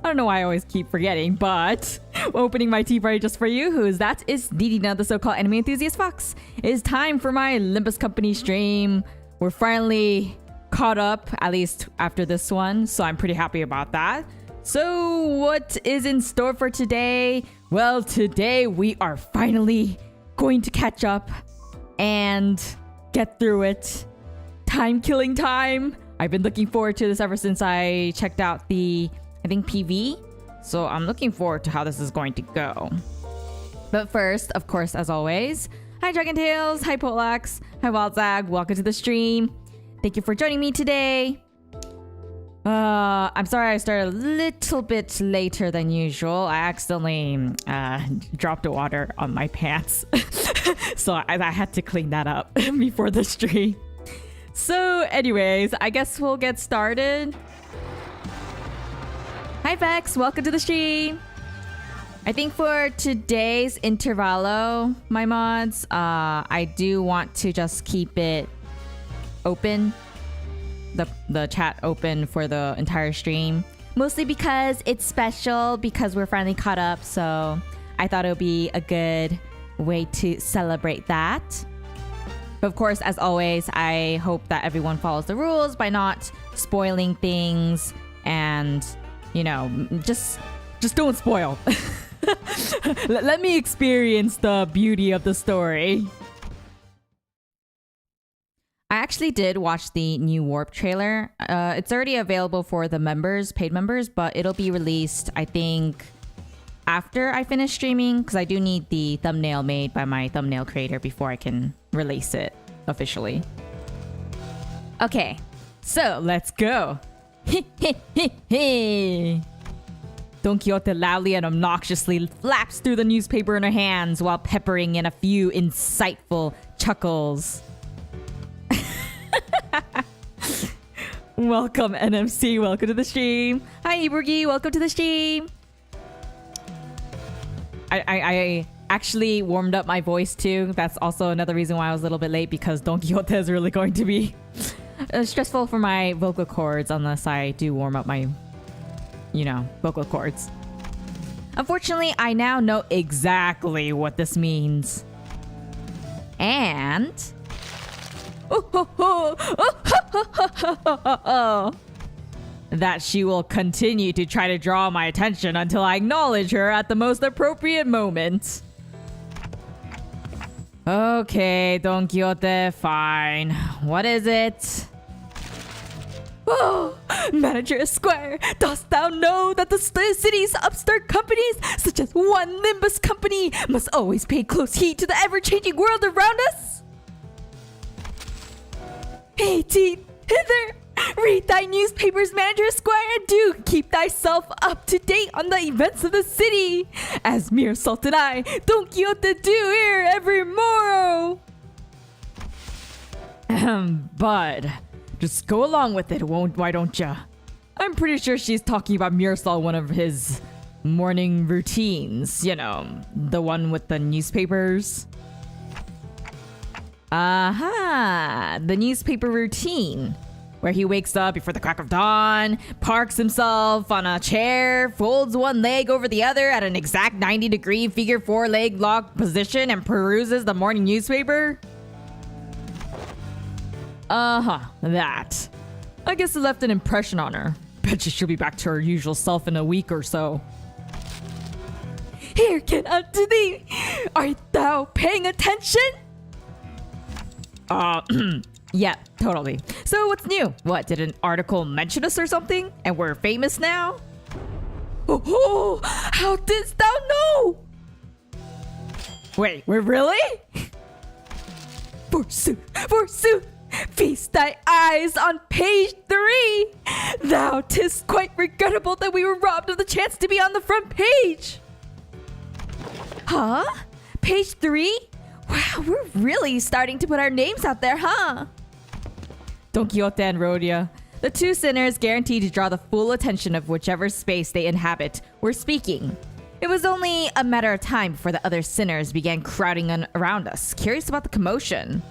I don't know why I always keep forgetting, but opening my tea party just for you. Who is that? It's Didina, the so-called anime enthusiast fox. It is time for my Limbus company stream. We're finally caught up, at least after this one, so I'm pretty happy about that. So what is in store for today? Well, today we are finally going to catch up and get through it. Time killing time. I've been looking forward to this ever since I checked out the, I think, PV. So I'm looking forward to how this is going to go. But first, of course, as always, hi Dragon Tales, hi Polax, hi Wildzag, welcome to the stream. Thank you for joining me today. I'm sorry I started a little bit later than usual. I accidentally dropped the water on my pants. So I had to clean that up before the stream. So anyways, I guess we'll get started. Hi Vex, welcome to the stream. I think for today's Intervallo, my mods, I do want to just keep it open, the chat open for the entire stream, mostly because it's special, because we're finally caught up. So I thought it would be a good way to celebrate that. But of course, as always, I hope that everyone follows the rules by not spoiling things, and you know, just don't spoil. Let me experience the beauty of the story. I actually did watch the new Warp trailer. It's already available for the members, paid members, but it'll be released, I think, after I finish streaming, because I do need the thumbnail made by my thumbnail creator before I can release it officially. Okay, so let's go. Don Quixote loudly and obnoxiously flaps through the newspaper in her hands while peppering in a few insightful chuckles. Welcome NMC, welcome to the stream. Hi Iburgi, welcome to the stream. I actually warmed up my voice too. That's also another reason why I was a little bit late, because Don Quixote is really going to be stressful for my vocal cords unless I do warm up my, you know, vocal cords. Unfortunately, I now know exactly what this means. And that she will continue to try to draw my attention until I acknowledge her at the most appropriate moment. Okay, Don Quixote, fine. What is it? Oh, Manager Esquire, dost thou know that the city's upstart companies, such as one Limbus company, must always pay close heed to the ever-changing world around us? Hey, Teeth, hither! Read thy newspapers, Manager Esquire, and do keep thyself up to date on the events of the city, as mere salt and I, Don Quixote, do here every morrow. Bud, just go along with it, why don't ya? I'm pretty sure she's talking about Mursal, one of his morning routines, you know, the one with the newspapers. Aha, the newspaper routine, where he wakes up before the crack of dawn, parks himself on a chair, folds one leg over the other at an exact 90-degree figure 4-leg locked position, and peruses the morning newspaper. That. I guess it left an impression on her. Bet you she'll be back to her usual self in a week or so. Hearken unto thee! Art thou paying attention? Yeah, totally. So what's new? What, did an article mention us or something? And we're famous now? Oh, how didst thou know? Wait, we're really? Forsooth, feast thy eyes on page 3. Thou, 'tis quite regrettable that we were robbed of the chance to be on the front page. Huh? Page 3? Wow, we're really starting to put our names out there, huh? Don Quixote and Rhodia, the two sinners guaranteed to draw the full attention of whichever space they inhabit, were speaking. It was only a matter of time before the other sinners began crowding around us, curious about the commotion.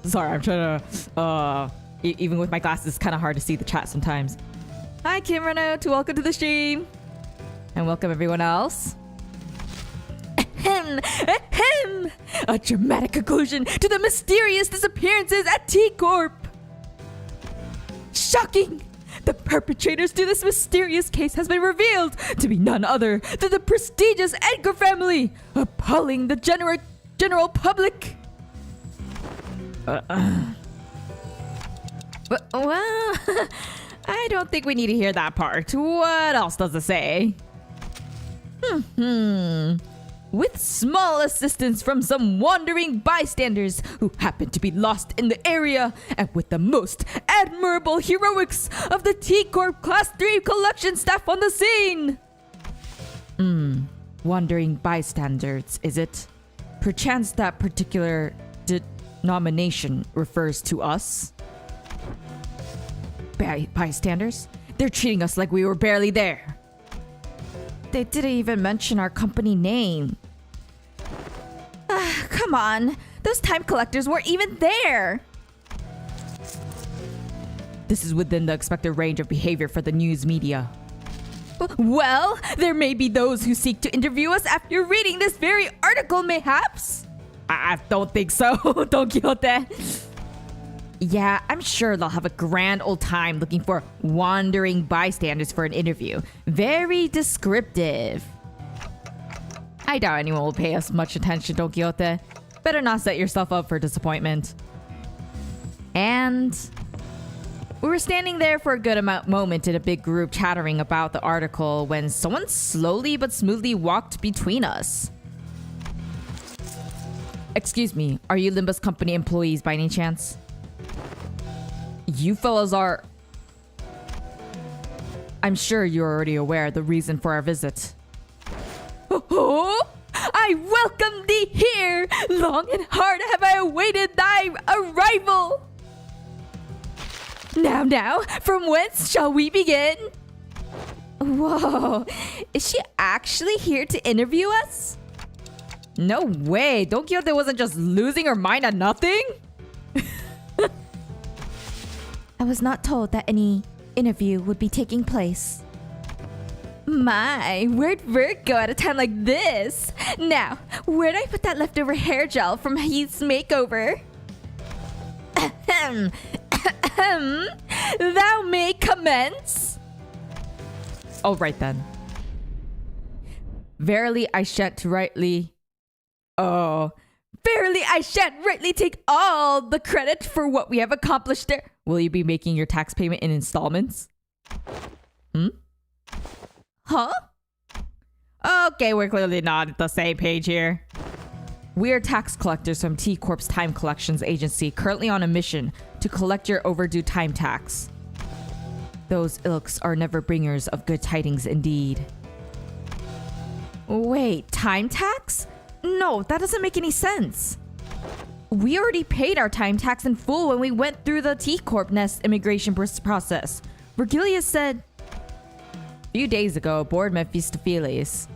Sorry, I'm trying to, even with my glasses, it's kind of hard to see the chat sometimes. Hi, Kim Renault. Welcome to the stream. And welcome everyone else. Ahem, ahem. A dramatic conclusion to the mysterious disappearances at T Corp. Shocking! The perpetrators to this mysterious case has been revealed to be none other than the prestigious Edgar family, appalling the general public. Well, I don't think we need to hear that part. What else does it say? With small assistance from some wandering bystanders who happened to be lost in the area, and with the most admirable heroics of the T Corp Class 3 collection staff on the scene. Wandering bystanders, is it? Perchance that particular denomination refers to us? Bystanders? They're treating us like we were barely there. They didn't even mention our company name. Come on. Those time collectors weren't even there. This is within the expected range of behavior for the news media. Well, there may be those who seek to interview us after reading this very article, mayhaps? I don't think so, Don Quixote. Yeah, I'm sure they'll have a grand old time looking for wandering bystanders for an interview. Very descriptive. I doubt anyone will pay us much attention, Don Quixote. Better not set yourself up for disappointment. And we were standing there for a good moment in a big group chattering about the article when someone slowly but smoothly walked between us. Excuse me, are you Limbus company employees by any chance? You fellas are... I'm sure you're already aware of the reason for our visit. Oh, I welcome thee here! Long and hard have I awaited thy arrival! Now, from whence shall we begin? Whoa, is she actually here to interview us? No way, Don Quixote wasn't just losing her mind at nothing? I was not told that any interview would be taking place. My, where'd Vert go at a time like this? Now, where'd I put that leftover hair gel from Heath's makeover? Ahem. Thou may commence. All right then. Verily I shan't rightly take all the credit for what we have accomplished there. Will you be making your tax payment in installments? Huh? Okay, we're clearly not at the same page here. We are tax collectors from T Corp's Time Collections Agency, currently on a mission to collect your overdue time tax. Those ilks are never bringers of good tidings indeed. Wait, time tax? No, that doesn't make any sense. We already paid our time tax in full when we went through the T Corp Nest immigration process. Virgilius said a few days ago aboard Mephistopheles.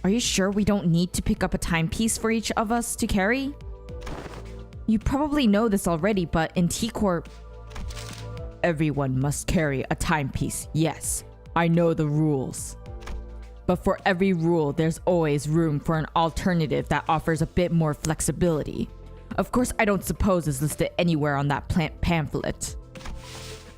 Are you sure we don't need to pick up a timepiece for each of us to carry? You probably know this already, but in T Corp, everyone must carry a timepiece. Yes, I know the rules. But for every rule, there's always room for an alternative that offers a bit more flexibility. Of course, I don't suppose it's listed anywhere on that pamphlet.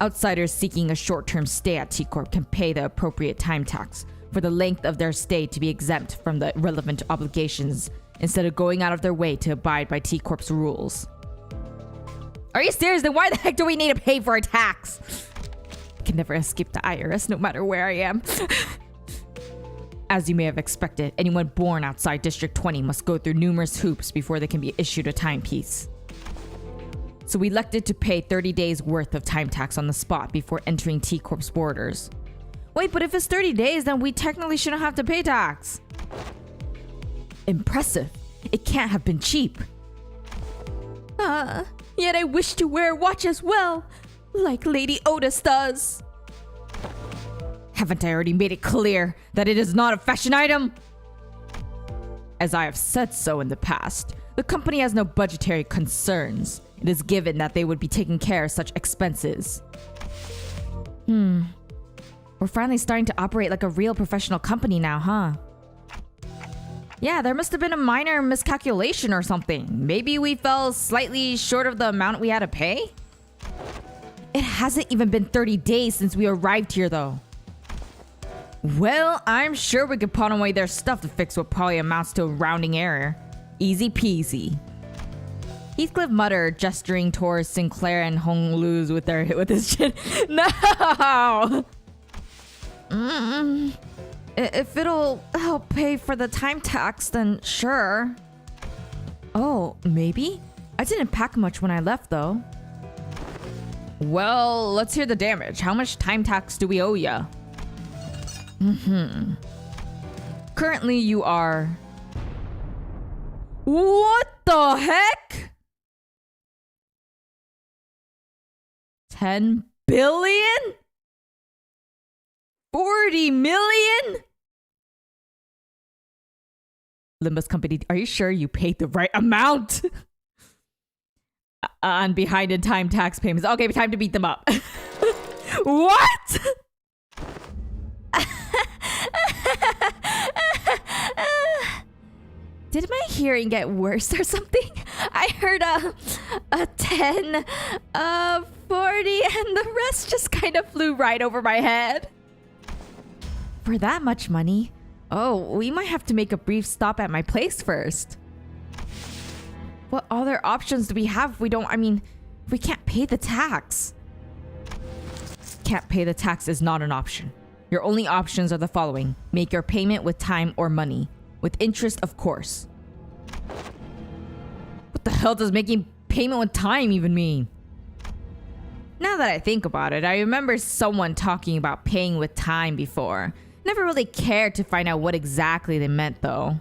Outsiders seeking a short-term stay at T Corp can pay the appropriate time tax for the length of their stay to be exempt from the relevant obligations instead of going out of their way to abide by T Corp's rules. Are you serious? Then why the heck do we need to pay for a tax? I can never escape the IRS no matter where I am. As you may have expected, anyone born outside District 20 must go through numerous hoops before they can be issued a timepiece. So we elected to pay 30 days worth of time tax on the spot before entering T Corp's borders. Wait, but if it's 30 days, then we technically shouldn't have to pay tax. Impressive. It can't have been cheap. Yet I wish to wear a watch as well, like Lady Otis does. Haven't I already made it clear that it is not a fashion item? As I have said so in the past, the company has no budgetary concerns. It is given that they would be taking care of such expenses. We're finally starting to operate like a real professional company now, huh? Yeah, there must have been a minor miscalculation or something. Maybe we fell slightly short of the amount we had to pay? It hasn't even been 30 days since we arrived here, though. Well, I'm sure we could pawn away their stuff to fix what probably amounts to a rounding error. Easy peasy. Heathcliff muttered, gesturing towards Sinclair and Hong Lu's with his chin. No! If it'll help pay for the time tax, then sure. Oh, maybe? I didn't pack much when I left, though. Well, let's hear the damage. How much time tax do we owe ya? Currently, you are... What the heck? 10 billion? 40 million? Limbus company, are you sure you paid the right amount? On behind in time tax payments. Okay, time to beat them up. What? Did my hearing get worse or something? I heard a 10, 40, and the rest just kind of flew right over my head. For that much money? Oh, we might have to make a brief stop at my place first. What other options do we have if we don't, if we can't pay the tax? Can't pay the tax is not an option. Your only options are the following. Make your payment with time or money. With interest, of course. What the hell does making payment with time even mean? Now that I think about it, I remember someone talking about paying with time before. Never really cared to find out what exactly they meant, though.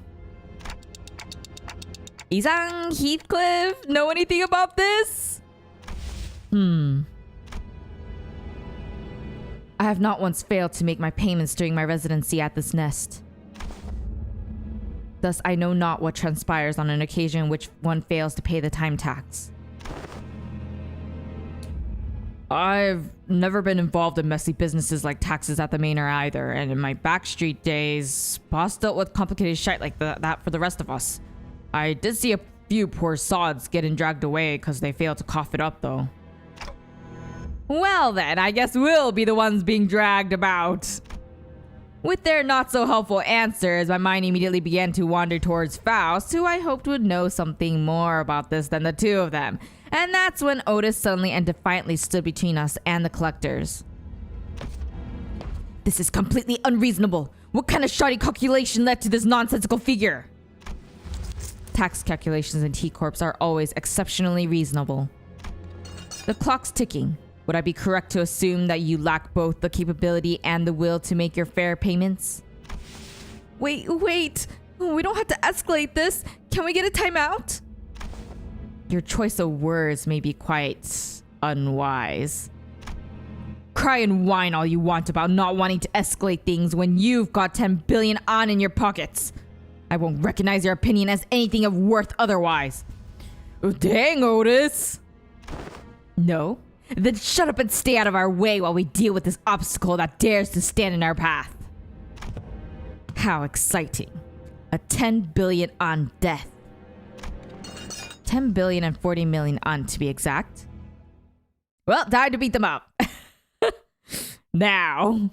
Isang, Heathcliff, know anything about this? I have not once failed to make my payments during my residency at this nest. Thus, I know not what transpires on an occasion in which one fails to pay the time tax. I've never been involved in messy businesses like taxes at the manor either, and in my backstreet days, boss dealt with complicated shit like that for the rest of us. I did see a few poor sods getting dragged away because they failed to cough it up, though. Well then, I guess we'll be the ones being dragged about. With their not-so-helpful answers, my mind immediately began to wander towards Faust, who I hoped would know something more about this than the two of them. And that's when Otis suddenly and defiantly stood between us and the collectors. This is completely unreasonable. What kind of shoddy calculation led to this nonsensical figure? Tax calculations in T Corps are always exceptionally reasonable. The clock's ticking. Would I be correct to assume that you lack both the capability and the will to make your fair payments? Wait. We don't have to escalate this. Can we get a timeout? Your choice of words may be quite unwise. Cry and whine all you want about not wanting to escalate things when you've got 10 billion on in your pockets. I won't recognize your opinion as anything of worth otherwise. Oh, dang, Otis. No? Then shut up and stay out of our way while we deal with this obstacle that dares to stand in our path. How exciting. A 10 billion on death. 10 billion and 40 million on, to be exact. Well, time to beat them up. Now.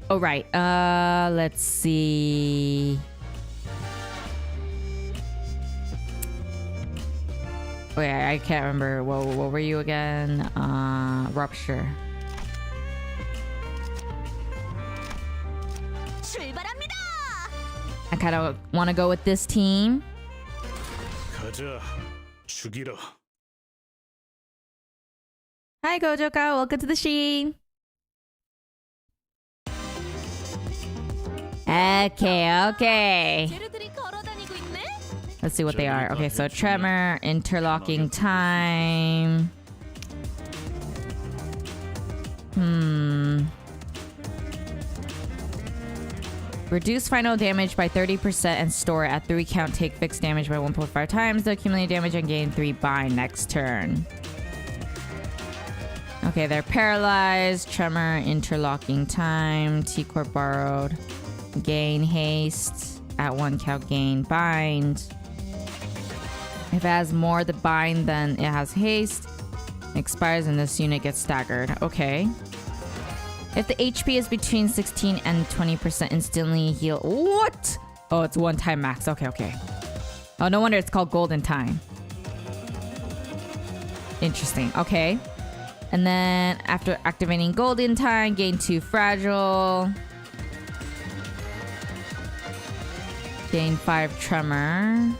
Oh, right. Let's see. Wait, I can't remember. What were you again? Rupture. I kind of want to go with this team. Hi, Gojoka. Welcome to the stream. Okay. Let's see what they are. Okay, so tremor, interlocking time. Reduce final damage by 30% and store at 3 count. Take fixed damage by 1.5 times. The accumulated damage and gain 3 bind next turn. Okay, they're paralyzed. Tremor, interlocking time. T Corp borrowed. Gain haste. At 1 count, gain bind. If it has more the bind than it has haste, expires and this unit gets staggered. Okay. If the HP is between 16 and 20%, instantly heal. What? Oh, it's 1 time max. Okay, okay. Oh, no wonder it's called Golden Time. Interesting. Okay. And then after activating Golden Time, gain 2 fragile. Gain 5 tremor.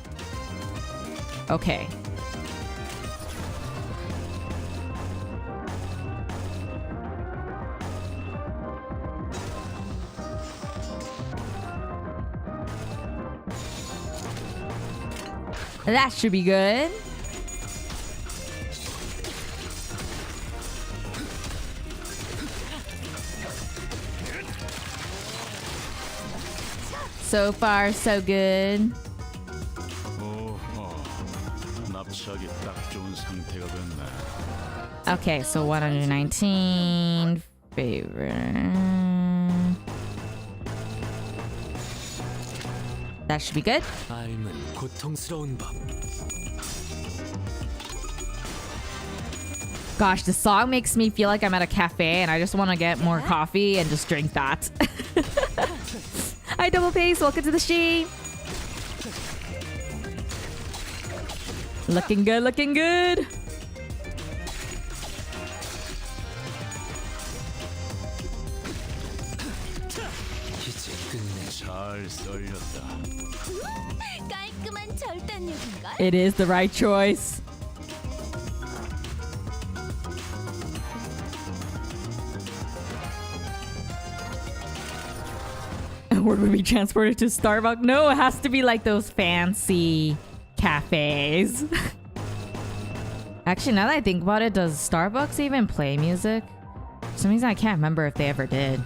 Okay. That should be good. So far, so good. Okay, so 119 favor. That should be good. Gosh, the song makes me feel like I'm at a cafe and I just want to get more coffee and just drink that. Hi, Double Pace. Welcome to the stream. Looking good, looking good. It is the right choice. Where would we transport it to Starbucks? No, it has to be like those fancy cafes. Actually, now that I think about it, does Starbucks even play music? For some reason I can't remember if they ever did.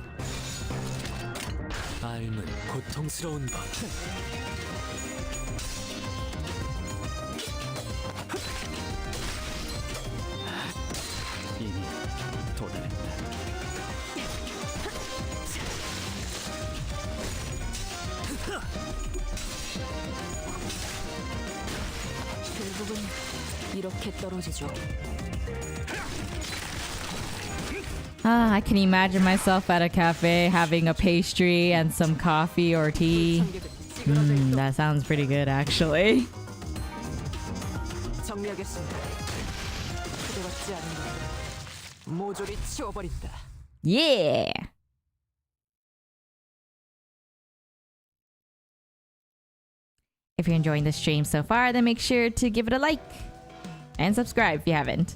I can imagine myself at a cafe having a pastry and some coffee or tea. That sounds pretty good, actually. Yeah! If you're enjoying the stream so far, then make sure to give it a like and subscribe if you haven't.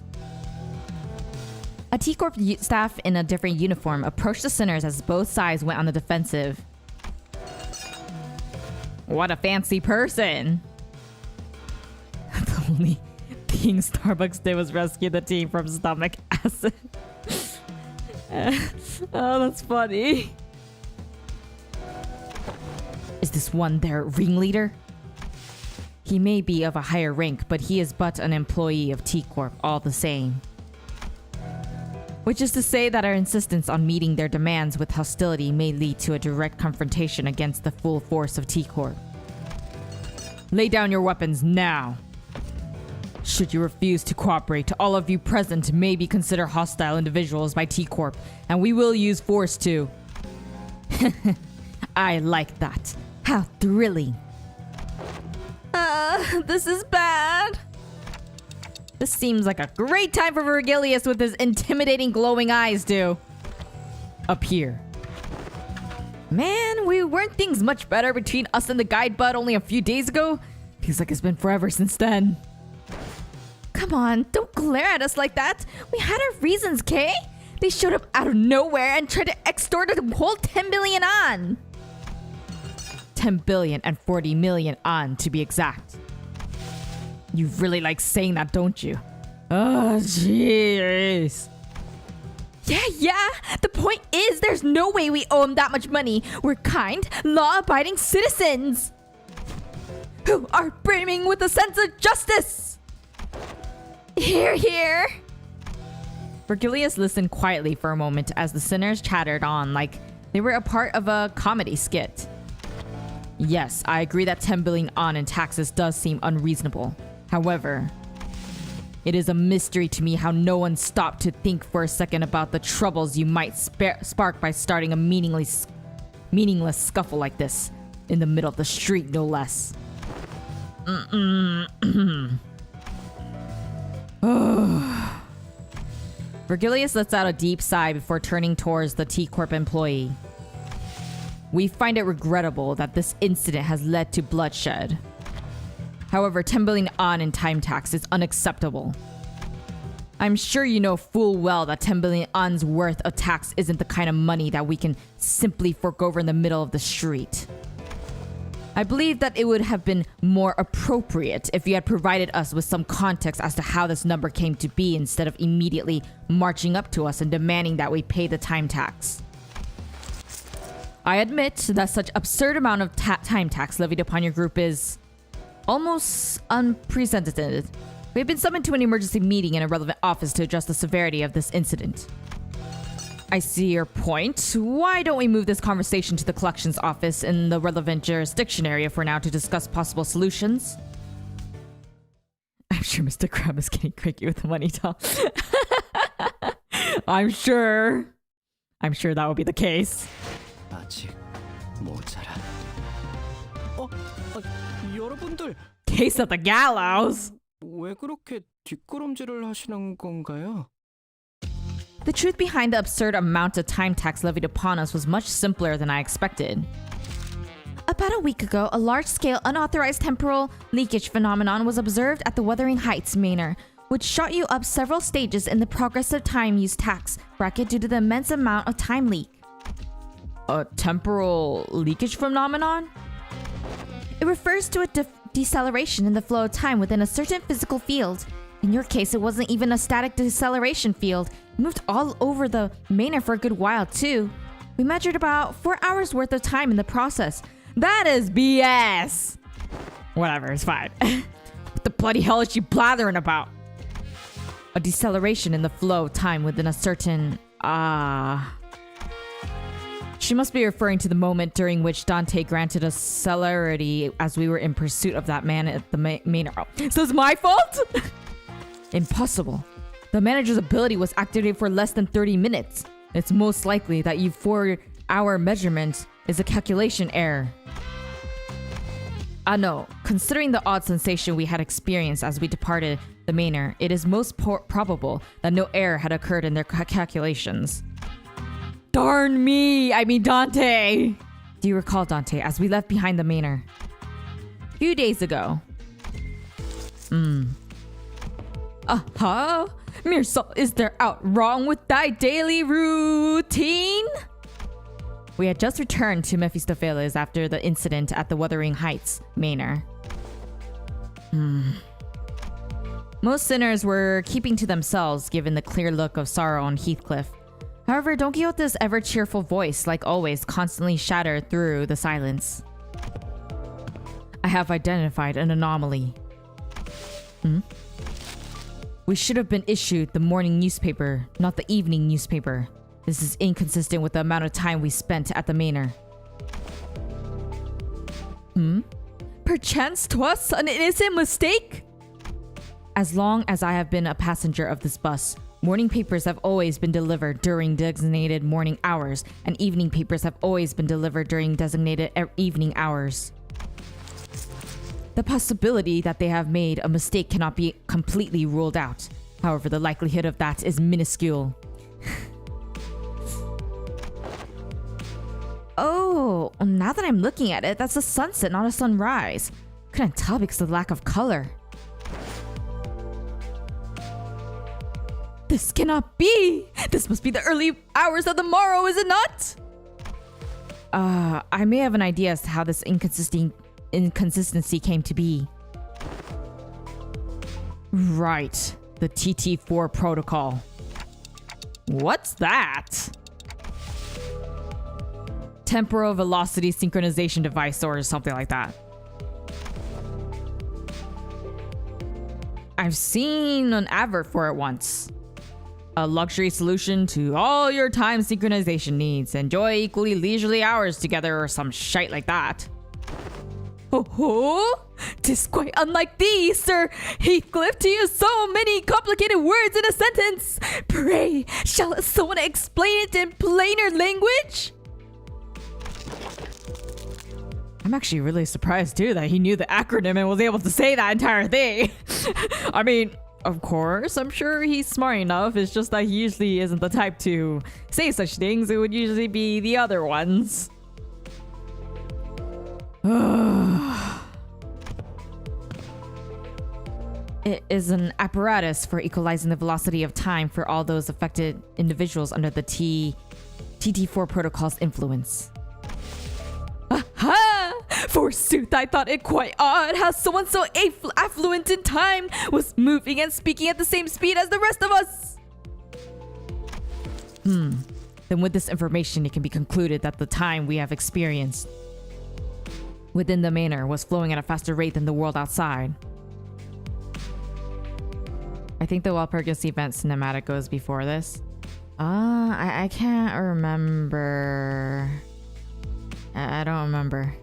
A T Corp staff in a different uniform approached the sinners as both sides went on the defensive. What a fancy person! The only thing Starbucks did was rescue the team from stomach acid. Oh, that's funny. Is this one their ringleader? He may be of a higher rank, but he is but an employee of T Corp all the same. Which is to say that our insistence on meeting their demands with hostility may lead to a direct confrontation against the full force of T Corp. Lay down your weapons now. Should you refuse to cooperate, all of you present may be considered hostile individuals by T Corp, and we will use force to... I like that. How thrilling. This is bad. This seems like a great time for Vergilius with his intimidating glowing eyes to appear. Man, weren't things much better between us and the guide bud only a few days ago? Feels like it's been forever since then. Come on, don't glare at us like that. We had our reasons, Kay? They showed up out of nowhere and tried to extort a whole 10 billion on. 10 billion and 40 million on, to be exact. You really like saying that, don't you? Oh, jeez. Yeah. The point is, there's no way we owe him that much money. We're kind, law-abiding citizens who are brimming with a sense of justice. Here. Virgilius listened quietly for a moment as the sinners chattered on like they were a part of a comedy skit. Yes, I agree that 10 billion on in taxes does seem unreasonable. However, it is a mystery to me how no one stopped to think for a second about the troubles you might spark by starting a meaningless scuffle like this in the middle of the street, no less. Virgilius lets out a deep sigh before turning towards the T Corp employee. We find it regrettable that this incident has led to bloodshed. However, 10 billion on in time tax is unacceptable. I'm sure you know full well that 10 billion on's worth of tax isn't the kind of money that we can simply fork over in the middle of the street. I believe that it would have been more appropriate if you had provided us with some context as to how this number came to be instead of immediately marching up to us and demanding that we pay the time tax. I admit that such absurd amount of time tax levied upon your group is almost unprecedented. We have been summoned to an emergency meeting in a relevant office to address the severity of this incident. I see your point. Why don't we move this conversation to the collections office in the relevant jurisdiction area for now to discuss possible solutions? I'm sure Mr. Crumb is getting cranky with the money talk. I'm sure that would be the case. Case of the Gallows. 왜 그렇게 뒷걸음질을 하시는 건가요? The truth behind the absurd amount of time tax levied upon us was much simpler than I expected. About a week ago, a large-scale unauthorized temporal leakage phenomenon was observed at the Wuthering Heights Manor, which shot you up several stages in the progressive time use tax bracket due to the immense amount of time leak. A temporal leakage phenomenon? It refers to a deceleration in the flow of time within a certain physical field. In your case, it wasn't even a static deceleration field. It moved all over the manor for a good while, too. We measured about 4 hours worth of time in the process. That is BS! Whatever, it's fine. What the bloody hell is she blathering about? A deceleration in the flow of time within a certain... She must be referring to the moment during which Dante granted us celerity as we were in pursuit of that man at the manor. So it's my fault? Impossible. The manager's ability was activated for less than 30 minutes. It's most likely that your 4-hour measurement is a calculation error. No. Considering the odd sensation we had experienced as we departed the manor, it is most probable that no error had occurred in their calculations. Darn me! I mean Dante! Do you recall, Dante, as we left behind the manor? A few days ago. Mere salt, is there out wrong with thy daily routine? We had just returned to Mephistopheles after the incident at the Wuthering Heights Manor. Most sinners were keeping to themselves given the clear look of sorrow on Heathcliff. However, Don Quixote's ever-cheerful voice, like always, constantly shattered through the silence. I have identified an anomaly. We should have been issued the morning newspaper, not the evening newspaper. This is inconsistent with the amount of time we spent at the manor. Perchance 'twas an innocent mistake? As long as I have been a passenger of this bus, morning papers have always been delivered during designated morning hours, and evening papers have always been delivered during designated evening hours. The possibility that they have made a mistake cannot be completely ruled out. However, the likelihood of that is minuscule. Oh, now that I'm looking at it, that's a sunset, not a sunrise. Couldn't tell because of the lack of color. This cannot be! This must be the early hours of the morrow, is it not? I may have an idea as to how this inconsistency came to be. Right, the TT4 protocol. What's that? Temporal velocity synchronization device or something like that. I've seen an advert for it once. A luxury solution to all your time synchronization needs. Enjoy equally leisurely hours together or some shite like that. Oh, 'tis quite unlike thee, Sir Heathcliff, to use so many complicated words in a sentence. Pray, shall someone explain it in plainer language? I'm actually really surprised too that he knew the acronym and was able to say that entire thing. I mean, of course, I'm sure he's smart enough. It's just that he usually isn't the type to say such things. It would usually be the other ones. It is an apparatus for equalizing the velocity of time for all those affected individuals under the TT4 protocol's influence. Aha! Forsooth, I thought it quite odd how someone so affluent in time was moving and speaking at the same speed as the rest of us. Then with this information, it can be concluded that the time we have experienced within the manor was flowing at a faster rate than the world outside. I think the Walpurgis event cinematic goes before this. I can't remember. I don't remember.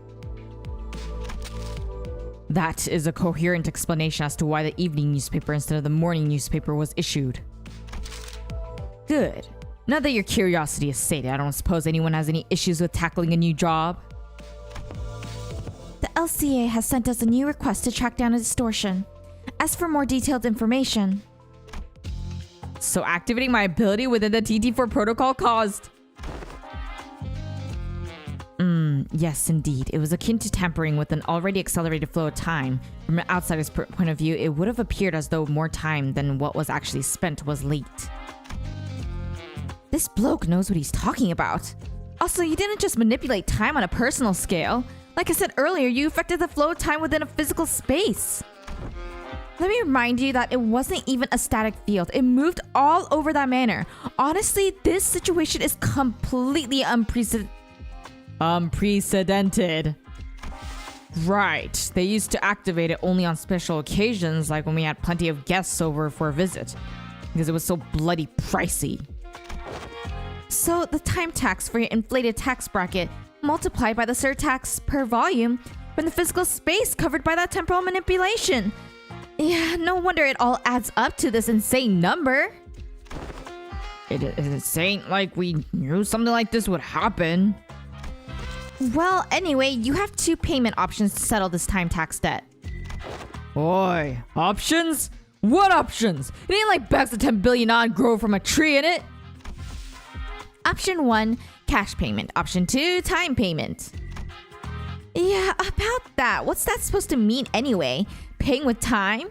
That is a coherent explanation as to why the evening newspaper instead of the morning newspaper was issued. Good. Now that your curiosity is sated, I don't suppose anyone has any issues with tackling a new job? The LCA has sent us a new request to track down a distortion. As for more detailed information. So activating my ability within the TT4 protocol caused... Yes, indeed. It was akin to tampering with an already accelerated flow of time. From an outsider's point of view, it would have appeared as though more time than what was actually spent was leaked. This bloke knows what he's talking about. Also, you didn't just manipulate time on a personal scale. Like I said earlier, you affected the flow of time within a physical space. Let me remind you that it wasn't even a static field. It moved all over that manor. Honestly, this situation is completely unprecedented. Right. They used to activate it only on special occasions, like when we had plenty of guests over for a visit, because it was so bloody pricey. So the time tax for your inflated tax bracket multiplied by the surtax per volume from the physical space covered by that temporal manipulation. Yeah, no wonder it all adds up to this insane number. It ain't like we knew something like this would happen. Well, anyway, you have 2 payment options to settle this time tax debt. Oi, options? What options? It ain't like bags of 10 billion odd grow from a tree in it. Option 1, cash payment. Option 2, time payment. Yeah, about that. What's that supposed to mean anyway? Paying with time?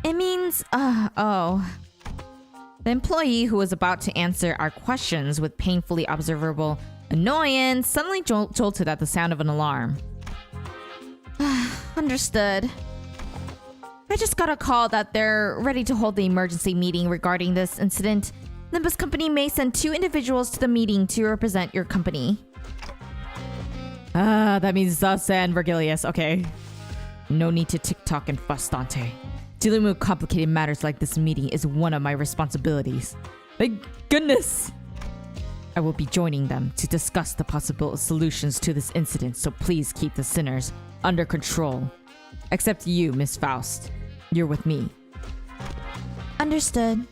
It means, oh. The employee who was about to answer our questions with painfully observable annoyance suddenly jolted at the sound of an alarm. Understood. I just got a call that they're ready to hold the emergency meeting regarding this incident. Limbus Company may send 2 individuals to the meeting to represent your company. That means us and Vergilius. Okay. No need to tick-tock and fuss, Dante. Dealing with complicated matters like this meeting is one of my responsibilities. Thank goodness! I will be joining them to discuss the possible solutions to this incident, so please keep the sinners under control. Except you, Miss Faust. You're with me. Understood.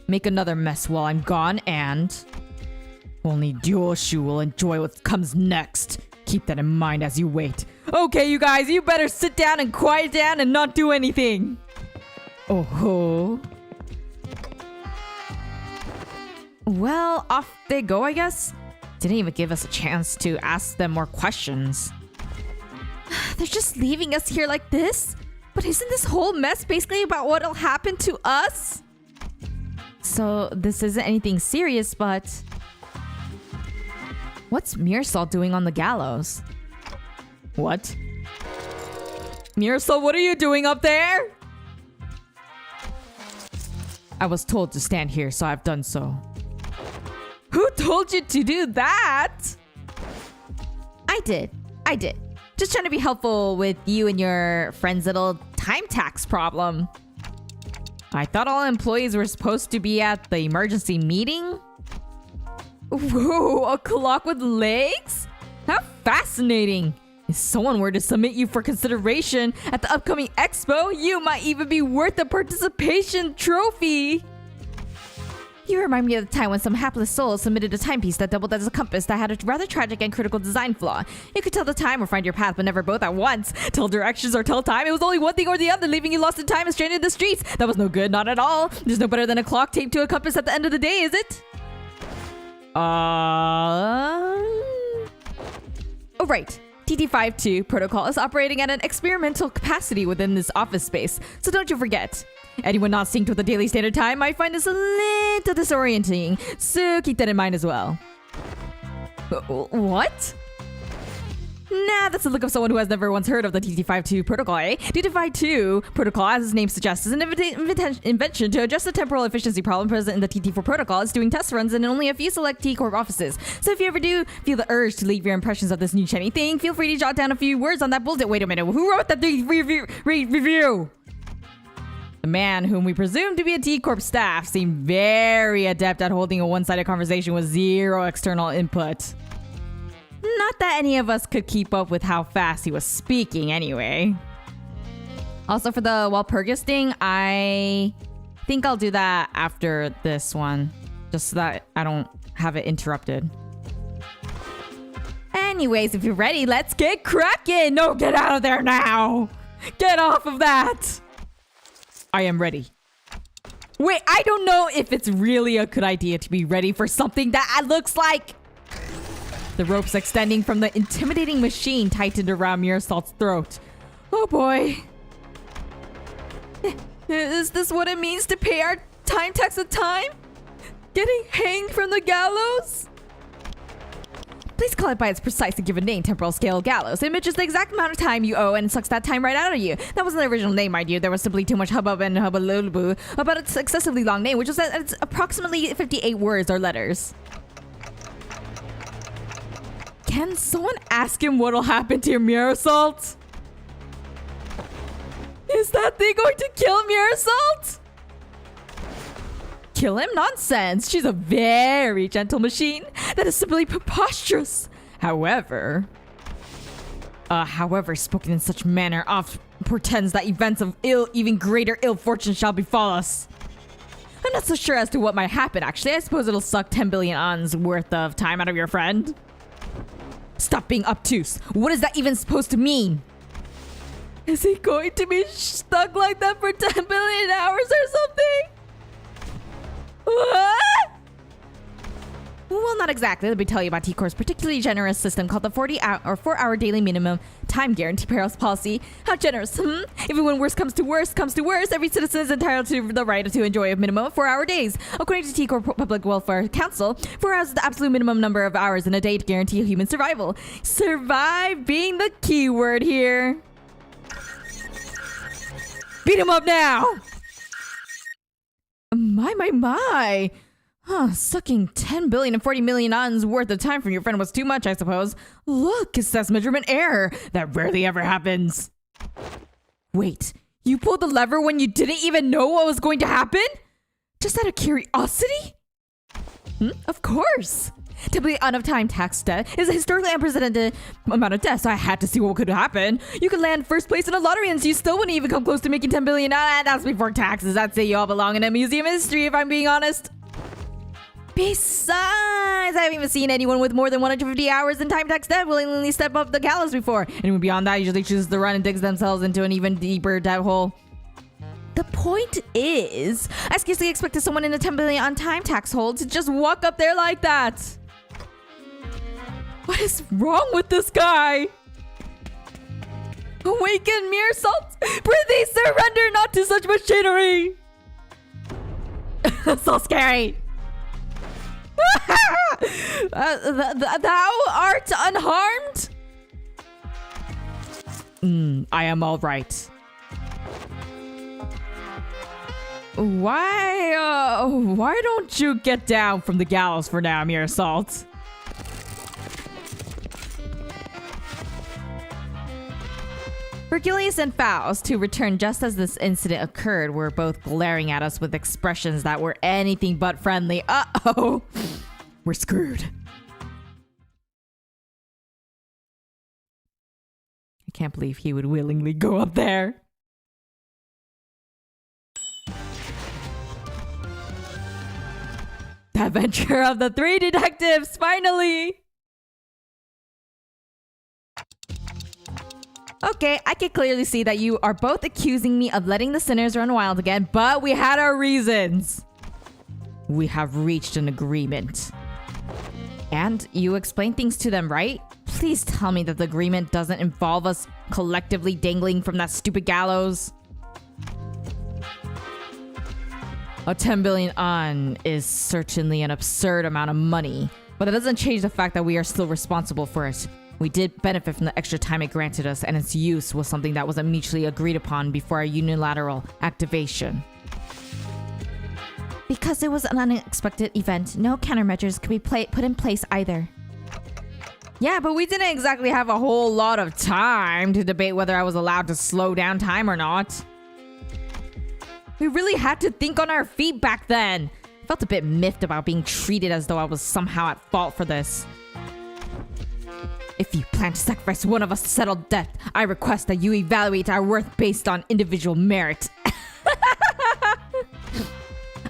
Make another mess while I'm gone, and... only Duoshu will enjoy what comes next. Keep that in mind as you wait. Okay, you guys, you better sit down and quiet down and not do anything. Oh-ho. Well, off they go, I guess. Didn't even give us a chance to ask them more questions. They're just leaving us here like this? But isn't this whole mess basically about what'll happen to us? So this isn't anything serious, but... what's Mirsal doing on the gallows? What? Mirsal, what are you doing up there? I was told to stand here, so I've done so. Who told you to do that? I did. Just trying to be helpful with you and your friend's little time tax problem. I thought all employees were supposed to be at the emergency meeting. Whoa, a clock with legs? How fascinating. If someone were to submit you for consideration at the upcoming expo, you might even be worth a participation trophy. You remind me of the time when some hapless soul submitted a timepiece that doubled as a compass that had a rather tragic and critical design flaw. You could tell the time or find your path, but never both at once. Tell directions or tell time. It was only one thing or the other, leaving you lost in time and stranded in the streets. That was no good, not at all. There's no better than a clock taped to a compass at the end of the day, is it? Oh, right. TT52 protocol is operating at an experimental capacity within this office space, so don't you forget. Anyone not synced with the daily standard time might find this a little disorienting, so keep that in mind as well. What? Nah, that's the look of someone who has never once heard of the TT52 protocol, eh? TT52 protocol, as its name suggests, is an invention to address the temporal efficiency problem present in the TT4 protocol. It's doing test runs in only a few select T Corp offices. So if you ever do feel the urge to leave your impressions of this new shiny thing, feel free to jot down a few words on that bulletin. Wait a minute, who wrote that review? The man, whom we presume to be a T Corp staff, seemed very adept at holding a one-sided conversation with zero external input. Not that any of us could keep up with how fast he was speaking anyway. Also, for the Walpurgis thing, I think I'll do that after this one, just so that I don't have it interrupted. Anyways, if you're ready, let's get cracking! No, get out of there now! Get off of that! I am ready. Wait, I don't know if it's really a good idea to be ready for something that looks like... The ropes extending from the intimidating machine tightened around Mirasalt's throat. Oh boy. Is this what it means to pay our time tax of time? Getting hanged from the gallows? Please call it by its precisely given name, temporal scale gallows. It measures the exact amount of time you owe and sucks that time right out of you. That wasn't the original name, my dear. There was simply too much hubbub and hubbaloo about its excessively long name, which was that it's approximately 58 words or letters. Can someone ask him what'll happen to Mirasalt? Is that thing going to kill Mirasalt? Kill him? Nonsense. She's a very gentle machine. That is simply preposterous. However, spoken in such manner oft portends that events of even greater ill fortune shall befall us. I'm not so sure as to what might happen, actually. I suppose it'll suck 10 billion ons worth of time out of your friend. Stop being obtuse. What is that even supposed to mean? Is he going to be stuck like that for 10 billion hours or something? What? Well, not exactly. Let me tell you about T Corp's particularly generous system called the 4-hour daily minimum time guarantee policy. How generous, Even when worst comes to worst, every citizen is entitled to the right to enjoy a minimum of 4-hour days. According to T Corp Public Welfare Council, 4 hours is the absolute minimum number of hours in a day to guarantee human survival. Survive being the key word here. Beat him up now! My. Sucking 10 billion and 40 million ons worth of time from your friend was too much, I suppose. Look, it says measurement error. That rarely ever happens. Wait, you pulled the lever when you didn't even know what was going to happen? Just out of curiosity? Of course. Typically, out of time tax debt is a historically unprecedented amount of debt, so I had to see what could happen. You could land first place in a lottery and you still wouldn't even come close to making 10 billion. That's before taxes. I'd say you all belong in a museum of history, if I'm being honest. Besides, I haven't even seen anyone with more than 150 hours in time tax debt willingly step up the gallows before. Anyone beyond that usually chooses to run and digs themselves into an even deeper debt hole. The point is, I scarcely expected someone in a 10 billion on time tax hole to just walk up there like that. What is wrong with this guy? Awaken, Mirasalt! Prithee, surrender not to such machinery! So scary! Thou art unharmed? I am all right. Why don't you get down from the gallows for now, mere assault? Hercules and Faust, who returned just as this incident occurred, were both glaring at us with expressions that were anything but friendly. Uh-oh! We're screwed. I can't believe he would willingly go up there. The adventure of the three detectives, finally! Okay, I can clearly see that you are both accusing me of letting the sinners run wild again, but we had our reasons. We have reached an agreement. And you explained things to them, right? Please tell me that the agreement doesn't involve us collectively dangling from that stupid gallows. A 10 billion on is certainly an absurd amount of money, but it doesn't change the fact that we are still responsible for it. We did benefit from the extra time it granted us, and its use was something that was mutually agreed upon before our unilateral activation. Because it was an unexpected event, no countermeasures could be put in place either. Yeah, but we didn't exactly have a whole lot of time to debate whether I was allowed to slow down time or not. We really had to think on our feet back then. I felt a bit miffed about being treated as though I was somehow at fault for this. If you plan to sacrifice one of us to settle debt, I request that you evaluate our worth based on individual merit.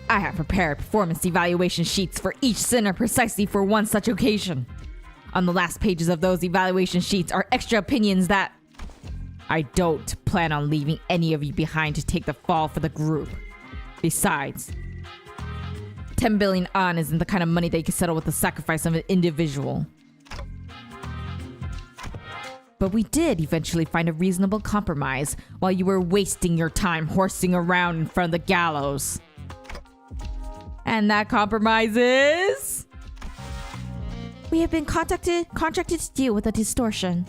I have prepared performance evaluation sheets for each sinner precisely for one such occasion. On the last pages of those evaluation sheets are extra opinions that I don't plan on leaving any of you behind to take the fall for the group. Besides, 10 billion on isn't the kind of money that you can settle with the sacrifice of an individual. But we did eventually find a reasonable compromise while you were wasting your time horsing around in front of the gallows. And that compromise is... We have been contracted to deal with a distortion.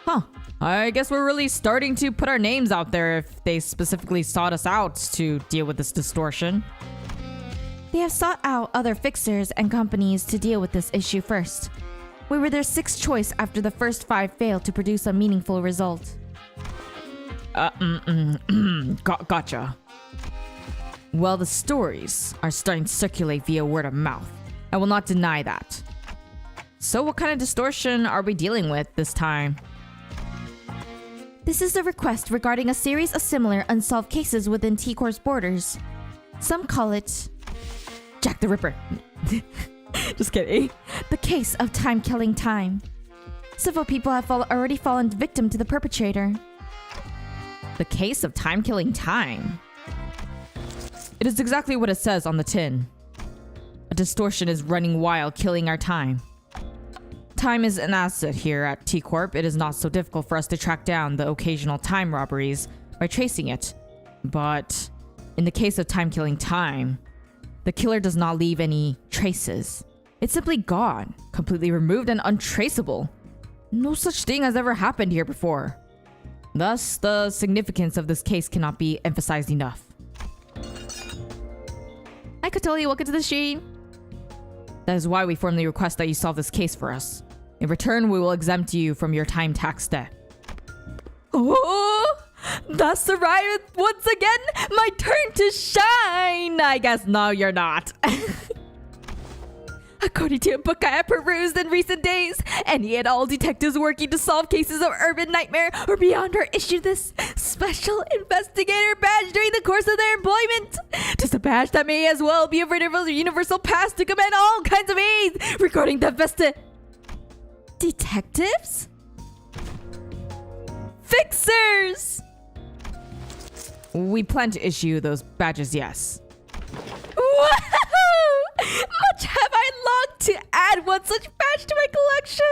Huh. I guess we're really starting to put our names out there if they specifically sought us out to deal with this distortion. They have sought out other fixers and companies to deal with this issue first. We were their sixth choice after the first 5 failed to produce a meaningful result. Gotcha. Well, the stories are starting to circulate via word of mouth. I will not deny that. So what kind of distortion are we dealing with this time? This is a request regarding a series of similar unsolved cases within T Corp's borders. Some call it... Jack the Ripper. Just kidding. The case of Timekilling time. Several people have already fallen victim to the perpetrator. The case of Timekilling time. It is exactly what it says on the tin. A distortion is running wild, killing our time. Time is an asset here at T Corp. It is not so difficult for us to track down the occasional time robberies by tracing it. But in the case of Timekilling time, the killer does not leave any traces. It's simply gone, completely removed and untraceable. No such thing has ever happened here before. Thus, the significance of this case cannot be emphasized enough. I could totally walk into the machine. That is why we formally request that you solve this case for us. In return, we will exempt you from your time tax debt. Oh, that's right. Once again, my turn to shine. I guess no, you're not. According to a book I have perused in recent days, any and all detectives working to solve cases of urban nightmare or beyond are issued this special investigator badge during the course of their employment. Just a badge that may as well be a universal pass to command all kinds of aid regarding the vested detectives? Fixers! We plan to issue those badges, yes. Woohoo! Much have I longed to add one such badge to my collection.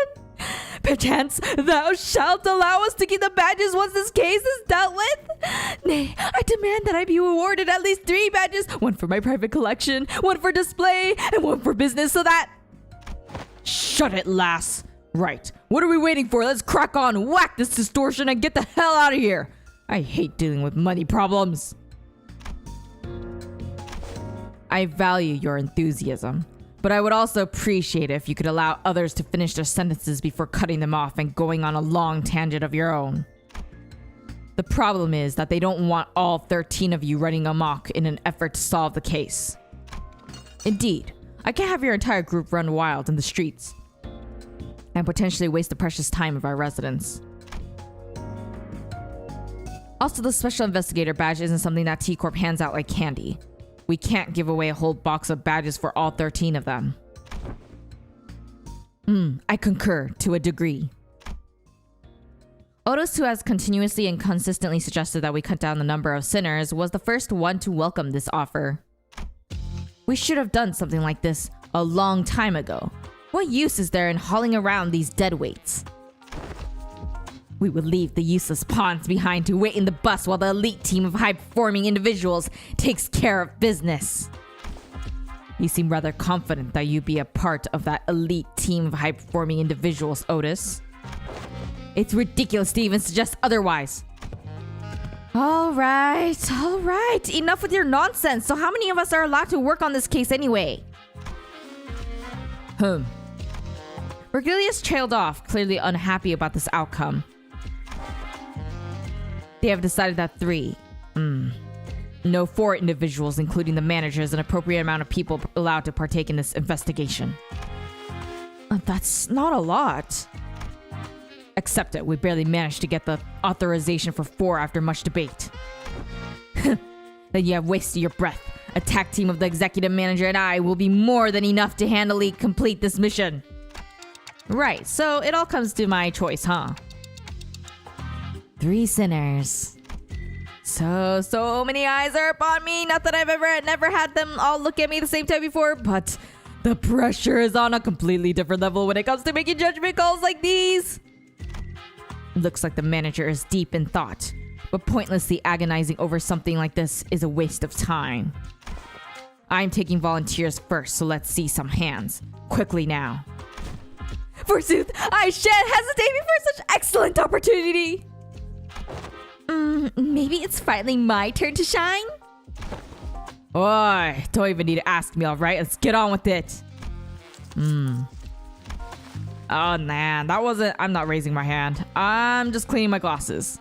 Perchance thou shalt allow us to keep the badges once this case is dealt with. Nay, I demand that I be awarded at least 3 badges, one for my private collection, one for display, and one for business, so that... Shut it, lass. Right, what are we waiting for? Let's crack on, whack this distortion, and get the hell out of here. I hate dealing with money problems. I value your enthusiasm, but I would also appreciate it if you could allow others to finish their sentences before cutting them off and going on a long tangent of your own. The problem is that they don't want all 13 of you running amok in an effort to solve the case. Indeed, I can't have your entire group run wild in the streets and potentially waste the precious time of our residents. Also, the Special Investigator badge isn't something that T Corp hands out like candy. We can't give away a whole box of badges for all 13 of them. I concur to a degree. Otis, who has continuously and consistently suggested that we cut down the number of sinners, was the first one to welcome this offer. We should have done something like this a long time ago. What use is there in hauling around these deadweights? We would leave the useless pawns behind to wait in the bus while the elite team of high-performing individuals takes care of business. You seem rather confident that you'd be a part of that elite team of high-performing individuals, Otis. It's ridiculous to even suggest otherwise. All right. Enough with your nonsense. So how many of us are allowed to work on this case anyway? Virgilius trailed off, clearly unhappy about this outcome. They have decided that 3. No, 4 individuals, including the managers, an appropriate amount of people allowed to partake in this investigation. That's not a lot. Accept it, we barely managed to get the authorization for 4 after much debate. Then you have wasted your breath. A tag team of the executive manager and I will be more than enough to handily complete this mission. Right, so it all comes to my choice, huh? 3 sinners. So many eyes are upon me. Not that I've never had them all look at me the same time before, but the pressure is on a completely different level when it comes to making judgment calls like these. Looks like the manager is deep in thought, but pointlessly agonizing over something like this is a waste of time. I'm taking volunteers first, so let's see some hands. Quickly now. Forsooth, I shan't hesitate before such excellent opportunity. Maybe it's finally my turn to shine? Oi, don't even need to ask me, alright? Let's get on with it. Oh man, that wasn't... I'm not raising my hand. I'm just cleaning my glasses.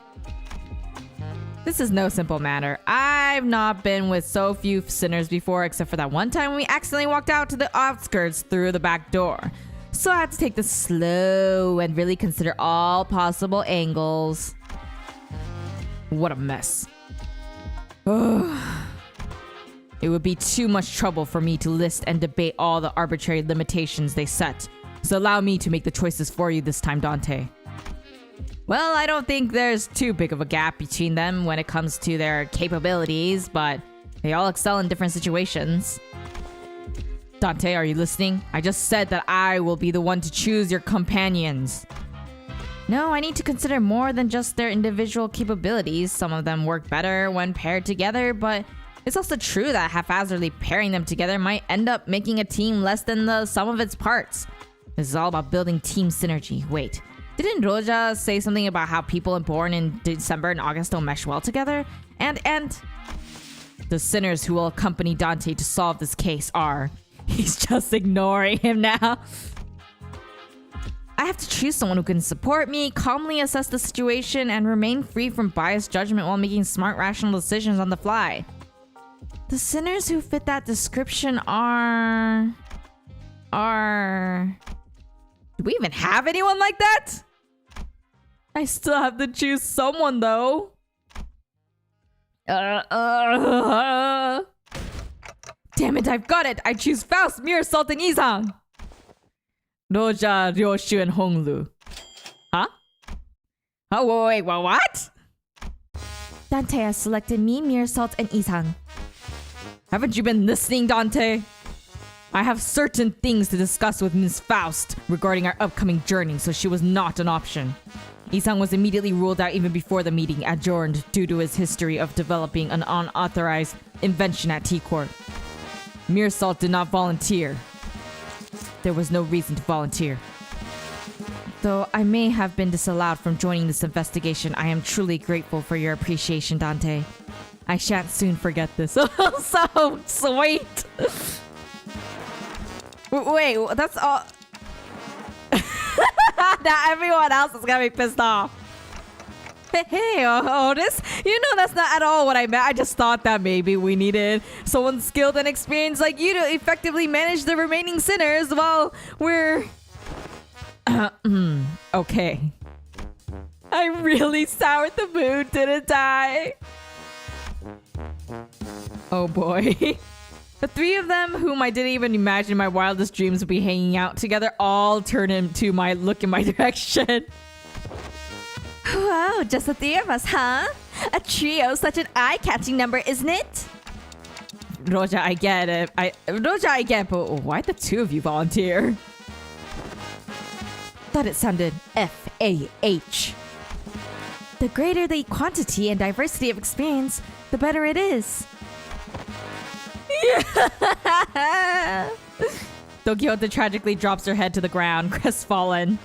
This is no simple matter. I've not been with so few sinners before, except for that one time when we accidentally walked out to the outskirts through the back door. So I had to take this slow and really consider all possible angles. What a mess. It would be too much trouble for me to list and debate all the arbitrary limitations they set. So allow me to make the choices for you this time, Dante. Well, I don't think there's too big of a gap between them when it comes to their capabilities, but they all excel in different situations. Dante, are you listening? I just said that I will be the one to choose your companions. No, I need to consider more than just their individual capabilities. Some of them work better when paired together, but it's also true that haphazardly pairing them together might end up making a team less than the sum of its parts. This is all about building team synergy. Wait, didn't Roja say something about how people born in December and August don't mesh well together? And the sinners who will accompany Dante to solve this case are... He's just ignoring him now. I have to choose someone who can support me, calmly assess the situation, and remain free from biased judgment while making smart, rational decisions on the fly. The sinners who fit that description are... Do we even have anyone like that? I still have to choose someone, though. Damn it, I've got it! I choose Faust, Mirasalt, and Izang! Roja, Ryoshu, and Honglu. Huh? Oh, wait, what? Dante has selected me, Mirasalt, and Izang. Haven't you been listening, Dante? I have certain things to discuss with Ms. Faust regarding our upcoming journey, so she was not an option. Izang was immediately ruled out even before the meeting adjourned due to his history of developing an unauthorized invention at T Corp. Mirasalt did not volunteer. There was no reason to volunteer. Though I may have been disallowed from joining this investigation, I am truly grateful for your appreciation, Dante. I shan't soon forget this. So sweet. Wait, that's all. Now everyone else is gonna be pissed off. Hey, Otis, you know that's not at all what I meant. I just thought that maybe we needed someone skilled and experienced like you to effectively manage the remaining sinners while we're... Okay. I really soured the mood, didn't I? Oh boy. The three of them, whom I didn't even imagine in my wildest dreams would be hanging out together, all turn into my look in my direction. Wow, just the three of us, huh? A trio, such an eye-catching number, isn't it? Roja, I get it. Roja, I get it, but why the two of you volunteer? Thought it sounded F-A-H. The greater the quantity and diversity of experience, the better it is. Don Quixote tragically drops her head to the ground, crestfallen.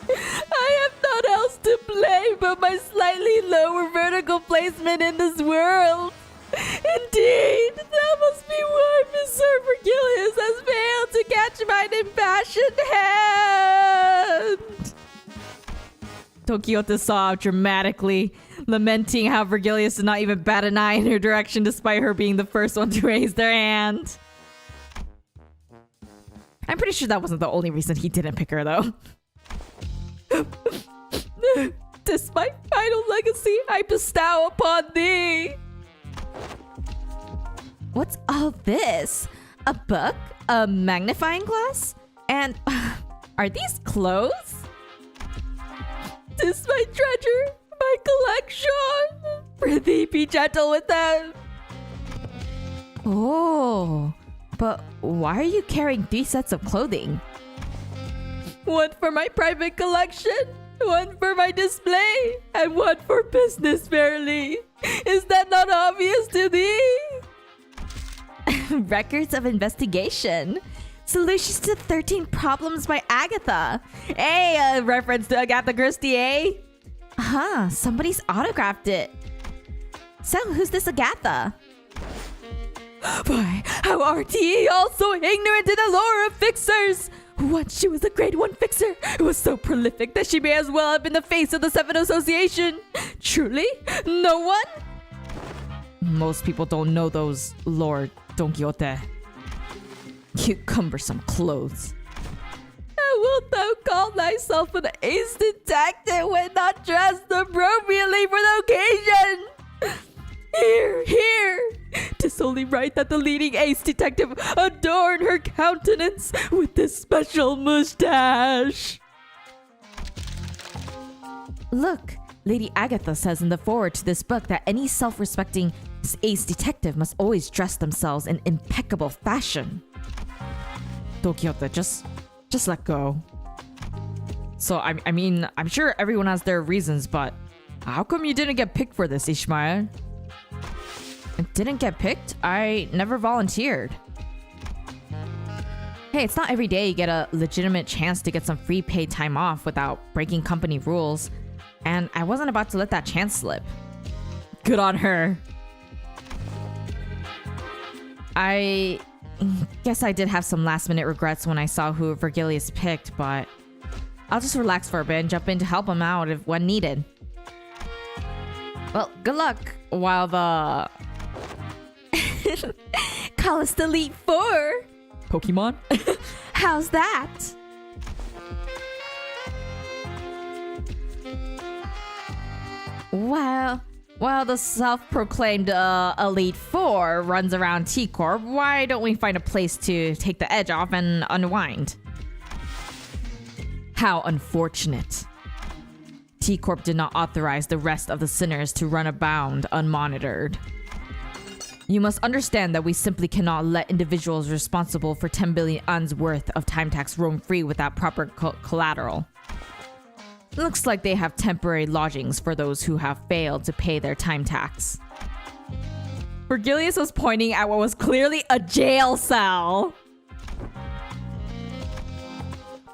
I have naught else to blame but my slightly lower vertical placement in this world. Indeed, that must be why Mr. Vergilius has failed to catch mine impassioned hand. Don Quixote sobbed dramatically, lamenting how Vergilius did not even bat an eye in her direction despite her being the first one to raise their hand. I'm pretty sure that wasn't the only reason he didn't pick her, though. This my final legacy I bestow upon thee. What's all this? A book? A magnifying glass? And are these clothes? This my treasure, my collection. Prithee, be gentle with them. Oh, but why are you carrying 3 sets of clothing? One for my private collection, one for my display, and one for business merely. Is that not obvious to thee? Records of investigation. Solutions to 13 Problems by Agatha. Hey, a reference to Agatha Christie, eh? Somebody's autographed it. So, who's this Agatha? Why, how art ye also ignorant in the lore of fixers? Once she was a grade 1 fixer who was so prolific that she may as well have been the face of the Seven Association. Truly, no one? Most people don't know those lore, Don Quixote. You cumbersome clothes. And wilt thou call thyself an ace detective when not dressed appropriately for the occasion? Here! 'Tis only right that the leading ace detective adorn her countenance with this special mustache. Look, Lady Agatha says in the foreword to this book that any self-respecting ace detective must always dress themselves in impeccable fashion. Don Quixote, just let go. So, I mean, I'm sure everyone has their reasons, but how come you didn't get picked for this, Ishmael? I didn't get picked? I never volunteered. Hey, it's not every day you get a legitimate chance to get some free paid time off without breaking company rules, and I wasn't about to let that chance slip. Good on her. I guess I did have some last-minute regrets when I saw who Vergilius picked, but I'll just relax for a bit and jump in to help him out if when needed. Well, good luck while the... Call us the Elite Four. Pokemon? How's that? Well, while the self-proclaimed Elite Four runs around T Corp, why don't we find a place to take the edge off and unwind? How unfortunate. T Corp did not authorize the rest of the sinners to run abound unmonitored. You must understand that we simply cannot let individuals responsible for 10 billion uns worth of time tax roam free without proper collateral. Looks like they have temporary lodgings for those who have failed to pay their time tax. Vergilius was pointing at what was clearly a jail cell.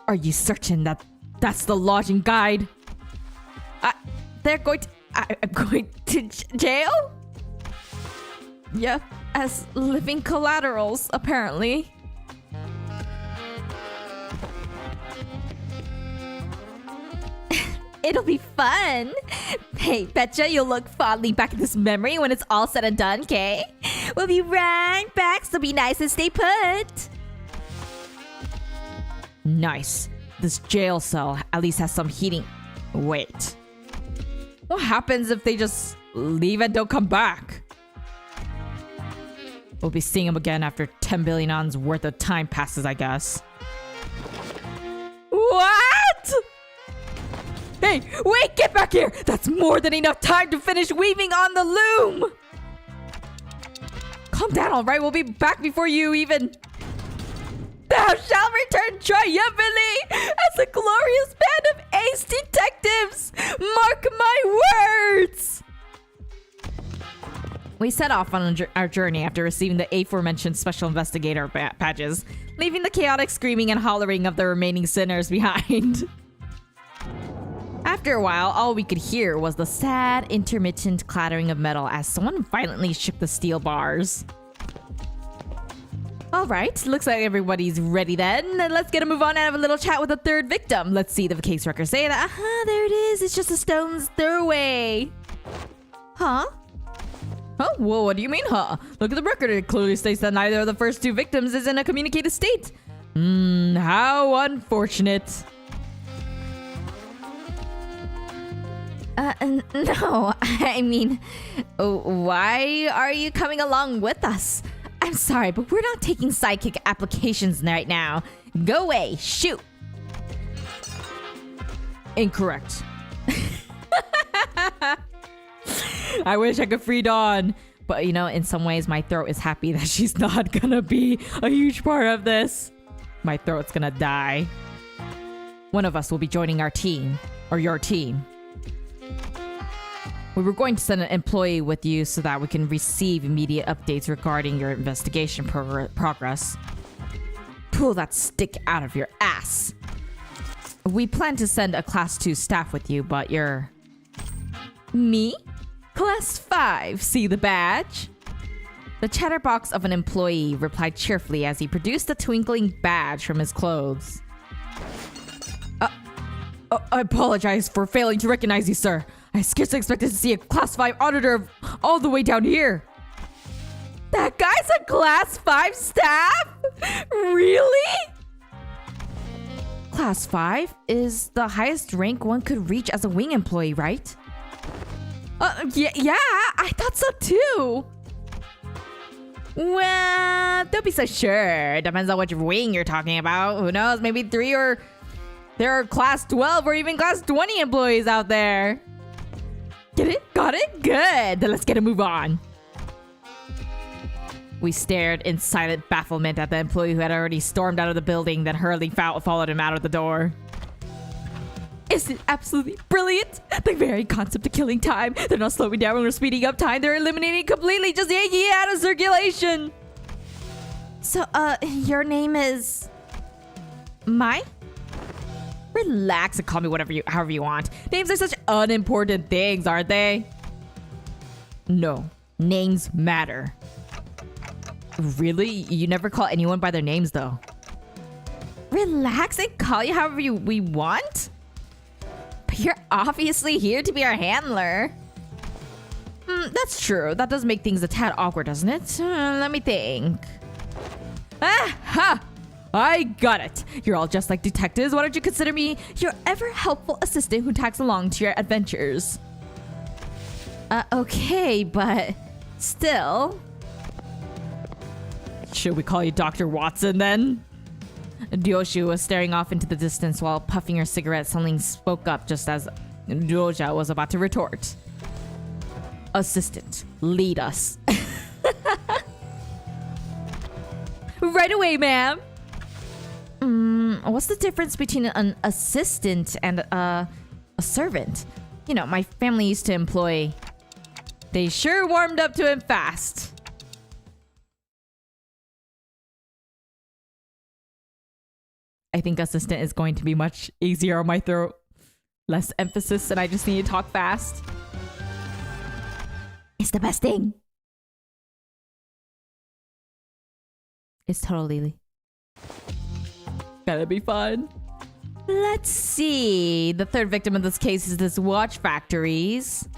Are you certain that that's the lodging guide? I'm going to jail? Yep, as living collaterals, apparently. It'll be fun. Hey, betcha you'll look fondly back at this memory when it's all said and done, okay? We'll be right back, so be nice and stay put. Nice. This jail cell at least has some heating. Wait. What happens if they just leave and don't come back? We'll be seeing them again after 10 billion ons worth of time passes, I guess. What? Hey, wait, get back here! That's more than enough time to finish weaving on the loom! Calm down, alright? We'll be back before you even... Thou shalt return triumphantly as a glorious band of ace detectives! Mark my words! We set off on our journey after receiving the aforementioned special investigator badges, leaving the chaotic screaming and hollering of the remaining sinners behind. After a while, all we could hear was the sad, intermittent clattering of metal as someone violently shook the steel bars. Alright, looks like everybody's ready then. Let's get a move on and have a little chat with the third victim. Let's see the case record say that. There it is. It's just a stone's throw away. Huh? Huh? Whoa, what do you mean, huh? Look at the record. It clearly states that neither of the first two victims is in a communicated state. How unfortunate. No, I mean, why are you coming along with us? I'm sorry, but we're not taking sidekick applications right now. Go away, shoot. Incorrect. I wish I could free Dawn. But you know, in some ways, my throat is happy that she's not gonna be a huge part of this. My throat's gonna die. One of us will be joining our team, or your team. We were going to send an employee with you so that we can receive immediate updates regarding your investigation progress. Pull that stick out of your ass. We plan to send a Class 2 staff with you, but you're... Me? Class 5, see the badge? The chatterbox of an employee replied cheerfully as he produced a twinkling badge from his clothes. I apologize for failing to recognize you, sir. I scarcely expected to see a Class 5 auditor all the way down here. That guy's a Class 5 staff? Really? Class 5 is the highest rank one could reach as a wing employee, right? Yeah, I thought so too. Well, don't be so sure. Depends on which wing you're talking about. Who knows? Maybe 3 or... There are Class 12 or even Class 20 employees out there. Get it? Got it? Good. Then let's get a move on. We stared in silent bafflement at the employee who had already stormed out of the building, then hurriedly followed him out of the door. Isn't it absolutely brilliant? The very concept of killing time. They're not slowing down when we're speeding up time. They're eliminating it completely, just yanking it out of circulation. So, your name is... Mai? Relax and call me however you want. Names are such unimportant things, aren't they? No, names matter. Really? You never call anyone by their names, though. Relax and call you however we want? But you're obviously here to be our handler. That's true. That does make things a tad awkward, doesn't it? Let me think. Ha! I got it. You're all just like detectives. Why don't you consider me your ever-helpful assistant who tags along to your adventures? Okay, but still... Should we call you Dr. Watson, then? Ryoshu was staring off into the distance while puffing her cigarette. Something spoke up just as Doja was about to retort. Assistant, lead us. Right away, ma'am. What's the difference between an assistant and a servant? You know, my family used to employ... They sure warmed up to him fast. I think assistant is going to be much easier on my throat. Less emphasis, and I just need to talk fast. It's the best thing. It's totally gonna be fun. Let's see. The third victim in this case is this watch factory's.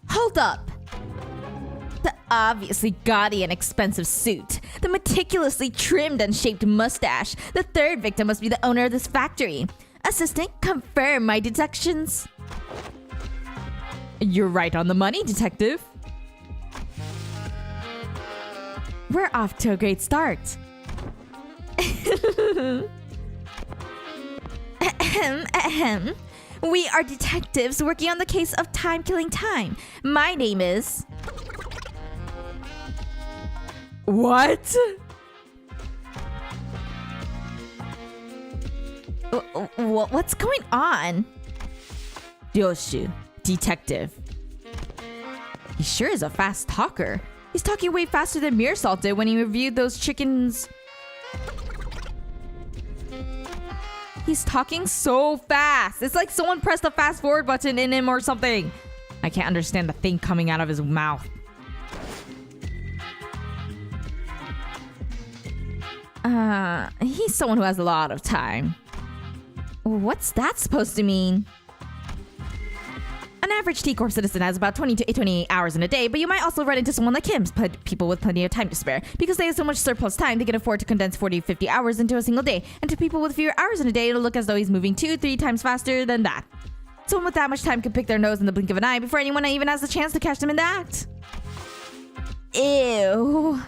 Hold up. The obviously gaudy and expensive suit. The meticulously trimmed and shaped mustache. The third victim must be the owner of this factory. Assistant, confirm my deductions. You're right on the money, detective. We're off to a great start. We are detectives working on the case of Timekilling Time. My name is... What? What's going on? Ryoshu, detective. He sure is a fast talker. He's talking way faster than Mearsalt did when he reviewed those chickens. He's talking so fast. It's like someone pressed the fast forward button in him or something. I can't understand the thing coming out of his mouth. He's someone who has a lot of time. What's that supposed to mean? An average T Corp citizen has about 20 to 28 hours in a day, but you might also run into someone like him, people with plenty of time to spare. Because they have so much surplus time, they can afford to condense 40 to 50 hours into a single day. And to people with fewer hours in a day, it'll look as though he's moving 2-3 times faster than that. Someone with that much time could pick their nose in the blink of an eye before anyone even has the chance to catch them in the act. Ew.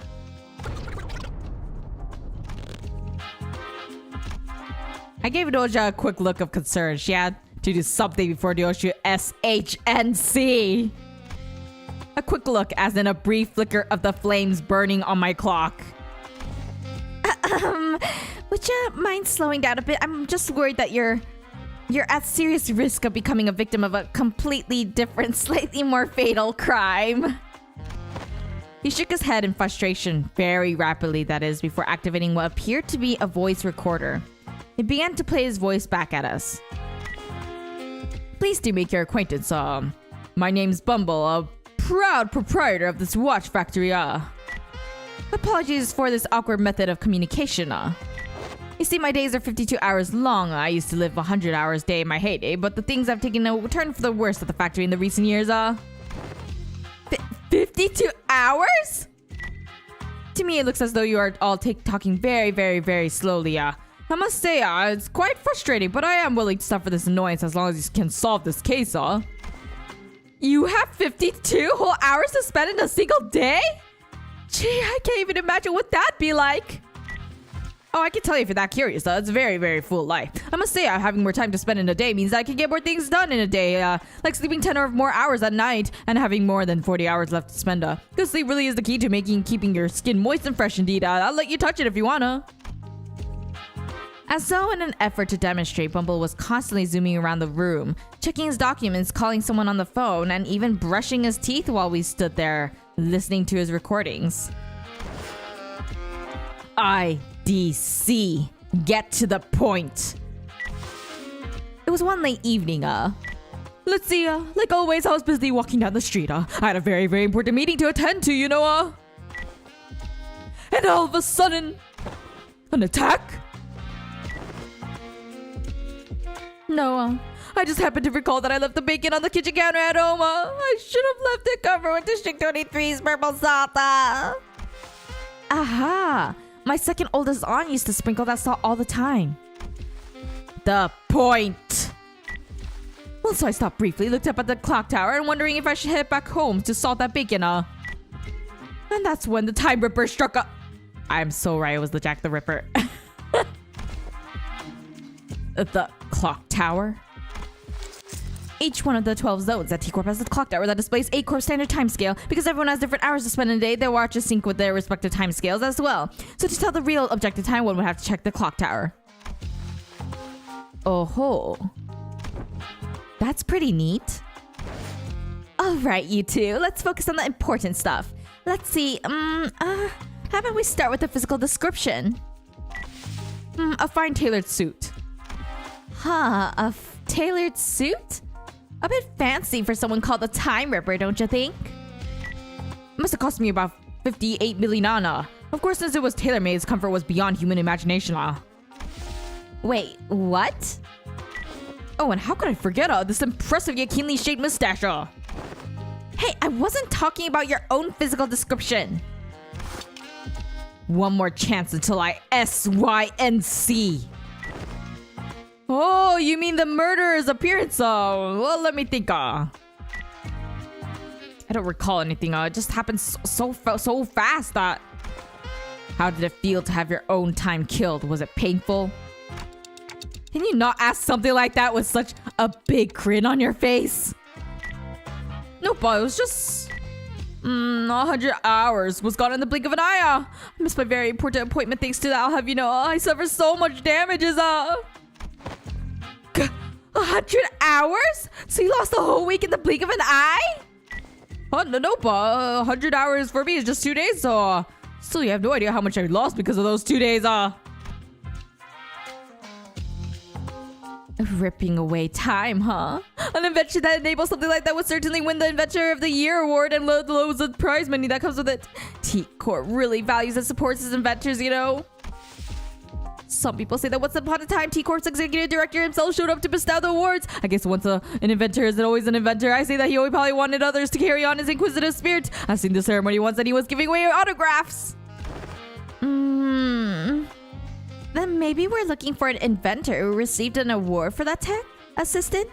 I gave Doja a quick look of concern. She had to do something before Ryoshu SHNC. A quick look, as in a brief flicker of the flames burning on my clock. Would you mind slowing down a bit? I'm just worried that you're at serious risk of becoming a victim of a completely different, slightly more fatal crime. He shook his head in frustration, very rapidly that is, before activating what appeared to be a voice recorder. It began to play his voice back at us. Pleased to make your acquaintance, my name's Bumble, a proud proprietor of this watch factory, Apologies for this awkward method of communication, You see, my days are 52 hours long. I used to live 100 hours a day in my heyday, but the things have taken a turn for the worse at the factory in the recent years, 52 hours? To me, it looks as though you are all talking very, very, very slowly, I must say, it's quite frustrating, but I am willing to suffer this annoyance as long as you can solve this case, You have 52 whole hours to spend in a single day? Gee, I can't even imagine what that'd be like. Oh, I can tell you if you're that curious, It's a very, very full life. I must say, having more time to spend in a day means that I can get more things done in a day, like sleeping 10 or more hours at night and having more than 40 hours left to spend. Good sleep really is the key to keeping your skin moist and fresh indeed. I'll let you touch it if you wanna. As though in an effort to demonstrate, Bumble was constantly zooming around the room, checking his documents, calling someone on the phone, and even brushing his teeth while we stood there, listening to his recordings. IDC. Get to the point. It was one late evening, Let's see, like always, I was busy walking down the street, I had a very, very important meeting to attend to, and all of a sudden, an attack? No, I just happened to recall that I left the bacon on the kitchen counter at home. I should have left it covered with District 23's purple salt. Aha! My second oldest aunt used to sprinkle that salt all the time. The point! Well, so I stopped briefly, looked up at the clock tower, and wondering if I should head back home to salt that bacon, And that's when the Time Ripper struck up. I'm so right, it was the Jack the Ripper. The clock tower? Each one of the 12 zones at T Corp has a clock tower that displays 8 Corp standard time scale. Because everyone has different hours to spend in a day, their watches sync with their respective time scales as well. So to tell the real objective time, one would have to check the clock tower. Oh ho. That's pretty neat. Alright, you two, let's focus on the important stuff. Let's see, how about we start with the physical description? A fine tailored suit. A tailored suit? A bit fancy for someone called the Time Ripper, don't you think? Must have cost me about 58 million. Of course, since it was tailor-made, its comfort was beyond human imagination. Wait, what? Oh, and how could I forget this impressive yet keenly shaped mustache? Hey, I wasn't talking about your own physical description. One more chance until I SYNC. Oh, you mean the murderer's appearance? Well, let me think. I don't recall anything. It just happened so fast that... How did it feel to have your own time killed? Was it painful? Can you not ask something like that with such a big grin on your face? Nope, it was just... 100 hours was gone in the blink of an eye. I missed my very important appointment thanks to that. I'll have you know, I suffered so much damages. 100 hours? So you lost the whole week in the blink of an eye? Oh, nope. 100 hours for me is just 2 days, so... Still, you have no idea how much I lost because of those 2 days, Ripping away time, huh? An invention that enables something like that would certainly win the Inventor of the Year award and loads of prize money that comes with it. T Corp really values and supports its inventors, you know? Some people say that once upon a time, T Corp's executive director himself showed up to bestow the awards. I guess once an inventor isn't always an inventor. I say that he probably wanted others to carry on his inquisitive spirit. I've seen the ceremony once and he was giving away autographs. Then maybe we're looking for an inventor who received an award for that tech assistant?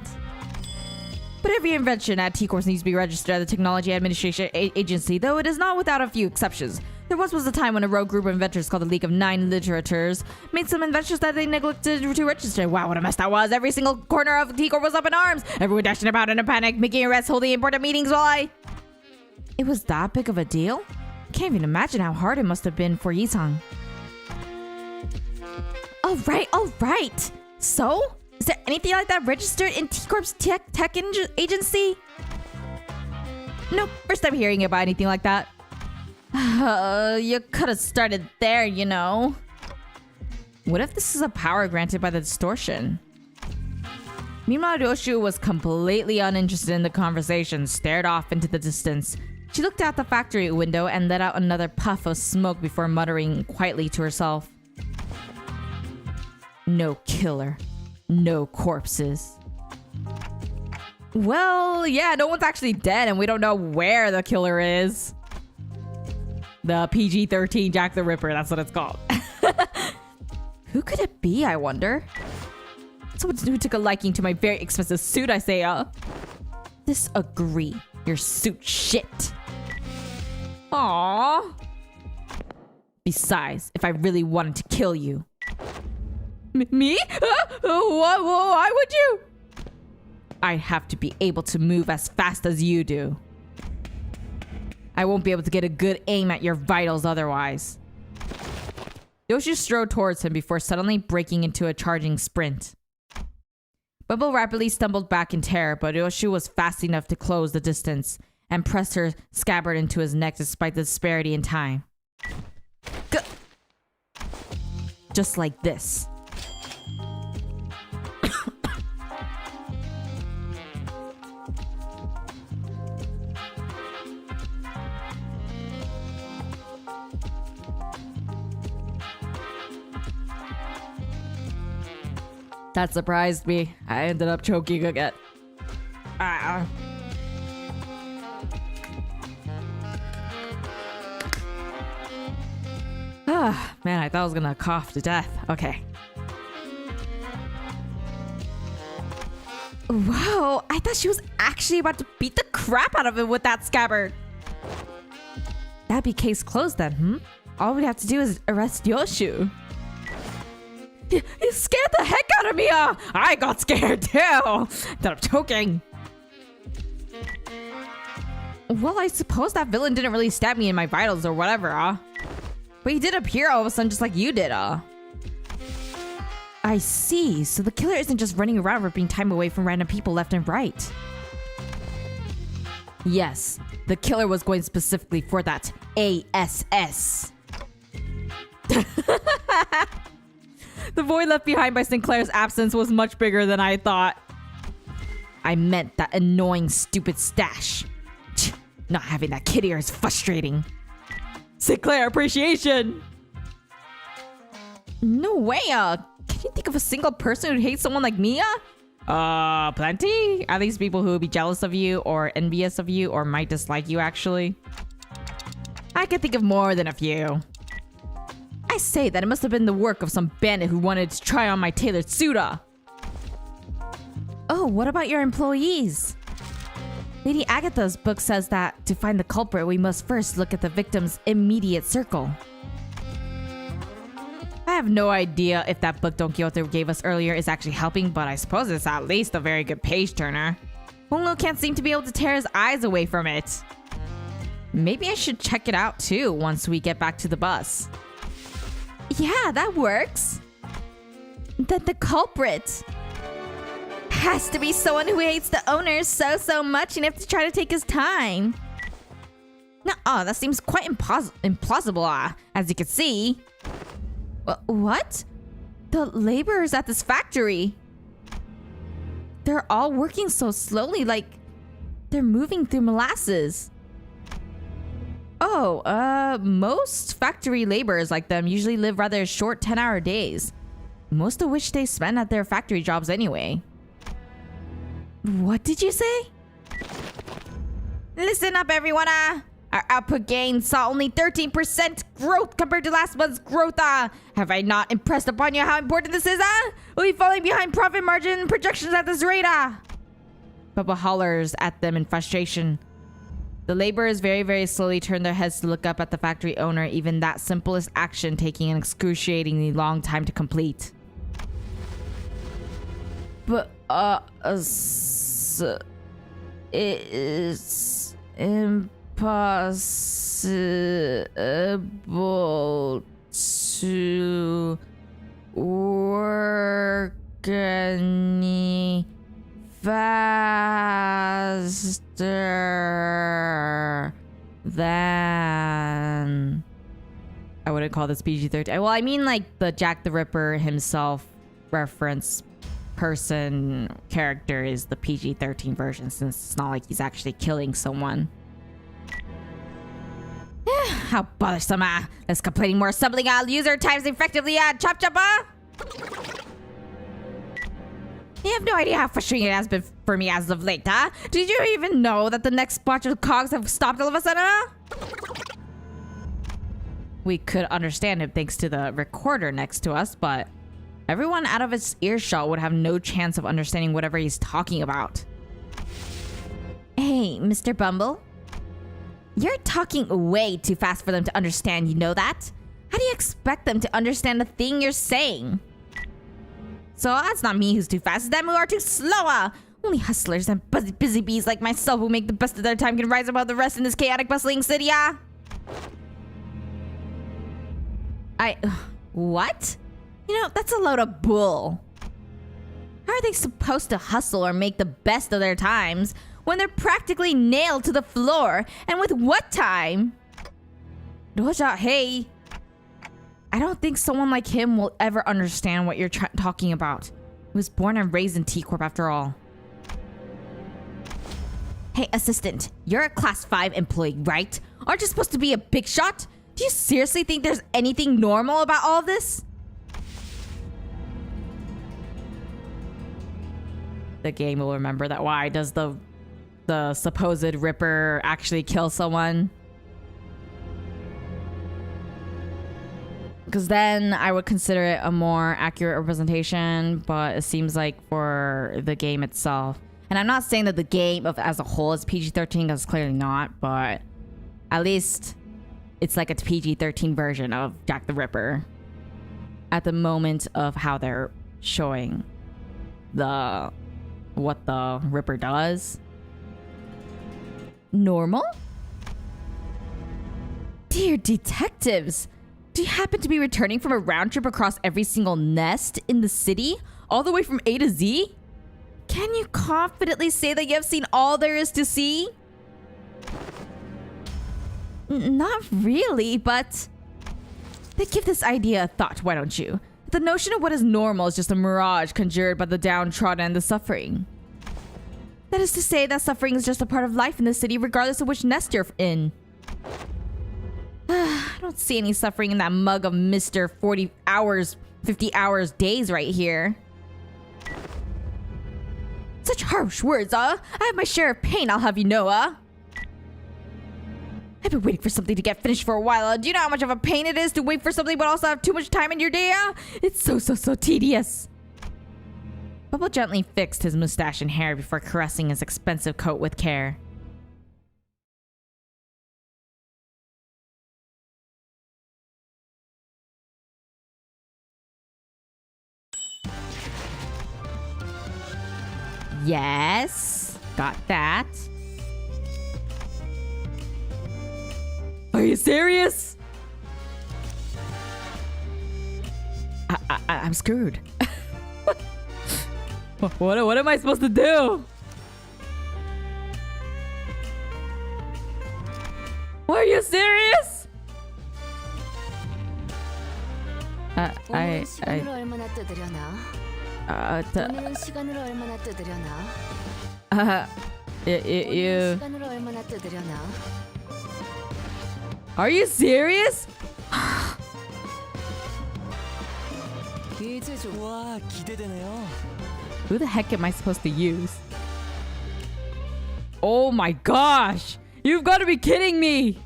But every invention at T Corp needs to be registered at the Technology Administration Agency, though it is not without a few exceptions. There was a time when a rogue group of inventors called the League of Nine Literators made some inventions that they neglected to register. Wow, what a mess that was. Every single corner of T Corp was up in arms. Everyone dashing about in a panic, making arrests, holding important meetings while It was that big of a deal? Can't even imagine how hard it must have been for Yisang. All right. So, is there anything like that registered in T Corp's tech agency? Nope, first time hearing about anything like that. You could have started there, you know. What if this is a power granted by the distortion? Meanwhile, Ryoshu was completely uninterested in the conversation, stared off into the distance. She looked out the factory window and let out another puff of smoke before muttering quietly to herself. No killer. No corpses. Well, yeah, no one's actually dead and we don't know where the killer is. The PG-13 Jack the Ripper, that's what it's called. Who could it be, I wonder? Someone who took a liking to my very expensive suit, I say, Disagree. Your suit shit. Aww. Besides, if I really wanted to kill you... Me? Why would you? I'd have to be able to move as fast as you do. I won't be able to get a good aim at your vitals otherwise. Yoshi strode towards him before suddenly breaking into a charging sprint. Bubble rapidly stumbled back in terror, but Yoshi was fast enough to close the distance and pressed her scabbard into his neck despite the disparity in time. Just like this. That surprised me. I ended up choking again. Man, I thought I was gonna cough to death. Okay. Whoa, I thought she was actually about to beat the crap out of him with that scabbard. That'd be case closed then, All we'd have to do is arrest Yoshu. You scared the heck out of me! I got scared too! Ended up choking. Well, I suppose that villain didn't really stab me in my vitals or whatever, But he did appear all of a sudden just like you did, I see. So the killer isn't just running around ripping time away from random people left and right. Yes, the killer was going specifically for that ASS. The void left behind by Sinclair's absence was much bigger than I thought. I meant that annoying, stupid stash. Not having that kid here is frustrating. Sinclair appreciation. No way. Can you think of a single person who hates someone like Mia? Plenty. At least people who would be jealous of you or envious of you or might dislike you, actually. I can think of more than a few. I say that it must have been the work of some bandit who wanted to try on my tailored suit. Oh, what about your employees? Lady Agatha's book says that to find the culprit, we must first look at the victim's immediate circle. I have no idea if that book Don Quixote gave us earlier is actually helping, but I suppose it's at least a very good page turner. Honglo can't seem to be able to tear his eyes away from it. Maybe I should check it out too once we get back to the bus. Yeah, that works. Then the culprit has to be someone who hates the owner so much and have to try to take his time. No, that seems quite implausible, as you can see. What? The laborers at this factory. They're all working so slowly, like they're moving through molasses. Oh, most factory laborers like them usually live rather short 10-hour days. Most of which they spend at their factory jobs anyway. What did you say? Listen up, everyone. Our output gain saw only 13% growth compared to last month's growth. Have I not impressed upon you how important this is? We'll be falling behind profit margin projections at this rate. Bubba hollers at them in frustration. The laborers very slowly turn their heads to look up at the factory owner, even that simplest action taking an excruciatingly long time to complete. But, it is impossible to work any faster than... I wouldn't call this PG-13. Well, I mean like the Jack the Ripper himself reference person character is the PG-13 version, since it's not like he's actually killing someone. How bothersome. Let's completing more assembling user times effectively. Chop. You have no idea how frustrating it has been for me as of late, huh? Did you even know that the next batch of cogs have stopped all of a sudden, We could understand him thanks to the recorder next to us, but everyone out of its earshot would have no chance of understanding whatever he's talking about. Hey, Mr. Bumble. You're talking way too fast for them to understand, you know that? How do you expect them to understand the thing you're saying? So that's not me who's too fast, it's them who are too slow. Only hustlers and busy bees like myself who make the best of their time can rise above the rest in this chaotic, bustling city, What? You know, that's a load of bull. How are they supposed to hustle or make the best of their times when they're practically nailed to the floor? And with what time? Doja, hey. I don't think someone like him will ever understand what you're talking about. He was born and raised in T Corp after all. Hey, assistant. You're a class 5 employee, right? Aren't you supposed to be a big shot? Do you seriously think there's anything normal about all of this? The game will remember that. Why does the supposed Ripper actually kill someone? Because then I would consider it a more accurate representation, but it seems like for the game itself, and I'm not saying that the game as a whole is PG-13, because it's clearly not, but at least it's like a PG-13 version of Jack the Ripper at the moment of how they're showing what the Ripper does. Normal? Dear detectives, do you happen to be returning from a round trip across every single nest in the city, all the way from A to Z? Can you confidently say that you have seen all there is to see? Not really, but then give this idea a thought, why don't you? The notion of what is normal is just a mirage conjured by the downtrodden and the suffering. That is to say that suffering is just a part of life in the city regardless of which nest you're in. I don't see any suffering in that mug of Mr. 40 hours, 50 hours days right here. Such harsh words, I have my share of pain, I'll have you know, I've been waiting for something to get finished for a while. Do you know how much of a pain it is to wait for something but also have too much time in your day? It's so tedious. Bubble gently fixed his mustache and hair before caressing his expensive coat with care. Yes, got that. Are you serious? I'm screwed. What am I supposed to do? Are you serious? 오늘은 시간으로 얼마나 뜯으려나? 오늘은 시간으로 얼마나 뜯으려나? 오늘은 시간으로 얼마나 뜯으려나? Are you serious? 이제 좀 와, 기대되네요. Who the heck am I supposed to use? Oh my gosh! You've got to be kidding me!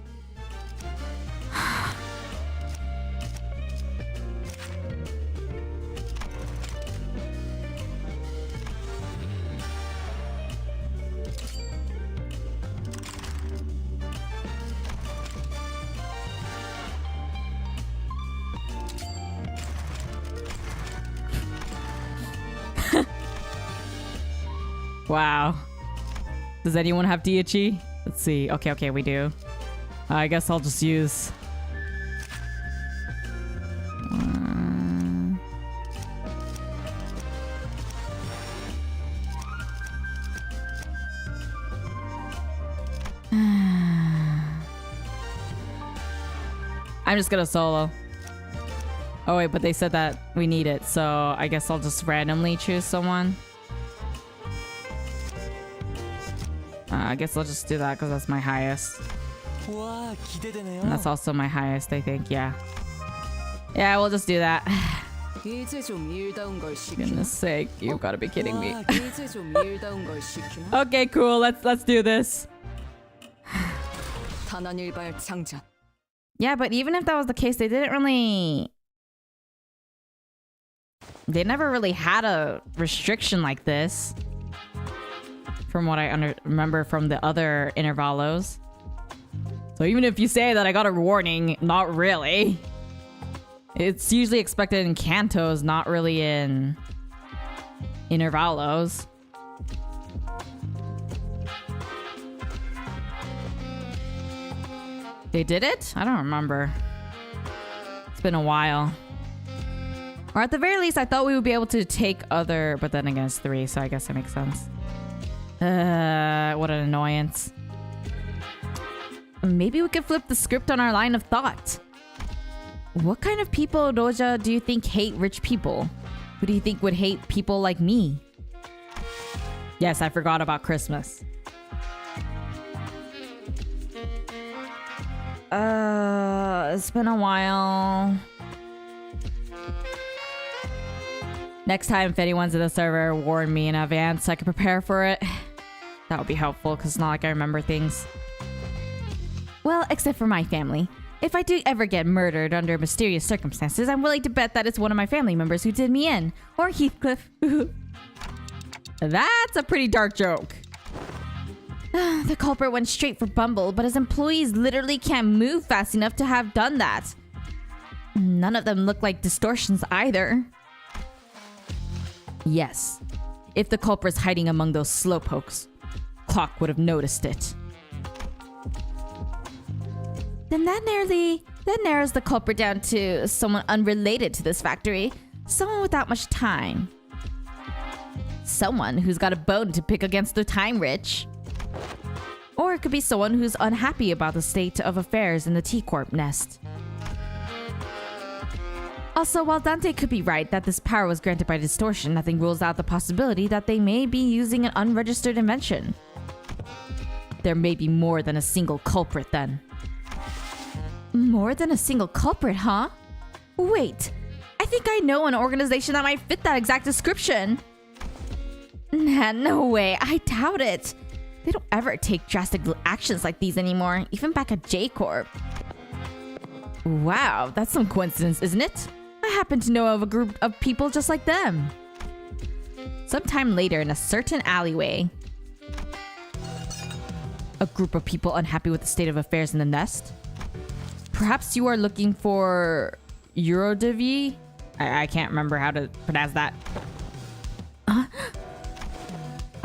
Wow. Does anyone have DHE? Let's see. Okay, we do. I guess I'll just use... I'm just gonna solo. Oh wait, but they said that we need it, so I guess I'll just randomly choose someone. I guess I'll just do that because that's my highest. 와, 기대되네요. And that's also my highest, I think, yeah. Yeah, we'll just do that. 이제 좀 일다운 걸 시키나? Goodness sake, you've got to be kidding me. 이제 좀 일다운 걸 시키나? Okay, cool, let's do this. 단한 일발 장전. Yeah, but even if that was the case, they didn't really... They never really had a restriction like this. From what I remember from the other Intervallos. So even if you say that I got a warning, not really. It's usually expected in Kantos, not really in Intervallos. They did it? I don't remember. It's been a while. Or at the very least, I thought we would be able to take other... But then again, it's 3, so I guess that makes sense. What an annoyance. Maybe we could flip the script on our line of thought. What kind of people, Doja, do you think hate rich people? Who do you think would hate people like me? Yes, I forgot about Christmas. It's been a while. Next time, if anyone's in the server, warn me in advance so I can prepare for it. That would be helpful, because it's not like I remember things. Well, except for my family. If I do ever get murdered under mysterious circumstances, I'm willing to bet that it's one of my family members who did me in. Or Heathcliff. That's a pretty dark joke. The culprit went straight for Bumble, but his employees literally can't move fast enough to have done that. None of them look like distortions either. Yes. If the culprit's hiding among those slowpokes, Clock would have noticed it. Then that narrows the culprit down to someone unrelated to this factory. Someone without much time. Someone who's got a bone to pick against the time rich. Or it could be someone who's unhappy about the state of affairs in the T Corp nest. Also, while Dante could be right that this power was granted by distortion, nothing rules out the possibility that they may be using an unregistered invention. There may be more than a single culprit then. More than a single culprit, huh? Wait, I think I know an organization that might fit that exact description. Nah, no way. I doubt it. They don't ever take drastic actions like these anymore, even back at J Corp. Wow, that's some coincidence, isn't it? I happen to know of a group of people just like them. Sometime later in a certain alleyway. A group of people unhappy with the state of affairs in the nest? Perhaps you are looking for Eurodivi? I can't remember how to pronounce that.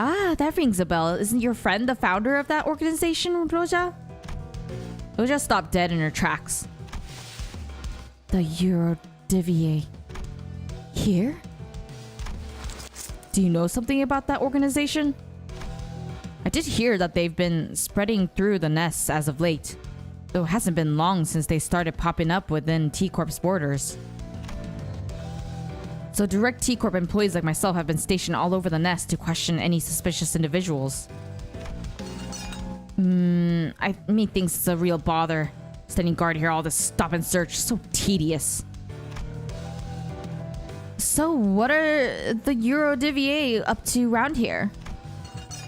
Ah, that rings a bell. Isn't your friend the founder of that organization, Roja? Roja stopped dead in her tracks. The Eurodivi. Here? Do you know something about that organization? I did hear that they've been spreading through the nests as of late, though it hasn't been long since they started popping up within T Corp's borders. So direct T Corp employees like myself have been stationed all over the nest to question any suspicious individuals. I me thinks it's a real bother. Standing guard here, all this stop and search, so tedious. So what are the Eurodivier up to around here?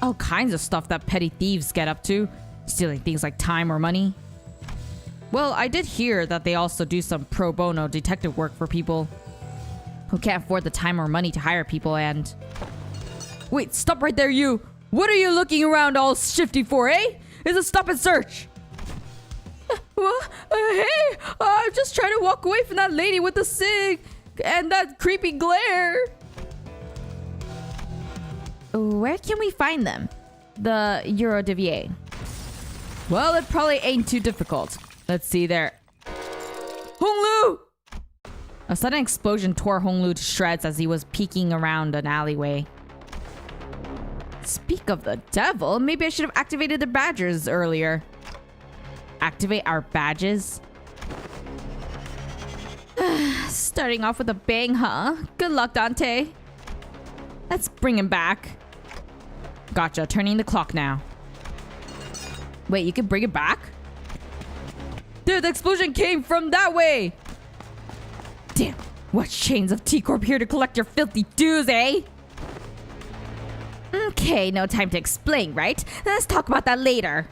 All kinds of stuff that petty thieves get up to. Stealing things like time or money. Well, I did hear that they also do some pro bono detective work for people who can't afford the time or money to hire people and... Wait, stop right there, you! What are you looking around all shifty for, eh? It's a stop and search! Hey! I'm just trying to walk away from that lady with the cig and that creepy glare! Where can we find them? The Eurodivier. Well, it probably ain't too difficult. Let's see there. Honglu! A sudden explosion tore Honglu to shreds as he was peeking around an alleyway. Speak of the devil, maybe I should have activated the badges earlier. Activate our badges? Starting off with a bang, huh? Good luck, Dante. Let's bring him back. Gotcha, turning the clock now. Wait, you can bring it back? Dude, the explosion came from that way! Damn, what chains of T Corp here to collect your filthy dues, eh? Okay, no time to explain, right? Let's talk about that later.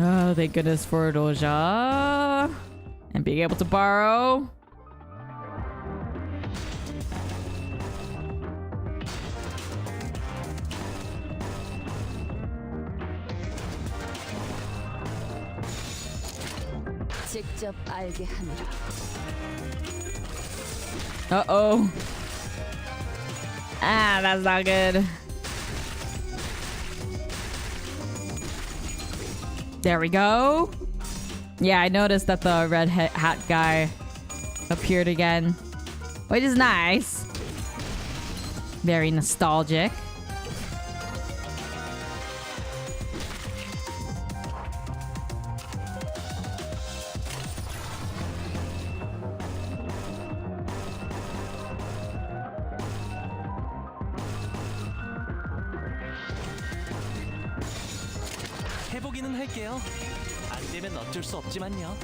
Oh, thank goodness for Doja. And being able to borrow. 직접 알게 하느라. Uh-oh. Ah, that's not good. There we go. Yeah, I noticed that the red hat guy appeared again, which is nice. Very nostalgic. 해보기는 할게요. 안 되면 어쩔 수 없지만요.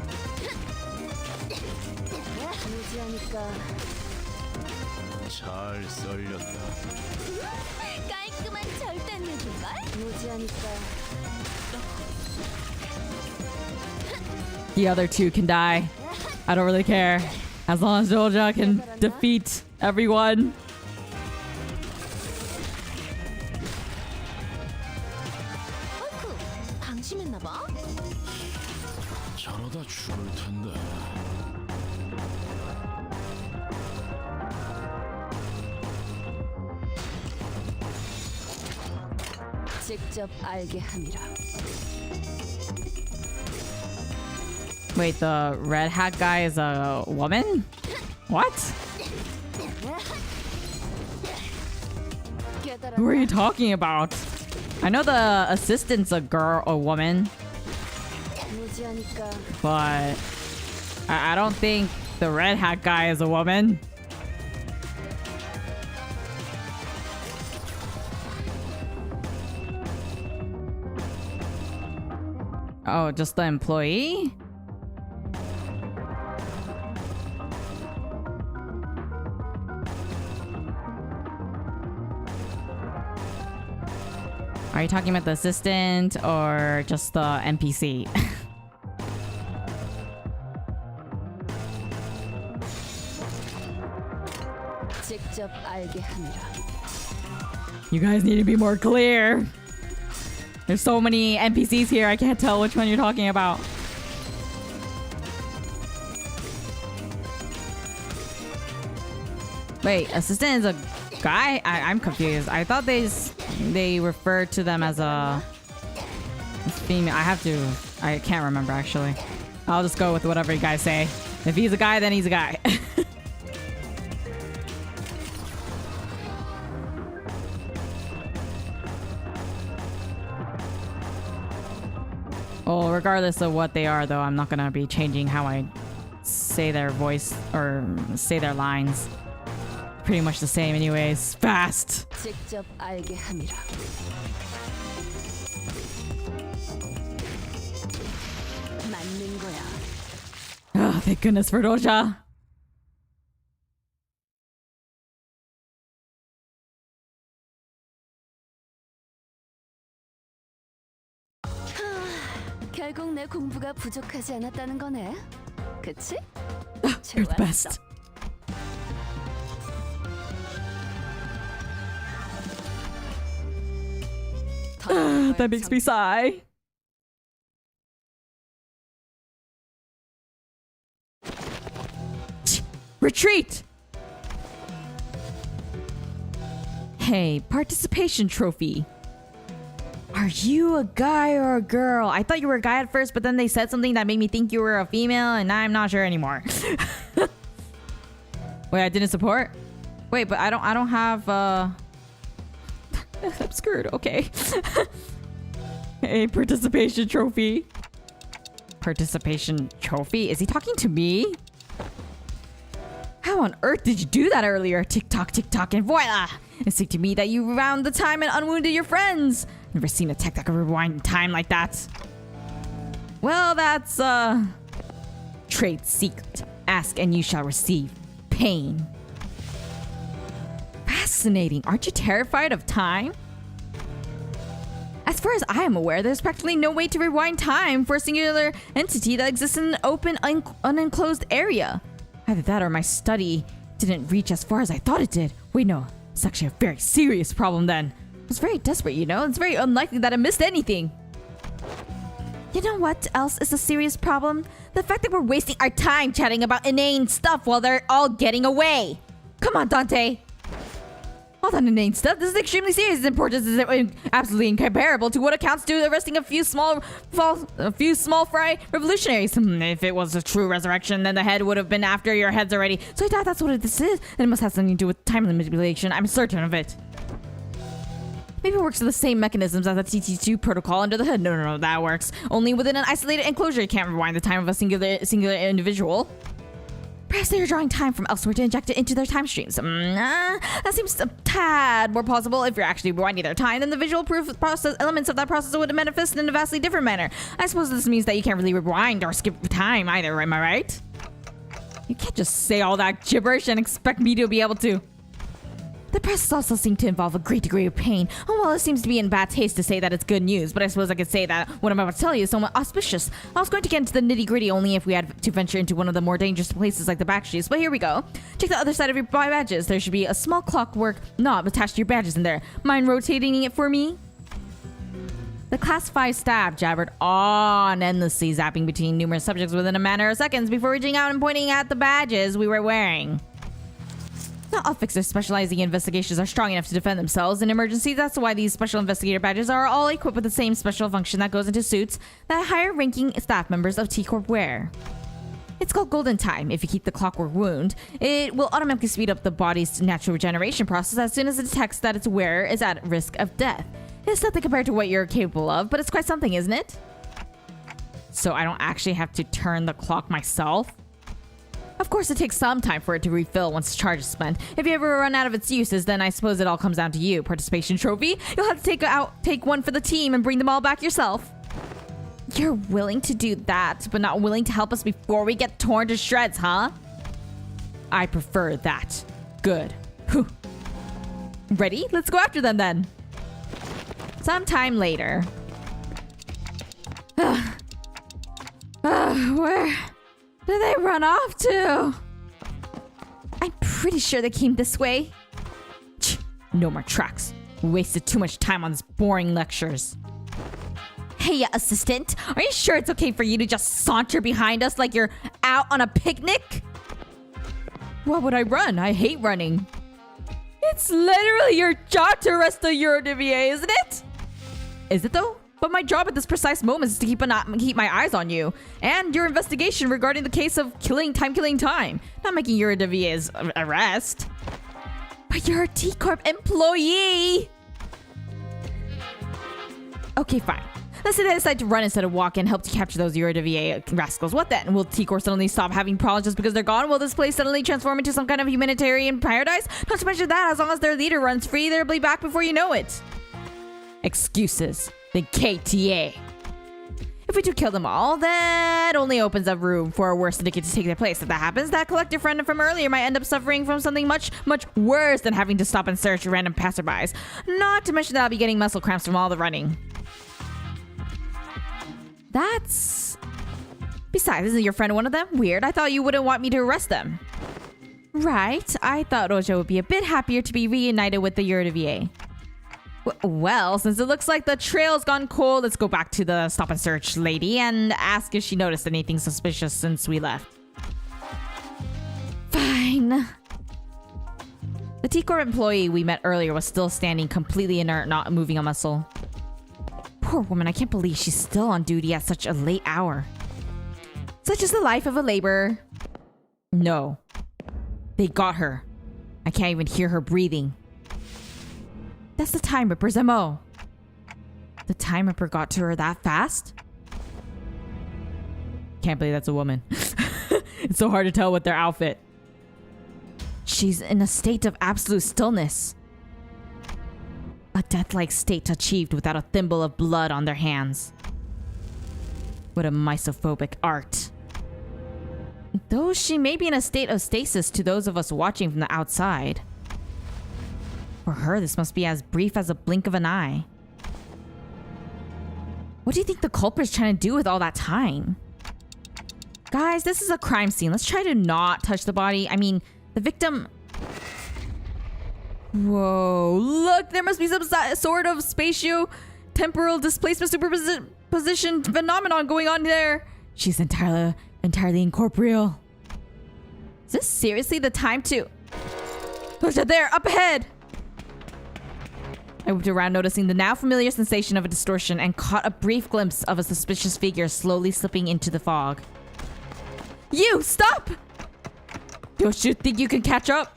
무지하니까 잘 썰렸다. 깔끔한 절단 얘기인걸? 무지하니까 The other two can die. I don't really care. As long as Doja can defeat everyone. 어이쿠, 방심했나봐? 저러다 죽을 텐데. 직접 알게 함이라. Wait, the red hat guy is a woman? What? Who are you talking about? I know the assistant's a girl, a woman, 무지하니까 but I don't think the red hat guy is a woman. Oh, just the employee? Are you talking about the assistant or just the NPC? 직접 알게 함이라. You guys need to be more clear. There's so many NPCs here, I can't tell which one you're talking about. Wait, assistant is a guy? I'm confused. I thought they referred to them as a female. I can't remember actually. I'll just go with whatever you guys say. If he's a guy, then he's a guy. Well, regardless of what they are, though, I'm not gonna be changing how I say their voice or say their lines. Pretty much the same anyways. Fast! 직접 알게 함이라. 맞는 거야. Oh, thank goodness for Doja. 결국 내 공부가 부족하지 않았다는 거네. 그치? You're the best. That makes me sigh. Retreat! Hey, participation trophy. Are you a guy or a girl? I thought you were a guy at first, but then they said something that made me think you were a female, and I'm not sure anymore. Wait, I didn't support? Wait, but I don't have I'm screwed. Okay. Hey, participation trophy. Participation trophy? Is he talking to me? How on earth did you do that earlier? Tick tock, and voila! It seemed to me that you round the time and unwounded your friends. Never seen a tech that could rewind time like that. Well, that's trade secret. Ask and you shall receive. Pain. Fascinating. Aren't you terrified of time? As far as I am aware, there's practically no way to rewind time for a singular entity that exists in an open, unenclosed area. Either that or my study didn't reach as far as I thought it did. Wait, no. It's actually a very serious problem then. I was very desperate, you know? It's very unlikely that I missed anything. You know what else is a serious problem? The fact that we're wasting our time chatting about inane stuff while they're all getting away. Come on, Dante. All that inane stuff. This is extremely serious. Its importance is absolutely incomparable to what accounts to arresting a few small fry revolutionaries. If it was a true resurrection, then the head would have been after your heads already. So I thought that's what this is. And it must have something to do with time manipulation. I'm certain of it. Maybe it works with the same mechanisms as the TT2 protocol under the hood. No, that works. Only within an isolated enclosure. You can't rewind the time of a singular individual. Perhaps they are drawing time from elsewhere to inject it into their time streams. That seems a tad more plausible. If you're actually rewinding their time, then the visual proof process elements of that process would manifest in a vastly different manner. I suppose this means that you can't really rewind or skip time either, am I right? You can't just say all that gibberish and expect me to be able to. The process also seemed to involve a great degree of pain. Oh, well, it seems to be in bad taste to say that it's good news, but I suppose I could say that what I'm about to tell you is somewhat auspicious. I was going to get into the nitty-gritty only if we had to venture into one of the more dangerous places like the back streets, but here we go. Check the other side of your badges. There should be a small clockwork knob attached to your badges in there. Mind rotating it for me? The Class 5 staff jabbered on endlessly, zapping between numerous subjects within a matter of seconds before reaching out and pointing at the badges we were wearing. Not all fixers specializing in investigations are strong enough to defend themselves in emergencies. That's why these special investigator badges are all equipped with the same special function that goes into suits that higher-ranking staff members of T Corp wear. It's called Golden Time. If you keep the clockwork wound, it will automatically speed up the body's natural regeneration process as soon as it detects that its wearer is at risk of death. It's nothing compared to what you're capable of, but it's quite something, isn't it? So I don't actually have to turn the clock myself? Of course, it takes some time for it to refill once the charge is spent. If you ever run out of its uses, then I suppose it all comes down to you. Participation trophy? You'll have to take one for the team and bring them all back yourself. You're willing to do that, but not willing to help us before we get torn to shreds, huh? I prefer that. Good. Whew. Ready? Let's go after them then. Sometime later. Where did they run off to? I'm pretty sure they came this way. No more tracks. We wasted too much time on these boring lectures. Hey, assistant, are you sure it's okay for you to just saunter behind us like you're out on a picnic? Why would I run? I hate running. It's literally your job to arrest the Eurodivier, isn't it? Is it though? But my job at this precise moment is to keep my eyes on you and your investigation regarding the case of Timekilling time, not making Eurodivier's arrest. But you're a T Corp employee. Okay, fine. Let's say they decide to run instead of walk and help to capture those Eurodivier rascals. What then? Will T Corp suddenly stop having problems just because they're gone? Will this place suddenly transform into some kind of humanitarian paradise? Not to mention that, as long as their leader runs free, they'll be back before you know it. Excuses. The KTA. If we do kill them all, that only opens up room for a worse syndicate to take their place. If that happens, that collective friend from earlier might end up suffering from something much, much worse than having to stop and search random passerbys. Not to mention that I'll be getting muscle cramps from all the running. Besides, isn't your friend one of them? Weird. I thought you wouldn't want me to arrest them. Right. I thought Rojo would be a bit happier to be reunited with the Eurodivier. Well, since it looks like the trail's gone cold, let's go back to the stop and search lady and ask if she noticed anything suspicious since we left. Fine. The T Corp employee we met earlier was still standing completely inert, not moving a muscle. Poor woman, I can't believe she's still on duty at such a late hour. Such is the life of a laborer. No. They got her. I can't even hear her breathing. That's the Time Ripper's MO. The Time Ripper got to her that fast? Can't believe that's a woman. It's so hard to tell with their outfit. She's in a state of absolute stillness. A death-like state achieved without a thimble of blood on their hands. What a misophobic art. Though she may be in a state of stasis to those of us watching from the outside. For her, this must be as brief as a blink of an eye. What do you think the culprit's trying to do with all that time? Guys, this is a crime scene. Let's try to not touch the body. I mean, the victim... Whoa, look, there must be some sort of spatio-temporal displacement superposition phenomenon going on there. She's entirely incorporeal. Is this seriously the time to... Look at there, up ahead! I whipped around, noticing the now familiar sensation of a distortion, and caught a brief glimpse of a suspicious figure slowly slipping into the fog. You, stop! Don't you think you can catch up?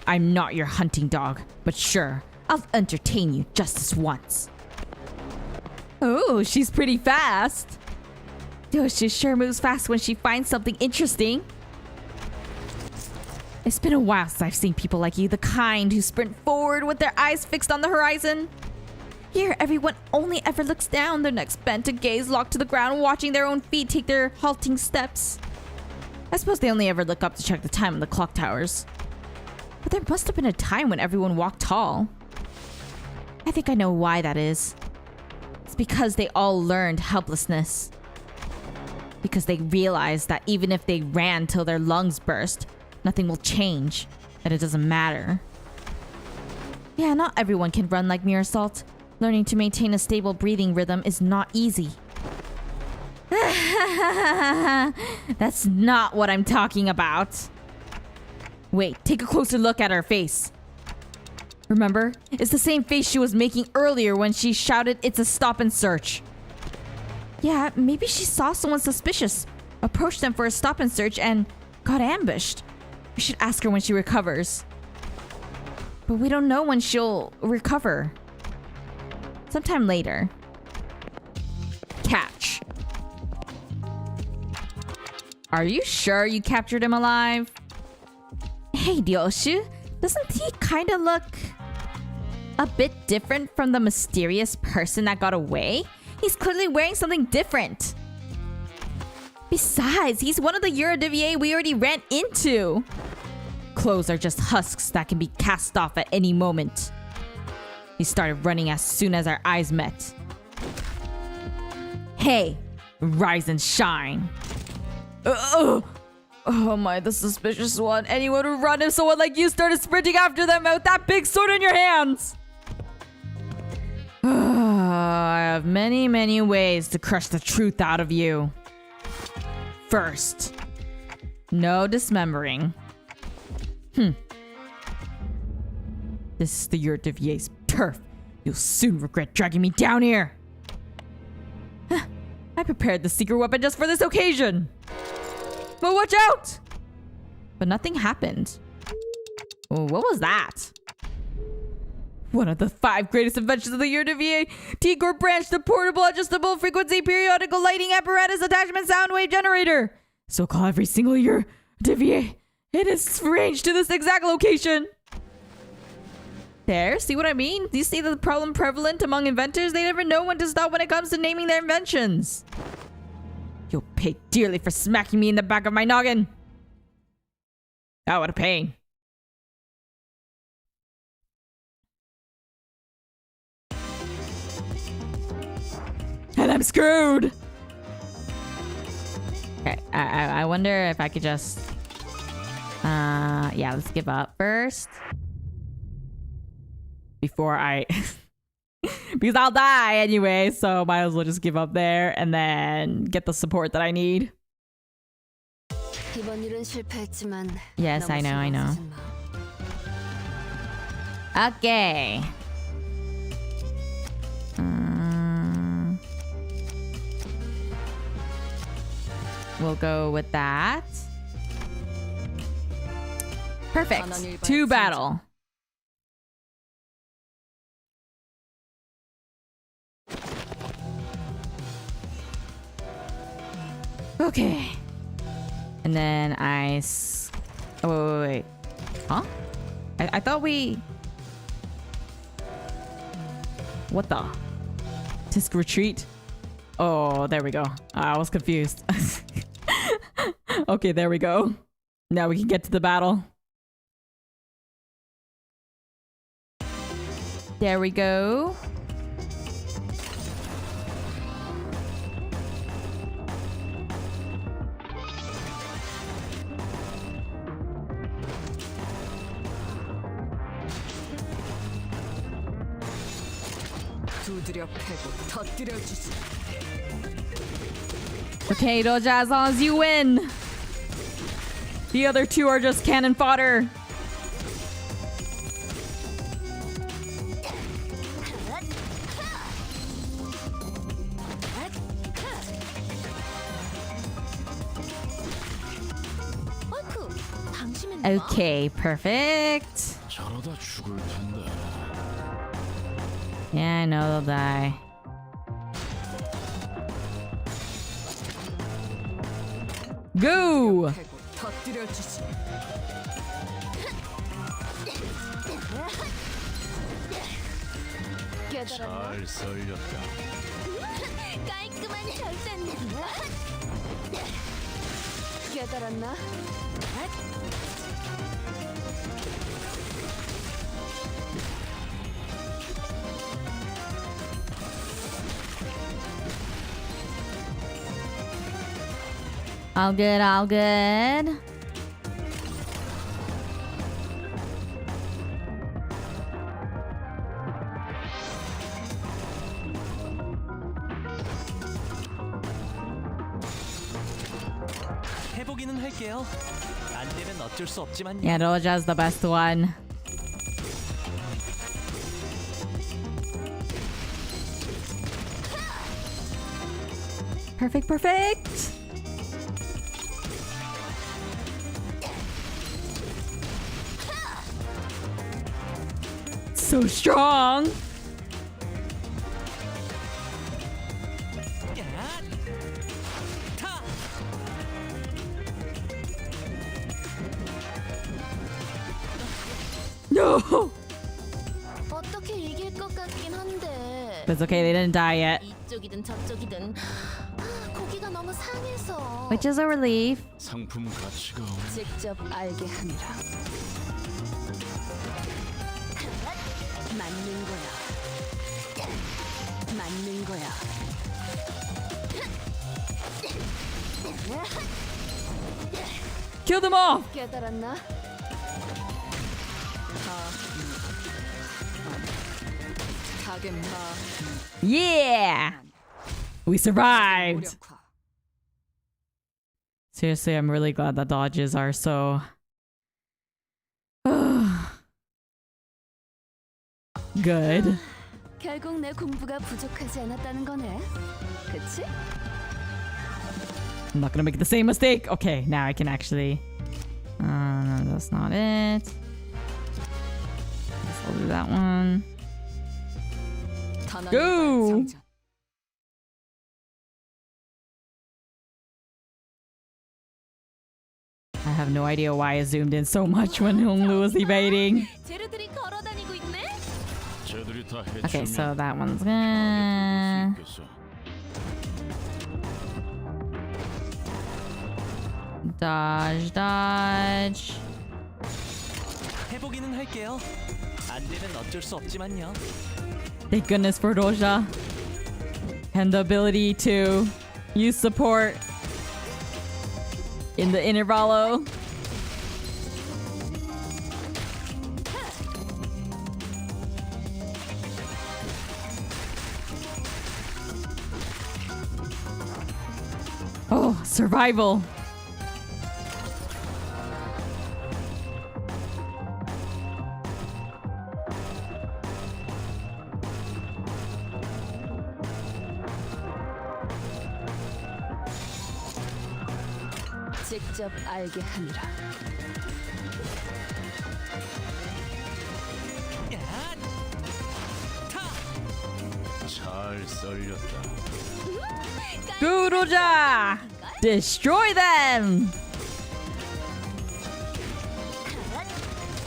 I'm not your hunting dog, but sure, I'll entertain you just this once. Oh, she's pretty fast. Oh, she sure moves fast when she finds something interesting. It's been a while since I've seen people like you, the kind who sprint forward with their eyes fixed on the horizon. Here, everyone only ever looks down, their necks bent, a gaze locked to the ground, watching their own feet take their halting steps. I suppose they only ever look up to check the time on the clock towers. But there must have been a time when everyone walked tall. I think I know why that is. It's because they all learned helplessness. Because they realized that even if they ran till their lungs burst, nothing will change, that it doesn't matter. Yeah, not everyone can run like Mirror Salt. Learning to maintain a stable breathing rhythm is not easy. That's not what I'm talking about. Wait, take a closer look at her face. Remember? It's the same face she was making earlier when she shouted, "It's a stop and search." Yeah, maybe she saw someone suspicious, approached them for a stop and search, and got ambushed. We should ask her when she recovers. But we don't know when she'll recover. Sometime later. Catch. Are you sure you captured him alive? Hey, Ryoshu, doesn't he kinda look a bit different from the mysterious person that got away? He's clearly wearing something different. Besides, he's one of the Eurodivier we already ran into. Clothes are just husks that can be cast off at any moment. He started running as soon as our eyes met. Hey, rise and shine. Oh my, the suspicious one. Anyone would run if someone like you started sprinting after them with that big sword in your hands. I have many, many ways to crush the truth out of you. First, no dismembering. This is the Eurodivier's turf. You'll soon regret dragging me down here. I prepared the secret weapon just for this occasion. But watch out! But nothing happened. Oh, what was that? One of the 5 greatest inventions of the Eurodivier. T Corp branch, the portable adjustable frequency periodical lighting apparatus attachment sound wave generator. So call every single Eurodivier. It is ranged to this exact location. There, see what I mean? Do you see the problem prevalent among inventors? They never know when to stop when it comes to naming their inventions. You'll pay dearly for smacking me in the back of my noggin. Oh, what a pain. And I'm screwed. Okay, I wonder if I could just... yeah, let's give up first. Before I... because I'll die anyway, so might as well just give up there and then get the support that I need. Yes, I know. Okay. We'll go with that. Perfect. 2 battle. Okay. And then oh, wait. Huh? I thought we... What the? Tisk retreat? Oh, there we go. I was confused. Okay, there we go. Now we can get to the battle. There we go. Okay, Doja, as long as you win. The other 2 are just cannon fodder. Okay, perfect. Yeah, I know they'll die. Go! 잘 썰렸다. 깔끔한 절단네. 깨달았나? All good, all good. 해보기는 할게요. 안 되면 어쩔 수 없지만요. Yeah, Doja's the best one. Perfect, perfect. So strong. No. 어떻게 이길 것 같긴 한데. It's okay, they didn't die yet. 이쪽이든 저쪽이든 고기가 너무 상해서 Which is a relief. 상품 가치가 직접 알게 함이라. 맞는 거야. 맞는 거야. Kill them all. 깨달았나? Yeah. We survived. Seriously, I'm really glad that dodges are so good. 결국 내 공부가 부족하지 않았다는 거네. 그치? I'm not gonna make the same mistake. Okay, now I can actually. No, that's not it. Guess I'll do that one. Go! I have no idea why I zoomed in so much when Honglu was evading. 재료들이 걸어다니고 있네. 쟤들이 다 Okay, so 해치우면 that one's gonna. 있겠어. Dodge, dodge. 해보기는 할게요. 안 되면 어쩔 수 없지만요. Thank goodness for Roja. And the ability to use support in the Intervallo. Oh, survival. 직접 알게 함이라. 잘 썰렸다. Go, Roja! Destroy them!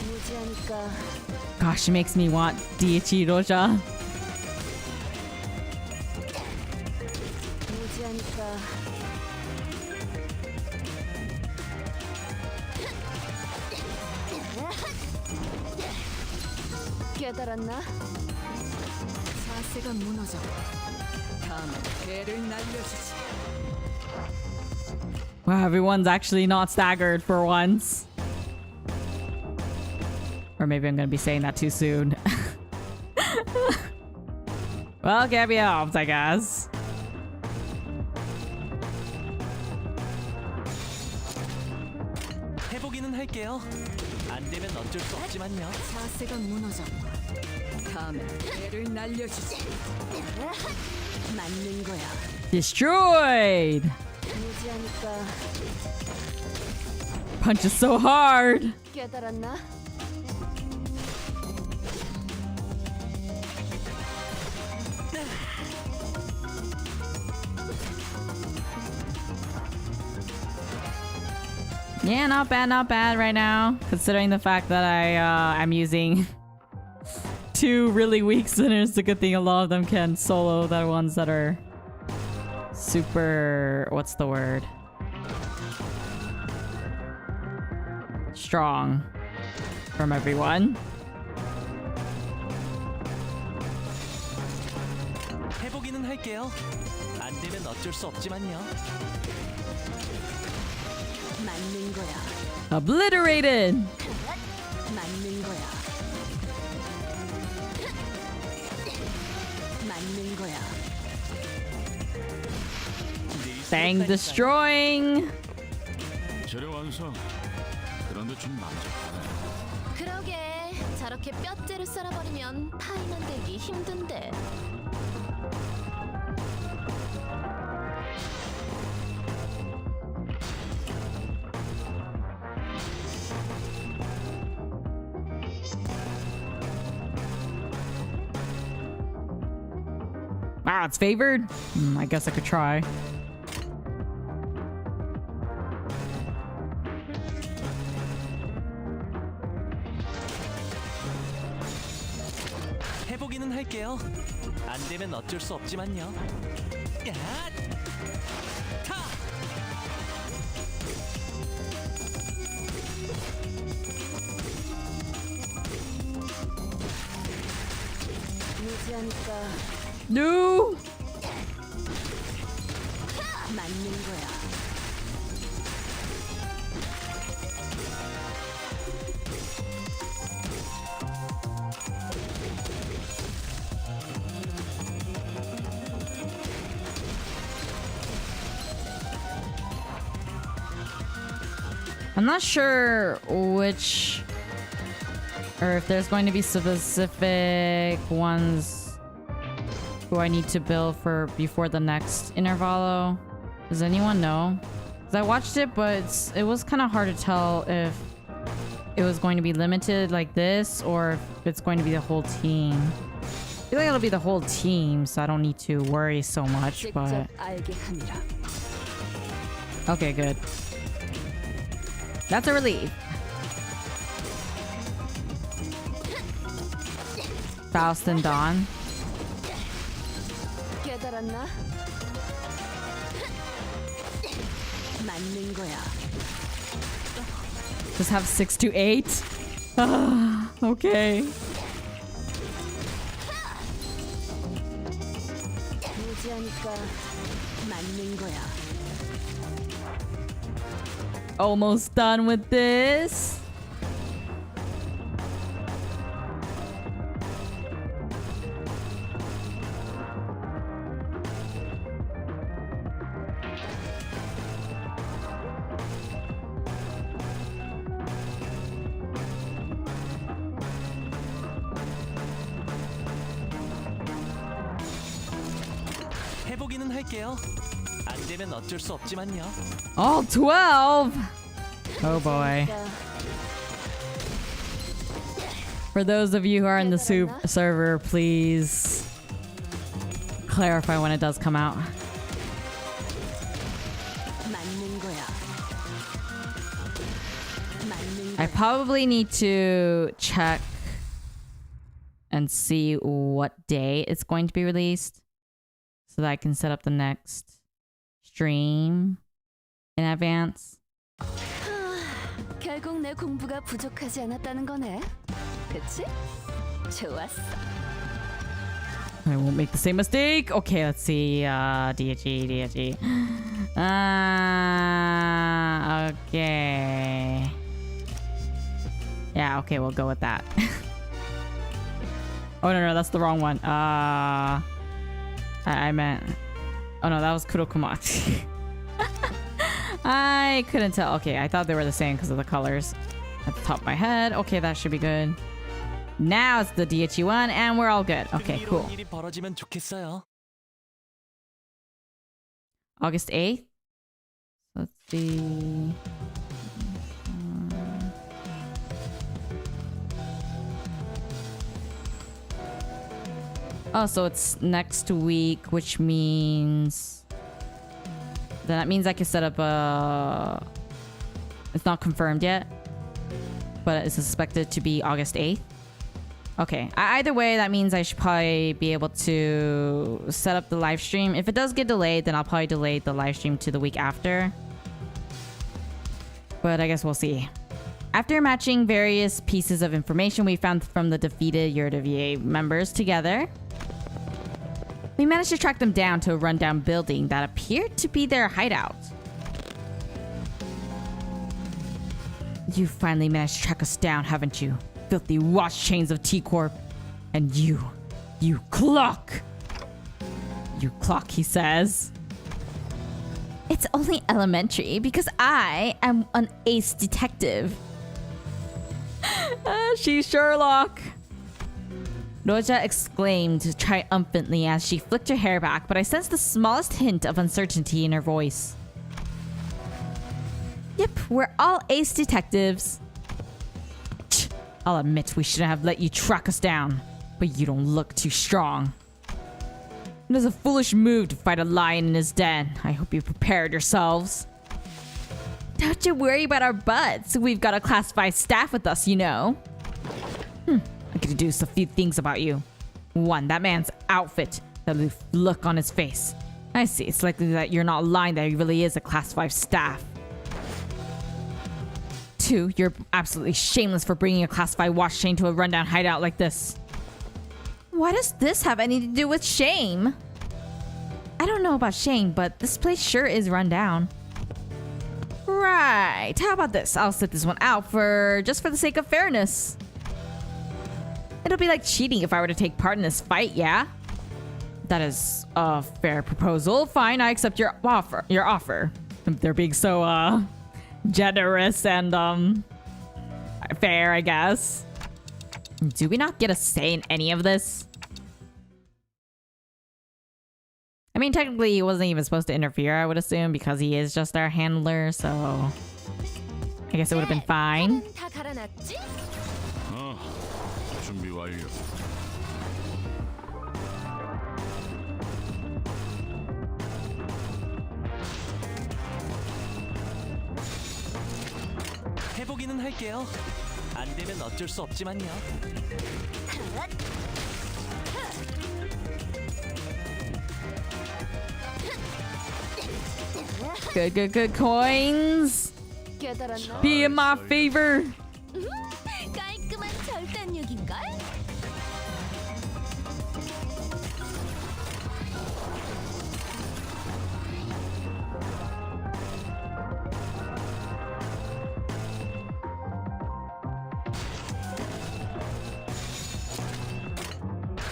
무지하니까 Gosh, she makes me want DHE Roja. 무지하니까 깨달았나? 자세가 무너져. 다음은 배를 날려주지. Wow, everyone's actually not staggered for once. Or maybe I'm gonna be saying that too soon. Well, Gabby helped, I guess. 해보기는 할게요. 안 되면 어쩔 수 없지만요. 자세가 무너져. 다음엔 배를 날려주지. 맞는 거야. Destroyed! 무지하니까 Punches so hard! 깨달았나? Yeah, not bad right now. Considering the fact that I'm using two really weak sinners, it's a good thing a lot of them can solo the ones that are super, what's the word? Strong from everyone. 해보기는 할게요. 안 되면 어쩔 수 없지만요. 맞는 거야. Obliterated! 맞는 거야. 맞는 거야. Bang destroying! 재료 완성. 그런데 좀 만족하네. 그러게 저렇게 뼈째를 썰어버리면 파이 만들기 힘든데. Wow, it's favored? I guess I could try. 해보기는 할게요. 안 되면 어쩔 수 없지만요. 야! 타! 무지하니까 No! 맞는 거야. I'm not sure which, or if there's going to be specific ones who I need to build for before the next Intervallo. Does anyone know? Because I watched it, but it was kind of hard to tell if it was going to be limited like this or if it's going to be the whole team. I feel like it'll be the whole team, so I don't need to worry so much, but... 직접 알게 함이라. Okay, good. That's a relief. Faust and Dawn. 깨달았나? 맞는 거야. Just have 6 to 8. Okay. 무지하니까 맞는 거야. Almost done with this. 해보기는 할게요. 안 되면 어쩔 수 없지만요. All 12. Oh boy. For those of you who are in the server, please clarify when it does come out. 맞는 거야. 맞는 I 거야. probably need to check and see what day it's going to be released so that I can set up the next stream in advance. 결국 내 공부가 부족하지 않았다는 거네. 그치? 좋았어. I won't make the same mistake. Okay, let's see. DHE. Okay. Yeah, okay, we'll go with that. Oh, no, that's the wrong one. I meant... Oh, no, that was Kurokumachi. I couldn't tell. Okay, I thought they were the same because of the colors at the top of my head. Okay, that should be good. Now it's the DHE one, and we're all good. Okay, cool. 일이 벌어지면 좋겠어요. August 8th. Let's see. Oh, so it's next week, which means... Then that means I can set up a... It's not confirmed yet, but it's suspected to be August 8th. Okay, either way, that means I should probably be able to set up the live stream. If it does get delayed, then I'll probably delay the live stream to the week after. But I guess we'll see. After matching various pieces of information we found from the defeated Yurdavier members together, we managed to track them down to a rundown building that appeared to be their hideout. You finally managed to track us down, haven't you? Filthy watch chains of T Corp. And you clock! You clock, he says. It's only elementary because I am an ace detective. She's Sherlock. Roja exclaimed triumphantly as she flicked her hair back, but I sensed the smallest hint of uncertainty in her voice. Yep, we're all ace detectives. I'll admit we shouldn't have let you track us down, but you don't look too strong. It is a foolish move to fight a lion in his den. I hope you prepared yourselves. Don't you worry about our butts. We've got a classified staff with us, you know. I could deduce a few things about you. 1. That man's outfit. The look on his face. I see. It's likely that you're not lying, that he really is a Class 5 staff. 2. You're absolutely shameless for bringing a Class 5 watch chain to a rundown hideout like this. Why does this have anything to do with shame? I don't know about shame, but this place sure is run down. Right. How about this? I'll sit this one out just for the sake of fairness. It'll be like cheating if I were to take part in this fight, yeah? That is a fair proposal. Fine, I accept your offer. They're being so generous and fair, I guess. Do we not get a say in any of this? I mean, technically he wasn't even supposed to interfere, I would assume, because he is just our handler, so I guess it would have been fine. 다 갈아놨지? 준비 완료. 해보기는 할게요. 안 되면 어쩔 수 없지만요. Good coins. 깨달았나? Be in my favor. 깔끔한 절단력인걸?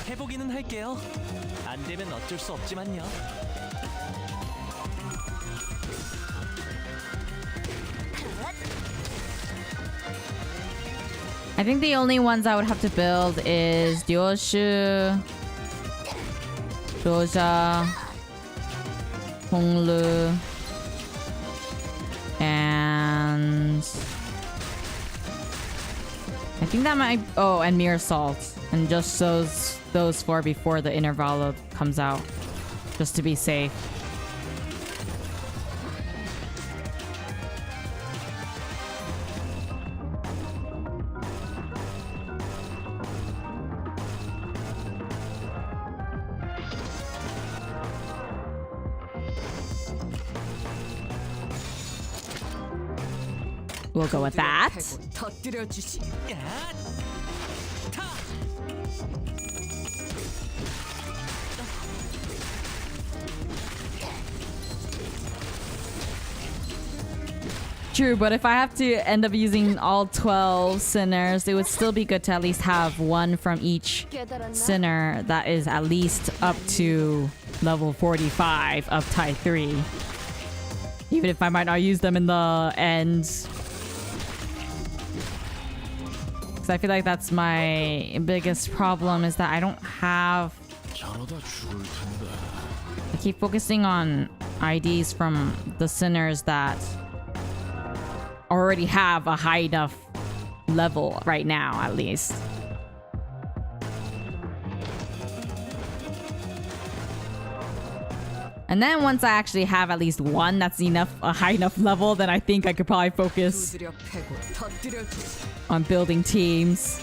해보기는 할게요. 안 되면 어쩔 수 없지만요. I think the only ones I would have to build is Dioshu, Doja, Honglu, and I think that might. Oh, and Mirror Salt, and just those 4 before the Intervallo comes out, just to be safe. We'll go with that. 터뜨려주지. 야! 타! True, but if I have to end up using all 12 sinners, it would still be good to at least have one from each 깨달았나? sinner that is at least up to level 45 of Type 3. Even if I might not use them in the end. Because I feel like that's my biggest problem, is that I don't have... 저러다 죽을 텐데. I keep focusing on IDs from the sinners that already have a high enough level right now, at least. And then once I actually have at least one that's a high enough level, then I think I could probably focus 두드려 패고 터뜨려주지. on building teams.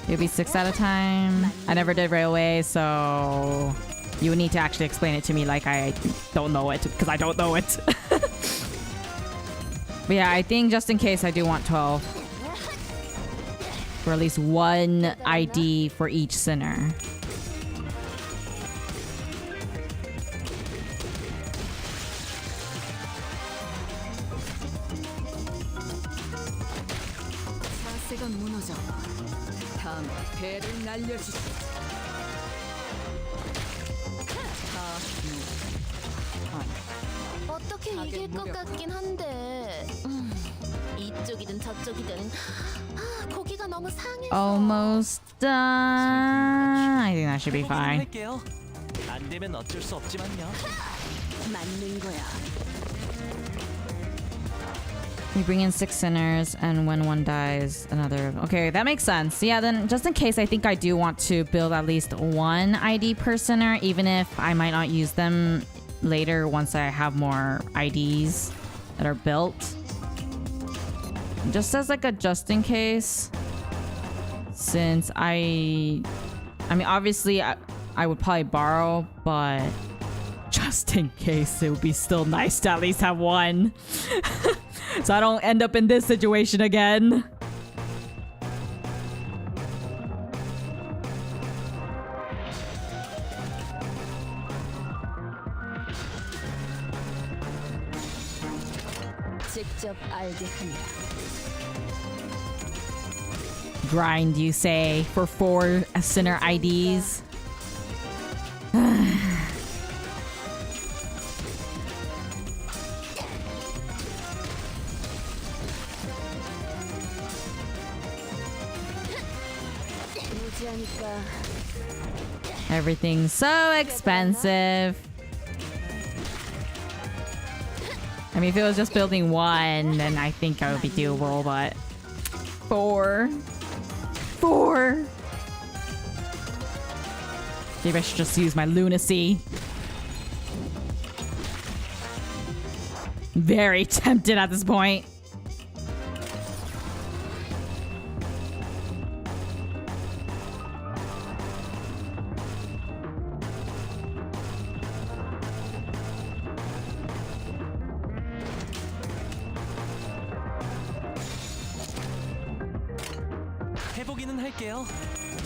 It'll be 6 at a time. I never did Railway, so you would need to actually explain it to me like I don't know it, because I don't know it. But yeah, I think just in case I do want 12. For at least one ID for each sinner. 사세가 무너져. 다음에 배를 날려주지. 어떻게 이길 것 같긴 한데 이쪽이든 저쪽이든 고기가 너무 상해서 Almost done. I think that should be 해보기는 fine. 할게요. 안 되면 어쩔 수 없지만요. 맞는 거야. You bring in 6 sinners, and when one dies, another... Okay, that makes sense. Yeah, then just in case, I think I do want to build at least one ID per sinner, even if I might not use them later once I have more IDs that are built. Just as like a just in case. Since I mean, obviously I would probably borrow, but just in case, it would be still nice to at least have one. So I don't end up in this situation again. 직접 알게 한다. Grind, you say, for 4 sinner IDs. 무지하니까 Everything's so expensive. I mean, if it was just building 1, then I think I would be doable, but 4. Maybe I should just use my lunacy. Very tempted at this point. 해보기는 할게요.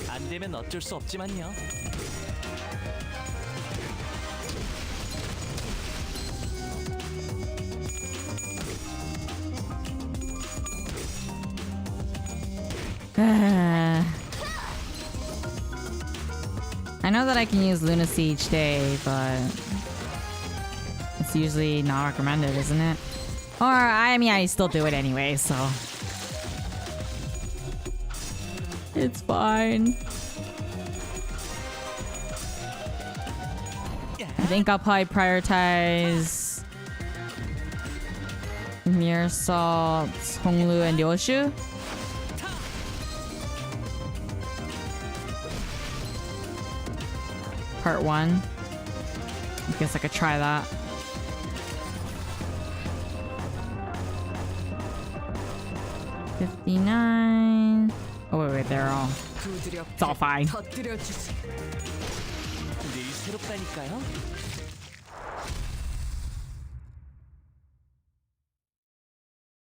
안 되면 어쩔 수 없지만요. I know that I can use lunacy each day, but it's usually not recommended, isn't it? Or, I mean, I still do it anyway, so it's fine. I think I'll probably prioritize Mirror Salt, Honglu, and Yoshu. Part 1. I guess I could try that. $59. Oh wait, they're all. It's all fine. 늘 새롭다니까요.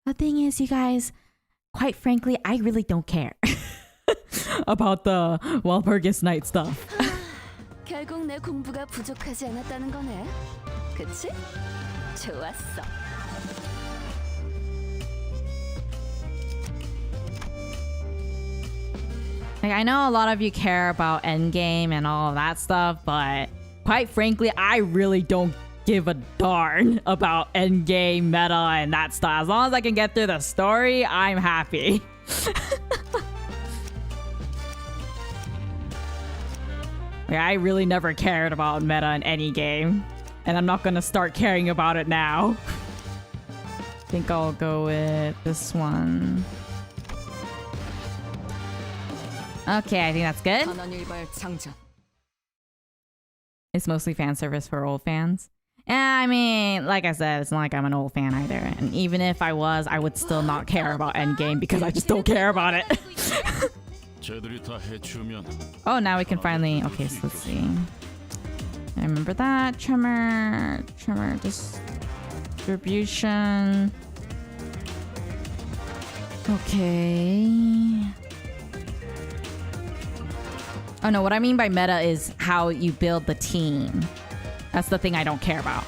The thing is, you guys, quite frankly, I really don't care about the Walpurgis Night stuff. 결국 내 공부가 부족하지 않았다는 거네. 그치? 좋았어. Like, I know a lot of you care about endgame and all of that stuff, but quite frankly, I really don't give a darn about endgame, meta, and that stuff. As long as I can get through the story, I'm happy. Like, I really never cared about meta in any game, and I'm not gonna start caring about it now. I think I'll go with this one. Okay, I think that's good. It's mostly fan service for old fans. Yeah, I mean, like I said, it's not like I'm an old fan either. And even if I was, I would still not care about endgame because I just don't care about it. Oh, now we can finally... Okay, so let's see. I remember that. Tremor distribution. Okay. Oh no, what I mean by meta is how you build the team. That's the thing I don't care about.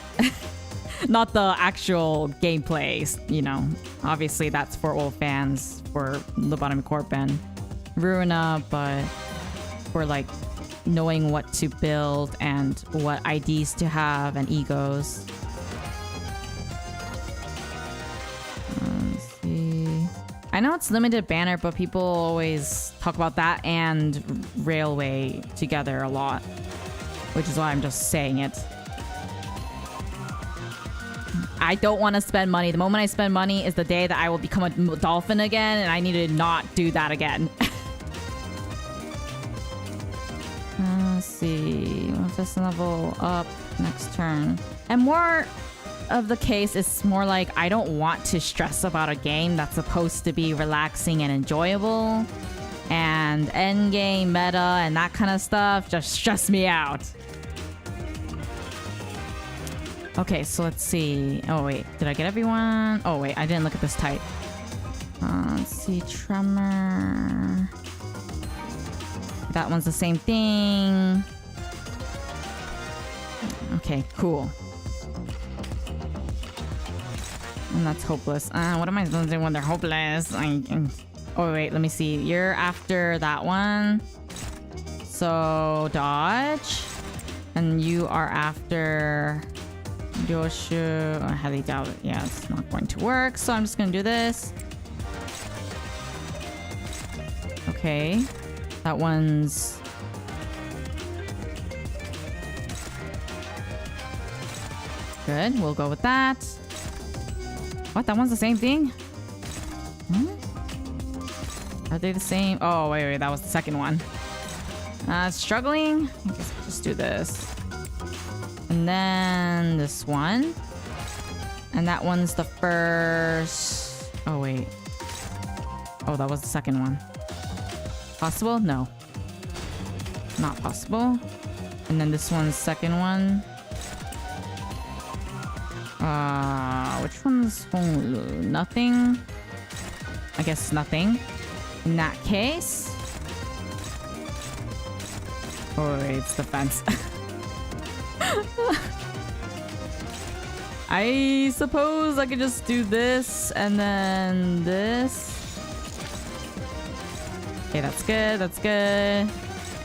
Not the actual gameplay, you know. Obviously that's for old fans, for T Corp and Ruina, but for like knowing what to build and what IDs to have and egos. Let's see. I know it's limited banner, but people always talk about that and Railway together a lot, which is why I'm just saying it. I don't want to spend money. The moment I spend money is the day that I will become a dolphin again, and I need to not do that again. Let's see. What's this level up next turn? And more of the case, it's more like I don't want to stress about a game that's supposed to be relaxing and enjoyable. And and endgame meta and that kind of stuff just stress me out. Okay, so let's see. Oh wait, did I get everyone? Oh wait, I didn't look at this type. Let's see, tremor. That one's the same thing. Okay, cool. And that's hopeless. What am I supposed to do when they're hopeless? Oh wait, let me see. You're after that one. So dodge. And you are after Yoshu. I highly doubt it. Yeah, it's not going to work. So I'm just gonna do this. Okay. That one's... good. We'll go with that. What? That one's the same thing? Are they the same? Oh, wait. That was the second one. Struggling? I guess I'll just do this. And then this one. And that one's the first... oh, wait. Oh, that was the second one. Possible? No. Not possible. And then this one's second one. Which one's Honglu? Nothing? I guess nothing. In that case... oh, wait, it's the fence. I suppose I could just do this and then this. Okay, that's good, that's good.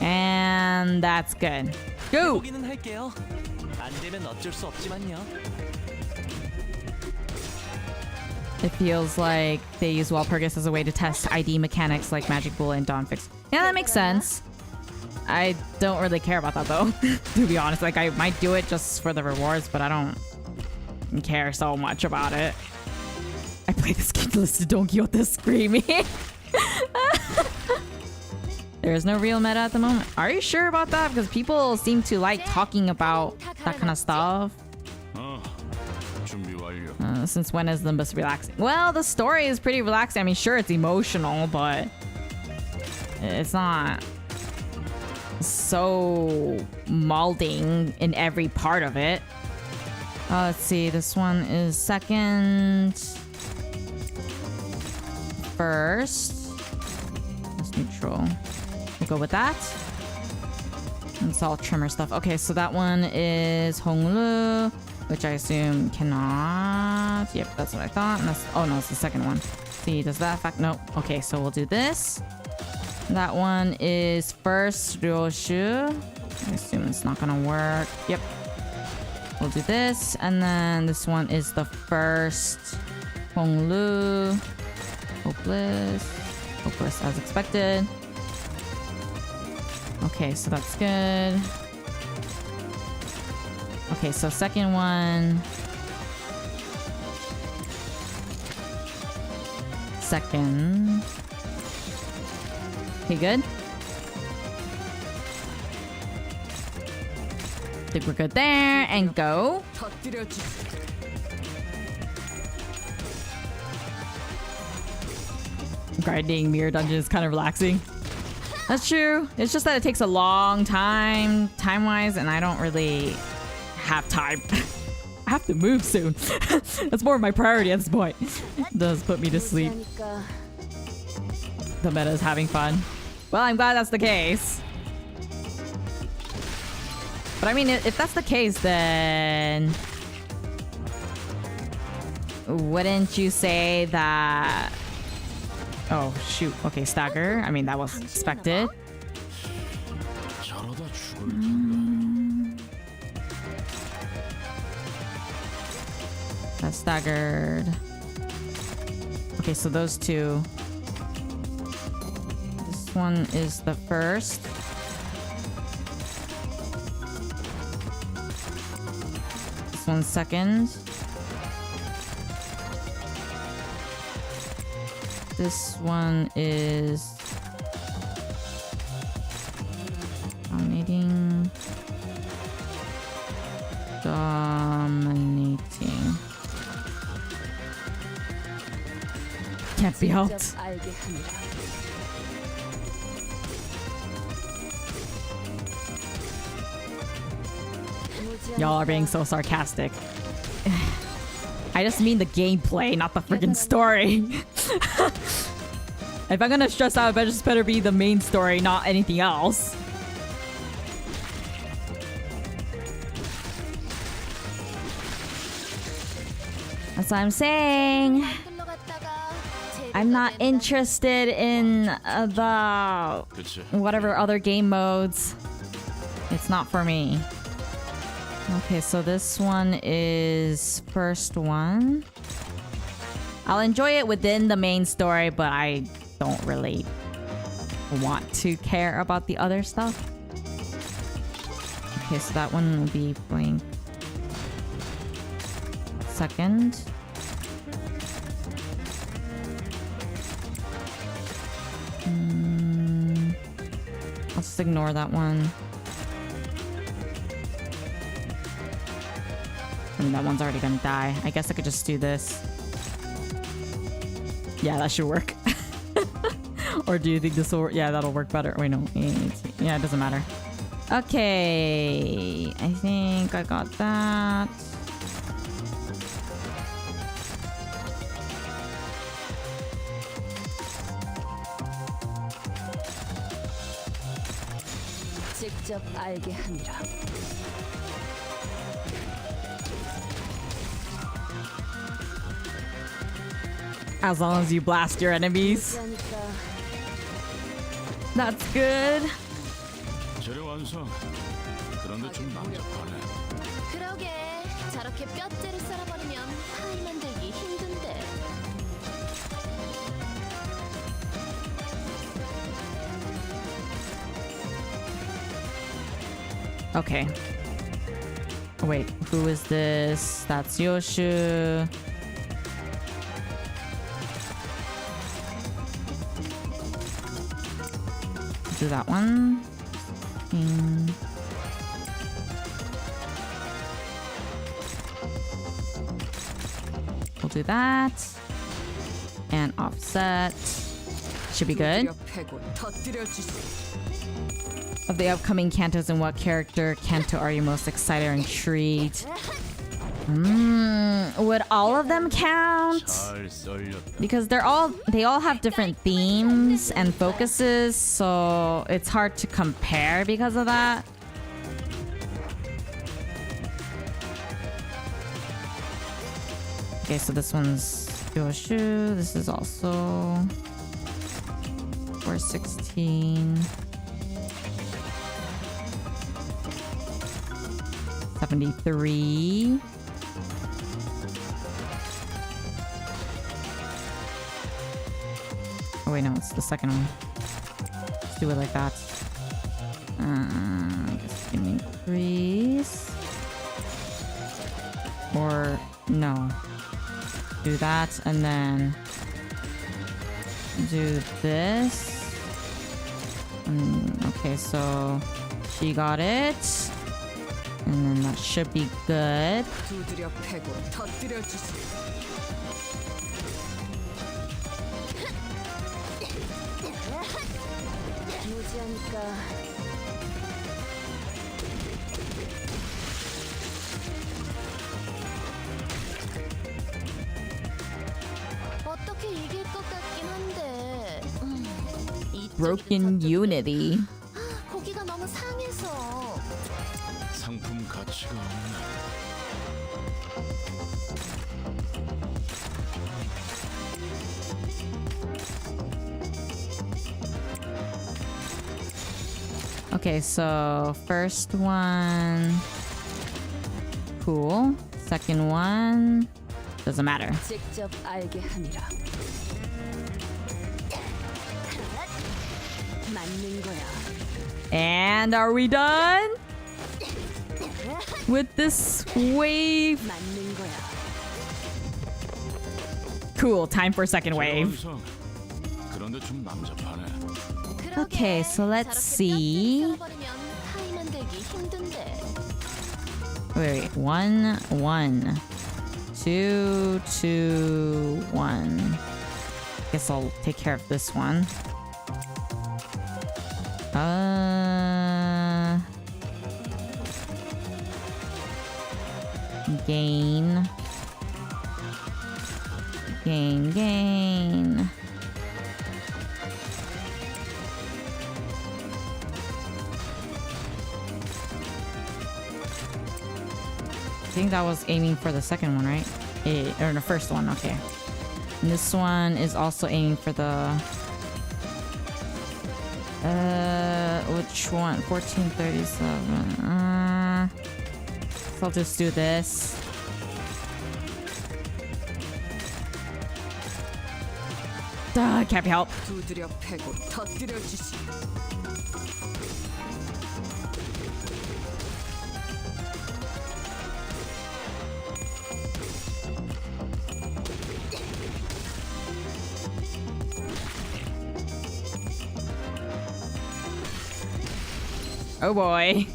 And that's good. Go! 보기는 할게요. 안 되면 어쩔 수 없지만요. It feels like they use Walpurgis as a way to test ID mechanics like Magic Bullet and Dawnfix. Yeah, that makes sense. I don't really care about that though, to be honest. Like, I might do it just for the rewards, but I don't care so much about it. I play this game to listen to Don Quixote screaming. There is no real meta at the moment. Are you sure about that? Because people seem to like talking about that kind of stuff. 준비 완료. Since when is Limbus relaxing? Well, the story is pretty relaxing. I mean, sure, it's emotional, but it's not so molding in every part of it. Let's see. This one is second. First. That's neutral. We'll go with that. It's all trimmer stuff. Okay, so that one is Honglu, which I assume cannot. Yep, that's what I thought. And that's, oh no, it's the second one. See, does that affect? Nope. Okay, so we'll do this. That one is first Ryoshu. I assume it's not gonna work. Yep. We'll do this. And then this one is the first Honglu. Hopeless. Hopeless as expected. Okay, so that's good. Okay, so second one. Second. Okay, good. Think we're good there. And go. Grinding mirror dungeon is kind of relaxing. That's true. It's just that it takes a long time, time-wise, and I don't really have time. I have to move soon. That's more of my priority at this point. It does put me to sleep. The meta is having fun. Well, I'm glad that's the case. But I mean, if that's the case, then wouldn't you say that... oh, shoot. Okay, stagger. I mean, that was expected. 저러다 죽을 텐데. That's staggered. Okay, so those two. This one is the first. This one's second. This one is dominating. Dominating. Can't be helped. Y'all are being so sarcastic. I just mean the gameplay, not the freaking story. If I'm gonna stress out, it just better be the main story, not anything else. That's what I'm saying. I'm not interested in the whatever other game modes. It's not for me. Okay, so this one is first one. I'll enjoy it within the main story, but I don't really want to care about the other stuff. Okay, so that one will be playing second. I'll just ignore that one. I mean, that one's already gonna die. I guess I could just do this. Yeah, that should work. Or do you think this will work? Yeah, that'll work better. Wait, no. Yeah, it doesn't matter. Okay. I think I got that. 직접 알게 함이라. As long as you blast your enemies. That's good. 재료 완성. 그런데 좀 남잡하네. 그러게 저렇게 뼈대를 썰어버리면 파이 만들기 힘든데. Okay. Oh, wait, who is this? That's Yoshu. Do that one. We'll do that. And offset. Should be good. Of the upcoming cantos, and what character canto are you most excited or intrigued? Would all of them count? Because they all have different themes and focuses, so it's hard to compare because of that. Okay, so this one's Yoshu. This is also 416. 73. Oh wait, no, it's the second one. Let's do it like that. Just give me increase. Or no. Do that and then do this. Okay, so she got it. And then that should be good. Broken Unity. 고기가 너무 상해서. 상품 가치가 없네. Okay, so first one, cool. Second one, doesn't matter. 직접 알게 함이라. 맞는 거야. And are we done with this wave? 맞는 거야. Cool, time for second wave. 그런데 좀 남잡하네. Okay, so let's see. Wait, 1, 1, 2, 2, 1. Guess I'll take care of this one. Gain. Gain. I think that was aiming for the second one, right? Or the first one, okay. And this one is also aiming for the... which one? 1437. So I'll just do this. Can't be helped. 두드려 패고 터뜨려 주시. Oh boy.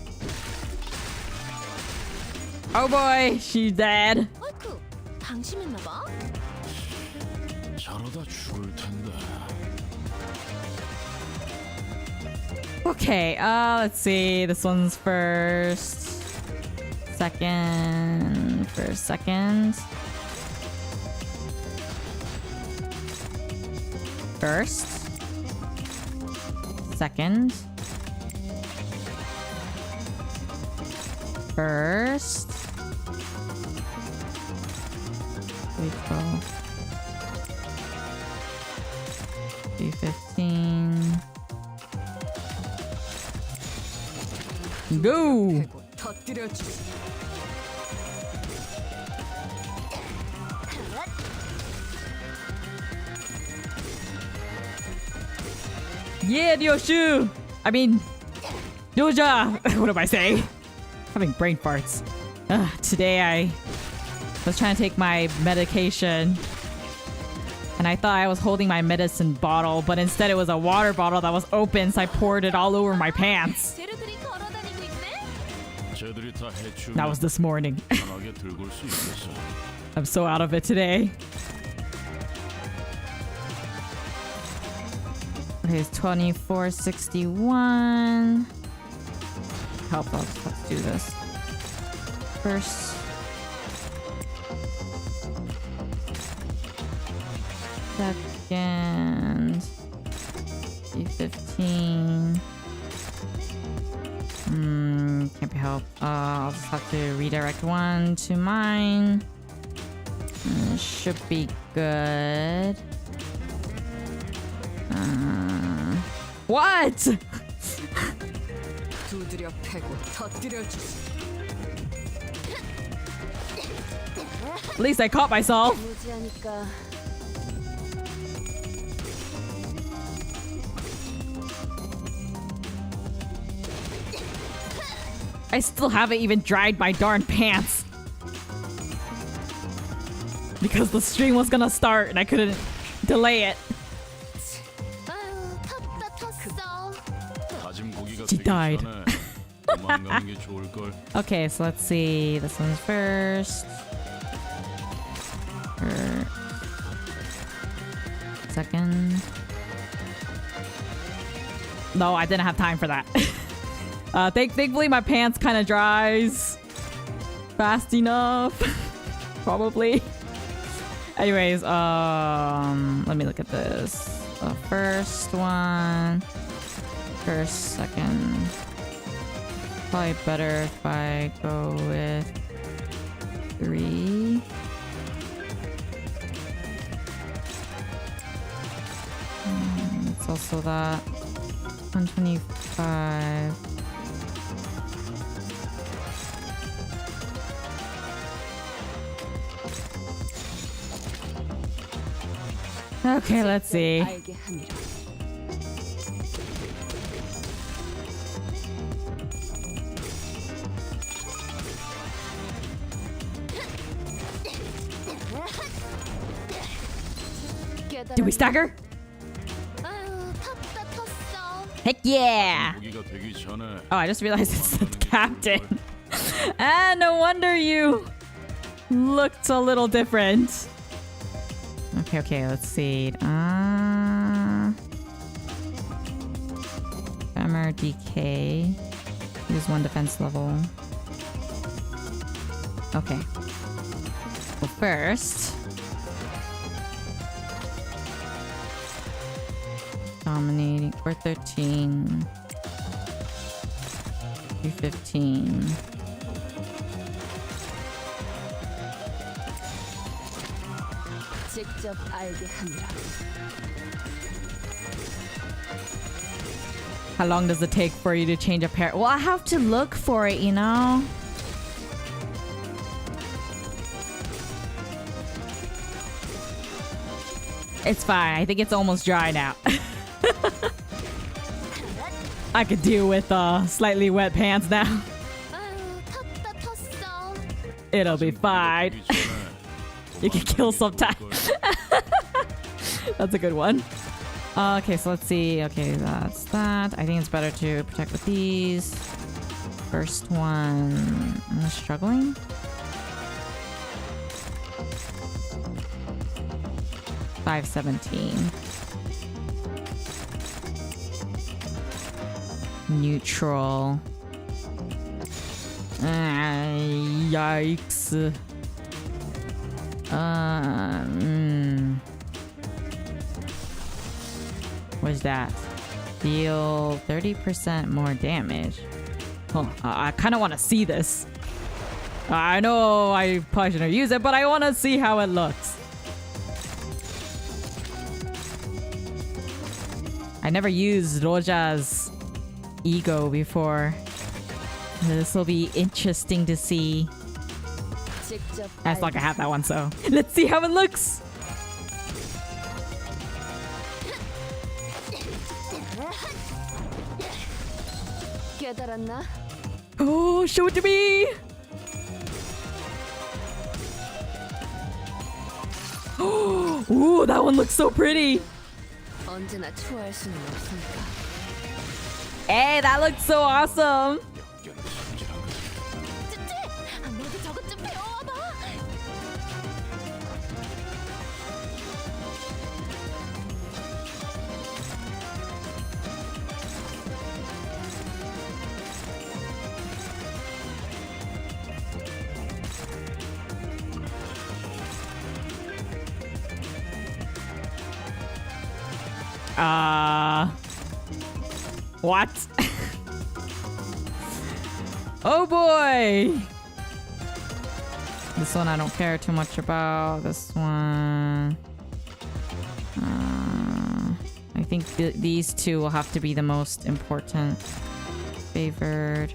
Oh boy, she's dead. 아이쿠, 방심했나봐. 저러다 죽을 텐데. Okay, let's see. This one's first. Second. First, second. First. Second. First. We go. 315. Go! 패고 터뜨려 주시. Yeah, Ryoshu! I mean, Doja! What am I saying? Having brain farts. Today I was trying to take my medication and I thought I was holding my medicine bottle, but instead it was a water bottle that was open, so I poured it all over my pants. 재료들이 걸어다니고 있네. 쟤들이 다 해치우면 That was this morning. 편하게 들고 올 수 있겠어. I'm so out of it today. Okay, it's 2461. Help us. Let's do this. First. Second. 315. Can't be helped. I'll just have to redirect one to mine. Should be good. What? 두드려 패고 터뜨려 주시. At least I caught myself. 무지하니까. I still haven't even dried my darn pants. Because the stream was gonna start and I couldn't delay it. 아유, 탔다 탔어. 다짐 고기가 She 되기 died. 전에 도망가는 게 좋을 걸. Okay, so let's see. This one's first. Second. No, I didn't have time for that. Thankfully, my pants kind of dries fast enough. Probably. Anyways, let me look at this. The first one. First, second. Probably better if I go with 3. It's also that 125. Okay, let's see. 알게 함이라. Did we stagger? 아유, 탔다 탔어. Heck yeah! 고기가 되기 전에 Oh, I just realized it's the captain. Ah, no wonder you looked a little different. Okay, let's see. Armor DK. Use 1 defense level. Okay. Well, first, dominating 413, 315. 직접 알게 합니다. How long does it take for you to change a pair? Well, I have to look for it, you know? It's fine. I think it's almost dry now. I could deal with slightly wet pants now. 아유, 탔다 탔어. It'll be fine. You can kill sometime. That's a good one. Okay, so let's see. Okay, that's that. I think it's better to protect with these. First one, I'm struggling. $517. Neutral. Yikes. What's that? Deal 30% more damage. Oh, I kind of want to see this. I know I probably shouldn't use it, but I want to see how it looks. I never used Roja's ego before. This will be interesting to see. 직접 As long as I have that one, so let's see how it looks. 깨달았나? Oh, show it to me. Ooh, that one looks so pretty. 언제나 추월할 수는 없으니까. Hey, that looks so awesome. 너도 저것 좀 배워와봐. What? Oh boy! This one I don't care too much about. This one... I think these two will have to be the most important. Favored.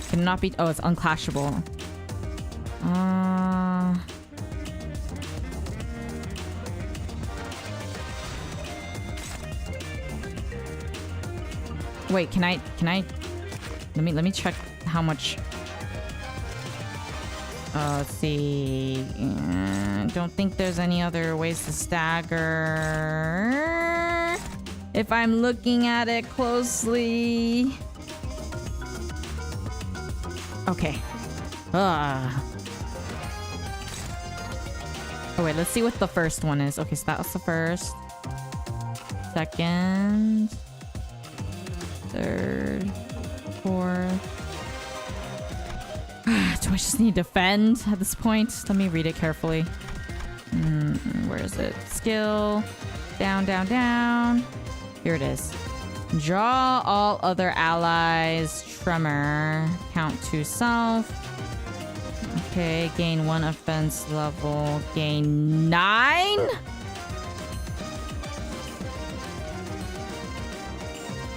Cannot be... Oh, it's unclashable. Wait, can I let me check how much. Let's see. Don't think there's any other ways to stagger. If I'm looking at it closely. Okay. Oh wait, let's see what the first one is. Okay, so that was the first. Second. Third. Fourth. Do I just need defend at this point? Let me read it carefully. Where is it? Skill. Down, down, down. Here it is. Draw all other allies. Tremor. Count to self. Okay, gain 1 offense level. Gain 9?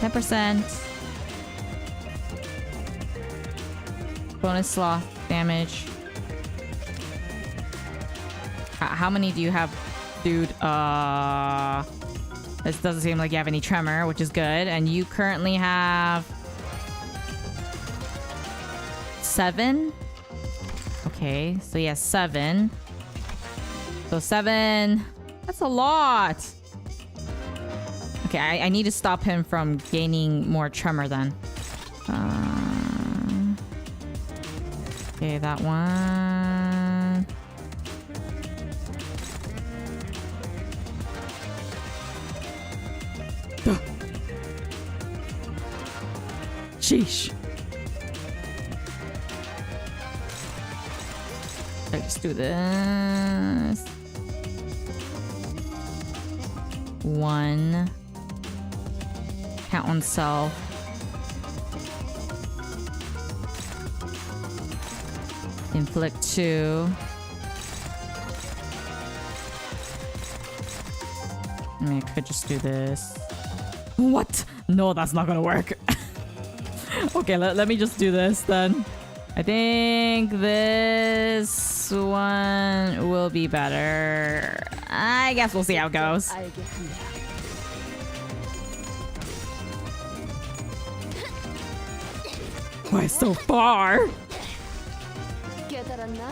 10%. Bonus sloth damage. How many do you have, dude? This doesn't seem like you have any tremor, which is good. And you currently have 7. Okay, so yeah, 7. So 7. That's a lot. Okay, I need to stop him from gaining more tremor then. Okay, that one. Sheesh. Let's do this. 1. Count oneself. Inflict 2. I mean, I could just do this. What? No, that's not gonna work. Okay, let me just do this then. I think this one will be better. I guess we'll see how it goes. 알게 합니다. Why so far? 깨달았나?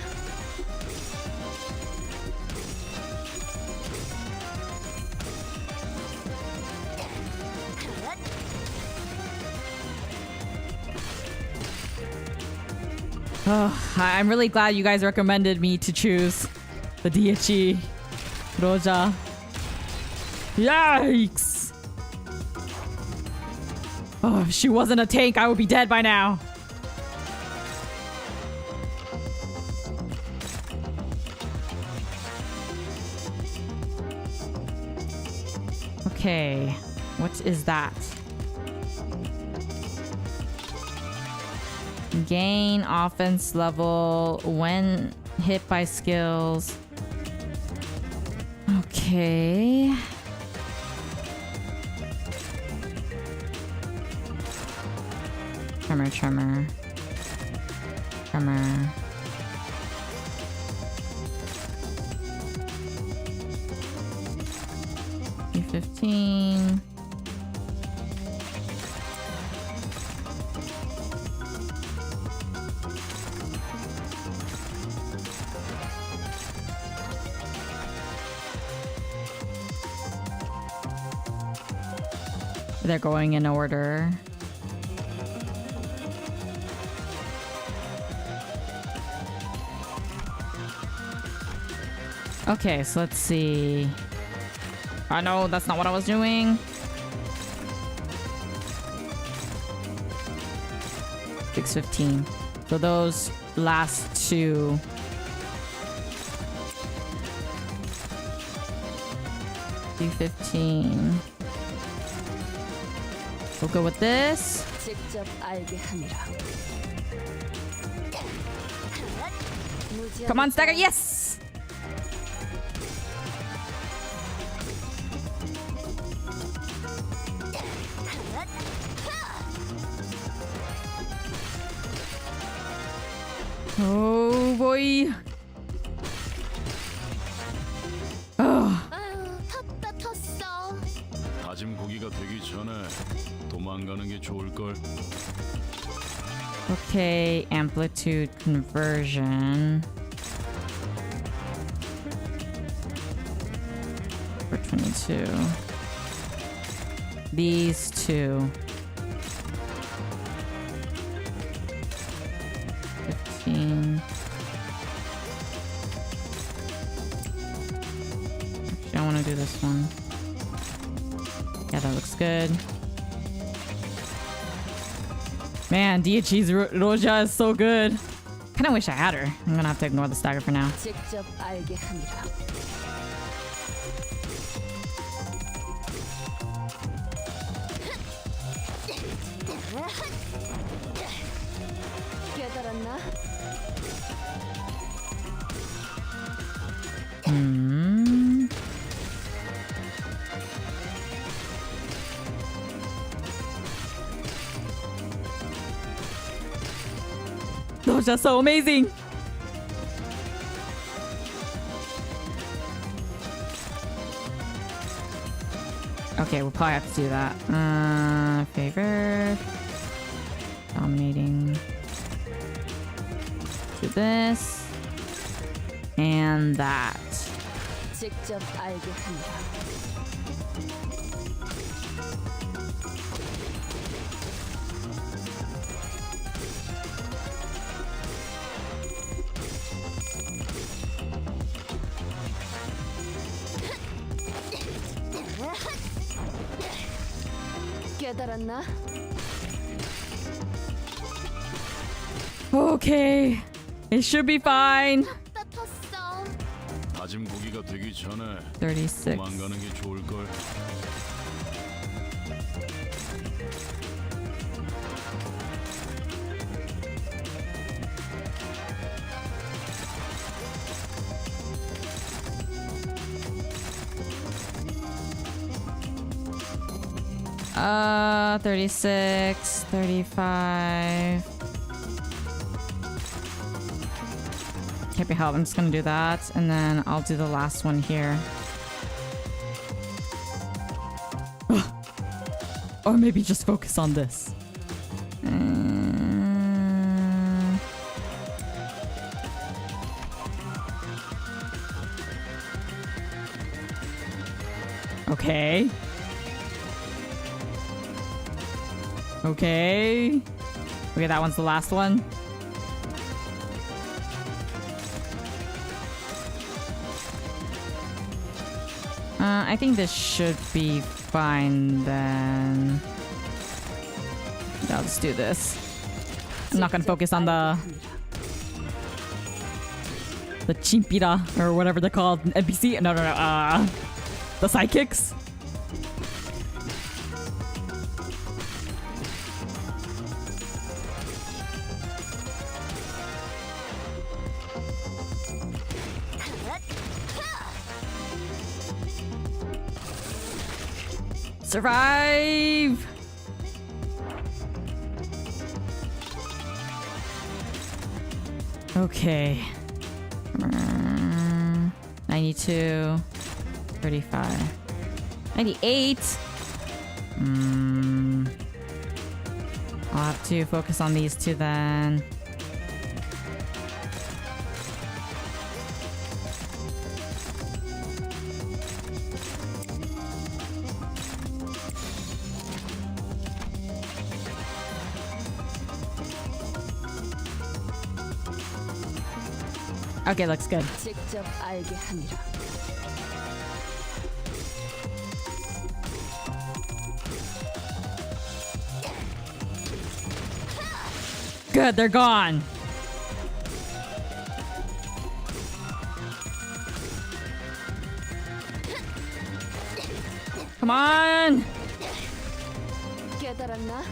Oh, I'm really glad you guys recommended me to choose the DHE Roja. Yikes! Oh, if she wasn't a tank, I would be dead by now. Okay, what is that? Gain offense level when hit by skills. Okay. Tremor, tremor. Tremor. P15. They're going in order. Okay, so let's see. Oh no, that's not what I was doing. 615. So those last two. D15. We'll go with this. 직접 알게 합니다. Come on, Stagger. Yes! Oh boy. Oh. 아유, 탔다 탔어. 다짐 고기가 되기 전에 도망가는 게 좋을 걸. Okay, amplitude conversion. For 22. These two. 15. Actually, I want to do this one. Yeah, that looks good. Man, DHE's Roja is so good. Kinda wish I had her. I'm gonna have to ignore the stagger for now. 직접 알게 합니다. 깨달았나? Roja's so amazing. Okay, we'll probably have to do that. Favorite. Dominating. Do this. And that. 직접 알게 합니다. 깨달았나? Okay. It should be fine. 탔다 탔어. 거기가 되기 전에 36. 도망가는 게 좋을 걸. Uh, 36, 35. Can't be helped. I'm just gonna do that, and then I'll do the last one here. Or maybe just focus on this. Okay. Okay. Okay, that one's the last one. I think this should be fine then. Yeah, let's do this. I'm not gonna focus on the chimpira or whatever they're called. NPC? No. The sidekicks? Survive! Okay. 92, 35, 98. I'll have to focus on these two then. Okay, looks good. 직접 알게 함이라. Good, they're gone. Come on. 깨달았나?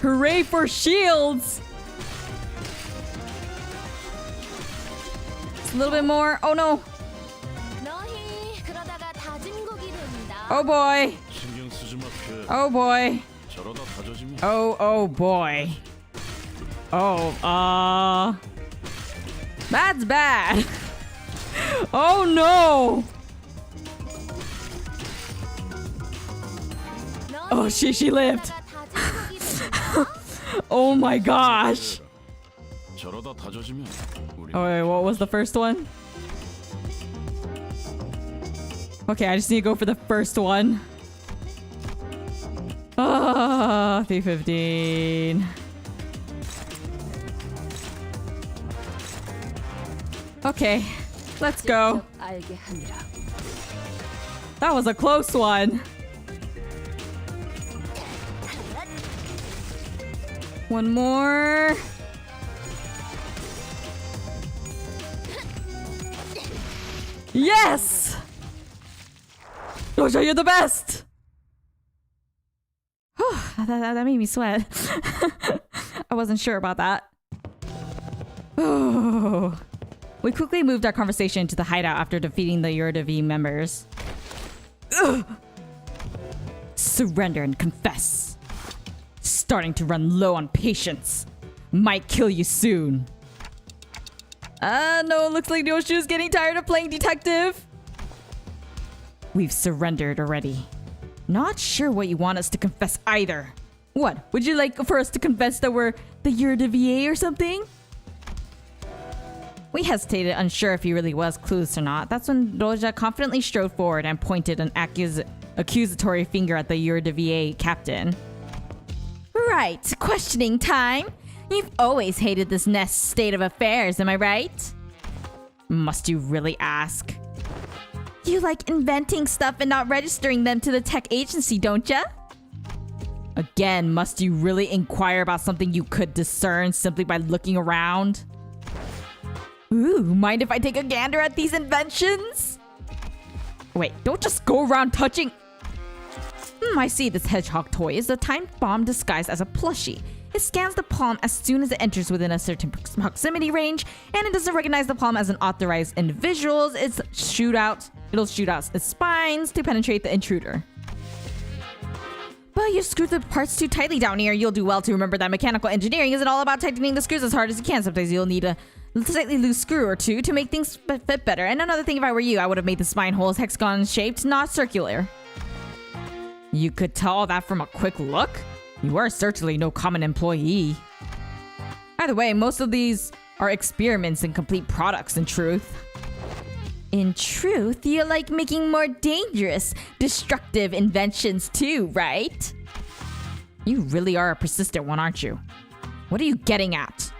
Hooray for shields. Just a little bit more. Oh no. 너희 그러다가 다진 고기 된다. Oh boy. 신경 쓰지 마. Oh boy. 저러다 다져지면 Oh boy. Oh, that's bad. Oh no. Oh, she lived. Oh my gosh. 저러다 다져지면 우리 Oh wait, what was the first one? Okay, I just need to go for the first one. 315. Okay, let's go. 직접 알게 함이라. That was a close one. One more. Yes! Doja, you're the best! that made me sweat. I wasn't sure about that. Oh. We quickly moved our conversation to the hideout after defeating the Yurdavi members. Ugh. Surrender and confess. Starting to run low on patience. Might kill you soon. No, looks like Yoshu's getting tired of playing detective. We've surrendered already. Not sure what you want us to confess either. What? Would you like for us to confess that we're the Yurdavier or something? We hesitated, unsure if he really was clueless or not. That's when Doja confidently strode forward and pointed an accusatory finger at the Yurdavier captain. Right, questioning time. You've always hated this nest state of affairs, am I right? Must you really ask? You like inventing stuff and not registering them to the tech agency, don't ya? Again, must you really inquire about something you could discern simply by looking around? Ooh, mind if I take a gander at these inventions? Wait, don't just go around touching... I see this hedgehog toy is a time bomb disguised as a plushie. It scans the palm as soon as it enters within a certain proximity range, and it doesn't recognize the palm as an authorized individual. It'll shoot out its spines to penetrate the intruder. But you screwed the parts too tightly down here. You'll do well to remember that mechanical engineering isn't all about tightening the screws as hard as you can. Sometimes you'll need a slightly loose screw or two to make things fit better. And another thing, if I were you, I would have made the spine holes hexagon shaped, not circular. You could tell that from a quick look? You are certainly no common employee. Either way, most of these are experiments and complete products in truth. In truth, you like making more dangerous, destructive inventions too, right? You really are a persistent one, aren't you? What are you getting at?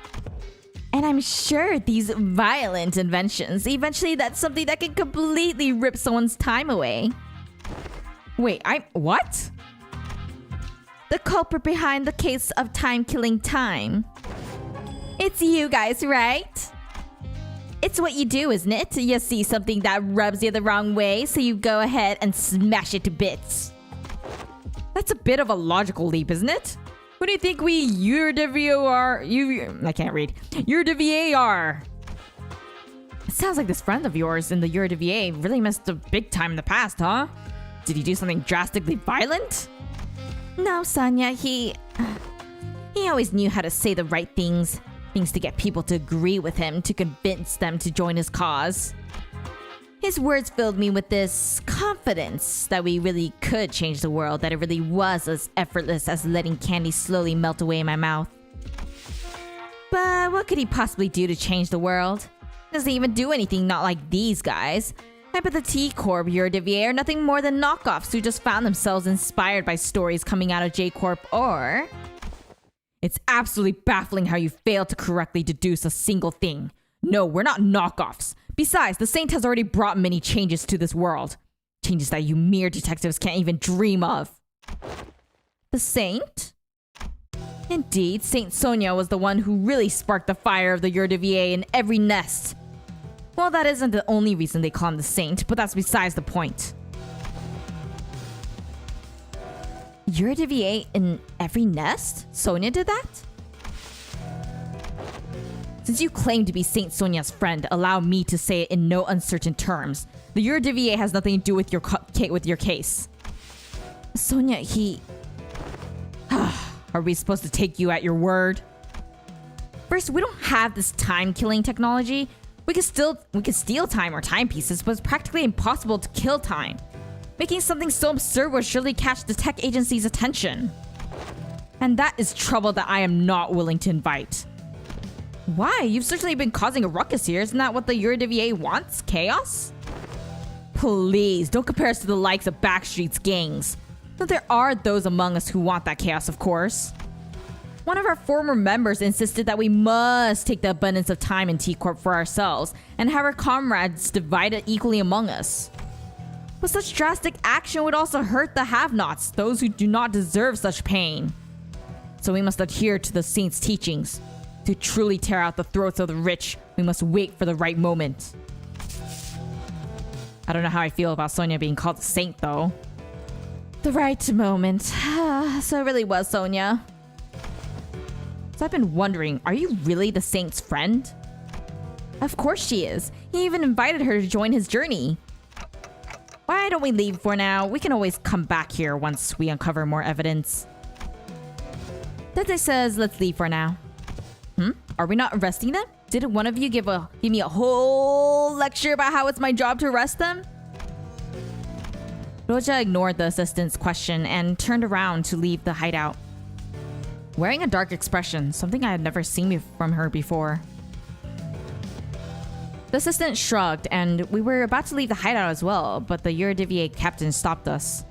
And I'm sure these violent inventions, eventually that's something that can completely rip someone's time away. Wait, what? The culprit behind the case of time-killing time. It's you guys, right? It's what you do, isn't it? You see something that rubs you the wrong way, so you go ahead and smash it to bits. That's a bit of a logical leap, isn't it? What do you think Eurodivier are? It sounds like this friend of yours in the Eurodivier really messed up big time in the past, huh? Did he do something drastically violent? No, Sonia, he always knew how to say the right things to get people to agree with him, to convince them to join his cause. His words filled me with this confidence that we really could change the world, that it really was as effortless as letting candy slowly melt away in my mouth. But what could he possibly do to change the world? Doesn't even do anything not like these guys. I bet the T Corp Eurodivier are nothing more than knockoffs who just found themselves inspired by stories coming out of J Corp, or... It's absolutely baffling how you failed to correctly deduce a single thing. No, we're not knockoffs. Besides, the Saint has already brought many changes to this world. Changes that you mere detectives can't even dream of. The Saint? Indeed, Saint Sonia was the one who really sparked the fire of the Eurodivier in every nest. Well, that isn't the only reason they call him the Saint, but that's besides the point. Eurodivier in every nest? Sonia did that? Since you claim to be Saint Sonia's friend, allow me to say it in no uncertain terms. The Eurodivier has nothing to do with your case. Sonia, he... Are we supposed to take you at your word? First, we don't have this time-killing technology. We can steal time or timepieces, but it's practically impossible to kill time. Making something so absurd would surely catch the tech agency's attention. And that is trouble that I am not willing to invite. Why? You've certainly been causing a ruckus here. Isn't that what the Eurodivier wants? Chaos? Please, don't compare us to the likes of Backstreet's gangs. Though there are those among us who want that chaos, of course. One of our former members insisted that we must take the abundance of time in T Corp for ourselves and have our comrades divided equally among us. But such drastic action would also hurt the have-nots, those who do not deserve such pain. So we must adhere to the Saint's teachings. To truly tear out the throats of the rich, we must wait for the right moment. I don't know how I feel about Sonia being called a saint, though. The right moment. So it really was Sonia. So I've been wondering, are you really the Saint's friend? Of course she is. He even invited her to join his journey. Why don't we leave for now? We can always come back here once we uncover more evidence. Dede says, let's leave for now. Are we not arresting them? Didn't one of you give me a whole lecture about how it's my job to arrest them? Roja ignored the assistant's question and turned around to leave the hideout. Wearing a dark expression, something I had never seen from her before. The assistant shrugged, and we were about to leave the hideout as well, but the Eurodivier captain stopped us.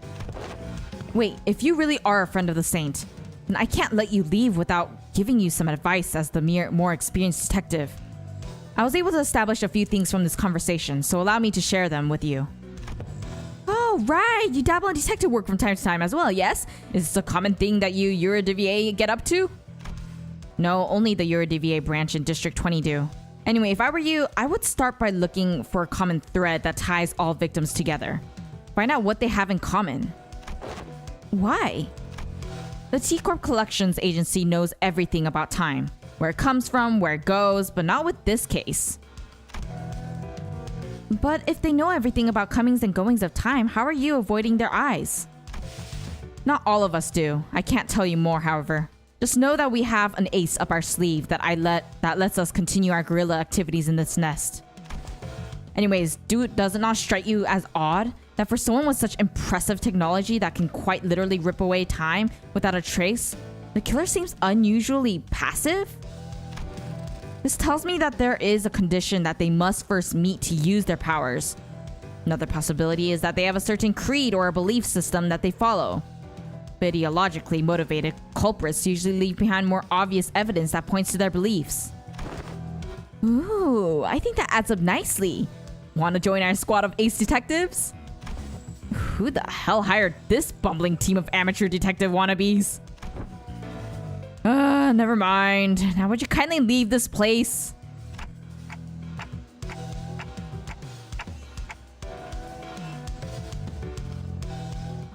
Wait, if you really are a friend of the Saint, then I can't let you leave without giving you some advice as the more experienced detective. I was able to establish a few things from this conversation, so allow me to share them with you. Oh, right! You dabble in detective work from time to time as well, yes? Is this a common thing that you Eurodivier get up to? No, only the Eurodivier branch in District 20 do. Anyway, if I were you, I would start by looking for a common thread that ties all victims together. Find out what they have in common. Why? The T Corp Collections Agency knows everything about time. Where it comes from, where it goes, but not with this case. But if they know everything about comings and goings of time, how are you avoiding their eyes? Not all of us do. I can't tell you more, however. Just know that we have an ace up our sleeve that lets us continue our guerrilla activities in this nest. Anyways, does it not strike you as odd that for someone with such impressive technology that can quite literally rip away time without a trace, the killer seems unusually passive? This tells me that there is a condition that they must first meet to use their powers. Another possibility is that they have a certain creed or a belief system that they follow. Ideologically motivated culprits usually leave behind more obvious evidence that points to their beliefs. Ooh, I think that adds up nicely. Want to join our squad of ace detectives? Who the hell hired this bumbling team of amateur detective wannabes? Never mind. Now would you kindly leave this place?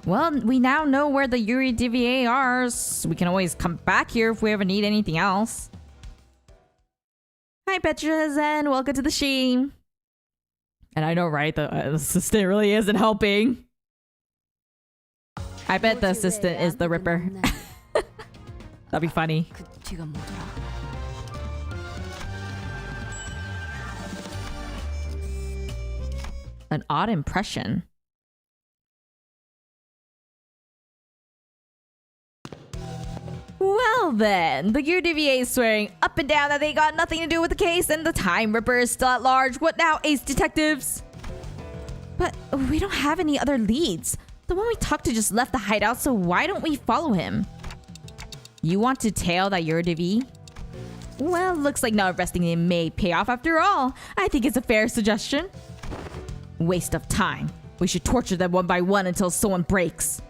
Well, we now know where the Yuri DVA are, so we can always come back here if we ever need anything else. Hi, Petras, and welcome to the stream. And I know, right? The assistant really isn't helping. I bet the assistant is the Ripper. That'd be funny. An odd impression. Well then, the UDVA is swearing up and down that they got nothing to do with the case and the Time Ripper is still at large. What now, ace detectives? But we don't have any other leads. The one we talked to just left the hideout, so why don't we follow him? You want to tail that UDV? Well, looks like not arresting him may pay off after all. I think it's a fair suggestion. Waste of time. We should torture them one by one until someone breaks.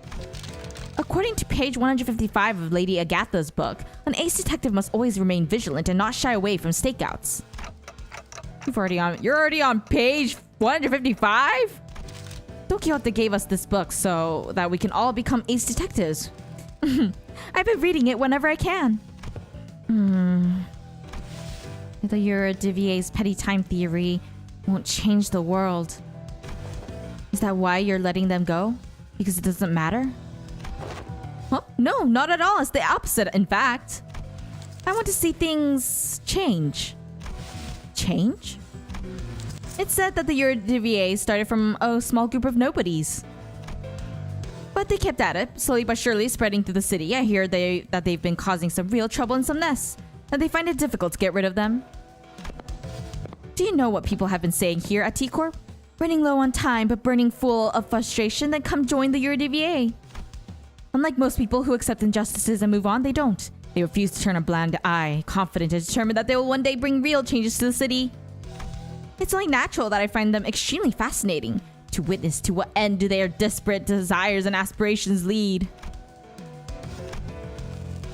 According to page 155 of Lady Agatha's book, an ace detective must always remain vigilant and not shy away from stakeouts. You're already on page 155? Don Quixote gave us this book so that we can all become ace detectives. I've been reading it whenever I can. The Eurodivier's petty time theory won't change the world. Is that why you're letting them go? Because it doesn't matter? Well, no, not at all. It's the opposite, in fact. I want to see things change. Change? It said that the Eurodivier started from a small group of nobodies. But they kept at it, slowly but surely spreading through the city. I hear that they've been causing some real trouble in some nests, and they find it difficult to get rid of them. Do you know what people have been saying here at T Corp? Running low on time but burning full of frustration, then come join the Eurodivier. Unlike most people who accept injustices and move on, they don't. They refuse to turn a blind eye, confident and determined that they will one day bring real changes to the city. It's only natural that I find them extremely fascinating, to witness to what end do their disparate desires and aspirations lead.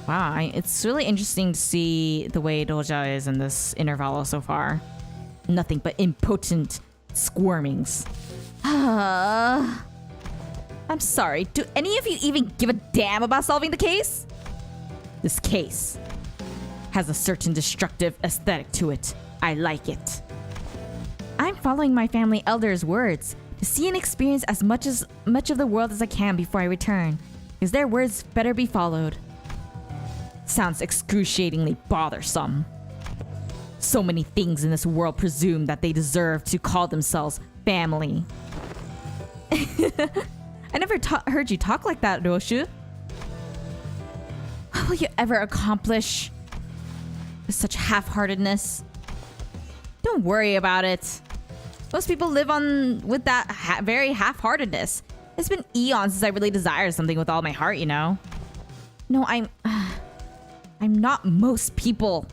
Wow, it's really interesting to see the way Doja is in this Intervallo so far. Nothing but impotent squirmings. I'm sorry, do any of you even give a damn about solving the case? This case has a certain destructive aesthetic to it. I like it. I'm following my family elder's words to see and experience as much of the world as I can before I return, because their words better be followed. Sounds excruciatingly bothersome. So many things in this world presume that they deserve to call themselves family. I never heard you talk like that, Roshu. What will you ever accomplish with such half-heartedness? Don't worry about it. Most people live on with that very half-heartedness. It's been eons since I really desired something with all my heart, you know. No, I'm not most people.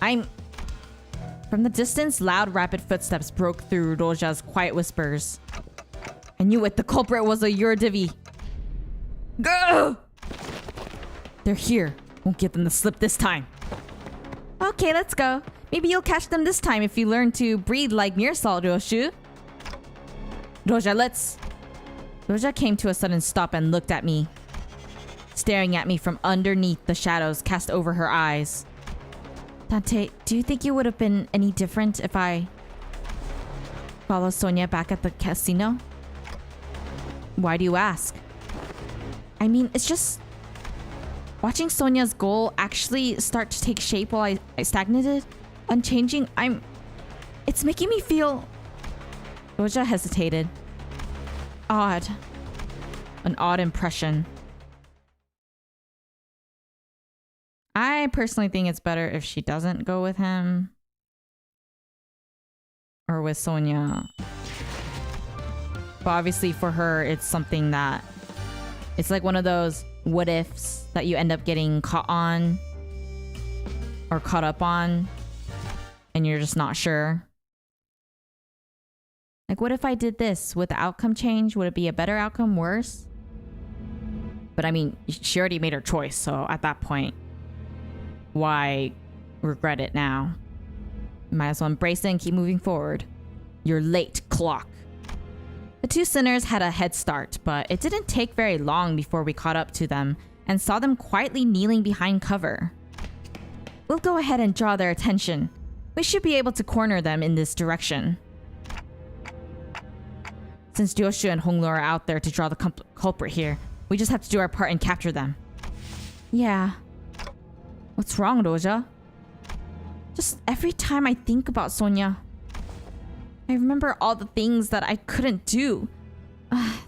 From the distance, loud, rapid footsteps broke through Roja's quiet whispers. I knew it. The culprit was a Eurodivi. Go! They're here. Won't get them to slip this time. Okay, let's go. Maybe you'll catch them this time if you learn to breathe like Mirsal, Roshu. Roja, let's... Roja came to a sudden stop and looked at me, staring at me from underneath the shadows cast over her eyes. Dante, do you think it would have been any different if I followed Sonia back at the casino? Why do you ask? I mean, it's just... Watching Sonia's goal actually start to take shape while I stagnated, unchanging, it's making me feel... Roja hesitated. Odd. An odd impression. I personally think it's better if she doesn't go with him. Or with Sonia. But obviously for her, it's something that... It's like one of those what ifs that you end up getting caught on. Or caught up on. And you're just not sure. Like, what if I did this? Would the outcome change? Would it be a better outcome? Worse? But I mean, she already made her choice, so at that point, why regret it now? Might as well embrace it and keep moving forward. You're late, clock. The two sinners had a head start, but it didn't take very long before we caught up to them and saw them quietly kneeling behind cover. We'll go ahead and draw their attention. We should be able to corner them in this direction. Since Ryoshu and Honglu are out there to draw the culprit here, we just have to do our part and capture them. Yeah. What's wrong, Roja? Just every time I think about Sonia, I remember all the things that I couldn't do.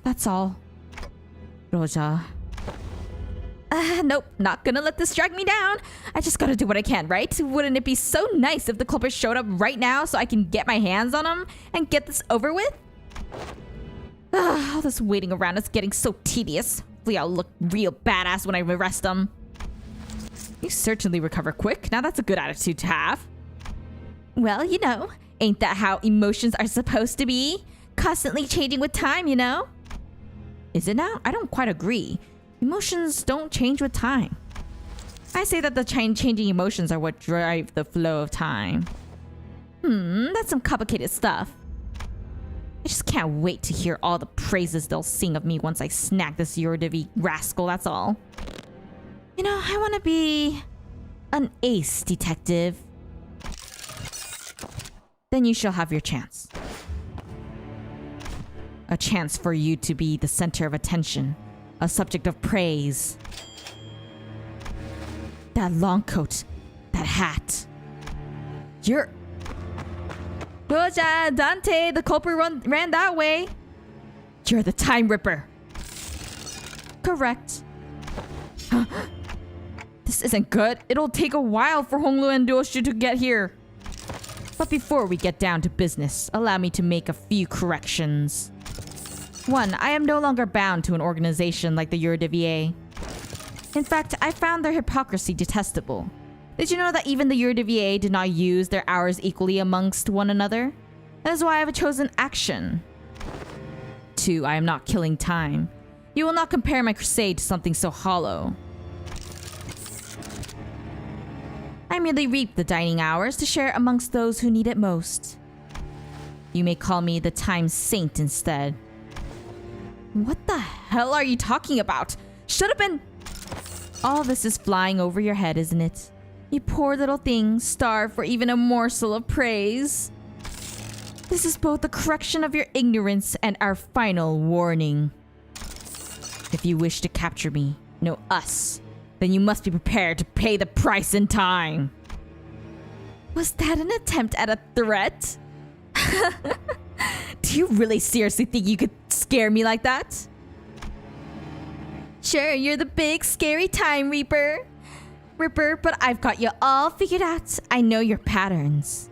That's all. Roja. Nope, not gonna let this drag me down. I just gotta do what I can, right? Wouldn't it be so nice if the culprit showed up right now so I can get my hands on him and get this over with? All this waiting around is getting so tedious. Hopefully I'll look real badass when I arrest him. You certainly recover quick. Now that's a good attitude to have. Well, you know, ain't that how emotions are supposed to be? Constantly changing with time, you know? Is it now? I don't quite agree. Emotions don't change with time. I say that the changing emotions are what drive the flow of time. That's some complicated stuff. I just can't wait to hear all the praises they'll sing of me once I snag this Eurodivi rascal, that's all. You know, I want to be an ace detective. Then you shall have your chance. A chance for you to be the center of attention, a subject of praise. That long coat, that hat. You're... Roja, Dante, the culprit ran that way. You're the Time Ripper. Correct. This isn't good. It'll take a while for Honglu and Ryoshu to get here. But before we get down to business, allow me to make a few corrections. 1, I am no longer bound to an organization like the Eurodivier. In fact, I found their hypocrisy detestable. Did you know that even the Eurodivier did not use their hours equally amongst one another? That is why I have chosen action. 2, I am not killing time. You will not compare my crusade to something so hollow. I merely reap the dining hours to share amongst those who need it most. You may call me the Time Saint instead. What the hell are you talking about? Should have been... All this is flying over your head, isn't it? You poor little thing, starved for even a morsel of praise. This is both a correction of your ignorance and our final warning. If you wish to capture me, no us, then you must be prepared to pay the price in time. Was that an attempt at a threat? Do you really seriously think you could scare me like that? Sure, you're the big, scary Time Reaper. But I've got you all figured out. I know your patterns.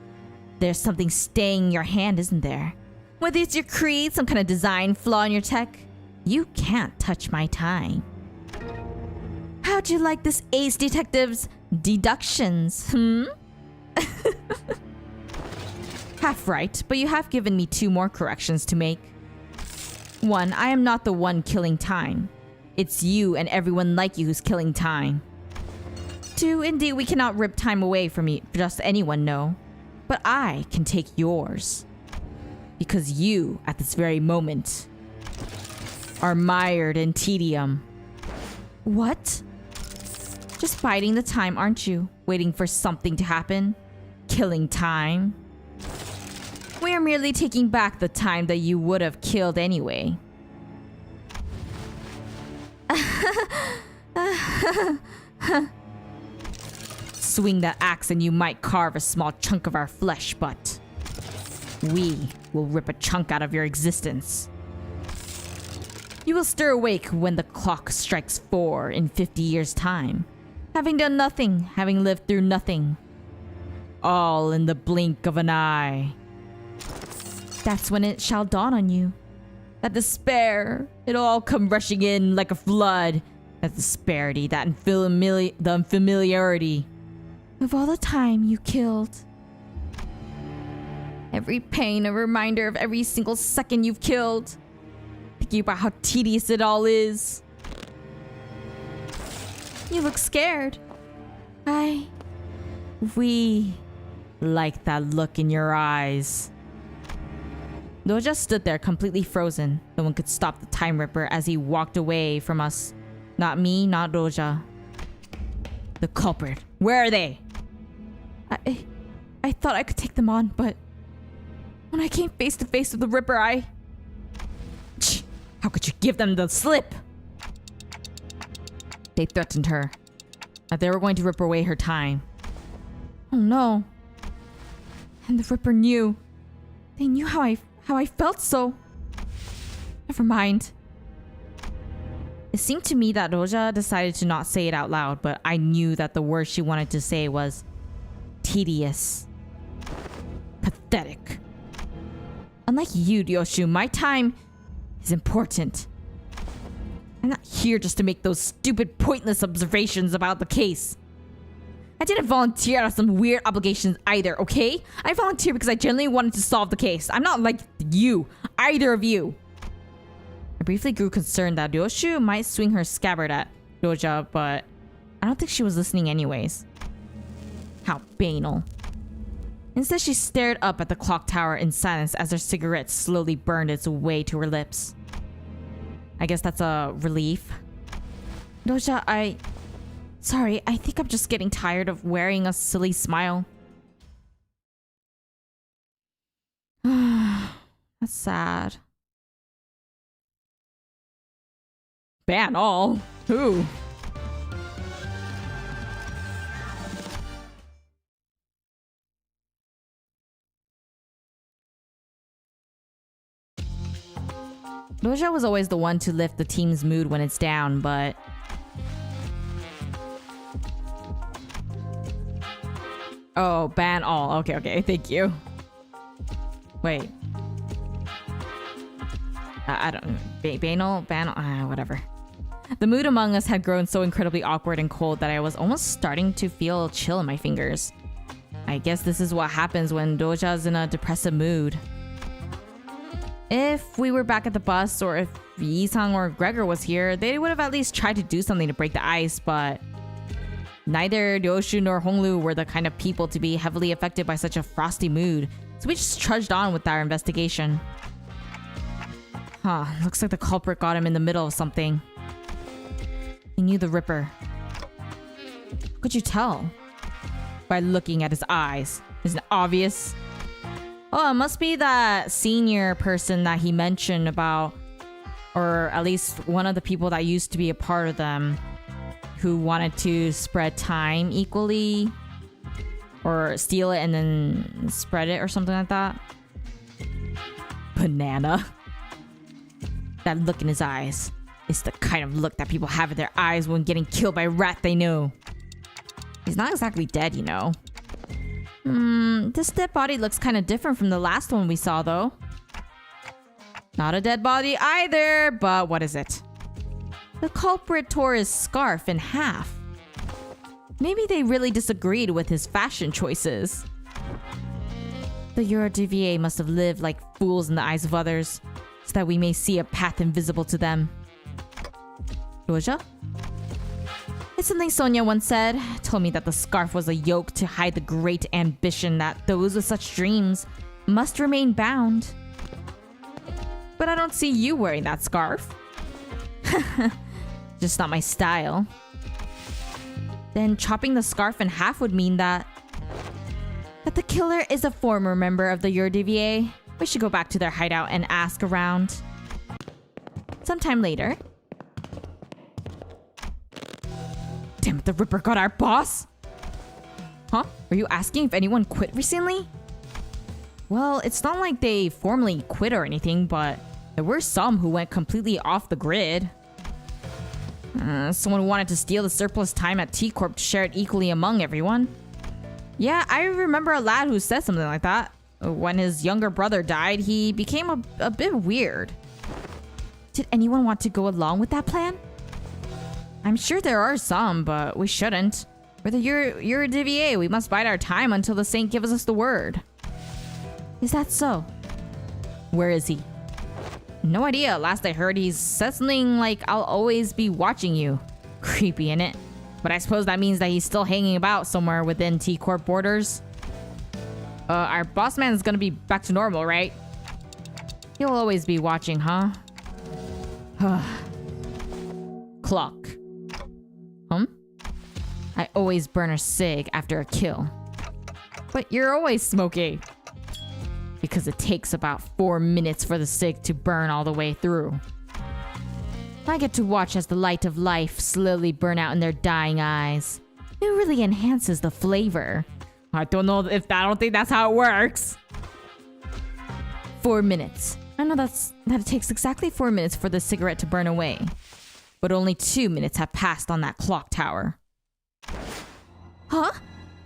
There's something staying in your hand, isn't there? Whether it's your creed, some kind of design flaw in your tech, you can't touch my time. How'd you like this ace detective's deductions, Half right, but you have given me 2 more corrections to make. 1, I am not the one killing time. It's you and everyone like you who's killing time. 2, indeed, we cannot rip time away from just anyone, no. but I can take yours. Because you, at this very moment, are mired in tedium. What? Just biding the time, aren't you? Waiting for something to happen? Killing time? We are merely taking back the time that you would have killed anyway. Swing that axe and you might carve a small chunk of our flesh, but we will rip a chunk out of your existence. You will stir awake when the clock strikes 4 in 50 years' time. Having done nothing, having lived through nothing. All in the blink of an eye. That's when it shall dawn on you. That despair, it'll all come rushing in like a flood. That disparity, that the unfamiliarity of all the time you killed. Every pain, a reminder of every single second you've killed. Thinking about how tedious it all is. You look scared. We like that look in your eyes. Doja stood there completely frozen. No one could stop the Time Ripper as he walked away from us. Not me, not Doja. The culprit. Where are they? I thought I could take them on, but when I came face to face with the Ripper, How could you give them the slip? They threatened her. That they were going to rip away her time. Oh no. And the Ripper knew. They knew how I felt, so never mind. It seemed to me that Doja decided to not say it out loud, but I knew that the word she wanted to say was tedious. Pathetic. Unlike you, Ryoshu, my time is important. I'm not here just to make those stupid, pointless observations about the case. I didn't volunteer out of some weird obligations either, okay? I volunteered because I genuinely wanted to solve the case. I'm not like you, either of you. I briefly grew concerned that Ryoshu might swing her scabbard at Doja, but I don't think she was listening anyways. How banal. Instead, she stared up at the clock tower in silence as her cigarette slowly burned its way to her lips. I guess that's a relief. Doja, sorry, I think I'm just getting tired of wearing a silly smile. That's sad. Ban all? Who? Doja was always the one to lift the team's mood when it's down, but oh, ban all. Okay, thank you. Wait. I don't... Ban... whatever. The mood among us had grown so incredibly awkward and cold that I was almost starting to feel chill in my fingers. I guess this is what happens when Doja's in a depressive mood. If we were back at the bus, or if Yisang or Gregor was here, they would have at least tried to do something to break the ice, but neither Ryoshu nor Honglu were the kind of people to be heavily affected by such a frosty mood, so we just trudged on with our investigation. Huh, looks like the culprit got him in the middle of something. He knew the Ripper. How could you tell? By looking at his eyes. Isn't it obvious? Oh, it must be that senior person that he mentioned about, or at least one of the people that used to be a part of them, who wanted to spread time equally, or steal it and then spread it or something like that. Banana. That look in his eyes. It's the kind of look that people have in their eyes when getting killed by a rat they know. He's not exactly dead, you know. This dead body looks kind of different from the last one we saw, though. Not a dead body either, but what is it? The culprit tore his scarf in half. Maybe they really disagreed with his fashion choices. The Eurodevier must have lived like fools in the eyes of others, so that we may see a path invisible to them. Doja? It's something Sonia once said. Told me that the scarf was a yoke to hide the great ambition that those with such dreams must remain bound. But I don't see you wearing that scarf. Just not my style. Then chopping the scarf in half would mean that the killer is a former member of the Yurdivier. We should go back to their hideout and ask around. Sometime later. Damn it, the Ripper got our boss! Huh? Are you asking if anyone quit recently? Well, it's not like they formally quit or anything, but there were some who went completely off the grid. Someone wanted to steal the surplus time at T Corp to share it equally among everyone. Yeah, I remember a lad who said something like that. When his younger brother died, he became a bit weird. Did anyone want to go along with that plan? I'm sure there are some, but we shouldn't. Whether you're a Divier, we must bide our time until the saint gives us the word. Is that so? Where is he? No idea. Last I heard, he said something like, I'll always be watching you. Creepy, innit? But I suppose that means that he's still hanging about somewhere within T Corp borders. Our boss man is gonna be back to normal, right? He'll always be watching, huh? Clock. I always burn a cig after a kill. But you're always smoking. Because it takes about 4 minutes for the cig to burn all the way through. I get to watch as the light of life slowly burn out in their dying eyes. It really enhances the flavor. I don't think that's how it works. 4 minutes. I know that it takes exactly 4 minutes for the cigarette to burn away. But only 2 minutes have passed on that clock tower. Huh?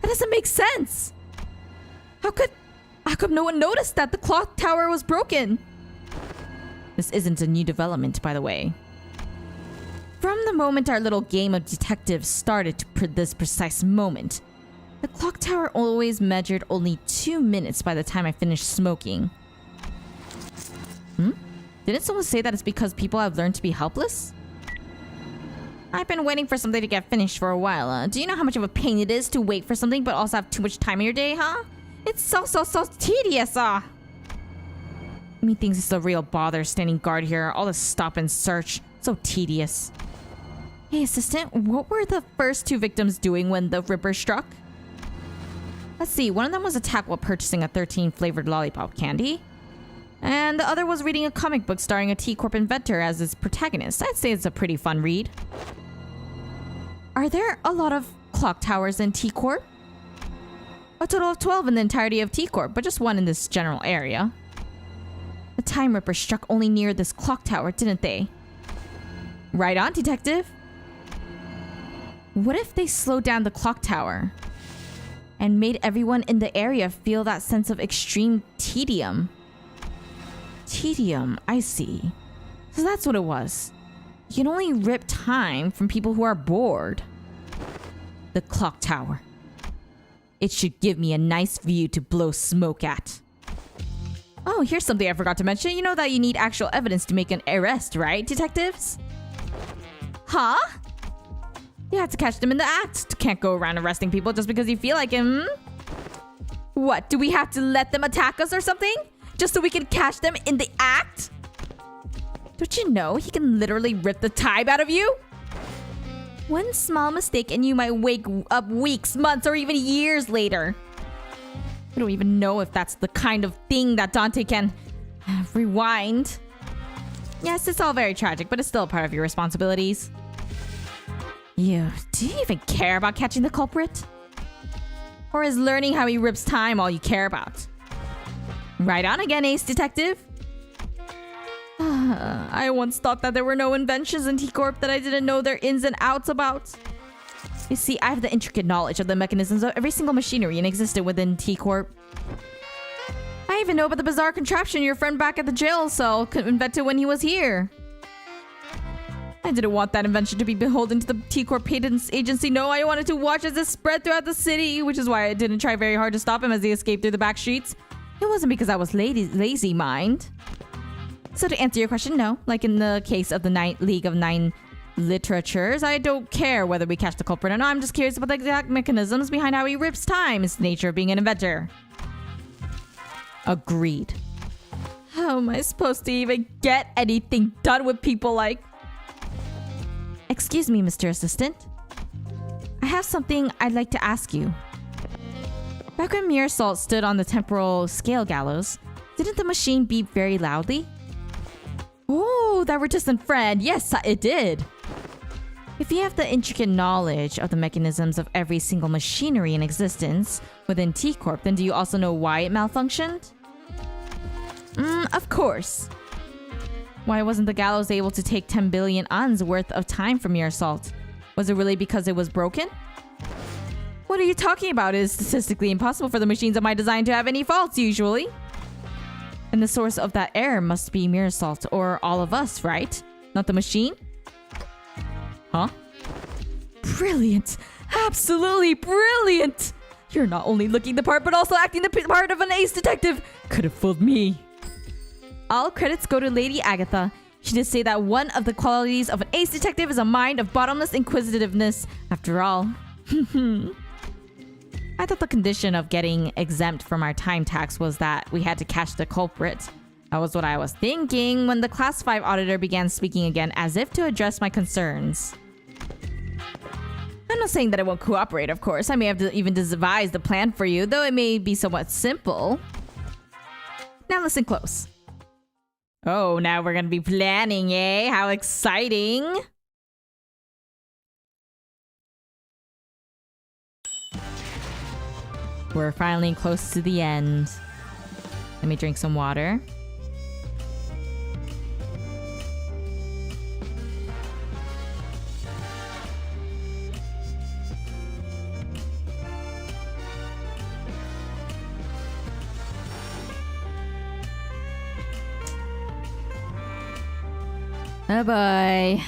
That doesn't make sense! How come no one noticed that the clock tower was broken? This isn't a new development, by the way. From the moment our little game of detective started to this precise moment, the clock tower always measured only 2 minutes by the time I finished smoking. Didn't someone say that it's because people have learned to be helpless? I've been waiting for something to get finished for a while. Do you know how much of a pain it is to wait for something but also have too much time in your day, huh? It's so tedious, Methinks it's a real bother standing guard here. All this stop and search. So tedious. Hey, assistant, what were the first 2 victims doing when the Ripper struck? Let's see, one of them was attacked while purchasing a 13-flavored lollipop candy. And the other was reading a comic book starring a T Corp inventor as its protagonist. I'd say it's a pretty fun read. Are there a lot of clock towers in T Corp? A total of 12 in the entirety of T Corp, but just 1 in this general area. The Time Ripper struck only near this clock tower, didn't they? Right on, detective. What if they slowed down the clock tower and made everyone in the area feel that sense of extreme tedium? Tedium, I see. So that's what it was. You can only rip time from people who are bored. The clock tower. It should give me a nice view to blow smoke at. Oh, here's something I forgot to mention. You know that you need actual evidence to make an arrest, right, detectives? Huh? You have to catch them in the act. Can't go around arresting people just because you feel like it, What, do we have to let them attack us or something? Just so we can catch them in the act? Don't you know he can literally rip the time out of you? One small mistake and you might wake up weeks, months, or even years later. I don't even know if that's the kind of thing that Dante can rewind. Yes, it's all very tragic, but it's still a part of your responsibilities. Do you even care about catching the culprit? Or is learning how he rips time all you care about? Right on again, Ace Detective. I once thought that there were no inventions in T Corp that I didn't know their ins and outs about. You see, I have the intricate knowledge of the mechanisms of every single machinery in existence within T Corp. I even know about the bizarre contraption your friend back at the jail cell invented when he was here. I didn't want that invention to be beholden to the T Corp patents agency. No, I wanted to watch as it spread throughout the city, which is why I didn't try very hard to stop him as he escaped through the back streets. It wasn't because I was lazy, mind. So to answer your question, no. Like in the case of the League of Nine literatures. I don't care whether we catch the culprit or not. I'm just curious about the exact mechanisms behind how he rips time. It's the nature of being an inventor. Agreed. How am I supposed to even get anything done with people like... Excuse me, Mr. Assistant. I have something I'd like to ask you. Back when Mere Salt stood on the temporal scale gallows, didn't the machine beep very loudly? Oh, that reticent friend. Yes, it did. If you have the intricate knowledge of the mechanisms of every single machinery in existence within T Corp, then do you also know why it malfunctioned? Of course. Why wasn't the Gallows able to take 10 billion ons worth of time from Mere Salt? Was it really because it was broken? What are you talking about? It is statistically impossible for the machines of my design to have any faults, usually. And the source of that error must be Mere Salt, or all of us, right? Not the machine? Huh? Brilliant! Absolutely brilliant! You're not only looking the part, but also acting the part of an ace detective! Could have fooled me. All credits go to Lady Agatha. She did say that one of the qualities of an ace detective is a mind of bottomless inquisitiveness. After all. I thought the condition of getting exempt from our time tax was that we had to catch the culprit. That was what I was thinking when the Class 5 auditor began speaking again, as if to address my concerns. I'm not saying that I won't cooperate, of course. I may have even devised a plan for you, though it may be somewhat simple. Now listen close. Oh, now we're gonna be planning, eh? How exciting! We're finally close to the end. Let me drink some water. Oh boy.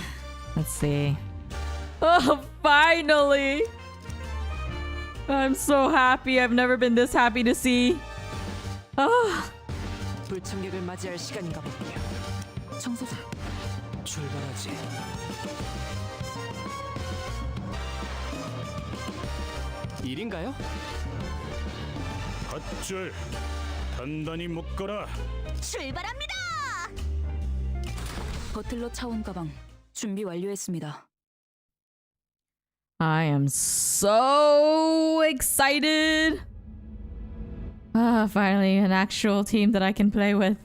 Let's see. Oh, finally! I'm so happy. I've never been this happy to see. Oh. 불청객을 맞이할 시간인가 보군요. 청소자, 출발하지. 일인가요? 밧줄 단단히 묶어라. 출발합니다. 버틀러 차원 가방 준비 완료했습니다. I am so excited. Finally, an actual team that I can play with.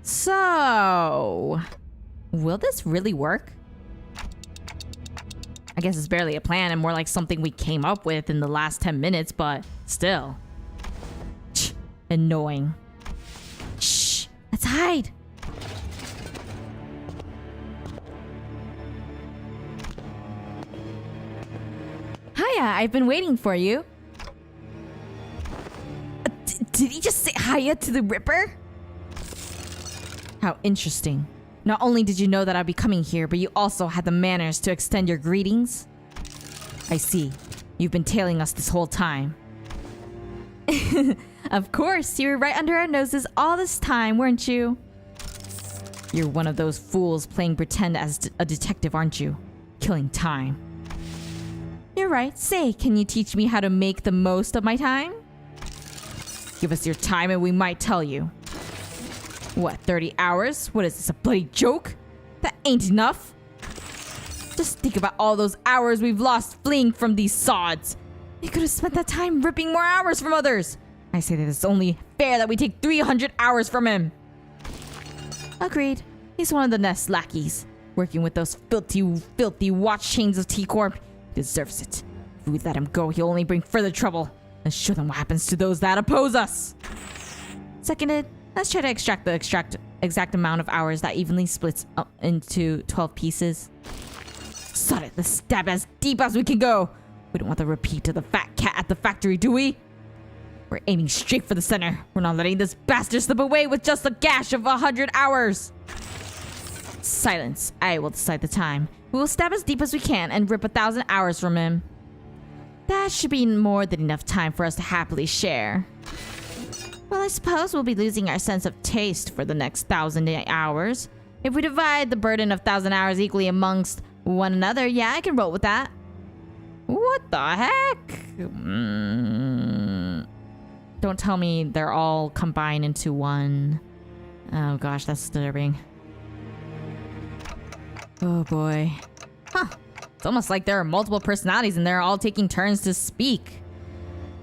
So, will this really work? I guess it's barely a plan and more like something we came up with in the last 10 minutes, but still. Annoying. Shh, let's hide. Hiya, I've been waiting for you. Did he just say hiya to the Ripper? How interesting. Not only did you know that I'd be coming here, but you also had the manners to extend your greetings. I see. You've been tailing us this whole time. Of course, you were right under our noses all this time, weren't you? You're one of those fools playing pretend as a detective, aren't you? Killing time. You're right. Say, can you teach me how to make the most of my time? Give us your time and we might tell you. What, 30 hours? What is this, a bloody joke? That ain't enough. Just think about all those hours we've lost fleeing from these sods. We could have spent that time ripping more hours from others. I say that it's only fair that we take 300 hours from him. Agreed. He's one of the Nest lackeys. Working with those filthy watch chains of T Corp. He deserves it. If we let him go, he'll only bring further trouble. Let's show them what happens to those that oppose us. Seconded. Let's try to extract the exact amount of hours that evenly splits up into 12 pieces. Sod it. Let's stab as deep as we can go. We don't want the repeat of the fat cat at the factory, do we? We're aiming straight for the center. We're not letting this bastard slip away with just a gash of 100 hours. Silence. I will decide the time. We will stab as deep as we can and rip 1,000 hours from him. That should be more than enough time for us to happily share. Well, I suppose we'll be losing our sense of taste for the next 1,000 hours. If we divide the burden of 1,000 hours equally amongst one another, yeah, I can roll with that. What the heck? Don't tell me they're all combined into one. Oh gosh, that's disturbing. Oh boy. Huh. It's almost like there are multiple personalities and they're all taking turns to speak.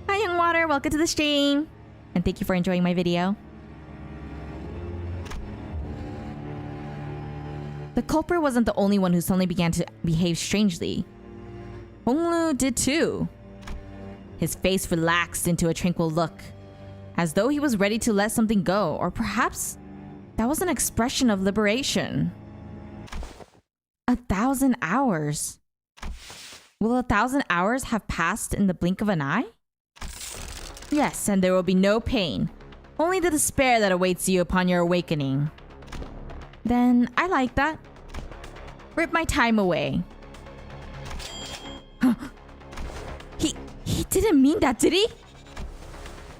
Hi, Young Water. Welcome to the stream. And thank you for enjoying my video. The culprit wasn't the only one who suddenly began to behave strangely. Honglu did too. His face relaxed into a tranquil look, as though he was ready to let something go, or perhaps that was an expression of liberation. 1,000 hours. Will 1,000 hours have passed in the blink of an eye? Yes, and there will be no pain, only the despair that awaits you upon your awakening. Then I like that. Rip my time away. He didn't mean that, did he?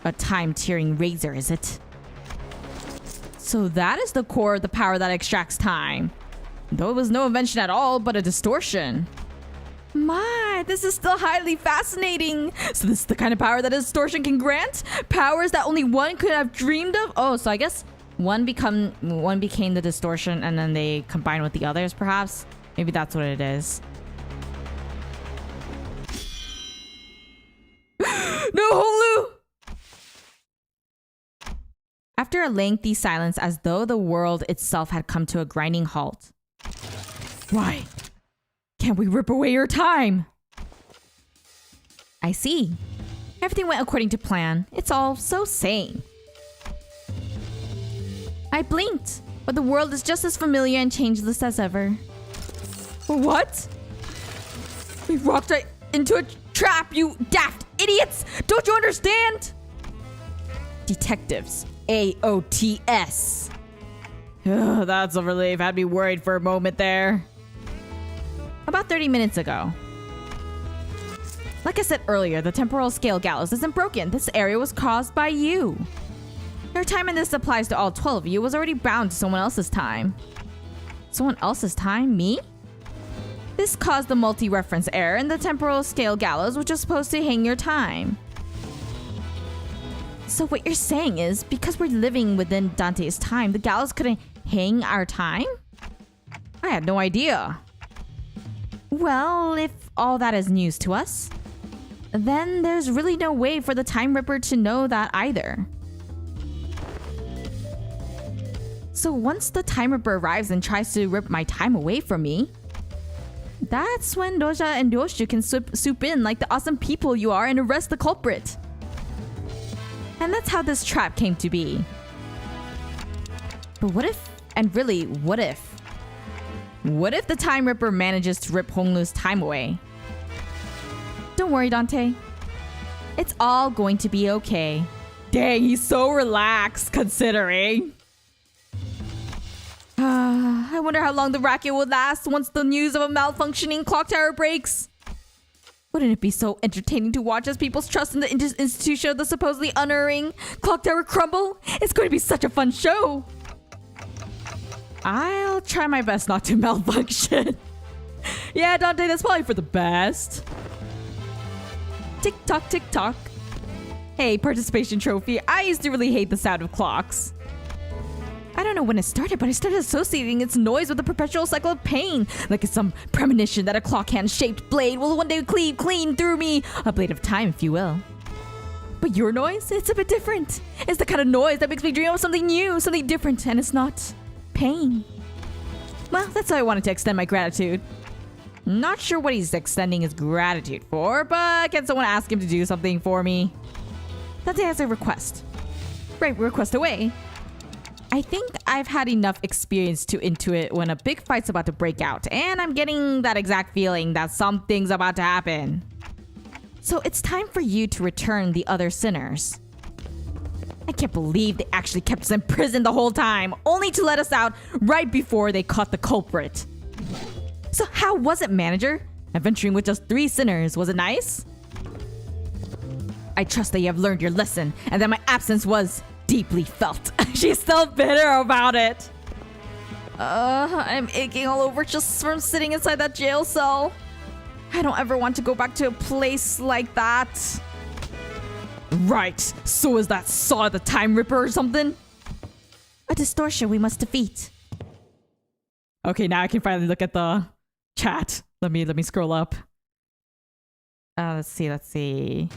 A time-tearing razor, is it? So that is the core of the power that extracts time. Though it was no invention at all, but a distortion. My, this is still highly fascinating. So this is the kind of power that a distortion can grant? Powers that only one could have dreamed of? Oh, so I guess one became the distortion and then they combine with the others, perhaps? Maybe that's what it is. No, Honglu! After a lengthy silence, as though the world itself had come to a grinding halt. Why? Can't we rip away your time? I see. Everything went according to plan. It's all so sane. I blinked, but the world is just as familiar and changeless as ever. What? We walked right into a trap, you daft idiots! Don't you understand? Detectives. AOTS. Ugh, that's a relief. Had me worried for a moment there. About 30 minutes ago. Like I said earlier, the temporal scale gallows isn't broken. This area was caused by you. Your time in this applies to all 12 of you was already bound to someone else's time. Someone else's time? Me? This caused the multi-reference error in the temporal scale gallows, which is supposed to hang your time. So what you're saying is, because we're living within Dante's time, the gallows couldn't hang our time? I had no idea. Well, if all that is news to us, then there's really no way for the Time Ripper to know that either. So once the Time Ripper arrives and tries to rip my time away from me, that's when Doja and Ryoshu can swoop in like the awesome people you are and arrest the culprit. And that's how this trap came to be. But what if, and really, what if? What if the Time Ripper manages to rip Honglu's time away? Don't worry, Dante. It's all going to be okay. Dang, he's so relaxed, considering. I wonder how long the racket will last once the news of a malfunctioning clock tower breaks. Wouldn't it be so entertaining to watch as people's trust in the institution of the supposedly unerring clock tower crumble? It's going to be such a fun show. I'll try my best not to malfunction. Yeah, Dante, that's probably for the best. Tick-tock, tick-tock. Hey, participation trophy. I used to really hate the sound of clocks. I don't know when it started, but I started associating its noise with a perpetual cycle of pain. Like it's some premonition that a clock hand-shaped blade will one day cleave clean through me. A blade of time, if you will. But your noise? It's a bit different. It's the kind of noise that makes me dream of something new, something different, and it's not pain. Well, that's how I wanted to extend my gratitude. Not sure what he's extending his gratitude for, but can someone ask him to do something for me? Dante has a request. Right, request away. I think I've had enough experience to intuit when a big fight's about to break out, and I'm getting that exact feeling that something's about to happen. So it's time for you to return the other sinners. I can't believe they actually kept us in prison the whole time, only to let us out right before they caught the culprit. So how was it, manager? Adventuring with just 3 sinners, was it nice? I trust that you have learned your lesson, and that my absence was deeply felt. She's still bitter about it. I'm aching all over just from sitting inside that jail cell. I don't ever want to go back to a place like that. Right. So is that Saw the Time Ripper or something? A distortion we must defeat. Okay, now I can finally look at the chat. Let me scroll up. Let's see.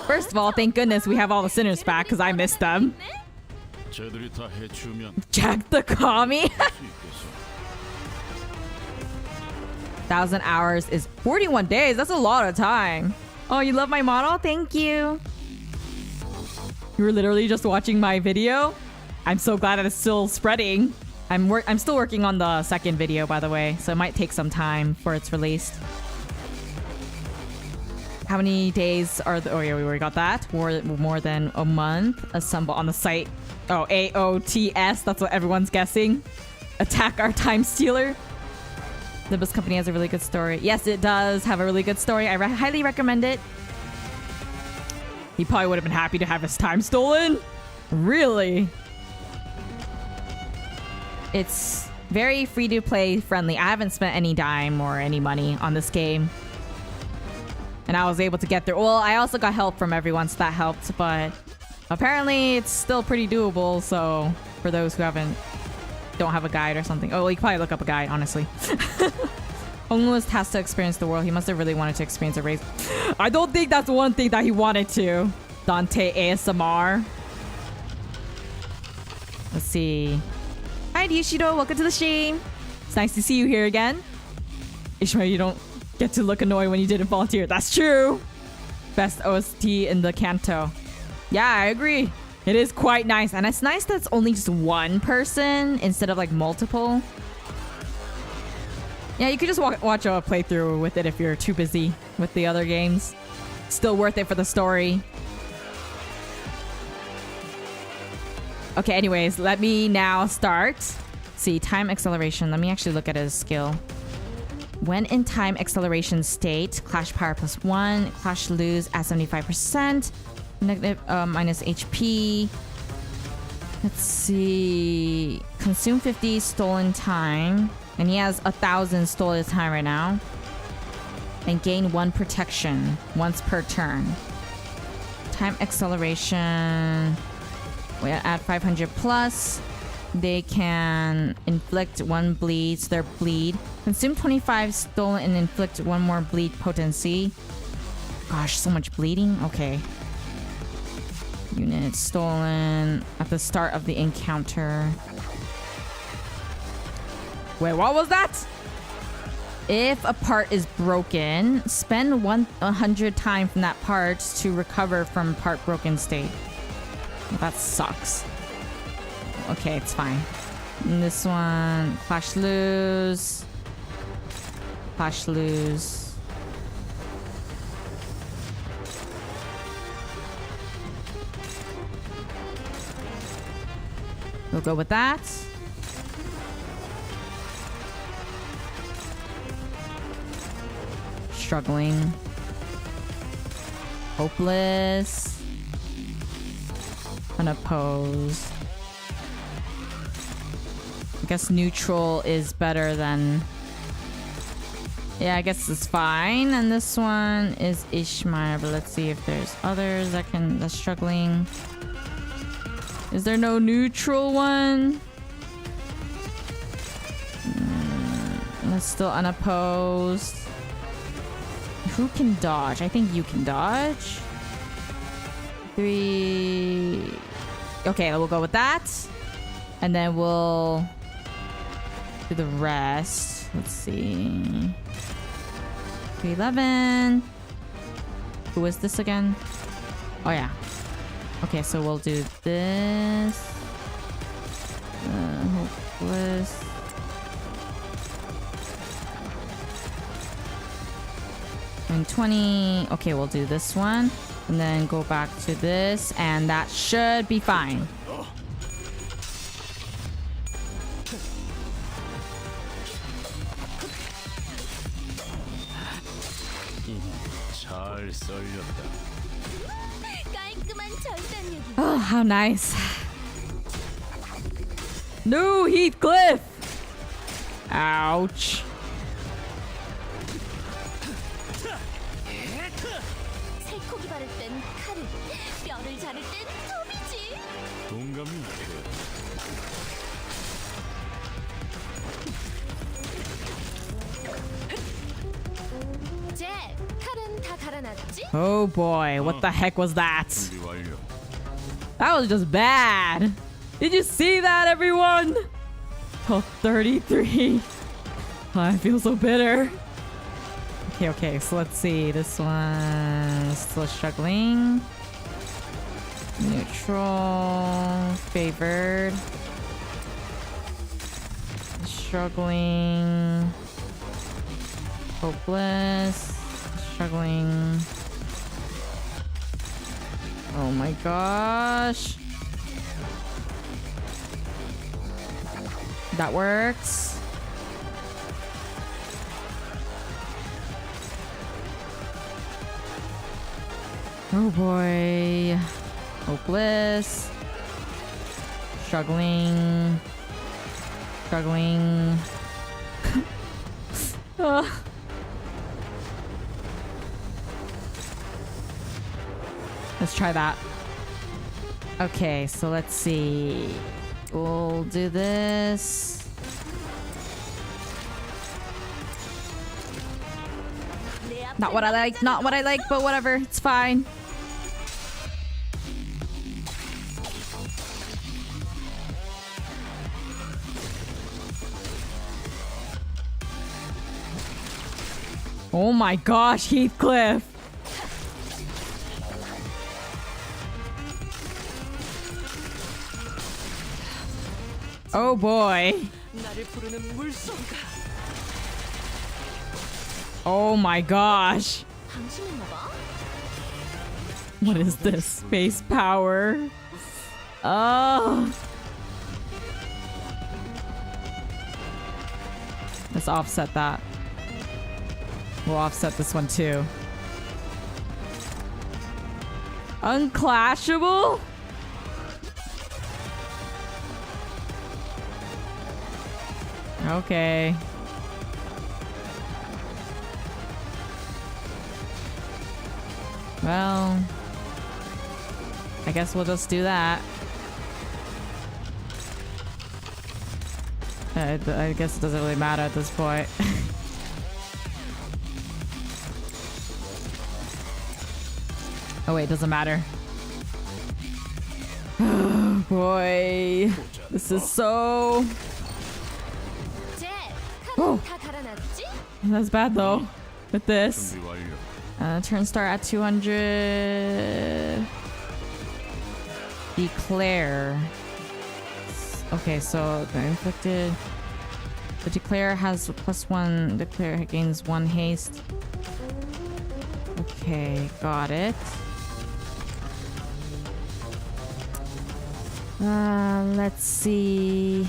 First of all, thank goodness we have all the sinners back because I missed them. 쟤들이 다 해치우면 Jack the Commie. 수 있겠어. 1,000 hours is 41 days. That's a lot of time. Oh, you love my model? Thank you. You were literally just watching my video. I'm so glad that it's still spreading. I'm still working on the second video, by the way, so it might take some time before it's released. How many days are the... Oh, yeah, we already got that. More than a month. Assemble on the site. Oh, AOTS. That's what everyone's guessing. Attack our time stealer. Limbus company has a really good story. Yes, it does have a really good story. I highly recommend it. He probably would have been happy to have his time stolen. Really? It's very free-to-play friendly. I haven't spent any dime or any money on this game. And I was able to get through. Well, I also got help from everyone, so that helped. But apparently, it's still pretty doable. So for those who don't have a guide or something. Oh, well, you can probably look up a guide, honestly. Almost has to experience the world. He must have really wanted to experience a race. I don't think that's one thing that he wanted to. Dante ASMR. Let's see. Hi, Yushido. Welcome to the stream. It's nice to see you here again. Ishmael, you don't get to look annoyed when you didn't volunteer. That's true. Best OST in the Kanto. Yeah, I agree. It is quite nice. And it's nice that it's only just one person instead of like multiple. Yeah, you could just watch a playthrough with it if you're too busy with the other games. Still worth it for the story. Okay, anyways, let me now start. See, time acceleration. Let me actually look at his skill. When in time acceleration state, clash power +1, clash lose at 75%, negative minus HP. Let's see. Consume 50 stolen time. And he has 1,000 stolen time right now. And gain 1 protection once per turn. Time acceleration. We add 500 plus. They can inflict 1 bleed, so they're bleed. Consume 25 stolen and inflict 1 more bleed potency. Gosh, so much bleeding. Okay. Unit stolen at the start of the encounter. Wait, what was that? If a part is broken, spend 100 time from that part to recover from part broken state. That sucks. Okay, it's fine. And this one, clash lose. Clash lose. We'll go with that. Struggling. Hopeless. Unopposed. I guess neutral is better than... Yeah, I guess it's fine. And this one is Ishmael, but let's see if there's others that's struggling. Is there no neutral one? That's still unopposed. Who can dodge? I think you can dodge. 3. Okay, we'll go with that. And then we'll do the rest. Let's see. 311. Who is this again? Oh, yeah. Okay, so we'll do this. Hopeless. And 20. Okay, we'll do this one. And then go back to this. And that should be fine. 잘 썰렸다. 깔끔한 절단력이. Oh, how nice. No, Heathcliff! Ouch. 살코기 바를 땐 칼을, 뼈를 자를 땐 톱이지. 동감이 돼. 잭, 칼은 다 달아놨지? Oh boy, what the heck was that? 준비 완료. That was just bad. Did you see that, everyone? Oh, 33. I feel so bitter. Okay, so let's see. This one still struggling. Neutral. Favored. Struggling. Hopeless. Struggling. Oh my gosh. That works. Oh boy. Hopeless. Struggling. Struggling. Ugh. Let's try that. Okay, so let's see. We'll do this. Not what I like, not what I like, but whatever. It's fine. Oh my gosh, Heathcliff. Oh boy. 나를 부르는 물소리가. Oh my gosh. 방심했나 봐. What is this? Space power. Oh. Let's offset that. We'll offset this one too. Unclashable? Okay. Well, I guess we'll just do that. I guess it doesn't really matter at this point. Oh wait, it doesn't matter. Oh boy. This is so... 잭, Oh. 칼은 다 달아놨지? That's bad though. With this. 준비 완료. Turn start at 200. Declare. Okay, so the inflicted. The declare has +1. Declare gains 1 haste. Okay, got it. Let's see.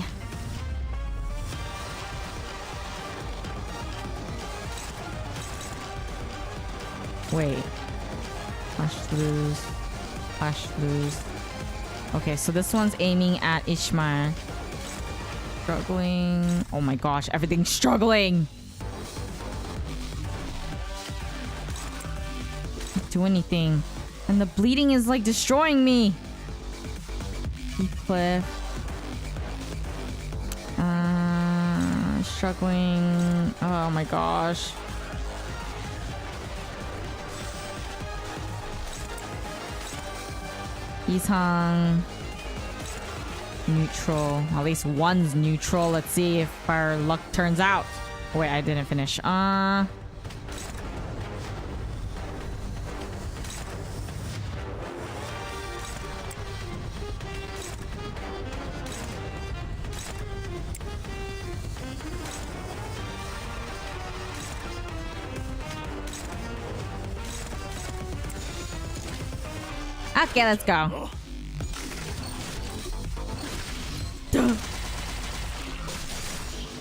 Wait. Flash lose. Flash lose. Okay, so this one's aiming at Ishmael. Struggling. Oh my gosh, everything's struggling. Can't do anything. And the bleeding is like destroying me. Heathcliff. Struggling. Oh my gosh. Isang. Neutral. At least one's neutral. Let's see if our luck turns out. Oh, wait, I didn't finish. Okay, let's go.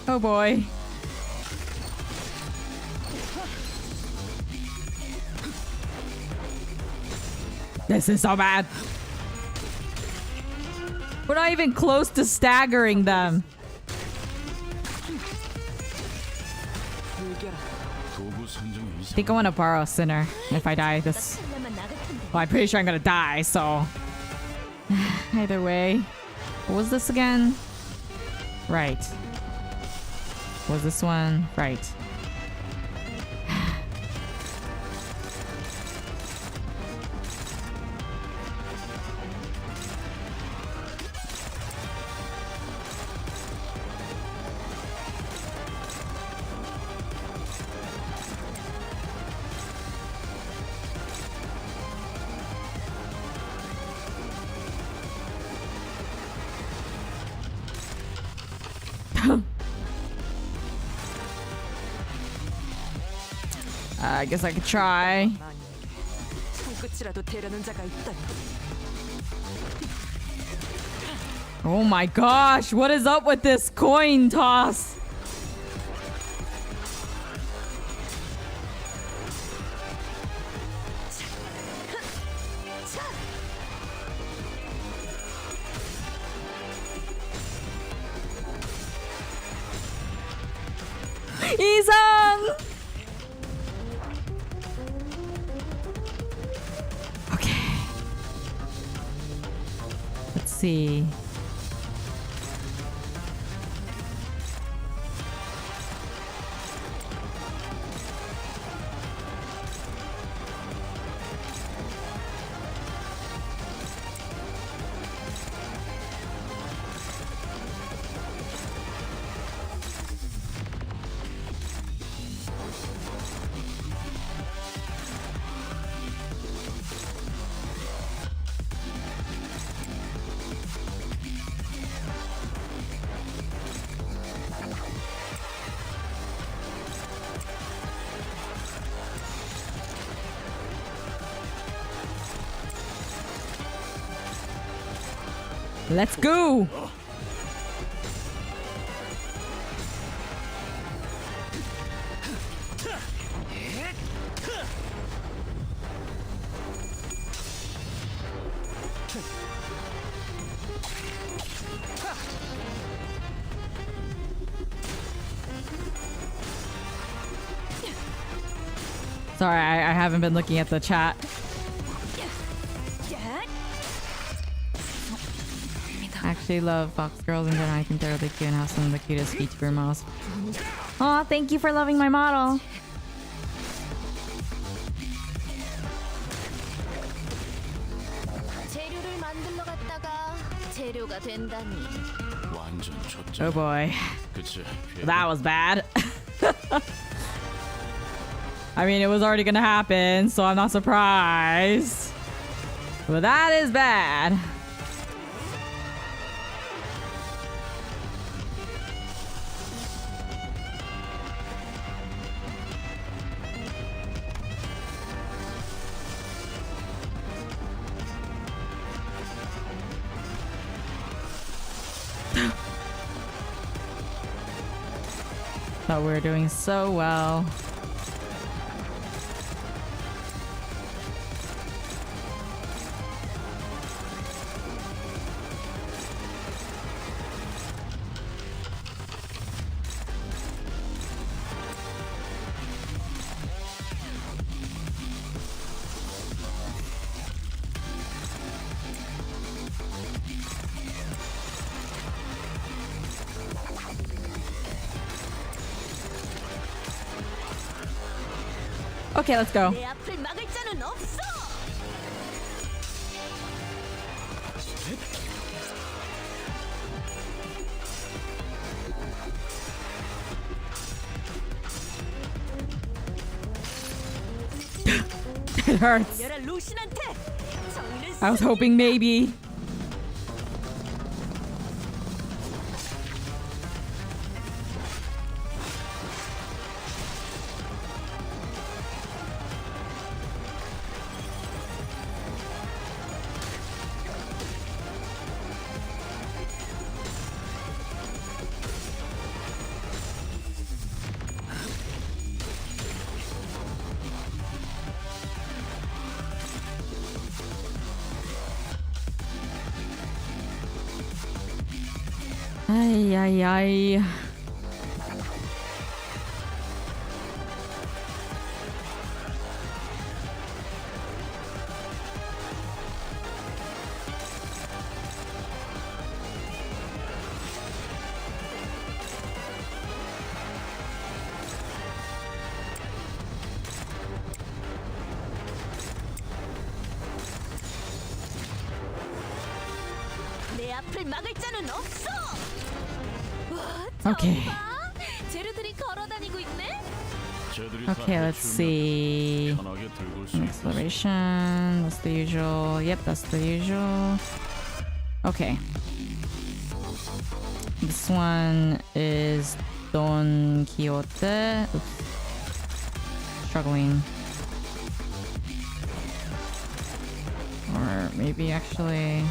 Oh boy. This is so bad. We're not even close to staggering them. 도구 선정이 I 이상. think I want to borrow a sinner if I die this. Well, I'm pretty sure I'm gonna die, so. Either way. What was this again? Right. What was this one? Right. I guess I could try. 손끝이라도 대려는 자가 있다니. Oh my gosh, what is up with this coin toss? 이상! Okay. Let's see. Let's go! Sorry, I haven't been looking at the chat. I actually love Fox girls in general. I think they're really cute and have some of the cutest VTuber models. Aw, thank you for loving my model. 재료를 만들러 갔다가 재료가 된다니. 완전 좆자. Oh boy. 그치. That was bad. I mean, it was already gonna happen, so I'm not surprised. But that is bad. Thought we were doing so well. Okay, let's go. 내 앞을 막을 자는 없어. It hurts. 열아 루신한테 정의를 I was hoping maybe. Ay, ay, ay. 내 앞을 막을 자는 없어. Okay. 재료들이 걸어다니고 있네. 쟤들이 Okay, let's see. 편하게 들고 수 있어. Acceleration. That's the usual. Yep, that's the usual. Okay. This one is Don Quixote. Oops. Struggling. Or maybe actually.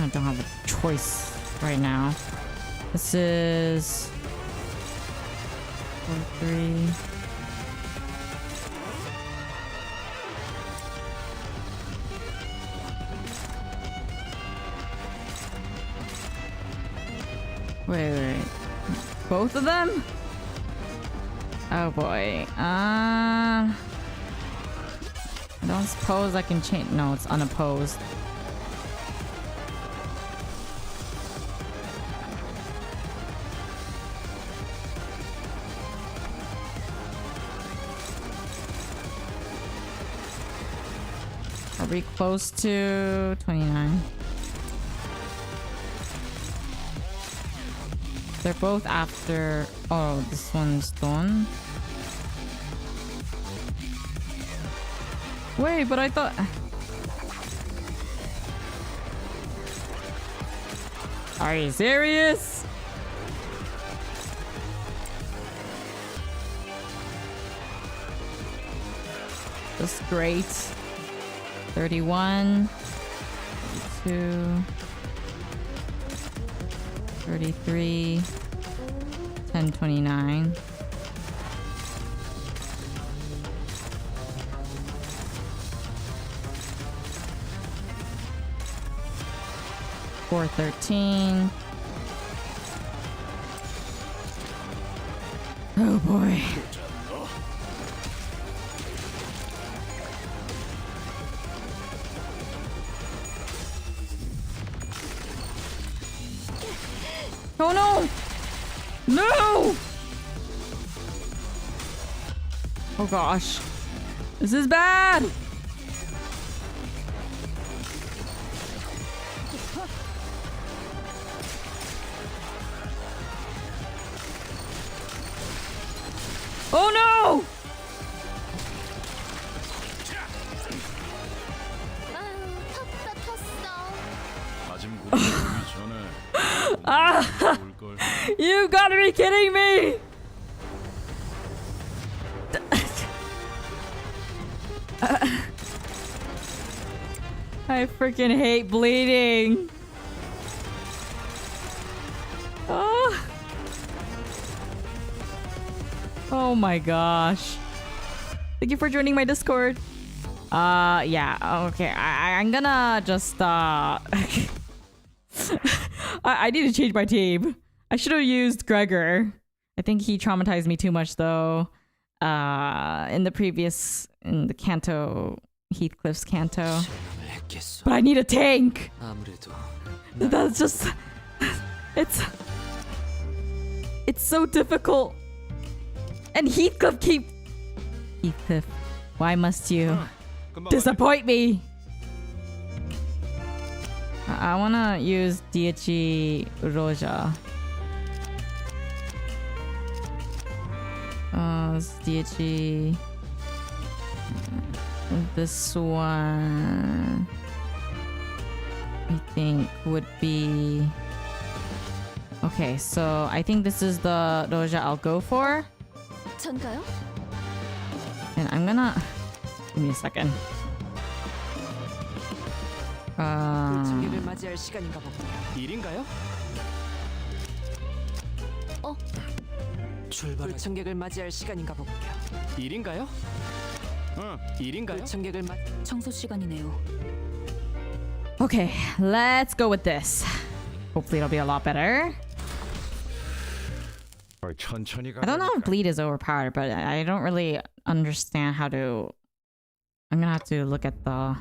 I don't have a choice right now. This is 4-3. Wait. Both of them? Oh boy. I don't suppose I can change. No, it's unopposed. Are we close to 29? They're both after. Oh, this one's done. Wait, but I thought. Are you serious? That's great. 31, 32, 33, 1029. $413. Oh boy. Oh no! No! Oh gosh. This is bad! Oh no! 아직 고기 되기 전에 좋을 걸. You gotta be kidding me! I freaking hate bleeding. Oh. Oh my gosh. Thank you for joining my Discord. Yeah, okay. I'm gonna just I need to change my team. I should have used Gregor. I think he traumatized me too much though. In the Kanto, Heathcliff's Kanto. But I need a tank. That's just it's so difficult. And Heathcliff, why must you disappoint me? I wanna use Daichi Roja. Daichi. This one I think would be okay. So I think this is the Roja I'll go for. 전가요? And I'm gonna give me a second. 불청객을 맞이할 시간인가 보군요. 일인가요? 출발. 불청객을 맞이할 시간인가 보군요. 일인가요? 일인가요? 청객을 청소 시간이네요. Okay, let's go with this. Hopefully it'll be a lot better. 천천히 I don't know if bleed is overpowered, but I don't really understand how to... I'm gonna have to look at the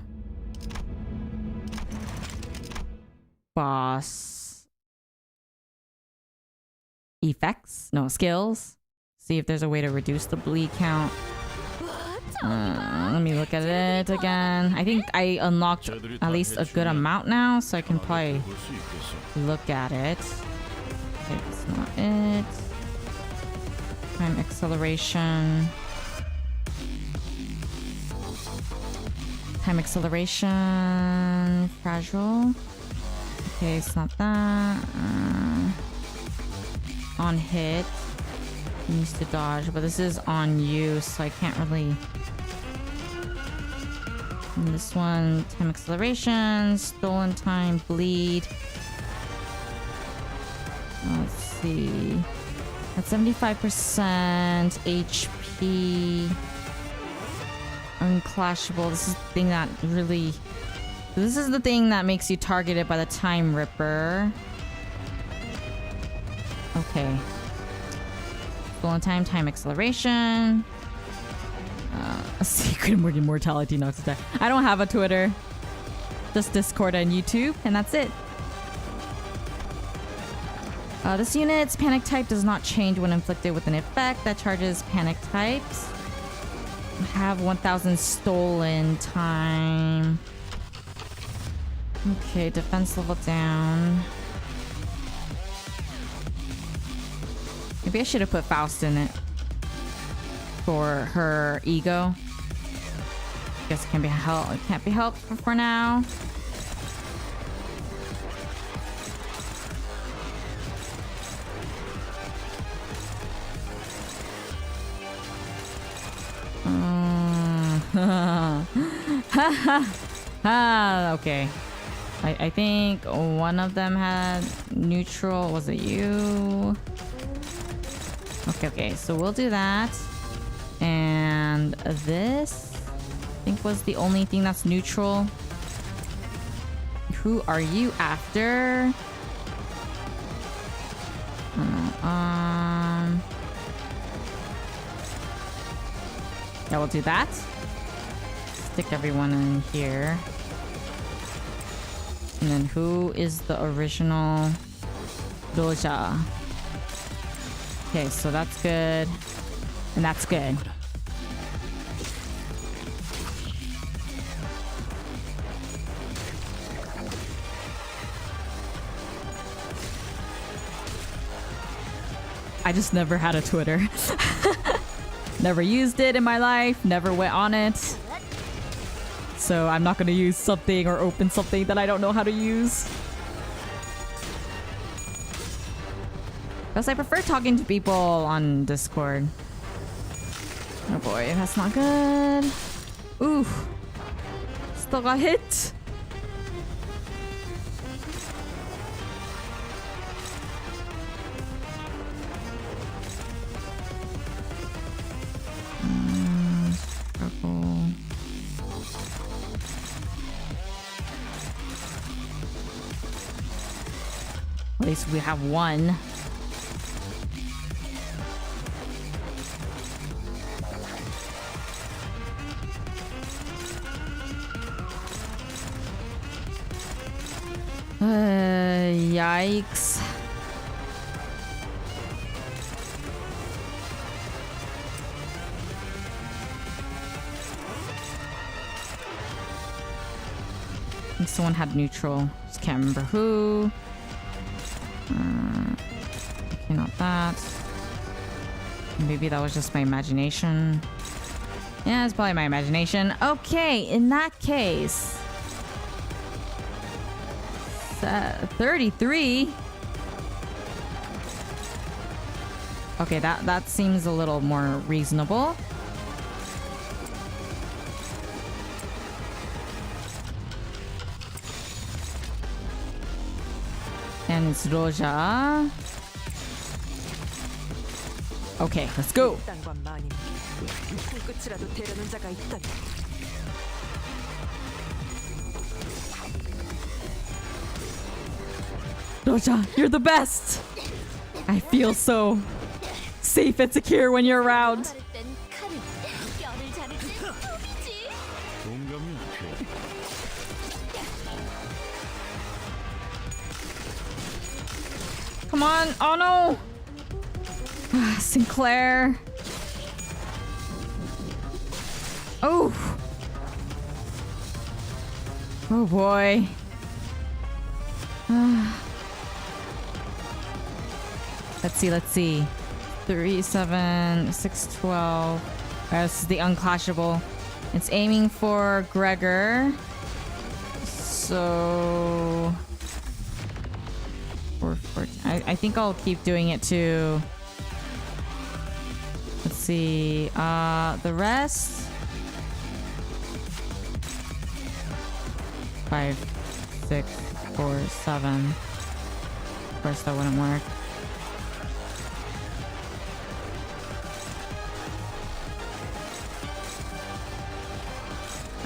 boss effects, no, skills. See if there's a way to reduce the bleed count. Let me look at it again. I think I unlocked at least a good amount now, so I can probably look at it. Okay, that's not it. Time acceleration. Time acceleration. Fragile. Okay, it's not that. On hit. Needs to dodge, but this is on you, so I can't really... And this one, time acceleration, stolen time, bleed. Let's see. At 75% HP. Unclashable. This is the thing that really... This is the thing that makes you targeted by the Time Ripper. Okay. Stolen time, time acceleration. A secret immortality knocks attack. I don't have a Twitter. Just Discord and YouTube, and that's it. This unit's panic type does not change when inflicted with an effect that charges panic types. I have 1000 stolen time. Okay, defense level down. Maybe I should have put Faust in it for her ego. Guess it can be helped. It can't be helped for now. Okay. I think one of them had neutral. Was it you? Okay, so we'll do that. And this, I think, was the only thing that's neutral. Who are you after? Yeah, we'll do that. Stick everyone in here. And then who is the original Doja? Okay, so that's good. And that's good. I just never had a Twitter. Never used it in my life, never went on it. So I'm not gonna use something or open something that I don't know how to use. Because I prefer talking to people on Discord. Oh boy, that's not good. Ooh. Still got hit. Purple. At least we have one. Yikes. I think someone had neutral. Just can't remember who. Okay, not that. Maybe that was just my imagination. Yeah, it's probably my imagination. Okay, in that case... 33? Okay, that seems a little more reasonable. And it's Roja. Okay, let's go. 끝이라도 되려는 자가 있다니. Doja, you're the best. I feel so safe and secure when you're around. 땐 칼은 뼈를 자르지 톡지. 동감이 필요. Come on. Oh no. Sinclair. Oh. Oh boy. Let's see. 3, 7, 6, 12. This is the unclashable. It's aiming for Gregor. So 4, 14. I think I'll keep doing it too. Let's see. The rest. 5, 6, 4, 7. Of course, that wouldn't work.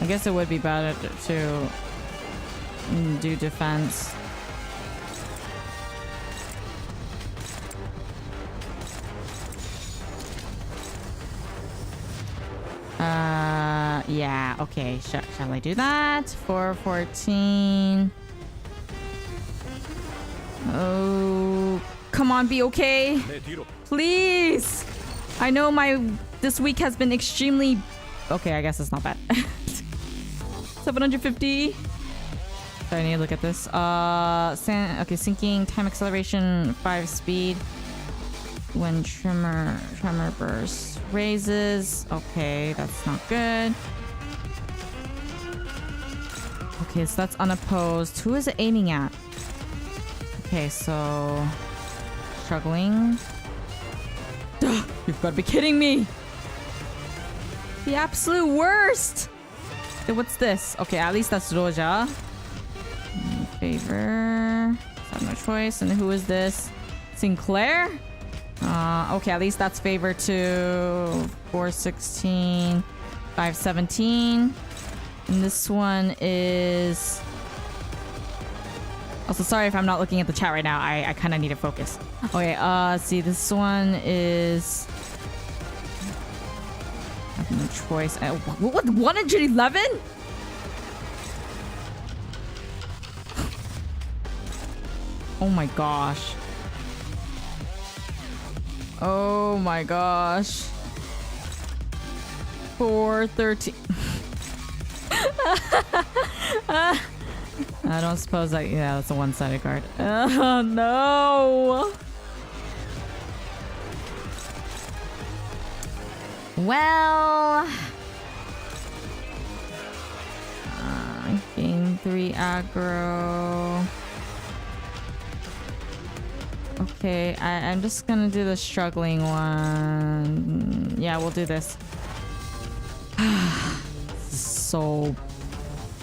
I guess it would be better to do defense. Yeah, okay. Shall I do that? 4, 14. Oh, come on, be okay. Please. I know this week has been extremely... Okay, I guess it's not bad. 750. So I need to look at this. Okay, sinking, time acceleration, 5 speed. When tremor burst raises. Okay, that's not good. Okay, so that's unopposed. Who is it aiming at? Okay, so struggling. Duh, you've got to be kidding me. The absolute worst. Okay, what's this? Okay, at least that's Roja. Favor. I have no choice. And who is this? Sinclair? Okay, at least that's favor to 416, 517. And this one is... Also, sorry if I'm not looking at the chat right now. I kind of need to focus. Okay, let's see. This one is... I have no choice. What? 111? Oh my gosh. Oh my gosh. 413. I don't suppose that... Yeah, that's a one-sided card. Oh no. Well... gain 3 aggro. Okay, I'm just gonna do the struggling one. Yeah, we'll do this. This is so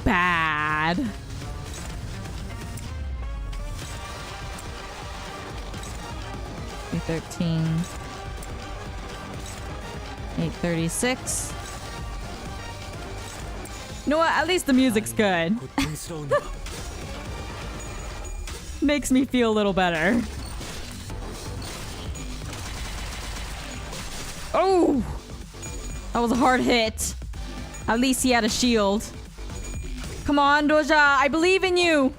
bad. $313. 836. You know what? At least the music's good. Makes me feel a little better. Oh! That was a hard hit. At least he had a shield. Come on, Doja. I believe in you.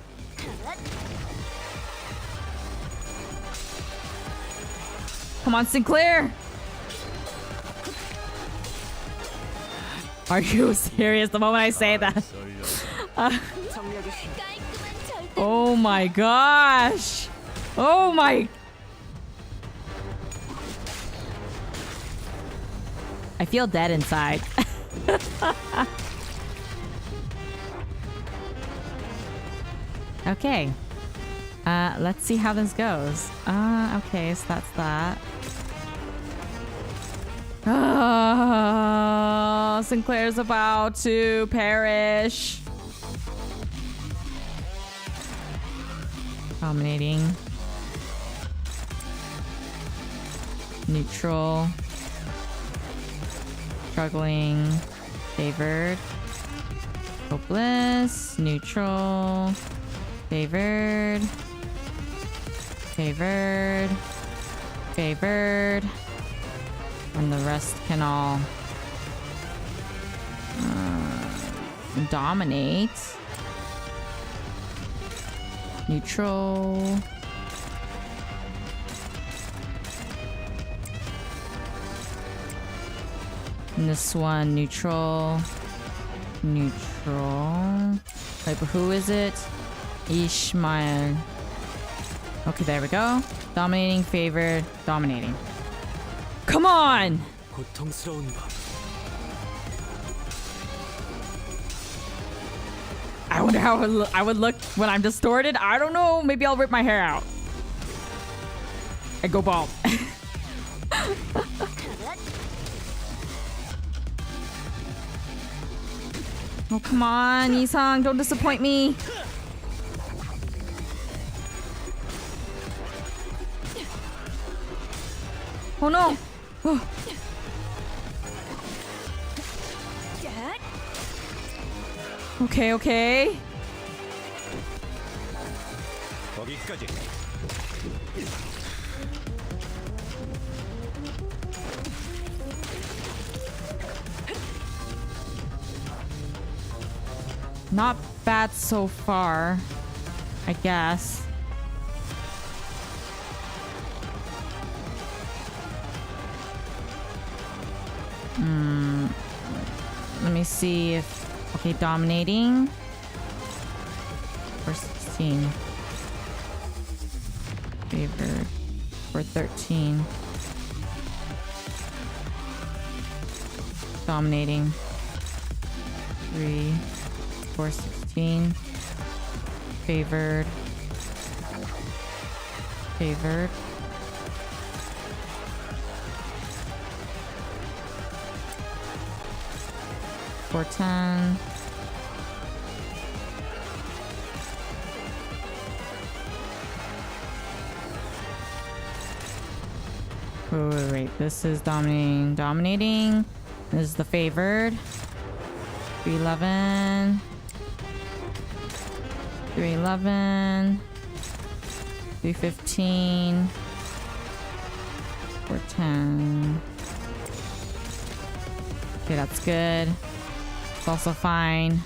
Come on, Sinclair. Are you serious the moment I say that? Oh my gosh. Oh my... I feel dead inside. Okay. Let's see how this goes. Okay, so that's that. Sinclair's about to perish. Dominating. struggling, favored, hopeless, neutral, favored, favored, favored, and the rest can all dominate. Neutral. And this one, neutral. Neutral. Wait, but who is it? Ishmael. Okay, there we go. Dominating, favored, dominating. Come on! 고통스러운 법. I wonder how I would look when I'm distorted. I don't know. Maybe I'll rip my hair out. And go bald. Oh, come on, Isang. Don't disappoint me. Oh, no. Oh. Okay, okay. 거기까지. Not bad so far, I guess. Let me see if... Okay, dominating. For 16. Favored. For 13. Dominating. 3. For 16. Favored. Favored. For 10. Wait. This is dominating. Dominating. This is the favored. 311. 311. 315. 410. Okay, that's good. It's also fine.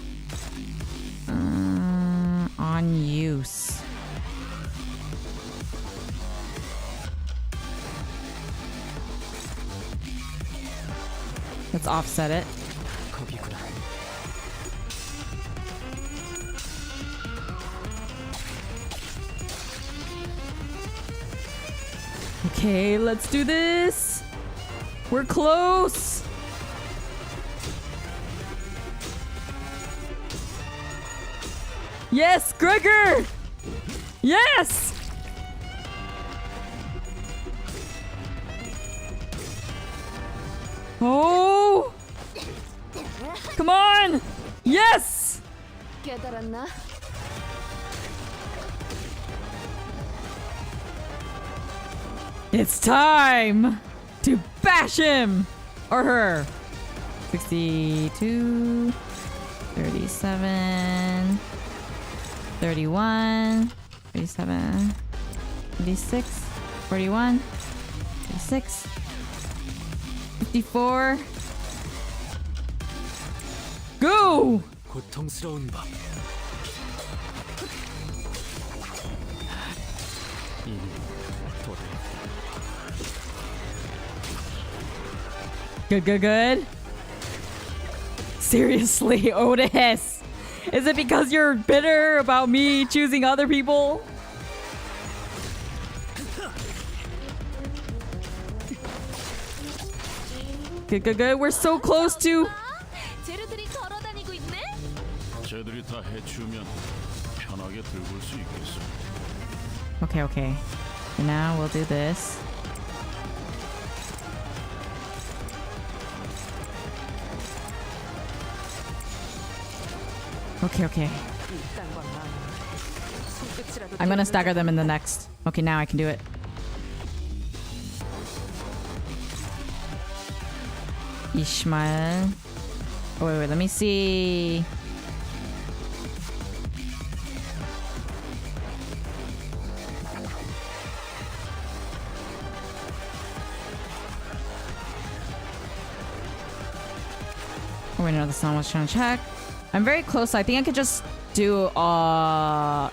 On use. Let's offset it. 거기구나. Okay, let's do this. We're close. Yes, Gregor! Yes! Oh! Come on! Yes! 깨달았나? It's time to bash him! Or her. 62, 37, 31, 37, 36, 41, 36, 54. Go! 고통스러운 법. Good. Seriously, Otis. Is it because you're bitter about me choosing other people? Good. We're so close to... 재료들이 걸어다니고 있네? 쟤들이 다 해치우면 편하게 들고 올 수 있겠어. Okay. And now we'll do this. Okay. I'm gonna stagger them in the next. Okay, now I can do it. Ishmael. Oh, wait, let me see. Oh, wait, no, that's not what I was trying to check. I'm very close. I think I could just do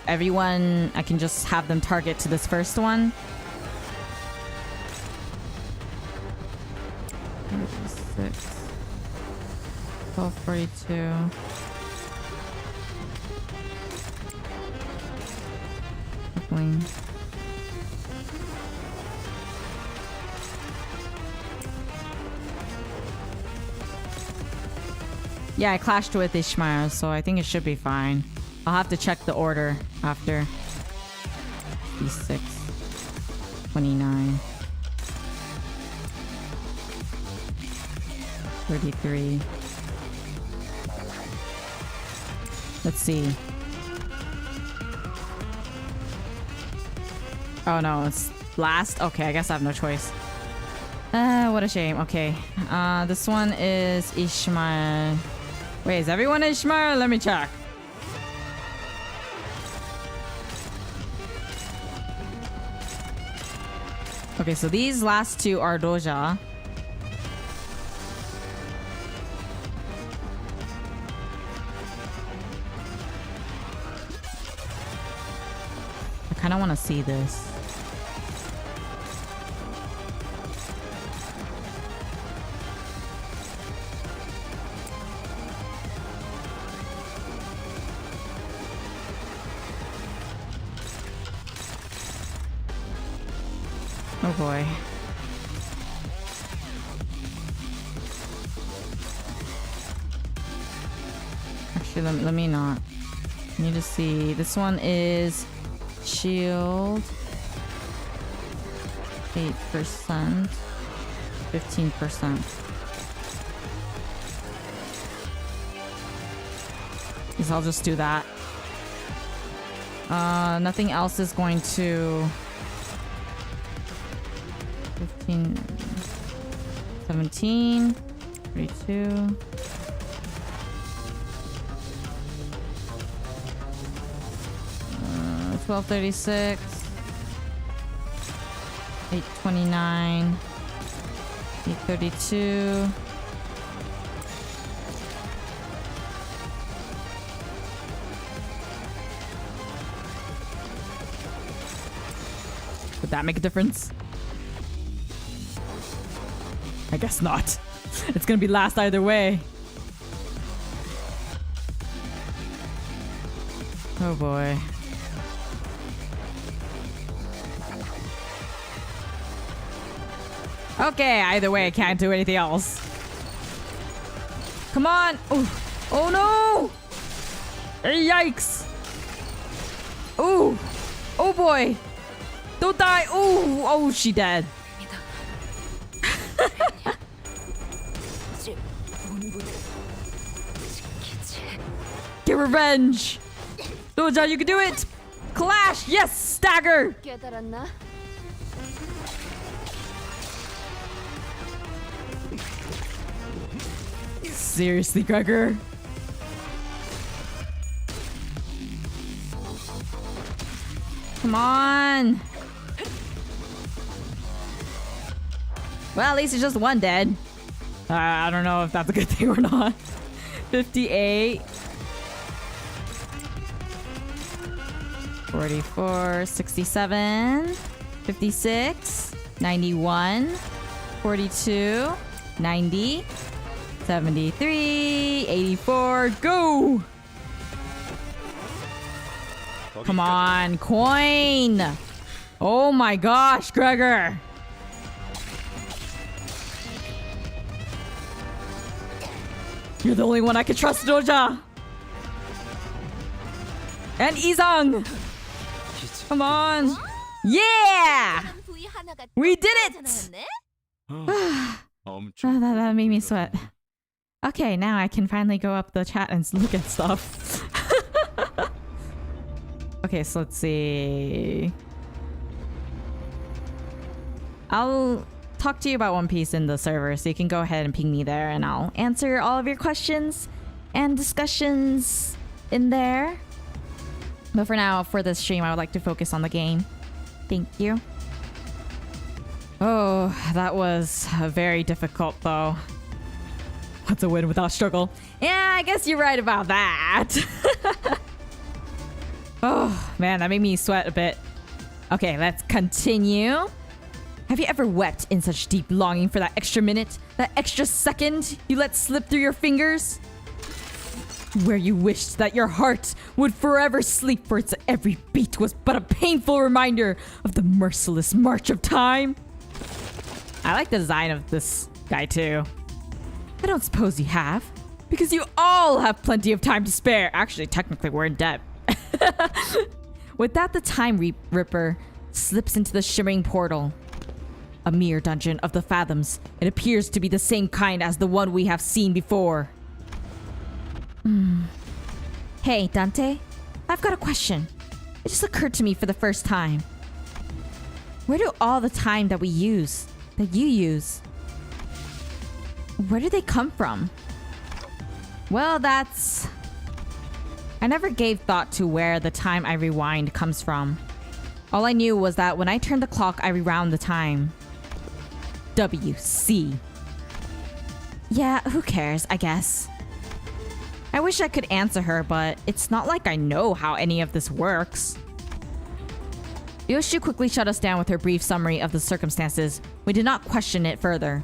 everyone. I can just have them target to this first one. 36. 1242. Wing. Yeah, I clashed with Ishmael, so I think it should be fine. I'll have to check the order after. 56. 29. 33. Let's see. Oh no, it's last? Okay, I guess I have no choice. What a shame. Okay. This one is Ishmael. Wait, is everyone Ishmael? Let me check. Okay, so these last two are Doja. I kind of want to see this. Oh boy. Actually, let me not. I need to see. This one is shield. 8%. 15%. Guess I'll just do that. Nothing else is going to... 15, 17, 32. 1236. 829. 832. Would that make a difference? I guess not. It's gonna be last either way. Oh boy. Okay, either way, I can't do anything else. Come on! Oh, oh no! Yikes! Ooh! Oh boy! Don't die! Ooh! Oh, she dead. Get revenge! Doja, you can do it! Clash! Yes! Stagger! 깨달았나? Seriously, Gregor? Come on! Well, at least it's just one dead. I don't know if that's a good thing or not. 58. 44, 67, 56, 91, 42, 90, 73, 84, go! Come on, coin! Oh my gosh, Gregor! You're the only one I can trust, Doja! And Izang! Come on! Yeah! We did it! That made me sweat. Okay, now I can finally go up the chat and look at stuff. Okay, so let's see. I'll talk to you about One Piece in the server, so you can go ahead and ping me there and I'll answer all of your questions and discussions in there. But for now, for this stream, I would like to focus on the game. Thank you. Oh, that was very difficult though. What's a win without struggle? Yeah, I guess you're right about that. Oh, man, that made me sweat a bit. Okay, let's continue. Have you ever wept in such deep longing for that extra minute, that extra second you let slip through your fingers? Where you wished that your heart would forever sleep, for its every beat was but a painful reminder of the merciless march of time. I like the design of this guy too. I don't suppose you have, because you all have plenty of time to spare. Actually, technically, we're in debt. With that, the Time Ripper slips into the shimmering portal. A mere dungeon of the fathoms. It appears to be the same kind as the one we have seen before. Hey, Dante. I've got a question. It just occurred to me for the first time. Where do all the time that you use, where do they come from? Well, I never gave thought to where the time I rewind comes from. All I knew was that when I turn the clock, I rewound the time. WC. Yeah, who cares, I guess. I wish I could answer her, but it's not like I know how any of this works. Yoshu quickly shut us down with her brief summary of the circumstances. We did not question it further.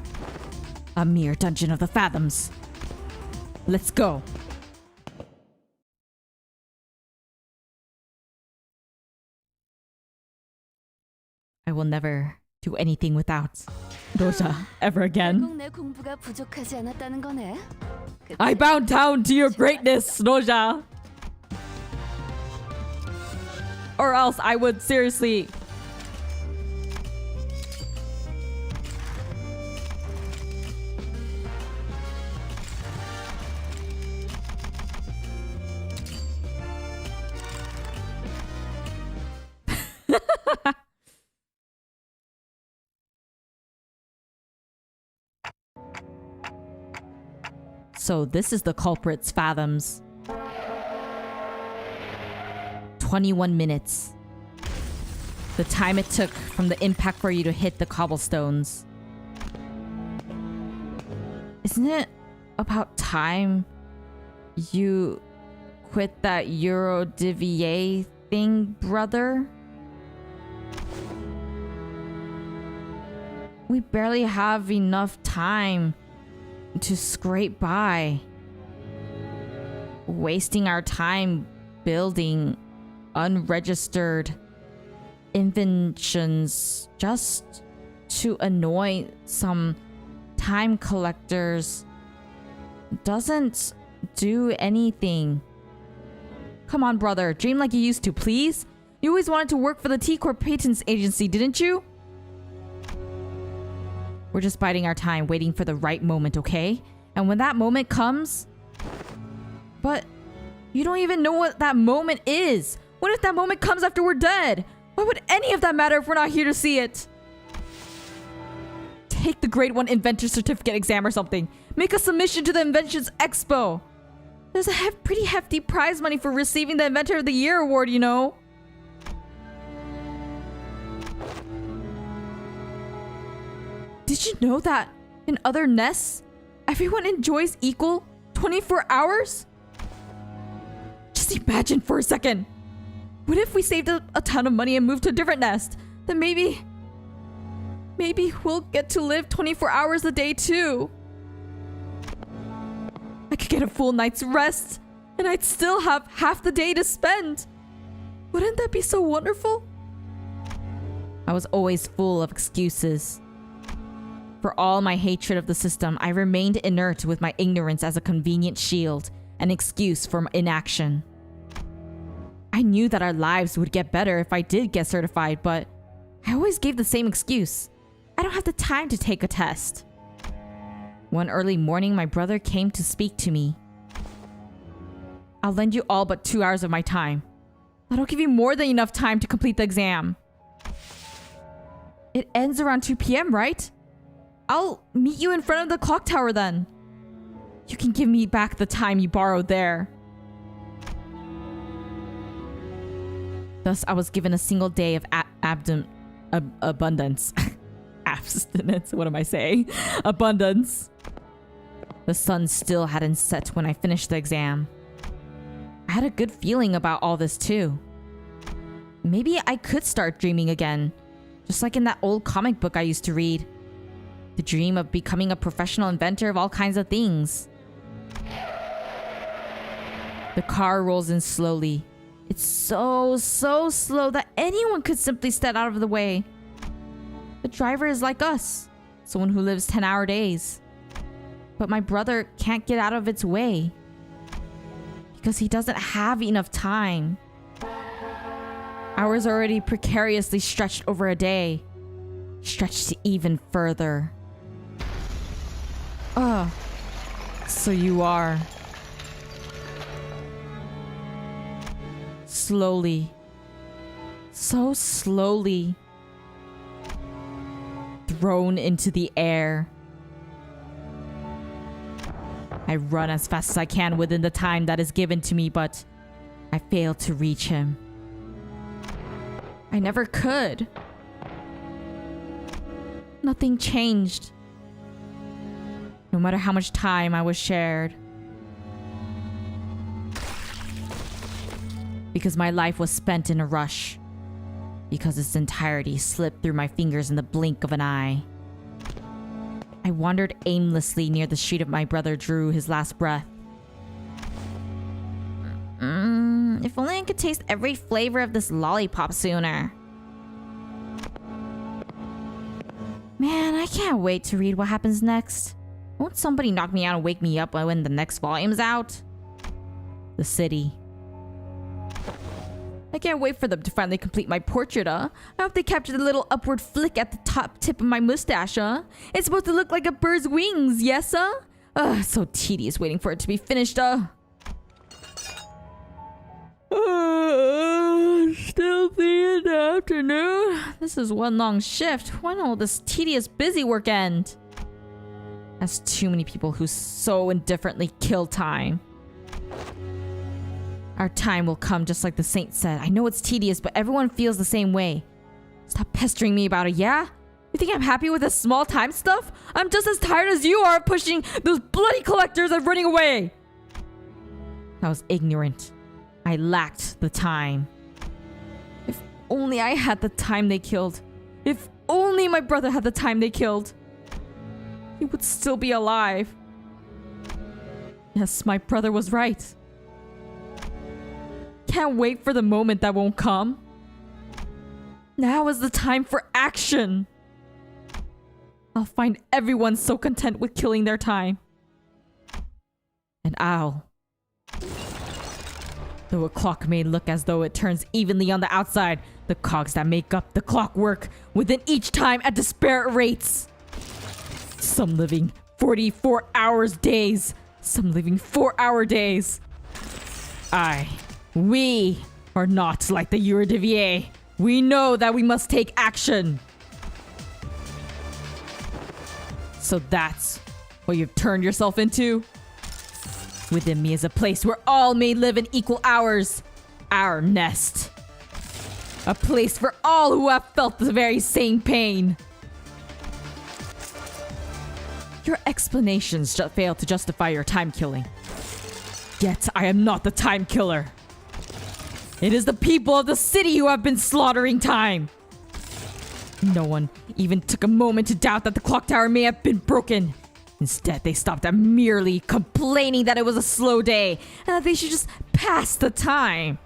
A mere dungeon of the fathoms. Let's go. I will never do anything without Rosa ever again. 결국 내 공부가 부족하지 않았다는 거네. I bow down to your greatness, Roja. Or else I would seriously... So this is the culprit's fathoms. 21 minutes. The time it took from the impact for you to hit the cobblestones. Isn't it about time you quit that Eurodivier thing, brother? We barely have enough time to scrape by. Wasting our time building unregistered inventions just to annoy some time collectors doesn't do anything. Come on, brother, dream like you used to, please. You always wanted to work for the T Corp Patents Agency, didn't you? We're just biding our time, waiting for the right moment, okay? And when that moment comes... But you don't even know what that moment is. What if that moment comes after we're dead? Why would any of that matter if we're not here to see it? Take the Grade 1 Inventor Certificate exam or something. Make a submission to the Inventions Expo. There's a pretty hefty prize money for receiving the Inventor of the Year award, you know. Did you know that in other nests, everyone enjoys equal 24 hours? Just imagine for a second. What if we saved a ton of money and moved to a different nest? Then maybe we'll get to live 24 hours a day too. I could get a full night's rest and I'd still have half the day to spend. Wouldn't that be so wonderful? I was always full of excuses. For all my hatred of the system, I remained inert with my ignorance as a convenient shield, an excuse for inaction. I knew that our lives would get better if I did get certified, but I always gave the same excuse. I don't have the time to take a test. One early morning, my brother came to speak to me. I'll lend you all but 2 hours of my time. That'll give you more than enough time to complete the exam. It ends around 2 p.m., right? I'll meet you in front of the clock tower then. You can give me back the time you borrowed there. Thus, I was given a single day of abundance. Abstinence, what am I saying? Abundance. The sun still hadn't set when I finished the exam. I had a good feeling about all this too. Maybe I could start dreaming again, just like in that old comic book I used to read. The dream of becoming a professional inventor of all kinds of things. The car rolls in slowly. It's so slow that anyone could simply step out of the way. The driver is like us, someone who lives 10-hour days. But my brother can't get out of its way because he doesn't have enough time. Hours are already precariously stretched over a day, stretched even further. So you are. Slowly, so slowly, thrown into the air. I run as fast as I can within the time that is given to me, but I fail to reach him. I never could. Nothing changed. No matter how much time I was shared. Because my life was spent in a rush. Because its entirety slipped through my fingers in the blink of an eye. I wandered aimlessly near the street of my brother drew his last breath. If only I could taste every flavor of this lollipop sooner. Man, I can't wait to read what happens next. Won't somebody knock me out and wake me up when the next volume's out? The city. I can't wait for them to finally complete my portrait, I hope they capture the little upward flick at the top tip of my mustache, It's supposed to look like a bird's wings, yes, so tedious waiting for it to be finished, Still 3 in the afternoon. This is one long shift. When will this tedious busy work end? That's too many people who so indifferently kill time. Our time will come just like the saint said. I know it's tedious, but everyone feels the same way. Stop pestering me about it, yeah? You think I'm happy with this small time stuff? I'm just as tired as you are of pushing those bloody collectors and running away. I was ignorant. I lacked the time. If only I had the time they killed. If only my brother had the time they killed. He would still be alive. Yes, my brother was right. Can't wait for the moment that won't come. Now is the time for action. I'll find everyone so content with killing their time. And I'll. Though a clock may look as though it turns evenly on the outside, the cogs that make up the clock work within each time at disparate rates. Some living 44 hours days. Some living 4-hour days. We are not like the Eurodivier. We know that we must take action. So that's what you've turned yourself into? Within me is a place where all may live in equal hours. Our nest. A place for all who have felt the very same pain. Your explanations fail to justify your time killing. Yet I am not the time killer. It is the people of the city who have been slaughtering time. No one even took a moment to doubt that the clock tower may have been broken. Instead, they stopped at merely complaining that it was a slow day and that they should just pass the time.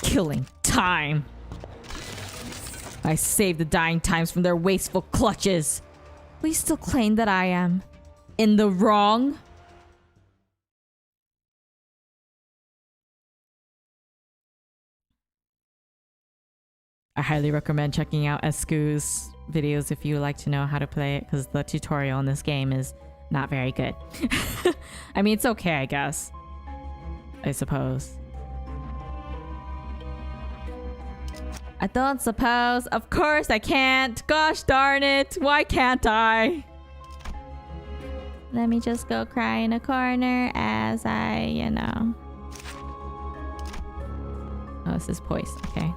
Killing time. I saved the dying times from their wasteful clutches. Will you still claim that I am in the wrong? I highly recommend checking out Escu's videos if you would like to know how to play it, because the tutorial in this game is not very good. I mean, it's okay, I guess. I suppose. I don't suppose. Of course I can't. Gosh darn it. Why can't I? Let me just go cry in a corner as I, you know. Oh, this is poised. Okay.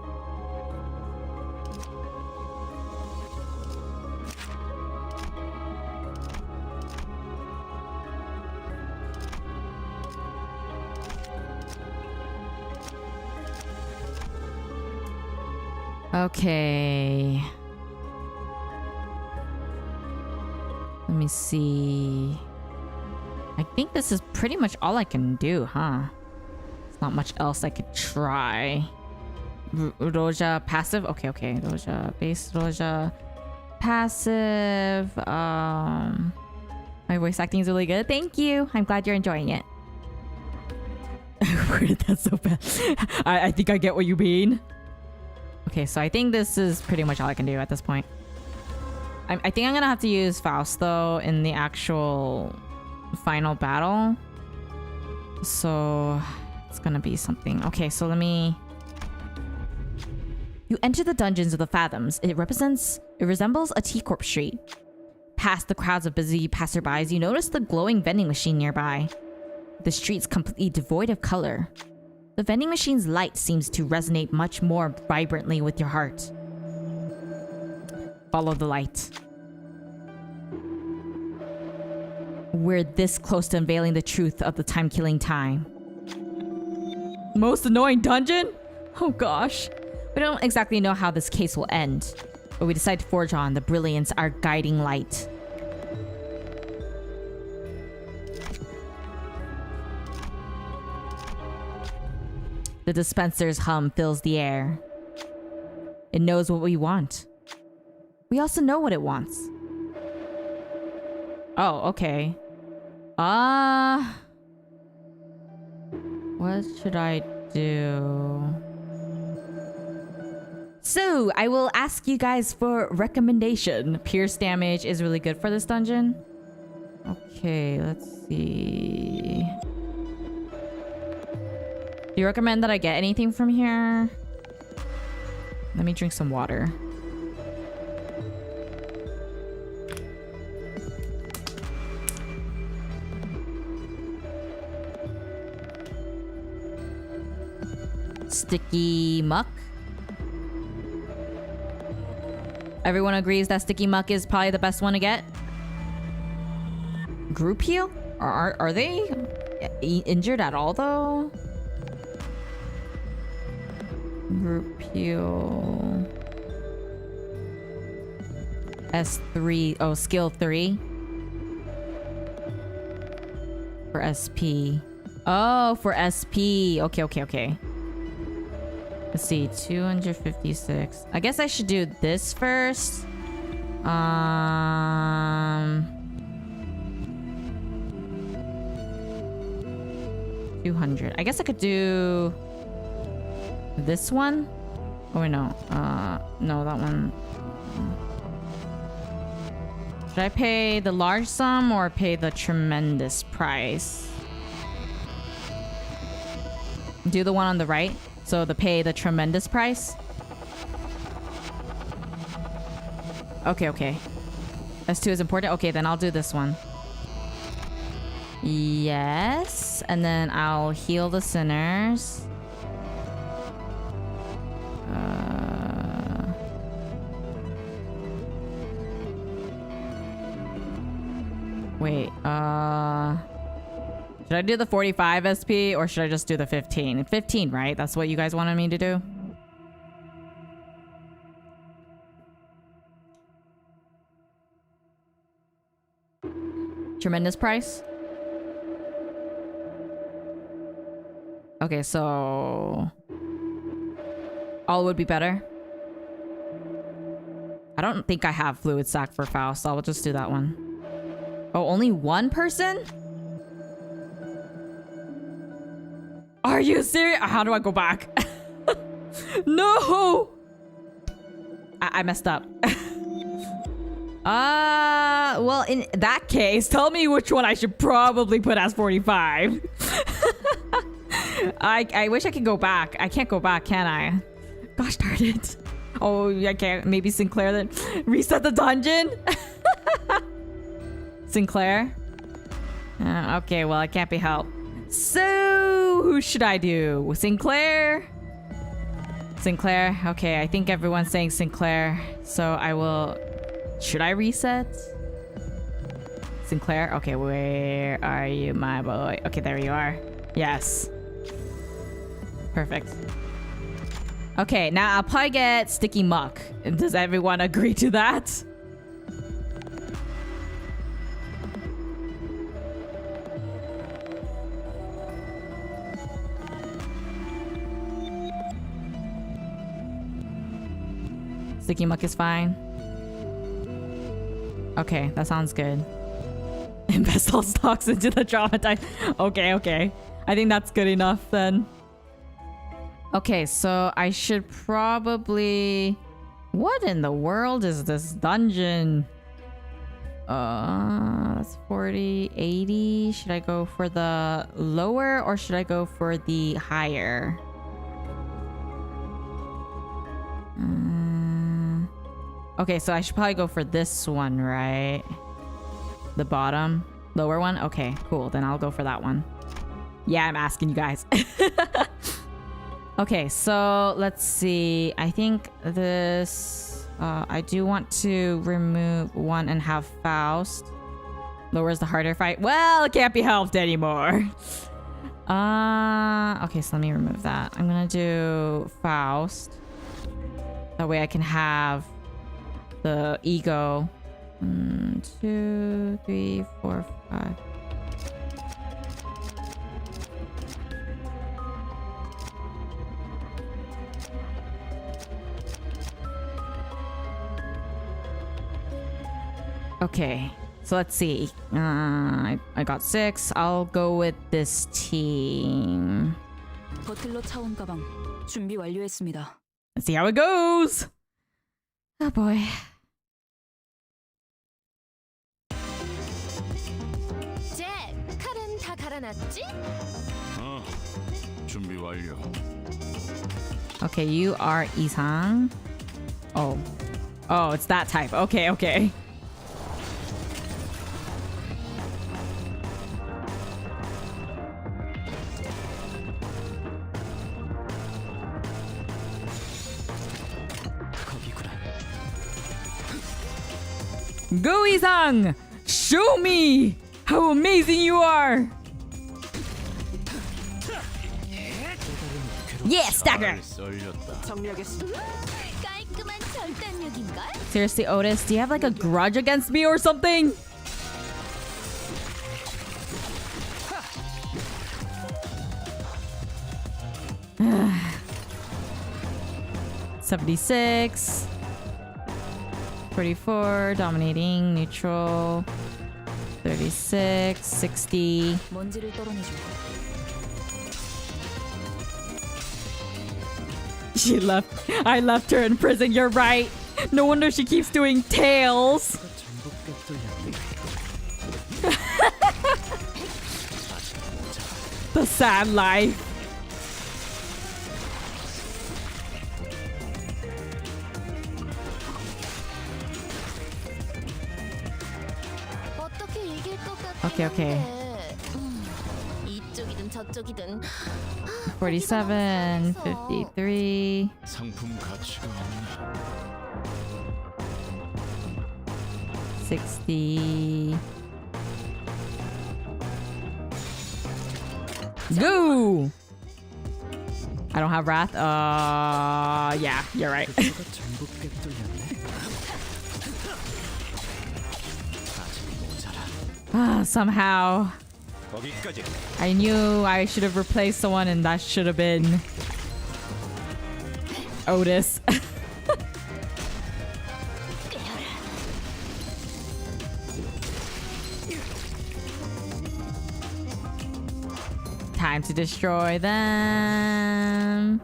Okay. Let me see. I think this is pretty much all I can do, huh? There's not much else I could try. Roja passive? Okay. Roja base, Roja passive. My voice acting is really good. Thank you. I'm glad you're enjoying it. Where did that so bad? I think I get what you mean. Okay, so I think this is pretty much all I can do at this point. I think I'm gonna have to use Faust though in the actual final battle. So it's gonna be something. Okay, so let me... You enter the dungeons of the Fathoms. It resembles a T Corp street. Past the crowds of busy passerbys, you notice the glowing vending machine nearby. The street's completely devoid of color. The vending machine's light seems to resonate much more vibrantly with your heart. Follow the light. We're this close to unveiling the truth of the time-killing time. Most annoying dungeon? Oh gosh. We don't exactly know how this case will end, but we decide to forge on. The brilliance, our guiding light. The dispenser's hum fills the air. It knows what we want. We also know what it wants. Oh, okay. What should I do? So, I will ask you guys for recommendation. Pierce damage is really good for this dungeon. Okay, let's see. Do you recommend that I get anything from here? Let me drink some water. Sticky muck. Everyone agrees that sticky muck is probably the best one to get. Group heal? Are they injured at all though? Group heal. S3. Oh, skill 3. For SP. Oh, for SP. Okay. Let's see. 256. I guess I should do this first. 200. I guess I could do this one. Oh wait, no. No, that one. Should I pay the large sum or pay the tremendous price? Do the one on the right. So pay the tremendous price. Okay. S2 is important. Okay, then I'll do this one. Yes. And then I'll heal the sinners. Wait, should I do the 45 SP or should I just do the 15? 15, right? That's what you guys wanted me to do? Tremendous price? Okay, so... all would be better. I don't think I have fluid sac for Faust, so I'll just do that one. Oh, only one person? Are you serious? How do I go back? No! I messed up. Well, in that case, tell me which one I should probably put as 45. I wish I could go back. I can't go back, can I? Gosh darn it. Oh, I can't. Maybe Sinclair then. Reset the dungeon? Sinclair? Okay, well, it can't be helped. So, who should I do? Sinclair? Sinclair? Okay, I think everyone's saying Sinclair. So I will... Should I reset? Sinclair? Okay, where are you, my boy? Okay, there you are. Yes. Perfect. Okay, now I'll probably get Sticky Muck. Does everyone agree to that? Sticky Muck is fine. Okay, that sounds good. Invest all stocks into the drama time. Okay, okay. I think that's good enough then. Okay, so I should probably... What in the world is this dungeon? That's 40, 80. Should I go for the lower or should I go for the higher? Okay, so I should probably go for this one, right? The bottom, lower one? Okay, cool. Then I'll go for that one. Yeah, I'm asking you guys. Okay, so let's see. I think this... I do want to remove one and have Faust. Lowers the harder fight. Well, it can't be helped anymore. Okay, so let me remove that. I'm gonna do Faust. That way I can have the ego. 1, 2, 3, 4, 5. Okay, so let's see. I got 6. I'll go with this team. 버틀러 차원 가방 준비 완료했습니다. Let's see how it goes. Oh boy. 잭, 칼은 다 갈아놨지? 준비 완료. Okay, you are Isang. Oh. Oh, it's that type. Okay, okay. Go, Isang! Show me how amazing you are! Yeah, stagger! 정리하겠습니다. 깔끔한 절단력인걸? Seriously, Otis, do you have like a grudge against me or something? $76. 44, dominating, neutral. 36, 60. 먼지를 떨어내줘. She left. I left her in prison. You're right. No wonder she keeps doing tails. The sad life. 어떻게 이길 것 같긴 Okay, okay. 한데. 이쪽이든 저쪽이든. 47, 53. 상품 가치가 없네. 60. Go! I don't have wrath. Yeah, you're right. Somehow I knew I should have replaced someone and that should have been Otis. Time to destroy them.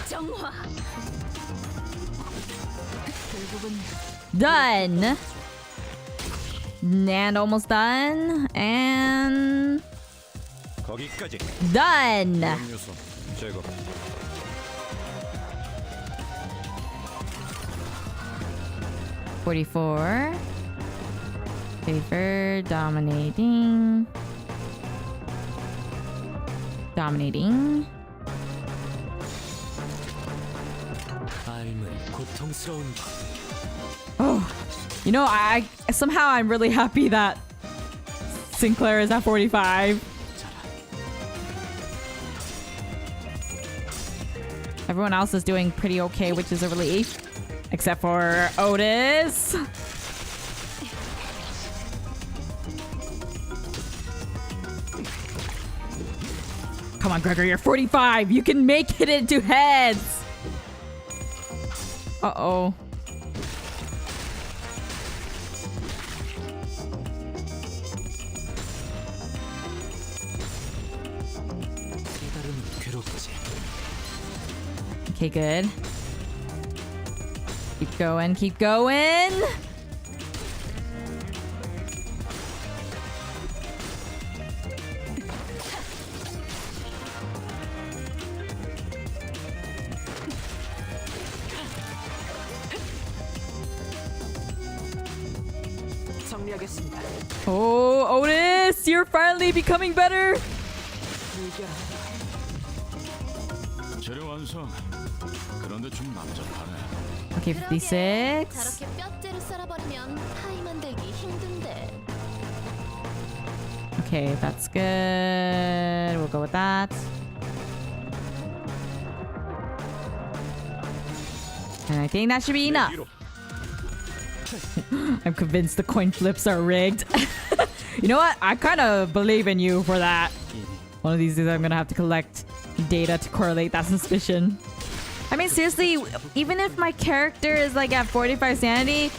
정화. Done. And almost done. And 거기까지. done. 요소 제거. 44. Favor, dominating. Dominating. 삶은 고통스러운 것. Oh, you know, somehow I'm really happy that Sinclair is at 45. Everyone else is doing pretty okay, which is a relief. Except for Otis. Come on, Gregor, you're 45. You can make it into heads. Uh-oh. Okay, good. Keep going, keep going. 정리하겠습니다. Oh, Otis, you're finally becoming better. 재료 완성. 그런데 좀 남자하네. Okay, 56. 저렇게 뼈째로 썰어버리면 타이 만들기 힘든데. Okay, that's good. We'll go with that. And I think that should be enough. I'm convinced the coin flips are rigged. You know what? I kind of believe in you for that. One of these days I'm gonna have to collect data to correlate that suspicion. I mean, seriously, even if my character is like at 45 sanity,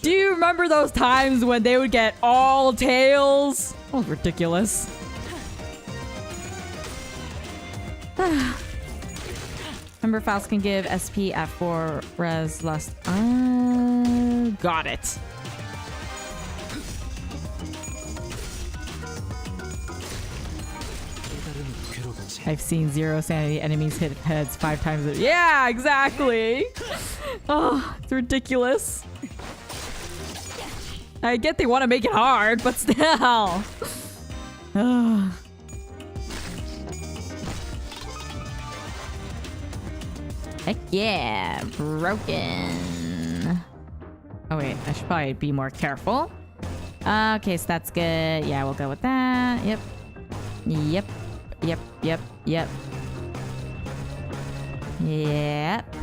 do you remember those times when they would get all tails? That was ridiculous. Remember, Faust can give SP at 4 res lust. Got it. I've seen 0 sanity enemies hit heads 5 times. Yeah, exactly. Oh, it's ridiculous. I get they want to make it hard, but still. Heck yeah, broken. Oh wait, I should probably be more careful. Okay, so that's good. Yeah, we'll go with that. Yep. Yep. Yep, yep, yep. Yep.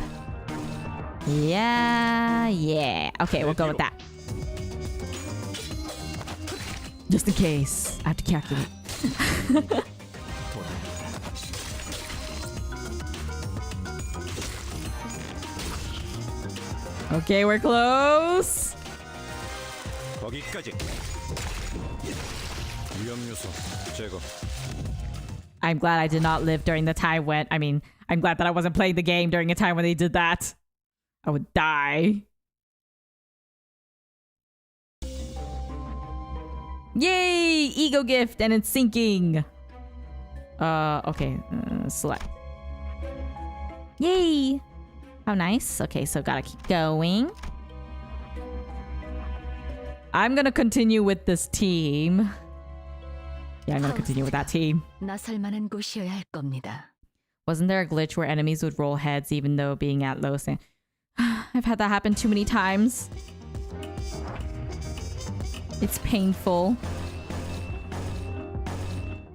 Yeah, yeah. Okay, we'll go with that. Just in case. I have to calculate. Okay, we're close. 거기까지. 위험 요소 제거. I'm glad I did not live during the time when... I mean, I'm glad that I wasn't playing the game during a time when they did that. I would die. Yay! Ego gift and it's sinking. Okay. Select. Yay! How nice. Okay, so gotta keep going. I'm gonna continue with this team. Yeah, I'm gonna continue with that team. 나설 만한 곳이어야 할 겁니다. Wasn't there a glitch where enemies would roll heads even though being at low stand? I've had that happen too many times. It's painful.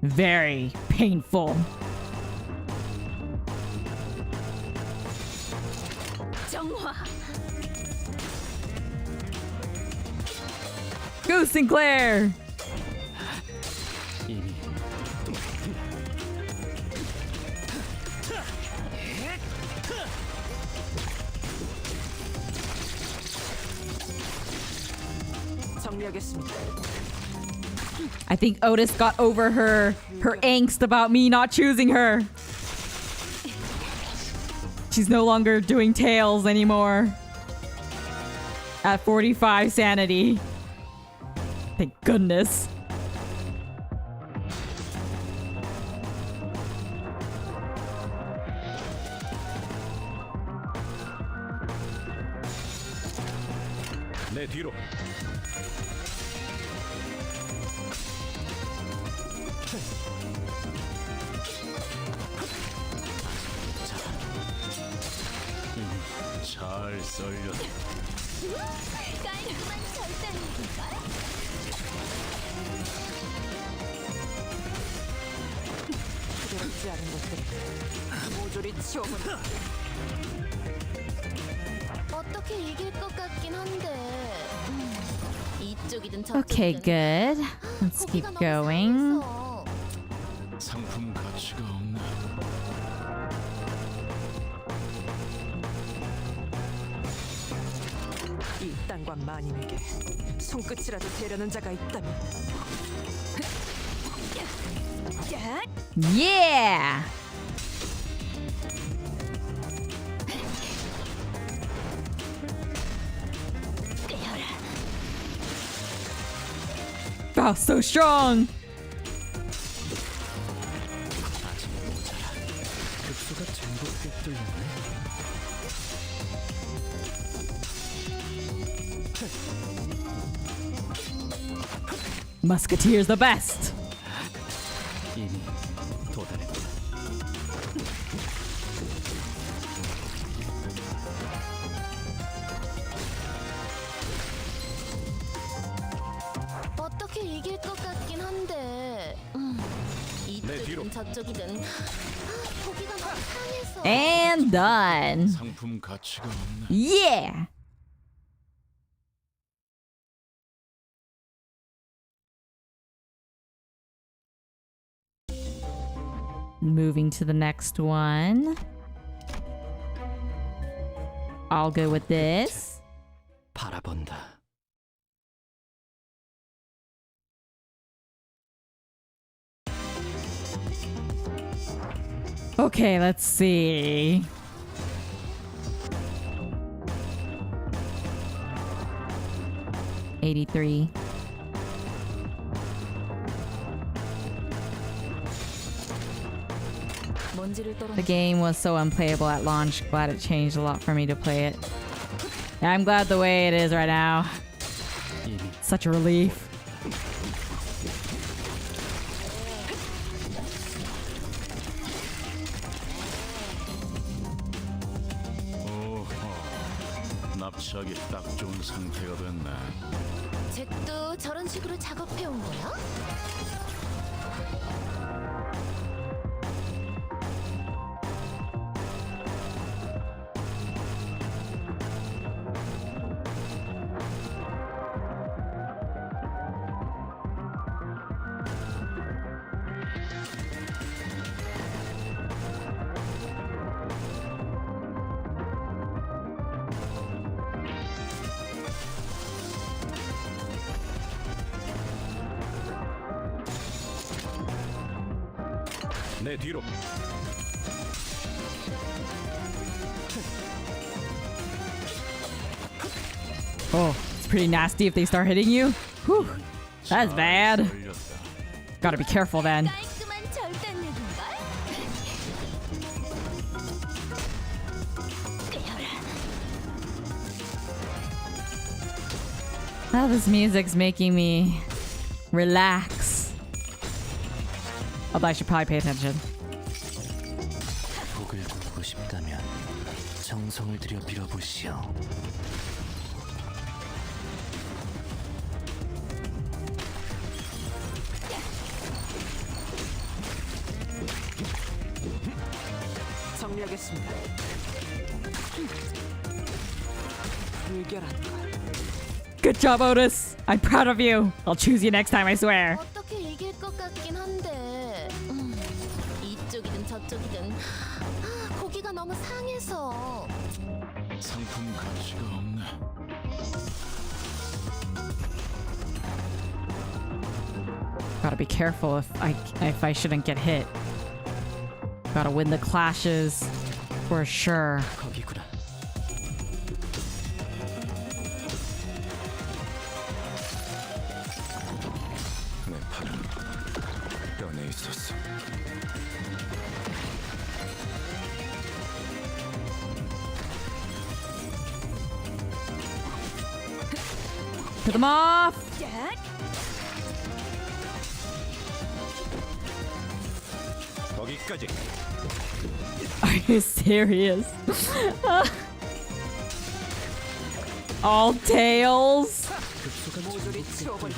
Very painful. 정화. Go Sinclair! 정리하겠습니다. I think Otis got over her angst about me not choosing her. She's no longer doing tails anymore. At 45 sanity. Thank goodness. 내 뒤로. 잘 썰렸다. 깔끔한 절단이니까. 부드럽지 않은 것들 모조리 치워문. 어떻게 이길 것 같긴 한데. 이쪽이든 저쪽이든. Okay, good. Let's keep 고기가 너무 going. 상해서. 상품 가치가 없네. 이 땅과 마님에게 손끝이라도 대려는 자가 있다면 Yeah! Wow, so strong! 아직 모자라. 급수가 전국에 뚫렸네. Musketeer's the best! 이미 도달했다. 어떻게 이길 것 같긴 한데. 이쪽이든 저쪽이든. 고기가 너무 상해서. And done! 상품 가치가 없네. Yeah! Moving to the next one. I'll go with this. 바라본다. Okay, let's see. $83. 먼지를 떨어. The game was so unplayable at launch. Glad it changed a lot for me to play it. Yeah, I'm glad the way it is right now. 이미 Such a relief. 오호. 납치하기 딱 좋은 상태가 됐네. 잭도 저런 식으로 작업해 온 거야? 내 뒤로. Oh, it's pretty nasty if they start hitting you. Whew, that's bad. 썰렸다. Gotta be careful then. 깔끔한 절단력인걸? Oh, this music's making me relax. Although I should probably pay attention. 복을 걷고 싶다면 정성을 들여 빌어보시오. 정리하겠습니다. 불결한 걸. Good job, Otis. I'm proud of you. I'll choose you next time, I swear. 어떻게 이길 것 같긴 한데. 이쪽이든 저쪽이든. 고기가 너무 상해서. 상품 가치가 없네. Gotta be careful if I shouldn't get hit. Gotta win the clashes for sure. 거기구나. 내 팔은 뼈에 있었어. Put them off. 거기까지. Are you serious? All tails. 모조리 치워버리.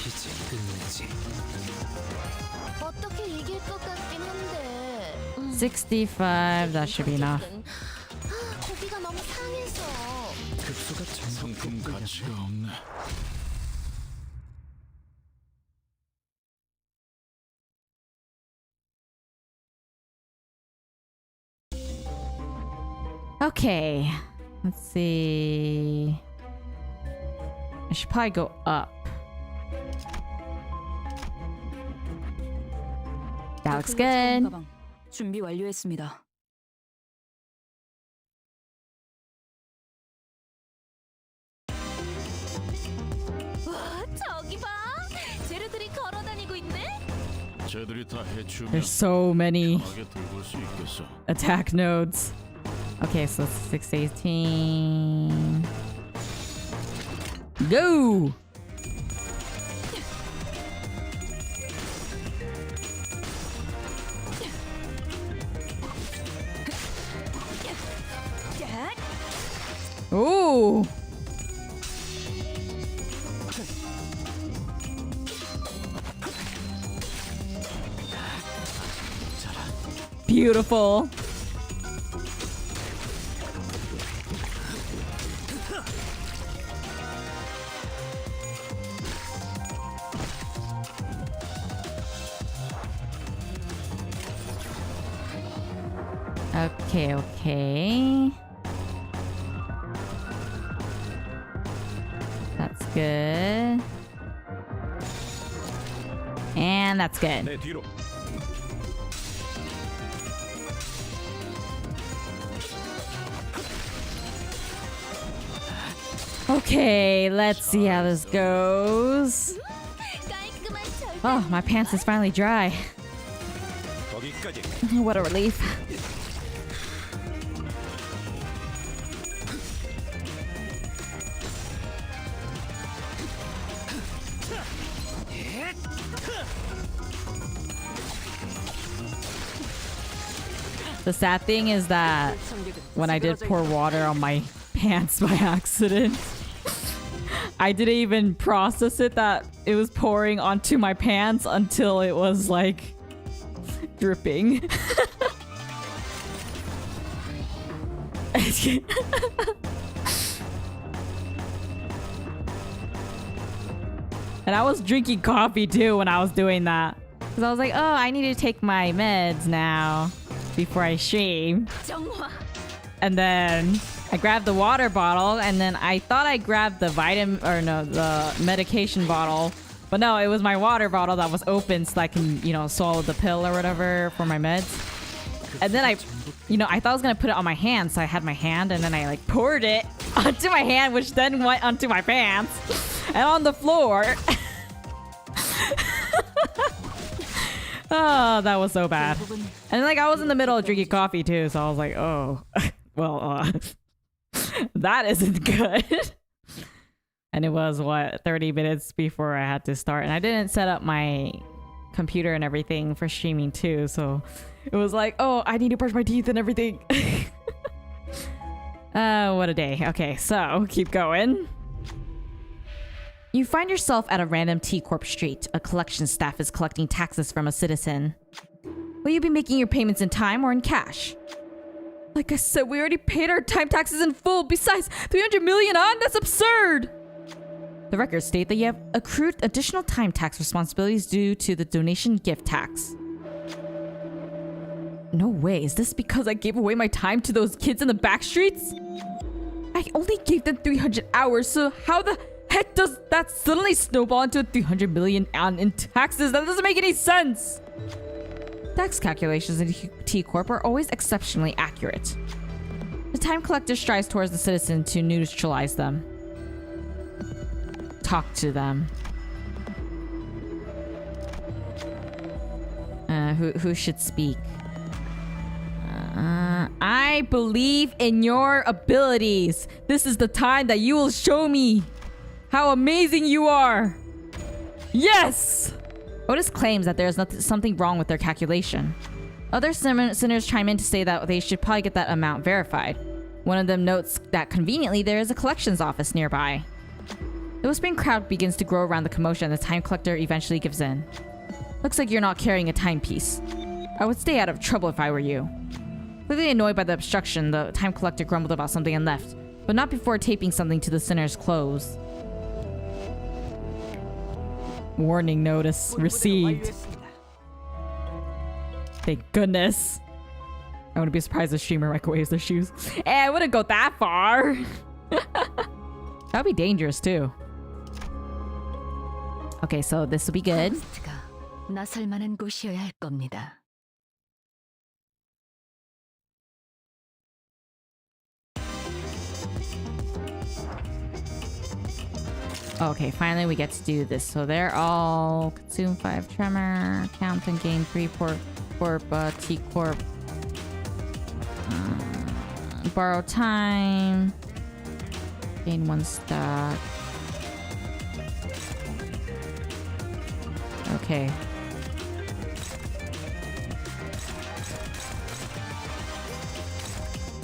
이제 끝내지. 어떻게 이길 것 같긴 한데. 65. That should be enough. 고기가 너무 상해서. 급소가 상품 가치가 없네. Okay. Let's see. I should probably go up. That looks good. 가방 준비 완료했습니다. 와, 저기 봐. 재료들이 걸어다니고 있네. 쟤들이 다 해치우면 There's so many 강하게 들고 올 수 있겠어. attack nodes. Okay, so 618. Go! Ooh! Beautiful. Okay. That's good. And that's good. 내 뒤로. Okay, let's see how this goes. 깔끔한 절. Oh, my pants is finally dry. 거기까지. What a relief. The sad thing is that when I did pour water on my pants by accident, I didn't even process it that it was pouring onto my pants until it was like dripping. And I was drinking coffee too when I was doing that. Because I was like, oh, I need to take my meds now before I shave. 정화. And then I grabbed the water bottle, and then I thought I grabbed the the medication bottle. But no, it was my water bottle that was open so I can, swallow the pill or whatever for my meds. And then I thought I was going to put it on my hand, so I had my hand, and then I poured it onto my hand, which then went onto my pants and on the floor. Oh, that was so bad. And I was in the middle of drinking coffee too, so I was like, oh, well, that isn't good. And it was 30 minutes before I had to start, and I didn't set up my computer and everything for streaming too, so it was like, oh, I need to brush my teeth and everything. What a day. Okay, so keep going. You find yourself at a random T Corp street. A collection staff is collecting taxes from a citizen. Will you be making your payments in time or in cash? Like I said, we already paid our time taxes in full. Besides, 300 million on? That's absurd! The records state that you have accrued additional time tax responsibilities due to the donation gift tax. No way. Is this because I gave away my time to those kids in the back streets? I only gave them 300 hours, so how the heck does that suddenly snowball into 300 million in taxes? That doesn't make any sense! Tax calculations in T Corp are always exceptionally accurate. The time collector strives towards the citizen to neutralize them. Talk to them. Who should speak? I believe in your abilities. This is the time that you will show me how amazing you are. Yes! Otis claims that there is something wrong with their calculation. Other sinners chime in to say that they should probably get that amount verified. One of them notes that conveniently there is a collections office nearby. The whispering crowd begins to grow around the commotion and the time collector eventually gives in. Looks like you're not carrying a timepiece. I would stay out of trouble if I were you. Clearly annoyed by the obstruction, the time collector grumbled about something and left, but not before taping something to the sinner's clothes. Warning notice received. Thank goodness. I wouldn't be surprised if the streamer microwaves their shoes. I wouldn't go that far. That would be dangerous too. Okay, so this will be good. 호스트가 나설 만한 곳이어야 할 겁니다. Okay, finally we get to do this. So they're all consume 5 tremor, count and gain 3 corp, T Corp. Borrow time. Gain 1 stock. Okay.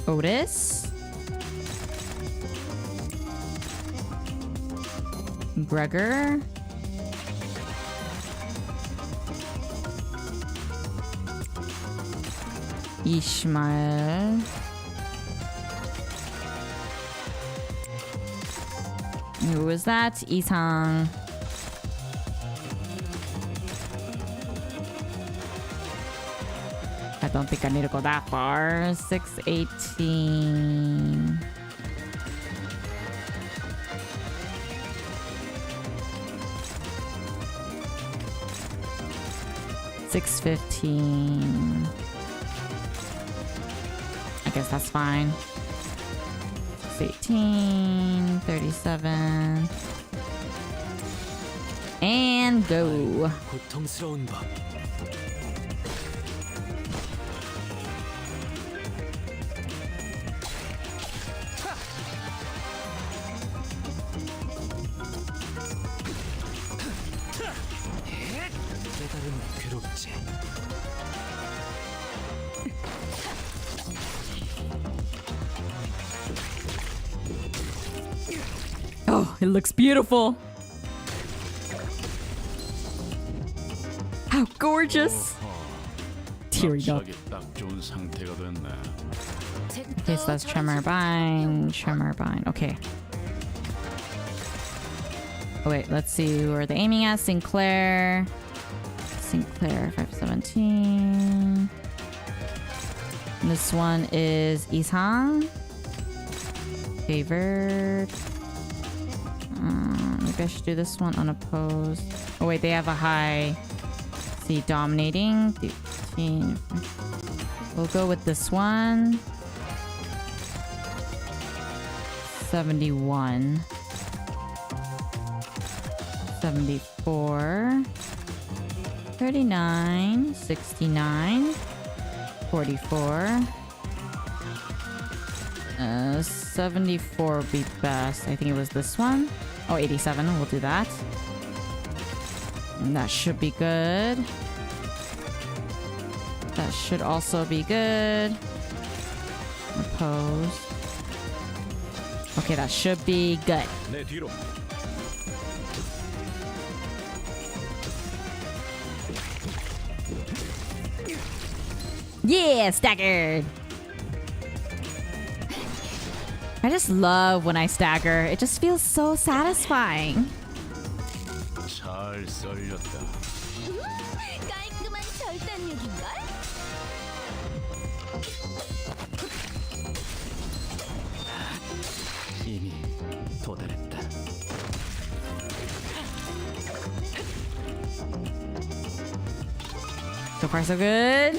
Otis. Gregor. Ishmael. Who was that? Isang. I don't think I need to go that far. 618. $6.15. I guess that's fine. 618, 37, and go. 고통스러운 법. 깨달음 괴롭지. Oh, it looks beautiful. How gorgeous. Tearing up. 납치하기 딱 좋은 상태가 됐네. Okay, so that's Tremor Bind. Okay. Oh, wait, let's see who are they aiming at. Sinclair, 517. And this one is Ishang. Favored. Maybe I should do this one unopposed. Oh wait, they have a high. Let's see, dominating. 15. We'll go with this one. 71. 74. 39. 69. 44. 74 would be best. I think it was this one. Oh, 87. We'll do that. And that should be good. That should also be good. Opposed. Okay, that should be good. 내 뒤로. Yeah, staggered. I just love when I stagger. It just feels so satisfying. 잘 썰렸다. 깔끔한 절단력인걸? 이미 도달했다. So far, so good.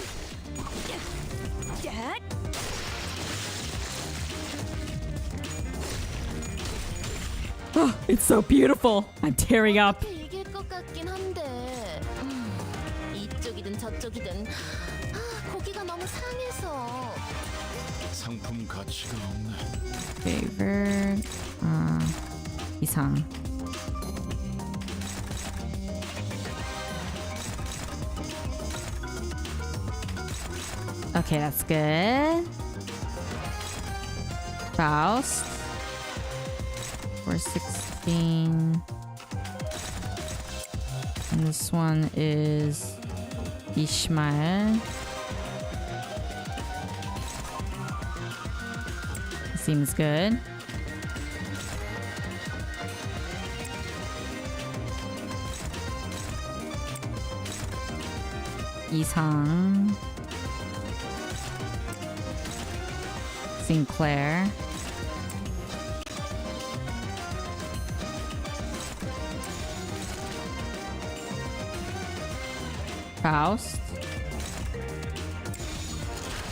Oh, it's so beautiful. I'm tearing up. 이길 것 같긴 한데. 이쪽이든 저쪽이든 상품 가치가 없네. favorite 이상. Okay, that's good. Faust. 416. And this one is Ishmael. Seems good. Isang. Sinclair. Faust.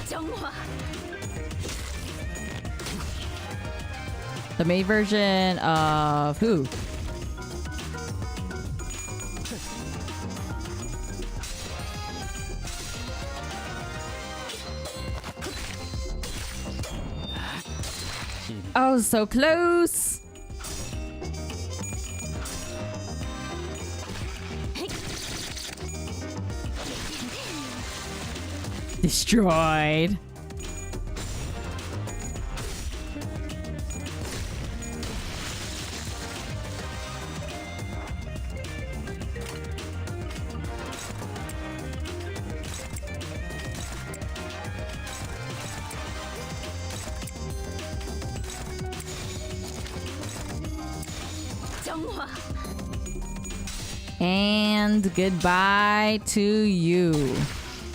정화. The main version of who? Oh, so close. Destroyed. 정화. And goodbye to you.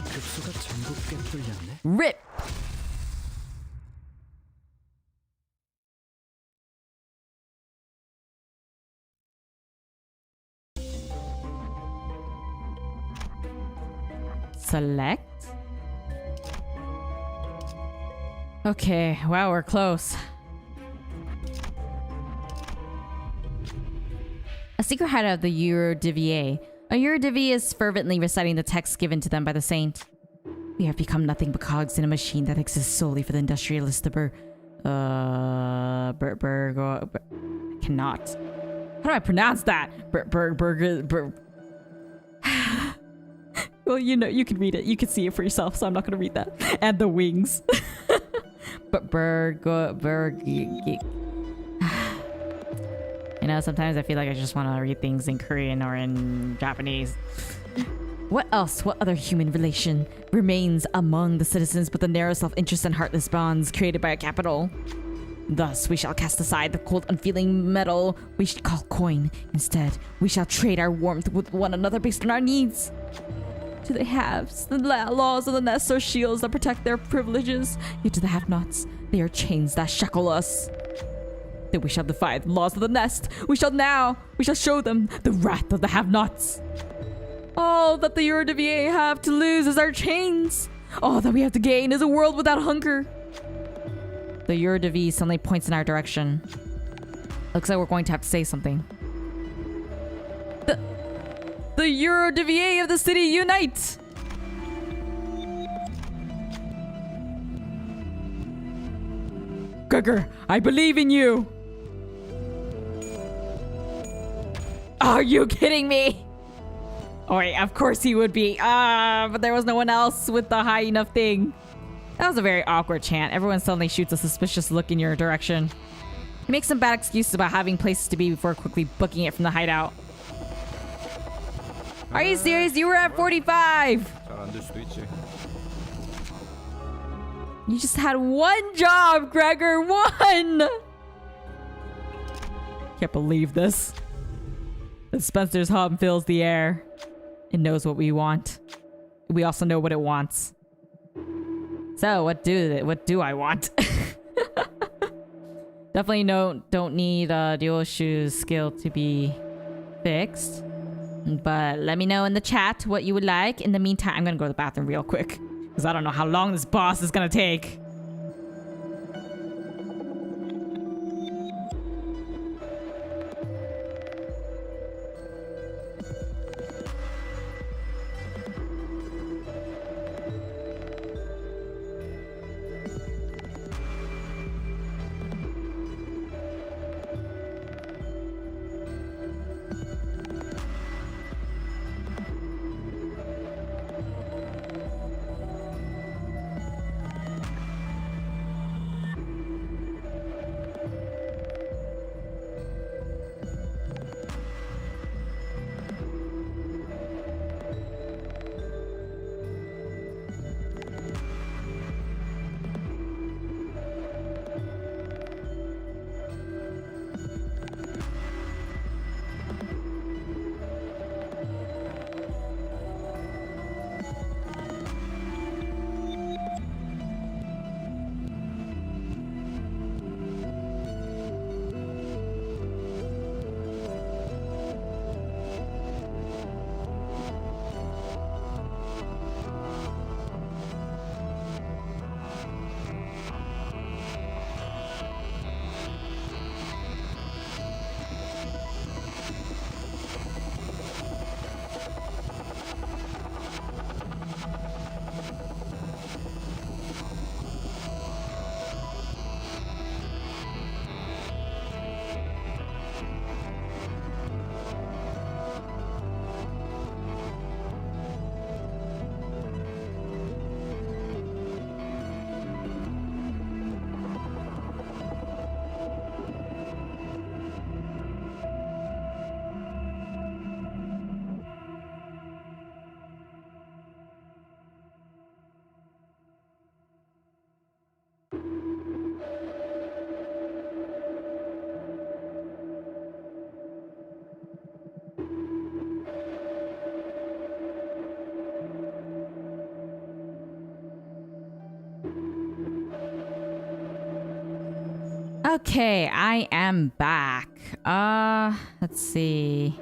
급수가 전부 꿰뚫렸네. Rip. Select. Okay, wow, we're close. A secret hideout of the Eurodivier. A Eurodivier is fervently reciting the text given to them by the saint. We have become nothing but cogs in a machine that exists solely for the industrialist cannot. How do I pronounce that? Well, you know, you can read it. You can see it for yourself, so I'm not going to read that. And the wings. You know, sometimes I feel like I just want to read things in Korean or in Japanese. What else? What other human relation remains among the citizens but the narrow self-interest and heartless bonds created by a capital? Thus, we shall cast aside the cold, unfeeling metal we should call coin. Instead, we shall trade our warmth with one another based on our needs. To the haves, the laws of the nest are shields that protect their privileges. Yet to the have-nots, they are chains that shackle us. Then we shall defy the laws of the nest. We shall show them the wrath of the have-nots. All that the Eurodivier have to lose is our chains. All that we have to gain is a world without hunger. The Eurodivier suddenly points in our direction. Looks like we're going to have to say something. The Eurodivier of the city unite! Gregor, I believe in you! Are you kidding me? Oh wait, of course he would be. But there was no one else with the high enough thing. That was a very awkward chant. Everyone suddenly shoots a suspicious look in your direction. He makes some bad excuses about having places to be before quickly booking it from the hideout. Are you serious? You were at 45! You just had one job, Gregor! One! Can't believe this. The Spencer's hub fills the air. It knows what we want. We also know what it wants. So, what do I want? Definitely don't need dual shoes skill to be fixed. But let me know in the chat what you would like. In the meantime, I'm gonna go to the bathroom real quick, because I don't know how long this boss is gonna take. Okay, I am back. Let's see.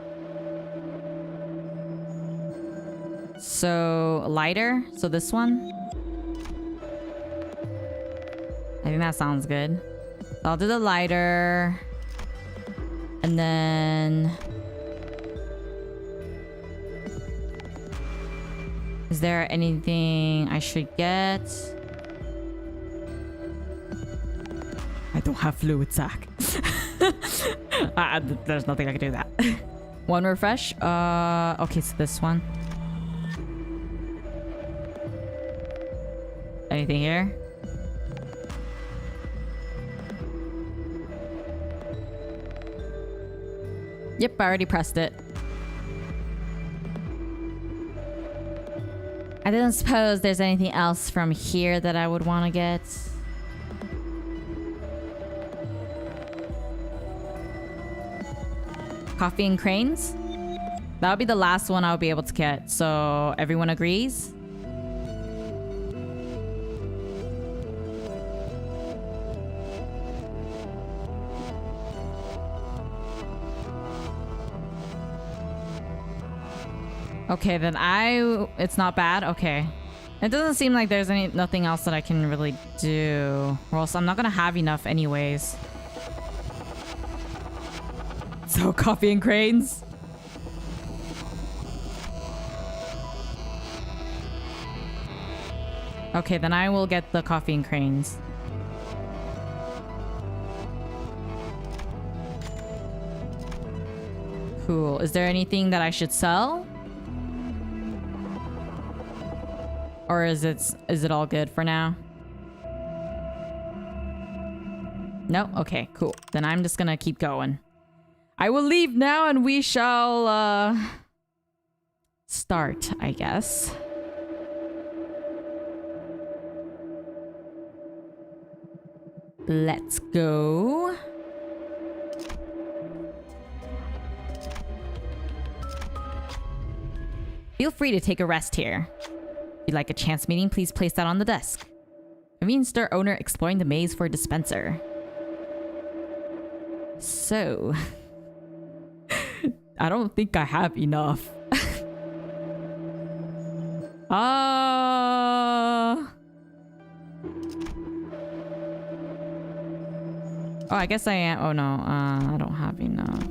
So, lighter. So this one. I think that sounds good. So I'll do the lighter. And then... Is there anything I should get? I don't have fluid sack. There's nothing I can do that. One refresh. Okay, so this one. Anything here? Yep, I already pressed it. I don't suppose there's anything else from here that I would want to get. Coffee and cranes? That would be the last one I'll be able to get. So everyone agrees? Okay, then it's not bad. Okay. It doesn't seem like there's nothing else that I can really do. Or else I'm not gonna have enough anyways. So, coffee and cranes. Okay, then I will get the coffee and cranes. Cool. Is there anything that I should sell? Or is it all good for now? No? Okay, cool. Then I'm just gonna keep going. I will leave now and we shall start, I guess. Let's go. Feel free to take a rest here. If you'd like a chance meeting, please place that on the desk. Convenience store owner exploring the maze for a dispenser. So... I don't think I have enough. Oh, I guess I am. Oh no, I don't have enough.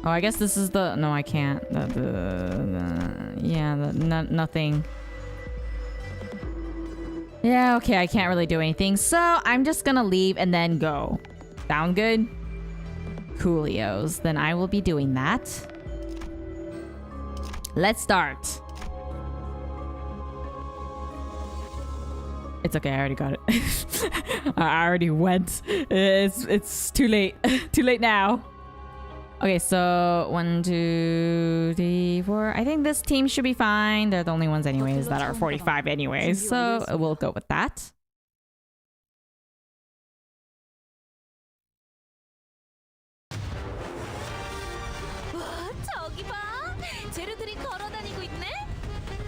Oh, I guess this is the... No, I can't. Nothing. Yeah, okay, I can't really do anything. So I'm just gonna leave and then go. Sound good? Coolios. Then I will be doing that. Let's start. It's okay, I already got it. I already went. It's too late. Too late now. Okay, so 1, 2, 3, 4. I think this team should be fine. They're the only ones anyways that are 45 anyways. So we'll go with that.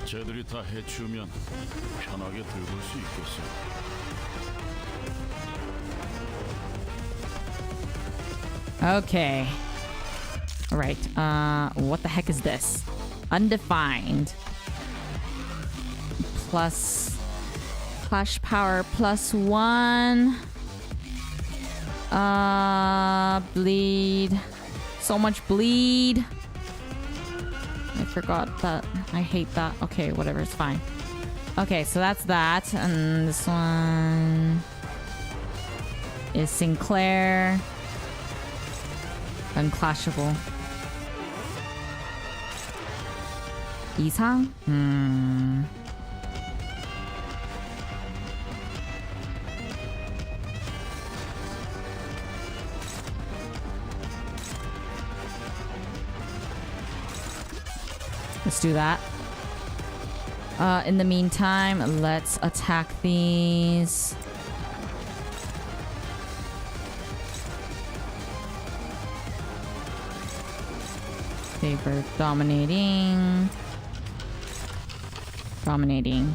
쟤들이 다 해치우면 편하게 들고 수 있겠어. Okay. All right. What the heck is this? Undefined. Plus clash power +1. Bleed. So much bleed. I forgot that. I hate that. Okay, whatever, it's fine. Okay, so that's that. And this one is Sinclair. Unclashable. 이상? Let's do that. In the meantime, let's attack these. Favor dominating. Dominating.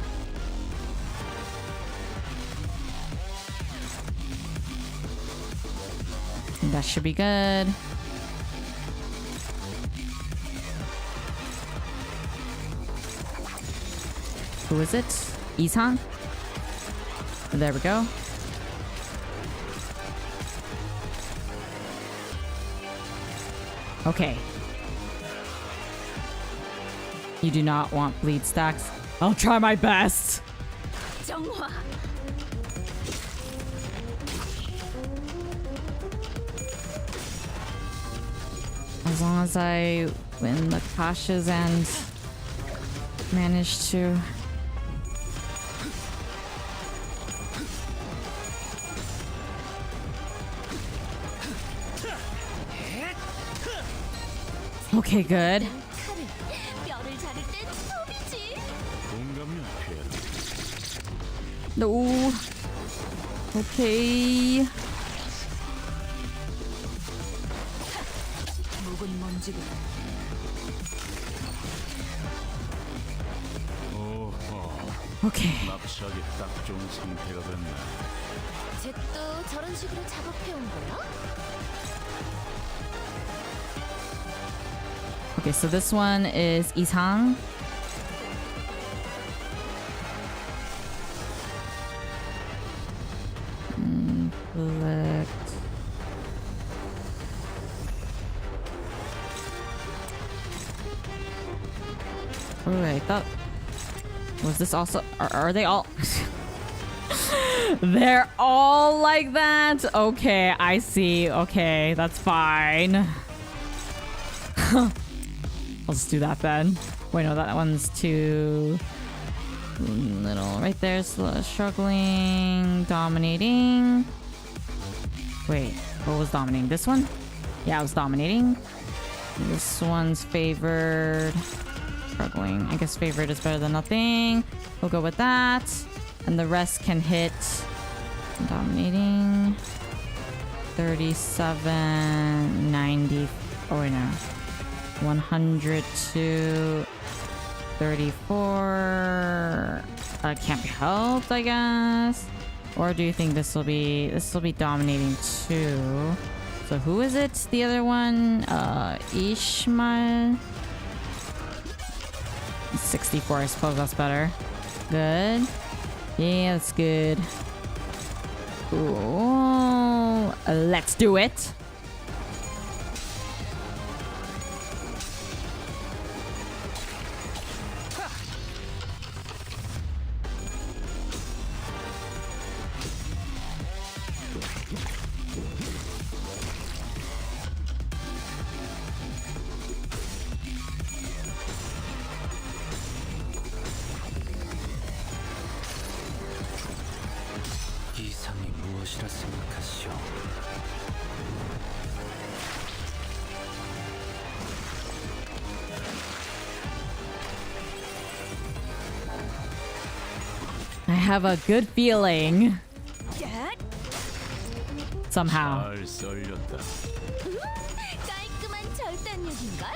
That should be good. Who is it? Isan? There we go. Okay. You do not want bleed stacks. I'll try my best. 정화. As long as I win the Kashas and manage to... Okay, good. 칼을 뼈를 자를 땐 톱이지. 공감력 피해라. No. Okay. 묵은 먼지가 오호, Okay. 납치하기 딱 좋은 상태가 됐네. 잭도 저런 식으로 작업해온 거야? Okay, so this one is Ishang. Select. Oh, I thought... Was this also... Are they all... They're all like that? Okay, I see. Okay, that's fine. I'll just do that then. Wait, no, that one's too little. Right there, struggling, dominating. Wait, what was dominating? This one? Yeah, it was dominating. This one's favored. Struggling. I guess favored is better than nothing. We'll go with that. And the rest can hit. Dominating. 37, 90. Oh, wait, no. 100 to 34. Can't be helped, I guess. Or do you think this will be dominating too? So who is it? The other one? Ishmael. 64, I suppose that's better. Good. Yeah, that's good. Ooh, let's do it. 이상이 무엇이라 생각하시오? I have a good feeling. Somehow. 잘 썰렸다. 깔끔한 절단력인걸?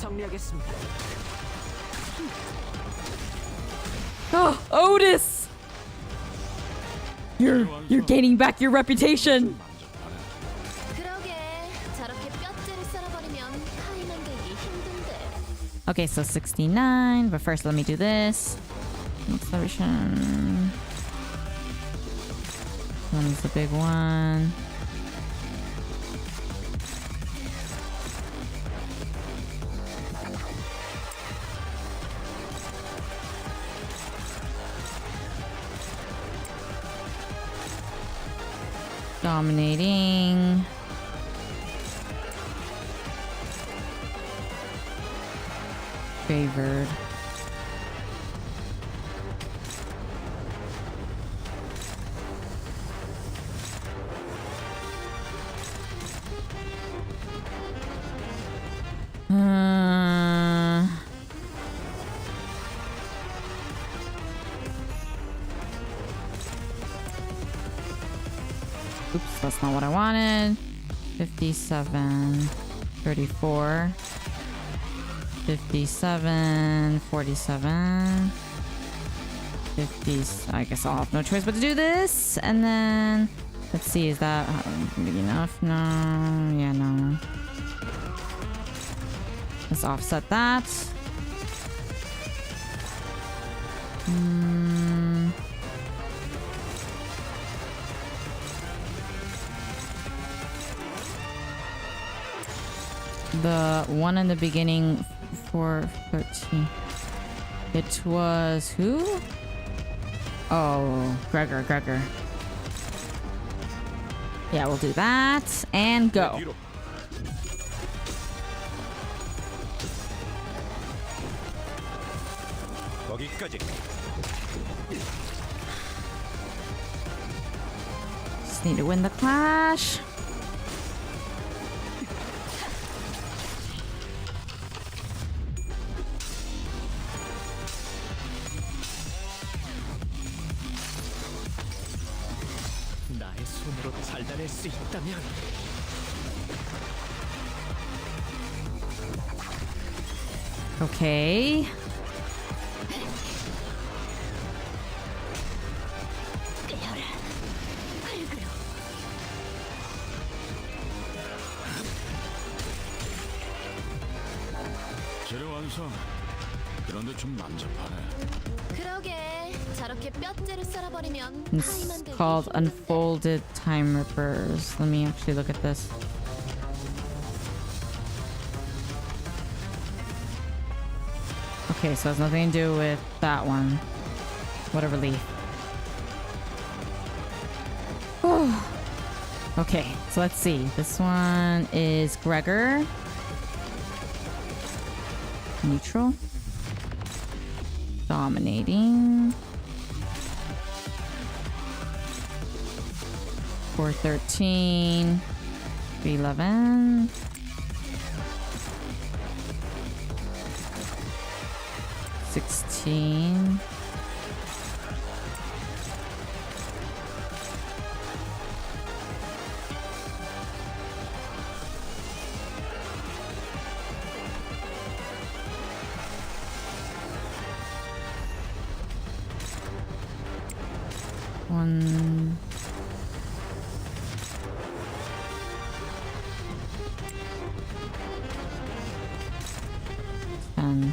정리하겠습니다. Oh, Otis! You're gaining back your reputation. 그러게 저렇게 뼈째를 썰어버리면 파이 만들기 힘든데. Okay, so 69. But first, let me do this. Acceleration. One's the big one. Dominating. Favored. Oops, that's not what I wanted. 57, 34, 57, 47, 50s. I guess I'll have no choice but to do this. And then, let's see, is that big enough? No, yeah, no. Let's offset that. The one in the beginning for 13. It was who? Oh, Gregor. Yeah, we'll do that. And go. Just need to win the clash. 나의 손으로 잘라낼 수 있다면 Okay. 재료 완성. 그런데 좀 난잡하네. 그러게 저렇게 뼈째로 썰어버리면 It's 파이 만들기 called 힘든데. Unfolded Time Rippers. Let me actually look at this. Okay, so it has nothing to do with that one. Whatever leaf. Okay, so let's see. This one is Gregor. Neutral. Dominating. 413. 311. 16. One. And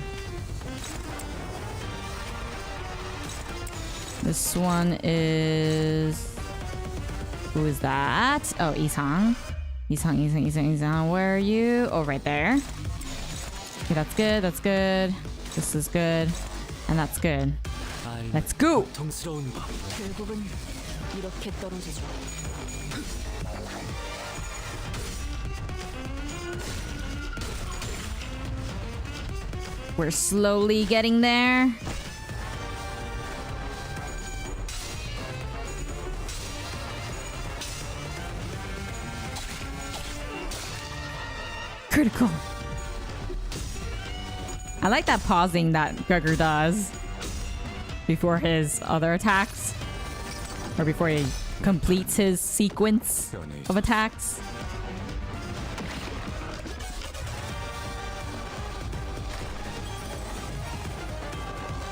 this one is, who is that? Oh, Isang. Isang. Where are you? Oh, right there. Okay, that's good. That's good. This is good. And that's good. Let's go. 통스러운 법. 결국은 이렇게 떨어지죠. We're slowly getting there. Critical. I like that pausing that Gregor does before his other attacks, or before he completes his sequence of attacks.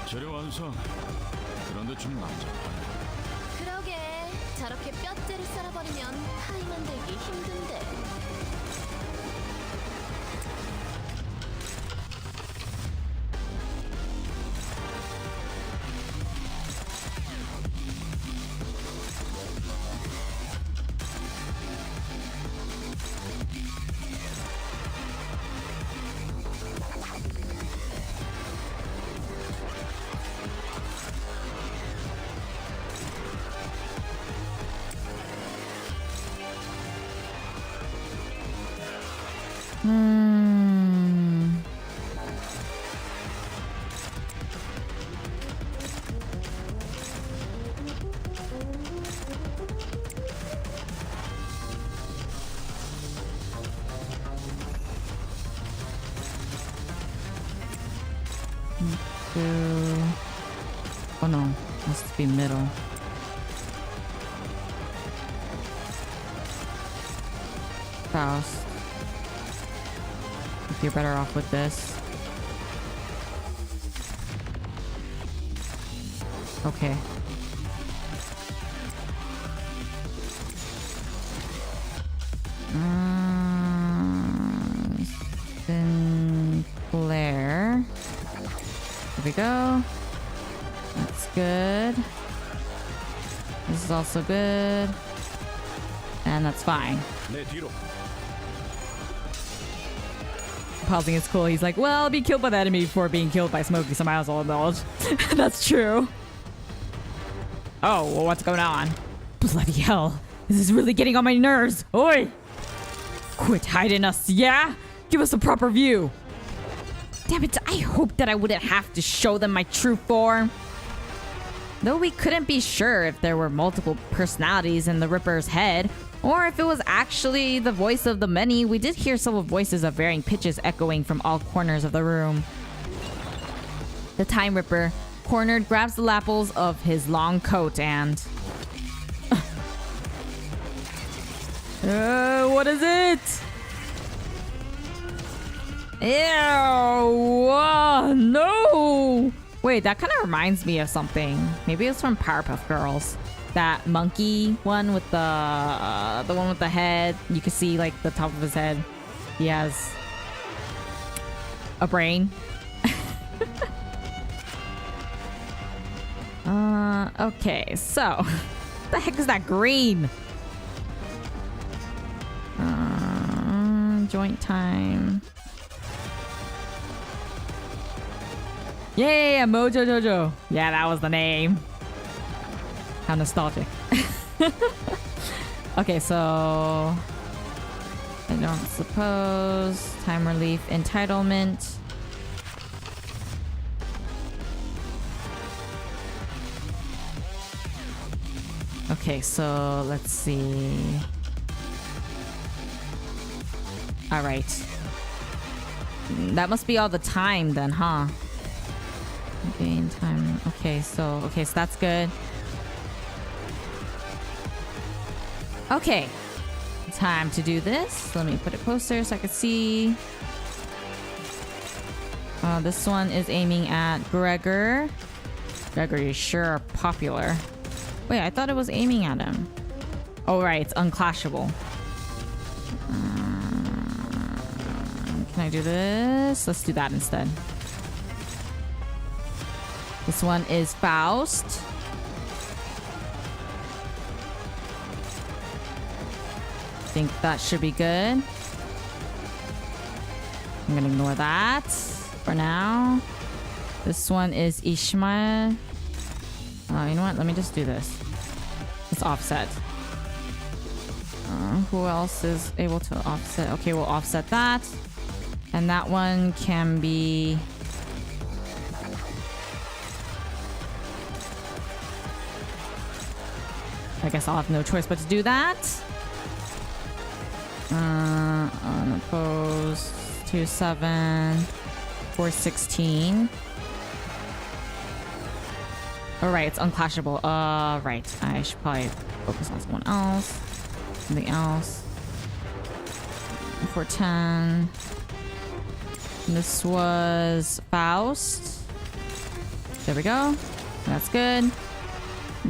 재료 완성. 그런데 좀 난잡하네. 그러게 저렇게 뼈째로 썰어버리면 파이 만들기 힘든데. Oh no, must be middle. Faust. I think you're better off with this. Okay. Sinclair. There we go. That's good. This is also good. And that's fine. Pausing is cool. He's like, well, be killed by the enemy before being killed by Smokey, so might as well indulge. That's true. Oh, well, what's going on? Bloody hell. This is really getting on my nerves. Oi! Quit hiding us, yeah? Give us a proper view. Damn it, I hoped that I wouldn't have to show them my true form. Though we couldn't be sure if there were multiple personalities in the Ripper's head, or if it was actually the voice of the many, we did hear several voices of varying pitches echoing from all corners of the room. The Time Ripper, cornered, grabs the lapels of his long coat and... what is it? Ew! No! Wait, that kind of reminds me of something. Maybe it's from Powerpuff Girls. That monkey one with the one with the head. You can see like the top of his head. He has a brain. Okay, so what the heck is that green? Joint time. Yeah, Mojo Jojo. Yeah, that was the name. How nostalgic. Okay, so I don't suppose time relief entitlement. Okay, so let's see. All right. That must be all the time then, huh? Gain time. Okay, so that's good. Okay. Time to do this. Let me put it closer so I can see. This one is aiming at Gregor. Gregor, you sure are popular. Wait, I thought it was aiming at him. Oh, right. It's unclashable. Can I do this? Let's do that instead. This one is Faust. I think that should be good. I'm gonna ignore that for now. This one is Ishmael. You know what? Let me just do this. It's offset. Who else is able to offset? Okay, we'll offset that. And that one can be... I guess I'll have no choice but to do that. Unopposed. 2-7. 4-16. Alright, it's unclashable. Right. I should probably focus on someone else. Something else. 4-10. This was Faust. There we go. That's good.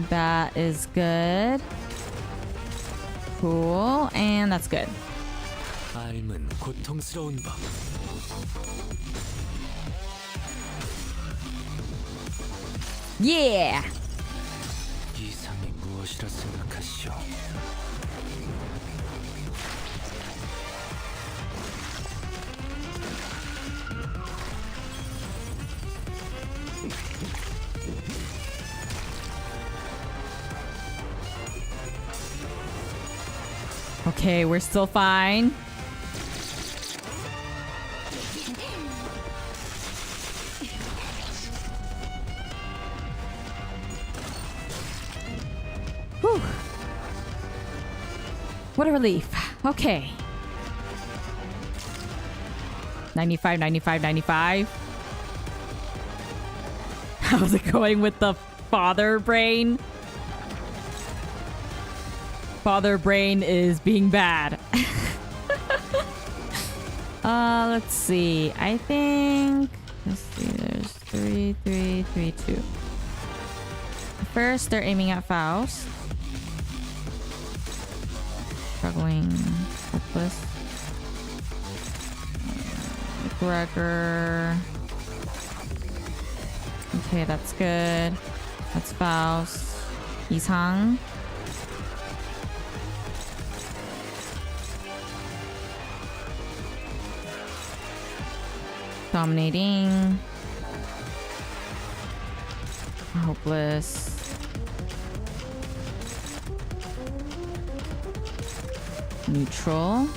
That is good. Cool. And that's good. 삶은 고통스러운 법. Yeah! 이상이 무엇이라 생각하시오? Okay, we're still fine. Whew. What a relief. Okay. 95, 95, 95. How's it going with the father brain? Father brain is being bad. Let's see. I think... Let's see. There's 3, 3, 3, 2. first, they're aiming at Faust. Struggling. Hopeless. Gregor. Okay, that's good. That's Faust. Isang. Dominating. Hopeless. Neutral.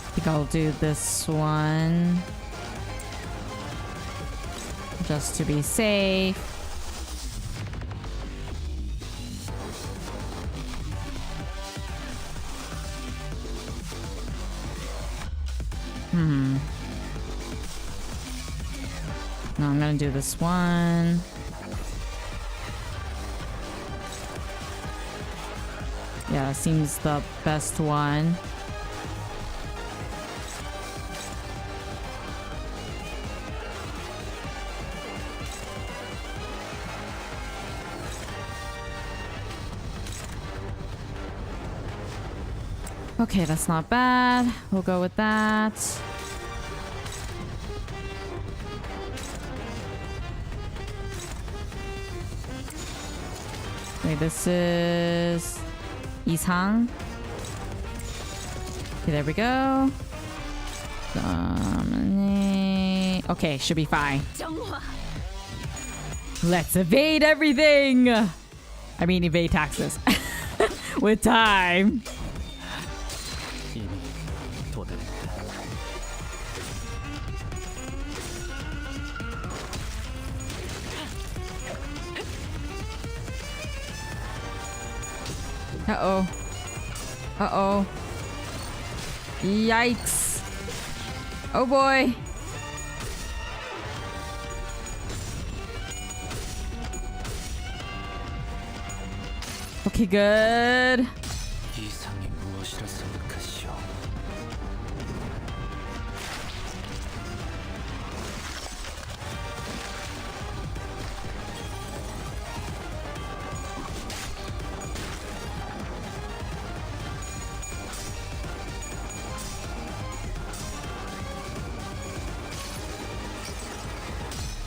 I think I'll do this one just to be safe. No, I'm gonna do this one. Yeah, seems the best one. Okay, that's not bad. We'll go with that. Wait, this is Isang. Okay, there we go. Dominate. Okay, should be fine. Let's evade everything. I mean, evade taxes with time. 이미 도달했다. Uh-oh. Uh-oh. Yikes. Oh boy. Okay, good. 이상이 무엇이라 생각하시오?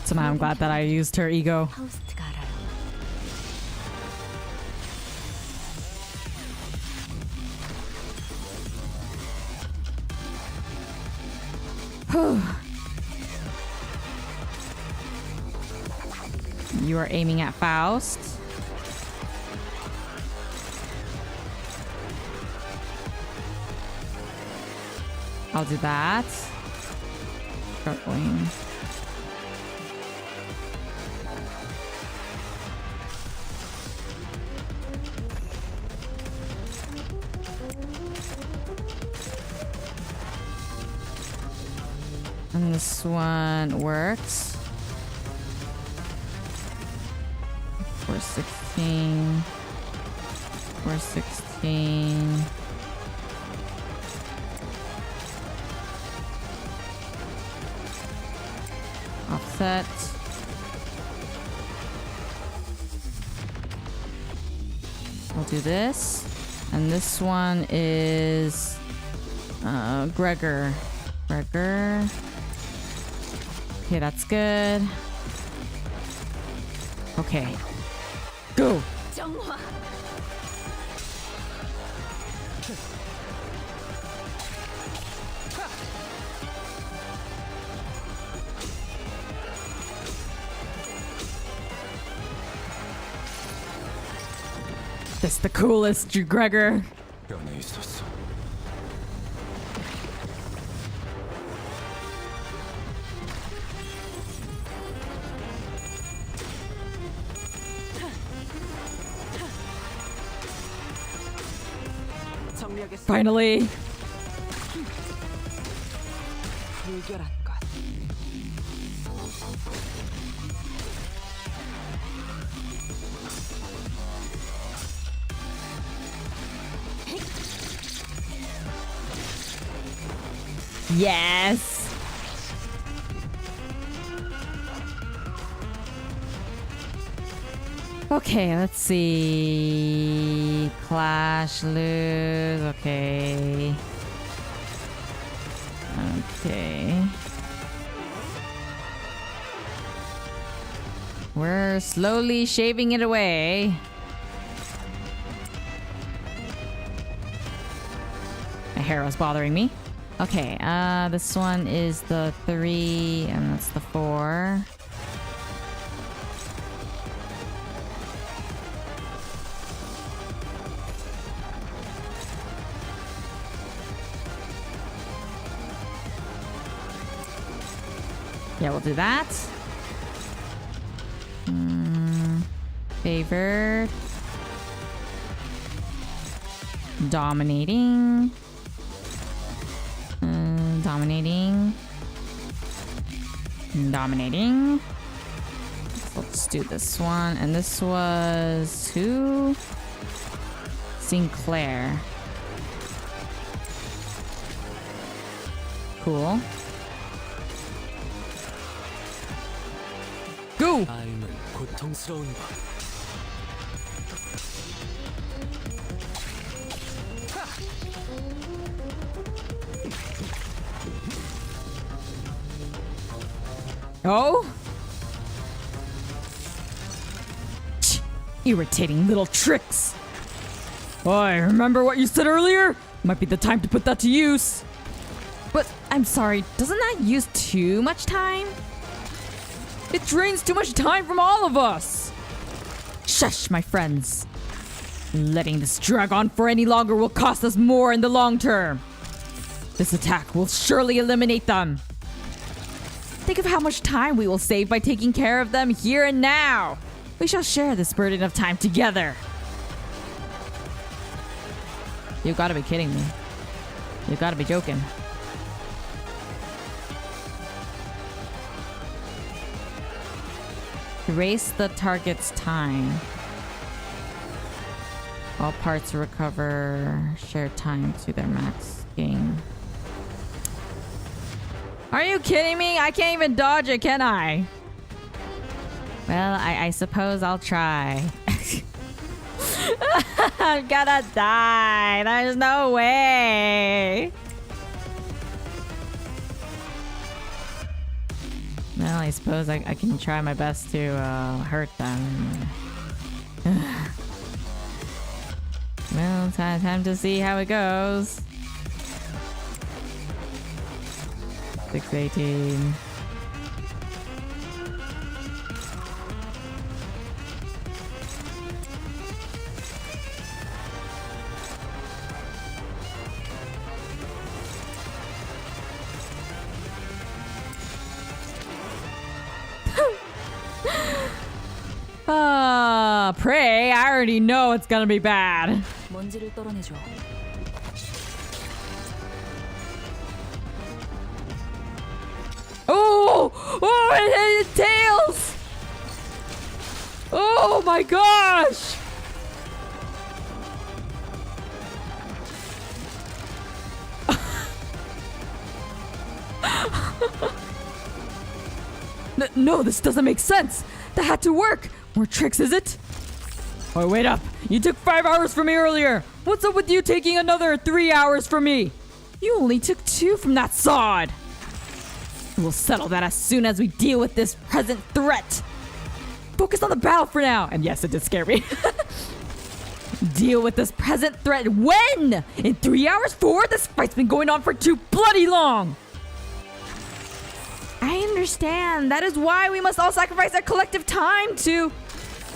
Somehow I'm glad that I used her ego. 파우스트가 알아요. You are aiming at Faust. I'll do that. Struggling. And this one works. 416. 416. Offset. I'll do this. And this one is Gregor. Gregor. Okay, that's good. Okay. Go! 정화. That's the coolest, Gregor. 변해 있었어. 정력의 Finally. 불결한 것. Yes. Okay, let's see. Clash, lose. Okay. Okay. We're slowly shaving it away. My hair was bothering me. Okay, this one is the 3, and that's the 4. Yeah, we'll do that. Favored. Dominating. Dominating. Dominating. So let's do this one. And this was who? Sinclair. Cool. Go! 마음은 고통스러운 법. Oh? Irritating little tricks. Boy, remember what you said earlier? Might be the time to put that to use. But I'm sorry, doesn't that use too much time? It drains too much time from all of us. Shush, my friends. Letting this drag on for any longer will cost us more in the long term. This attack will surely eliminate them. Think of how much time we will save by taking care of them here and now. We shall share this burden of time together. You gotta be kidding me. You gotta be joking. Erase the target's time. All parts recover shared time to their max gain. Are you kidding me? I can't even dodge it, can I? Well, I suppose I'll try. I'm gonna die. There's no way. Well, I suppose I can try my best to hurt them. Well, time to see how it goes. 618. Pray. I already know it's gonna be bad. 먼지를 떨어내줘. Oh! Oh, it hit tails! Oh my gosh! No, this doesn't make sense. That had to work. More tricks, is it? Oh, wait up. You took 5 hours from me earlier. What's up with you taking another 3 hours from me? You only took 2 from that sod. We'll settle that as soon as we deal with this present threat. Focus on the battle for now. And yes, it did scare me. Deal with this present threat when? In 3 hours? 4? This fight's been going on for too bloody long. I understand. That is why we must all sacrifice our collective time to...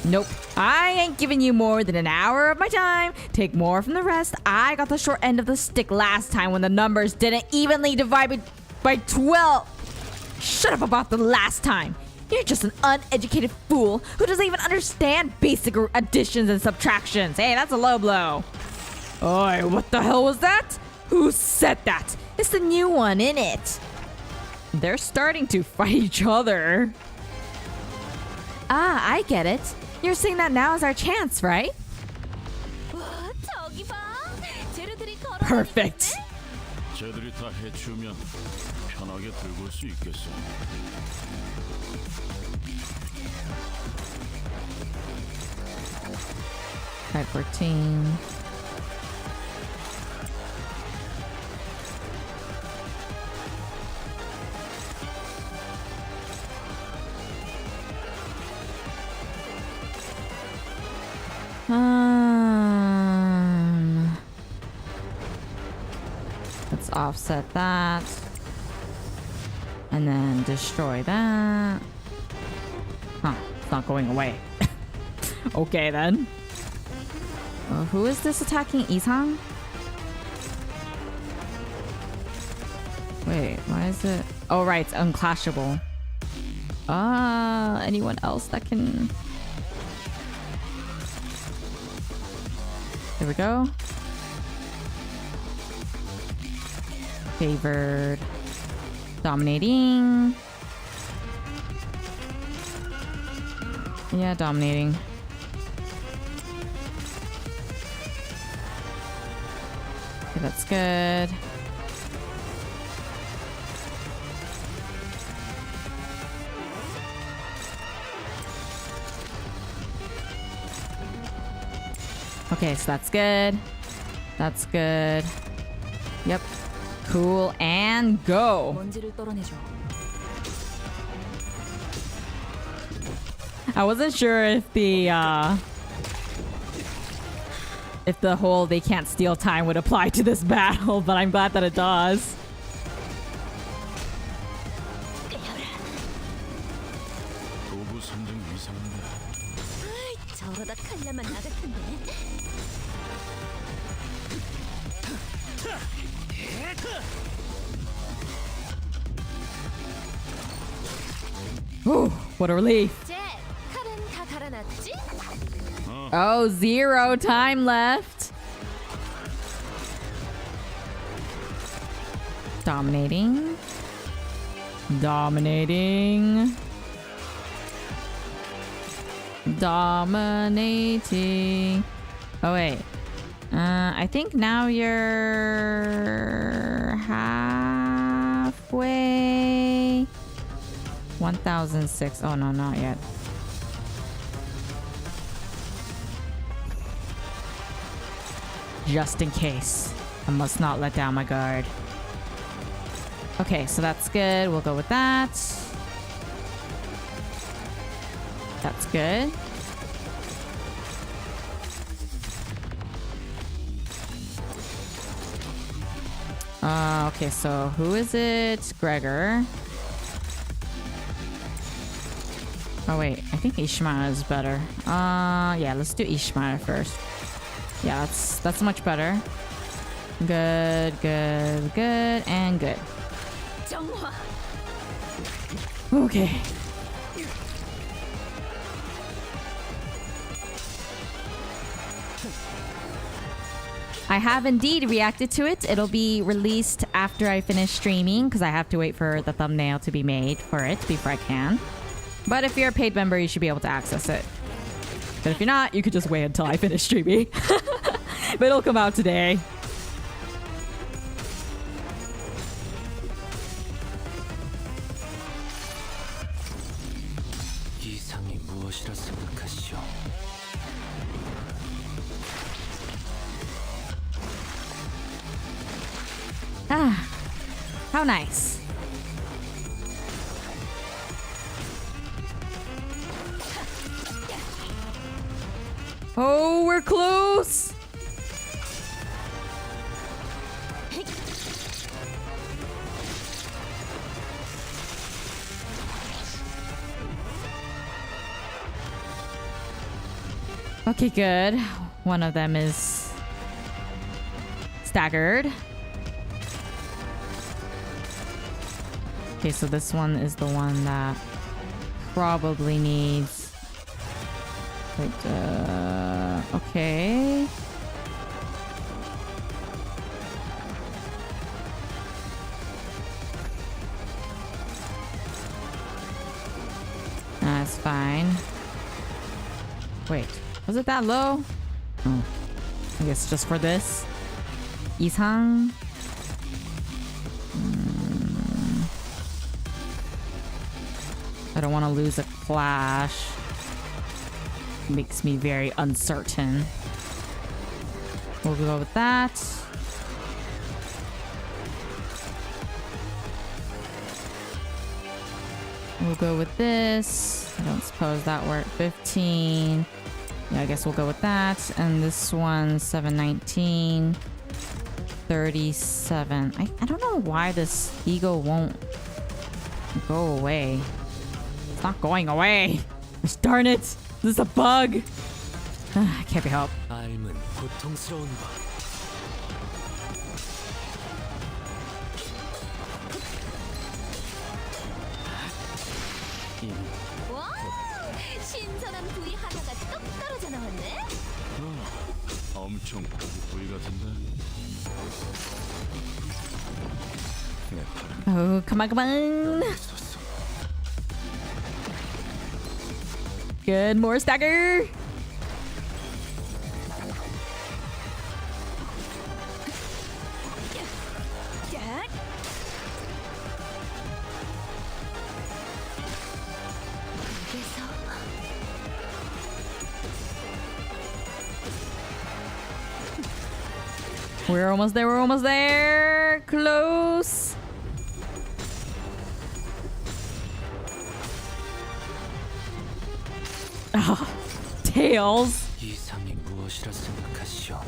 Nope. I ain't giving you more than an hour of my time. Take more from the rest. I got the short end of the stick last time when the numbers didn't evenly divide by 12. Shut up about the last time. You're just an uneducated fool who doesn't even understand basic additions and subtractions. Hey, that's a low blow. Oi, what the hell was that? Who said that? It's the new one, innit? They're starting to fight each other. Ah, I get it. You're saying that now is our chance, right? 와, 저기 봐. 재료들이 걸어. Perfect. 쟤들이 다 해치우면 편하게 들고 올 수 있겠어. Type 14. Let's offset that. And then destroy that. Huh, it's not going away. Okay then. Who is this attacking? Isang? Wait, why is it? Oh right, it's unclashable. Anyone else that can... There we go. Favored. Dominating. Yeah, dominating. Okay, that's good. Okay, so that's good. That's good. Yep. Cool, and go. 먼지를 떨어내줘. I wasn't sure if the whole they can't steal time would apply to this battle, but I'm glad that it does. 도구 선정 이상한데. 저러다 칼려만 나갈 텐데. Ooh, what a relief. 쟤 칼은 다 갈아놨지? Oh, 0 time left. Dominating. Dominating. Dominating. Oh, wait. I think now you're halfway. 1006. Oh, no, not yet. Just in case. I must not let down my guard. Okay, so that's good. We'll go with that. That's good. Okay, so who is it? Gregor. Oh wait, I think Ishmael is better. Yeah, let's do Ishmael first. Yeah, that's much better. Good, good, good, and good. 정화. Okay. I have indeed reacted to it. It'll be released after I finish streaming because I have to wait for the thumbnail to be made for it before I can. But if you're a paid member, you should be able to access it. But if you're not, you could just wait until I finish streaming. But it'll come out today. 이상이 무엇이라 생각하시오? Ah, how nice. Oh, we're close. Okay, good. One of them is staggered. Okay, so this one is the one that probably needs... Wait, okay. That's fine. Wait, was it that low? Oh, I guess just for this. 이상. I don't want to lose a clash. Makes me very uncertain. We'll go with that. We'll go with this. I don't suppose that we're at 15. Yeah, I guess we'll go with that. And this one, 719. 37. I don't know why this ego won't go away. It's not going away. Gosh, darn it. This is a bug. Can't be helped. 삶은 고통스러운 법. 와, 신선한 부위 하나가 똑 떨어져 나왔네. 엄청 부위 같은데. 내 팔은 Oh, come on, come on. 있었어. Good, more stagger. We're almost there, we're almost there. Close. Ah, tails. 이상이 무엇이라 생각하시오?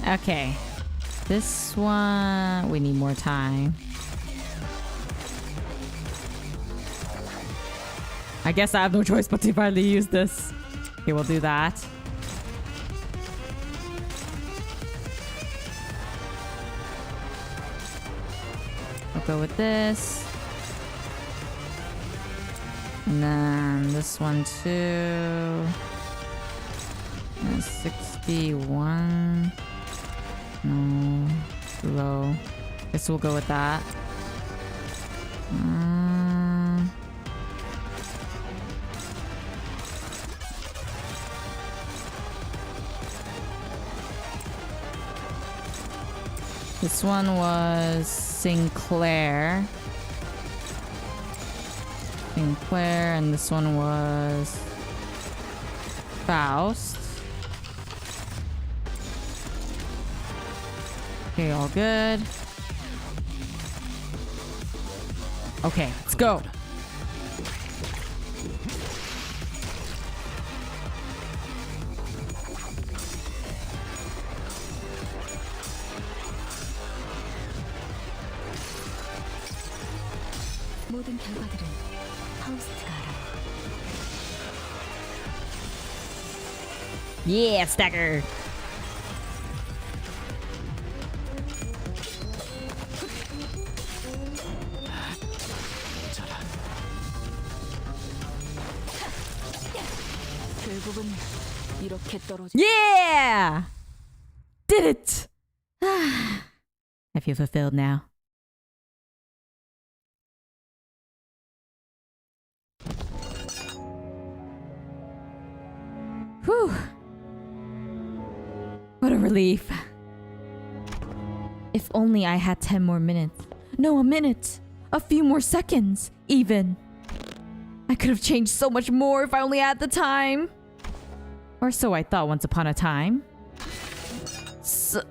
Okay. This one, we need more time. I guess I have no choice but to finally use this. Okay, we'll do that. I'll go with this. And then this one too. And 61. No, low. Guess we'll go with that. This one was Sinclair. And this one was Faust. Okay, all good. Okay, let's go. 모든 결과들은 파우스트가 알아. Yeah, stagger. 결국은 이렇게 떨어져. Yeah! Did it! I feel fulfilled now. Whew. What a relief. If only I had 10 more minutes. No, a minute. A few more seconds, even. I could have changed so much more if I only had the time. Or so I thought once upon a time. So,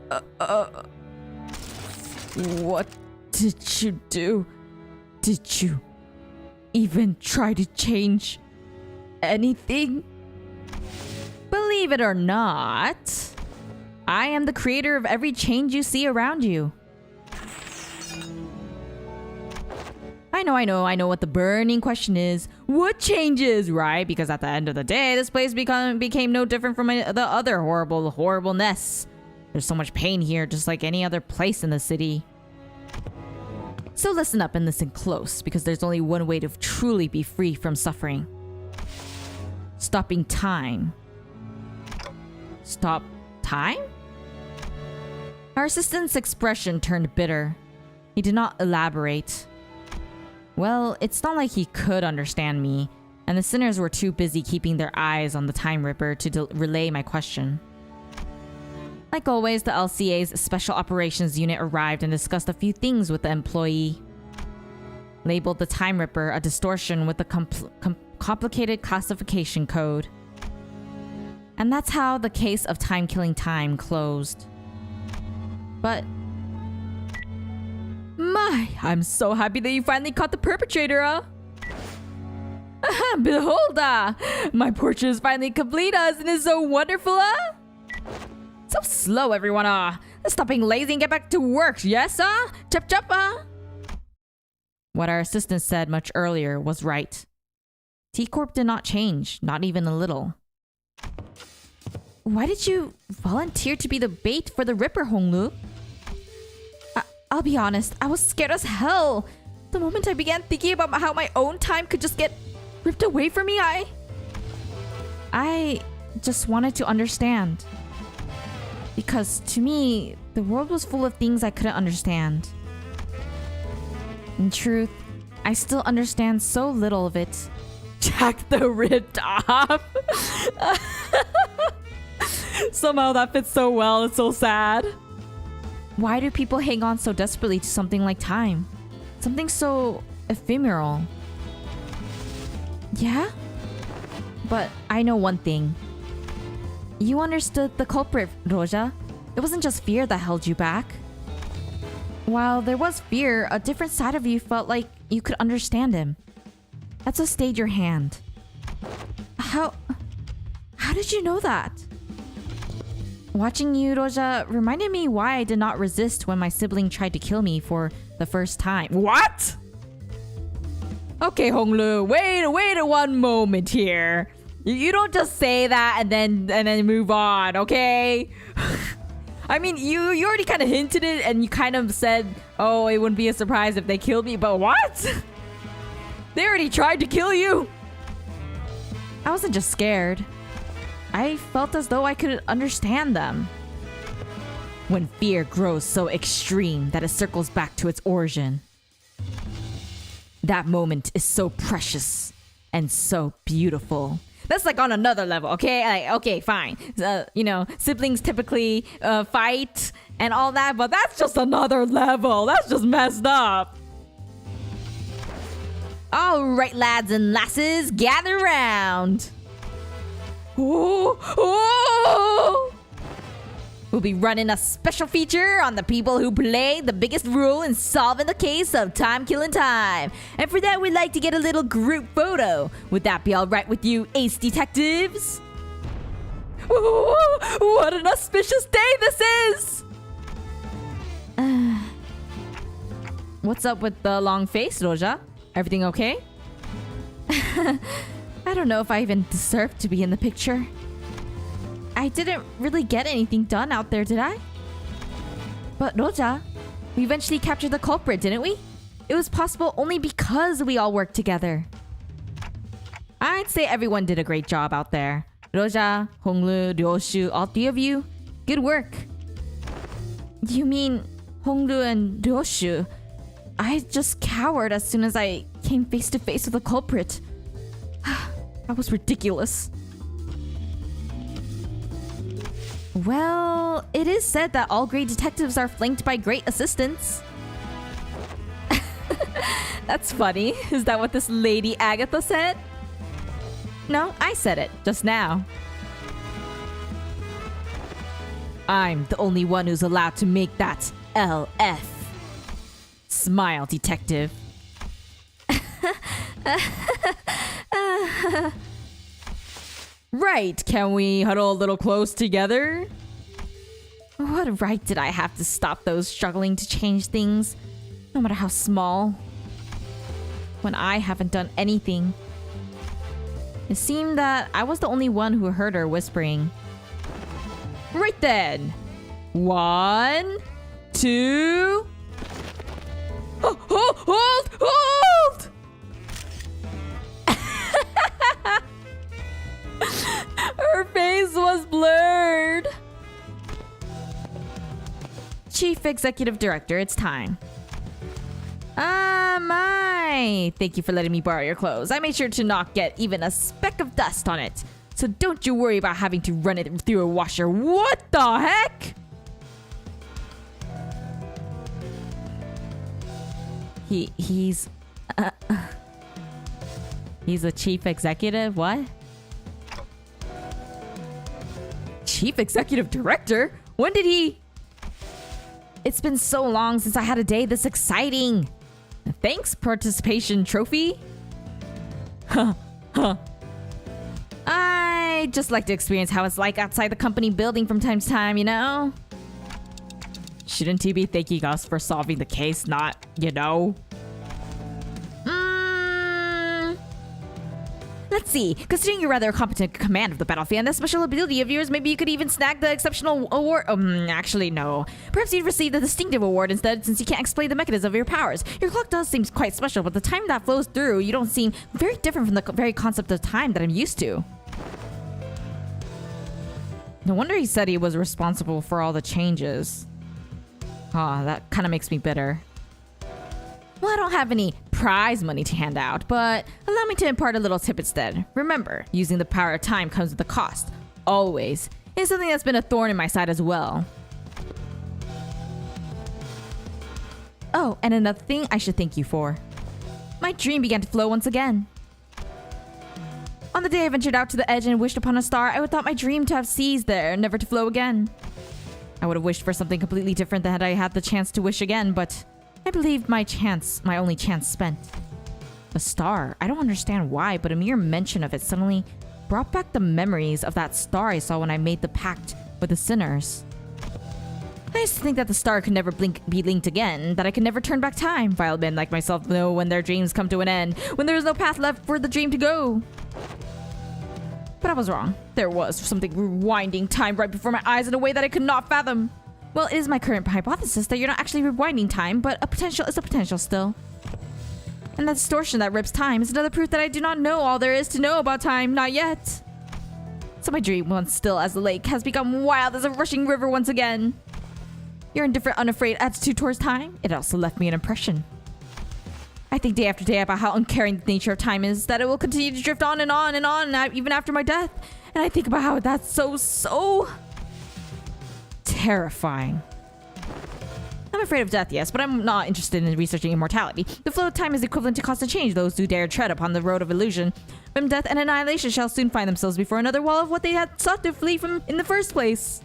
what did you do? Did you even try to change anything? Believe it or not, I am the creator of every change you see around you. I know what the burning question is. What changes, right? Because at the end of the day, this place became no different from the other horribleness. There's so much pain here, just like any other place in the city. So listen up and listen close, because there's only one way to truly be free from suffering. Stopping time. Stop time? Our assistant's expression turned bitter. He did not elaborate. Well, it's not like he could understand me, and the sinners were too busy keeping their eyes on the Time Ripper to relay my question. Like always, the LCA's Special Operations Unit arrived and discussed a few things with the employee. Labeled the Time Ripper a distortion with a complicated classification code. And that's how the case of Timekilling Time closed. But... My, I'm so happy that you finally caught the perpetrator, huh? Behold, my portrait is finally complete, isn't it so wonderful, huh? So slow, everyone, Let's stop being lazy and get back to work, yes, Chop chop, What our assistant said much earlier was right. T Corp did not change, not even a little. Why did you volunteer to be the bait for the Ripper, Honglu? I'll be honest, I was scared as hell. The moment I began thinking about how my own time could just get ripped away from me, I just wanted to understand. Because to me, the world was full of things I couldn't understand. In truth, I still understand so little of it. Jack the ripped off. Somehow that fits so well, it's so sad. Why do people hang on so desperately to something like time? Something so ephemeral. Yeah? But I know one thing. You understood the culprit, Roja. It wasn't just fear that held you back. While there was fear, a different side of you felt like you could understand him. That's what stayed your hand. How did you know that? Watching you, Roja, reminded me why I did not resist when my sibling tried to kill me for the first time. What? Okay, Honglu, wait one moment here. You don't just say that and then move on, okay? I mean, you already kind of hinted it and you kind of said, oh, it wouldn't be a surprise if they killed me, but what? They already tried to kill you. I wasn't just scared. I felt as though I could understand them. When fear grows so extreme that it circles back to its origin. That moment is so precious and so beautiful. That's like on another level, okay? Like, okay, fine. Siblings typically fight and all that, but that's just another level. That's just messed up. All right, lads and lasses, gather round. Oh. We'll be running a special feature on the people who play the biggest role in solving the case of Timekilling Time. And for that, we'd like to get a little group photo. Would that be all right with you, ace detectives? What an auspicious day this is! What's up with the long face, Roja? Everything okay? I don't know if I even deserve to be in the picture. I didn't really get anything done out there, did I? But Roja, we eventually captured the culprit, didn't we? It was possible only because we all worked together. I'd say everyone did a great job out there. Roja, Honglu, Ryoshu, all three of you, good work. You mean Honglu and Ryoshu? I just cowered as soon as I came face to face with the culprit. That was ridiculous. Well, it is said that all great detectives are flanked by great assistants. That's funny. Is that what this Lady Agatha said? No, I said it just now. I'm the only one who's allowed to make that LF. Smile, detective. Right, can we huddle a little close together? What right did I have to stop those struggling to change things, no matter how small, when I haven't done anything? It seemed that I was the only one who heard her whispering. Right then. 1, 2... Hold! Her face was blurred. Chief Executive Director, it's time. Thank you for letting me borrow your clothes. I made sure to not get even a speck of dust on it. So don't you worry about having to run it through a washer. What the heck? He's a chief executive? What? Chief executive director? When did he? It's been so long since I had a day this exciting. Thanks, participation trophy. I just like to experience how it's like outside the company building from time to time, you know? Shouldn't he be thanking us for solving the case, not, you know? Let's see. Considering you're rather a competent command of the battlefield and that special ability of yours, maybe you could even snag the exceptional award. Actually, no. Perhaps you'd receive the distinctive award instead, since you can't explain the mechanism of your powers. Your clock does seem quite special, but the time that flows through, you don't seem very different from the very concept of time that I'm used to. No wonder he said he was responsible for all the changes. That kind of makes me bitter. Well, I don't have any prize money to hand out, but allow me to impart a little tip instead. Remember, using the power of time comes with a cost. Always. It's something that's been a thorn in my side as well. Oh, and another thing I should thank you for. My dream began to flow once again. On the day I ventured out to the edge and wished upon a star, I would thought my dream to have seized there, never to flow again. I would have wished for something completely different than had I had the chance to wish again, but I believed my only chance spent. A star. I don't understand why, but a mere mention of it suddenly brought back the memories of that star I saw when I made the pact with the sinners. I used to think that the star could never be linked again, that I could never turn back time. Vile men like myself know when their dreams come to an end, when there is no path left for the dream to go. But I was wrong. There was something rewinding time right before my eyes in a way that I could not fathom. Well, it is my current hypothesis that you're not actually rewinding time, but a potential is a potential still. And that distortion that rips time is another proof that I do not know all there is to know about time, not yet. So my dream, once still as the lake, has become wild as a rushing river once again. Your indifferent, unafraid attitude towards time, it also left me an impression. I think day after day about how uncaring the nature of time is, that it will continue to drift on and on and on, even after my death. And I think about how that's so terrifying. I'm afraid of death, yes, but I'm not interested in researching immortality. The flow of time is equivalent to constant change. Those who dare tread upon the road of illusion from death and annihilation shall soon find themselves before another wall of what they had sought to flee from in the first place.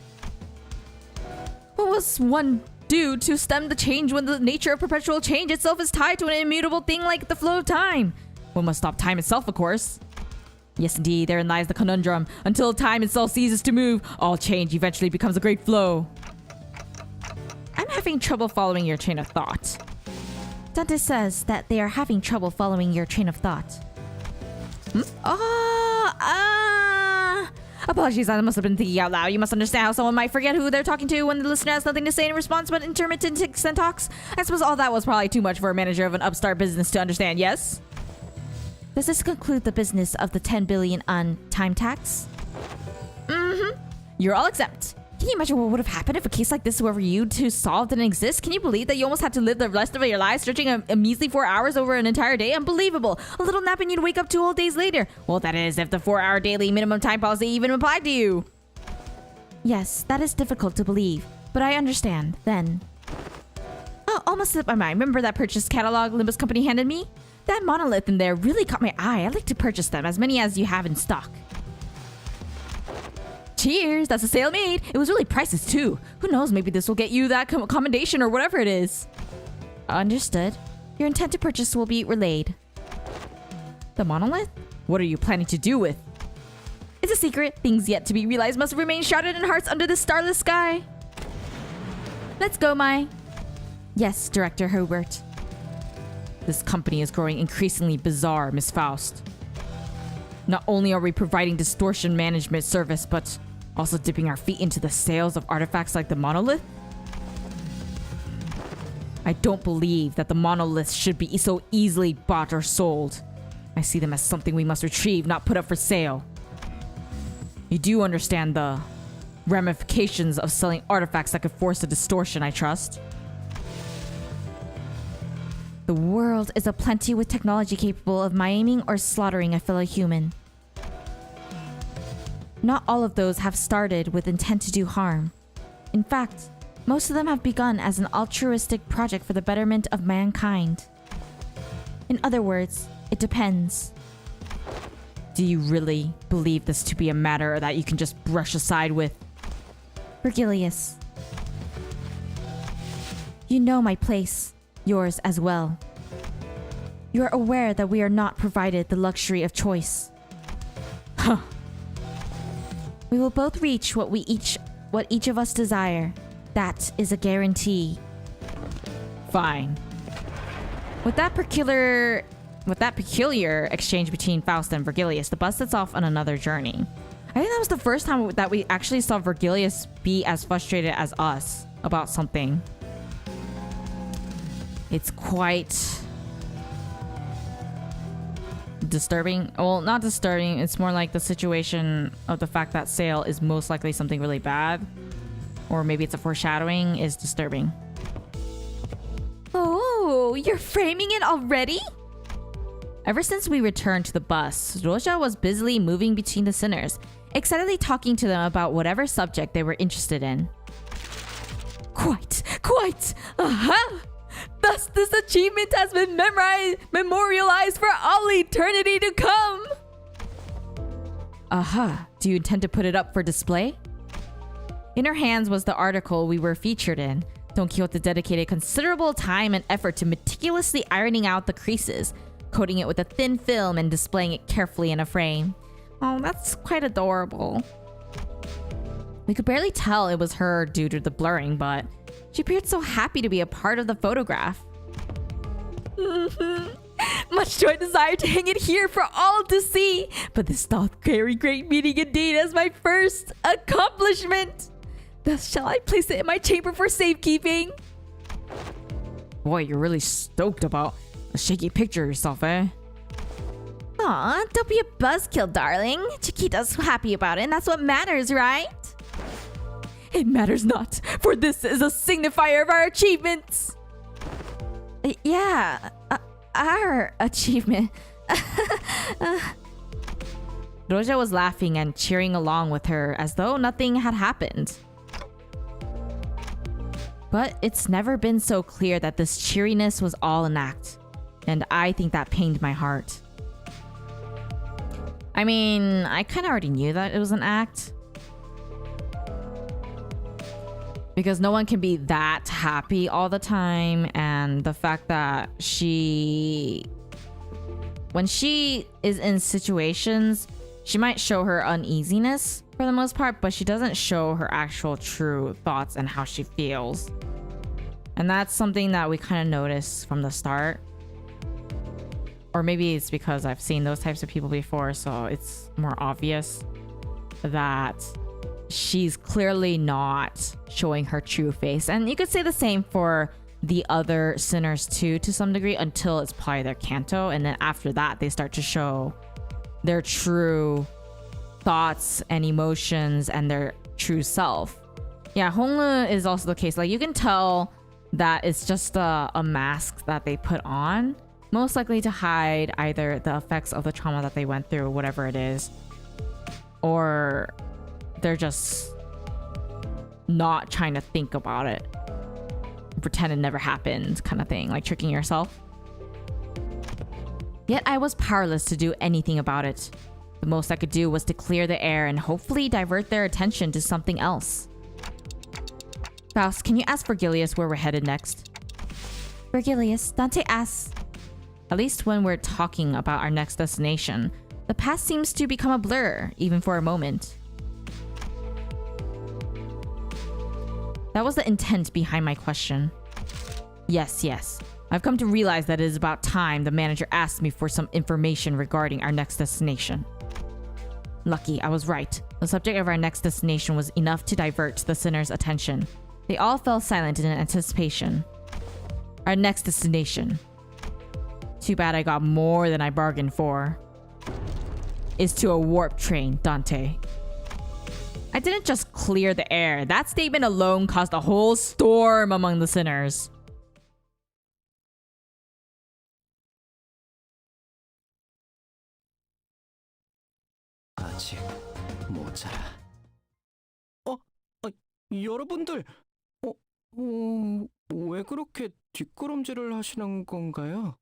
What was one do to stem the change when the nature of perpetual change itself is tied to an immutable thing like the flow of time? One must stop time itself, of course. Yes, indeed, therein lies the conundrum. Until time itself ceases to move, all change eventually becomes a great flow. I'm having trouble following your train of thought. Dante says that they are having trouble following your train of thought. Apologies, I must have been thinking out loud. You must understand how someone might forget who they're talking to when the listener has nothing to say in response but intermittent ticks and talks. I suppose all that was probably too much for a manager of an upstart business to understand, yes? Does this conclude the business of the 10 billion on time tax? You're all exempt. Can you imagine what would have happened if a case like this, whoever you to solve, didn't exist? Can you believe that you almost had to live the rest of your life searching a measly 4 hours over an entire day? Unbelievable. A little nap and you'd wake up 2 whole days later. Well, that is if the 4-hour daily minimum time policy even applied to you. Yes, that is difficult to believe, but I understand, then. Oh, almost slipped my mind. Remember that purchase catalog Limbus company handed me? That monolith in there really caught my eye. I'd like to purchase them, as many as you have in stock. Cheers, that's a sale made. It was really priceless too. Who knows, maybe this will get you that commendation or whatever it is. Understood. Your intent to purchase will be relayed. The monolith? What are you planning to do with? It's a secret. Things yet to be realized must remain shrouded in hearts under this starless sky. Let's go, Mai. Yes, Director Herbert. This company is growing increasingly bizarre, Miss Faust. Not only are we providing distortion management service, but also dipping our feet into the sales of artifacts like the monolith? I don't believe that the monoliths should be so easily bought or sold. I see them as something we must retrieve, not put up for sale. You do understand the ramifications of selling artifacts that could force a distortion, I trust. The world is aplenty with technology capable of maiming or slaughtering a fellow human. Not all of those have started with intent to do harm. In fact, most of them have begun as an altruistic project for the betterment of mankind. In other words, it depends. Do you really believe this to be a matter that you can just brush aside with? Virgilius. You know my place, yours as well. You are aware that we are not provided the luxury of choice. Huh. We will both reach what each of us desire. That is a guarantee. Fine. With that peculiar exchange between Faust and Virgilius, the bus sets off on another journey. I think that was the first time that we actually saw Virgilius be as frustrated as us about something. It's quite disturbing. Well, not disturbing. It's more like the situation of the fact that Sale is most likely something really bad. Or maybe it's a foreshadowing is disturbing. Oh, you're framing it already? Ever since we returned to the bus, Roja was busily moving between the sinners, excitedly talking to them about whatever subject they were interested in. Quite. Aha! Thus, this achievement has been memorialized for all eternity to come. Aha! Do you intend to put it up for display? In her hands was the article we were featured in. Don Quixote dedicated considerable time and effort to meticulously ironing out the creases, coating it with a thin film and displaying it carefully in a frame. Oh, that's quite adorable. We could barely tell it was her due to the blurring, but she appeared so happy to be a part of the photograph. Much do I desire to hang it here for all to see, but this doth carry great meaning indeed as my first accomplishment. Thus shall I place it in my chamber for safekeeping. Boy, you're really stoked about a shaky picture of yourself, eh? Aw, don't be a buzzkill, darling. Chiquita's happy about it, and that's what matters, right? It matters not, for this is a signifier of our achievements. Yeah, our achievement. Roja was laughing and cheering along with her as though nothing had happened. But it's never been so clear that this cheeriness was all an act, and I think that pained my heart. I mean, I kind of already knew that it was an act. Because no one can be that happy all the time, and the fact that when she is in situations, she might show her uneasiness for the most part, but she doesn't show her actual true thoughts and how she feels. And that's something that we kind of notice from the start. Or maybe it's because I've seen those types of people before, so it's more obvious that she's clearly not showing her true face. And you could say the same for the other sinners too, to some degree, until it's probably their canto, and then after that they start to show their true thoughts and emotions and their true self. Yeah, Honglu is also the case. Like, you can tell that it's just a mask that they put on, most likely to hide either the effects of the trauma that they went through, whatever it is, or they're just not trying to think about it, pretend it never happened, kind of thing, like tricking yourself. Yet I was powerless to do anything about it. The most I could do was to clear the air and hopefully divert their attention to something else. Faust, can you ask Virgilius where we're headed next? Virgilius, Dante asks. At least when we're talking about our next destination, the past seems to become a blur, even for a moment. That was the intent behind my question. Yes. I've come to realize that it is about time the manager asked me for some information regarding our next destination. Lucky, I was right. The subject of our next destination was enough to divert the sinners' attention. They all fell silent in anticipation. Our next destination. Too bad I got more than I bargained for. Is to a warp train, Dante. I didn't just clear the air. That statement alone caused a whole storm among the sinners. 아직 모자라. 여러분들, 왜 그렇게 뒷걸음질을 하시는 건가요?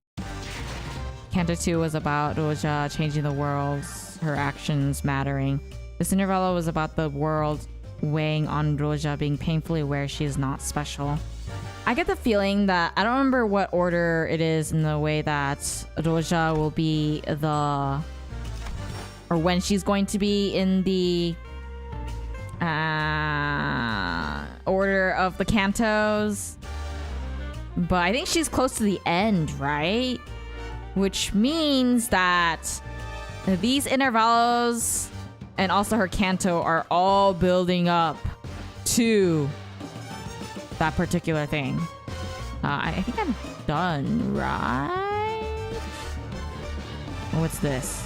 Canto 2 was about Roja changing the world, her actions mattering. This Intervallo was about the world weighing on Roja being painfully aware she is not special. I get the feeling that, I don't remember what order it is in the way that Roja will be the... or when she's going to be in the order of the cantos. But I think she's close to the end, right? Which means that these intervallos and also her canto are all building up to that particular thing. I think I'm done, right? What's this?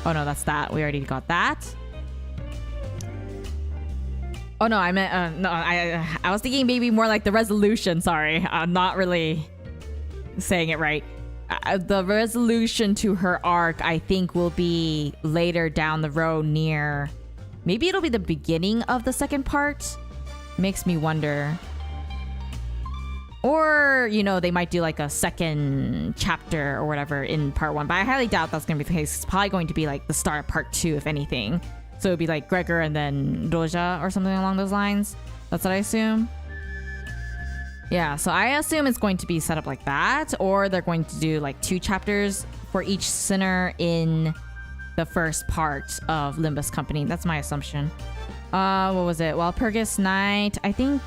Oh no, that's that. We already got that. Oh no, I meant no. I was thinking maybe more like the resolution. Sorry, I'm not really saying it right. The resolution to her arc, I think, will be later down the road near... maybe it'll be the beginning of the second part? Makes me wonder. Or, you know, they might do like a second chapter or whatever in part 1. But I highly doubt that's going to be the case. It's probably going to be like the start of part 2, if anything. So it'd be like Gregor and then Roja or something along those lines. That's what I assume. Yeah, so I assume it's going to be set up like that, or they're going to do like 2 chapters for each sinner in the first part of Limbus Company. That's my assumption. What was it? Walpurgis Night. I think...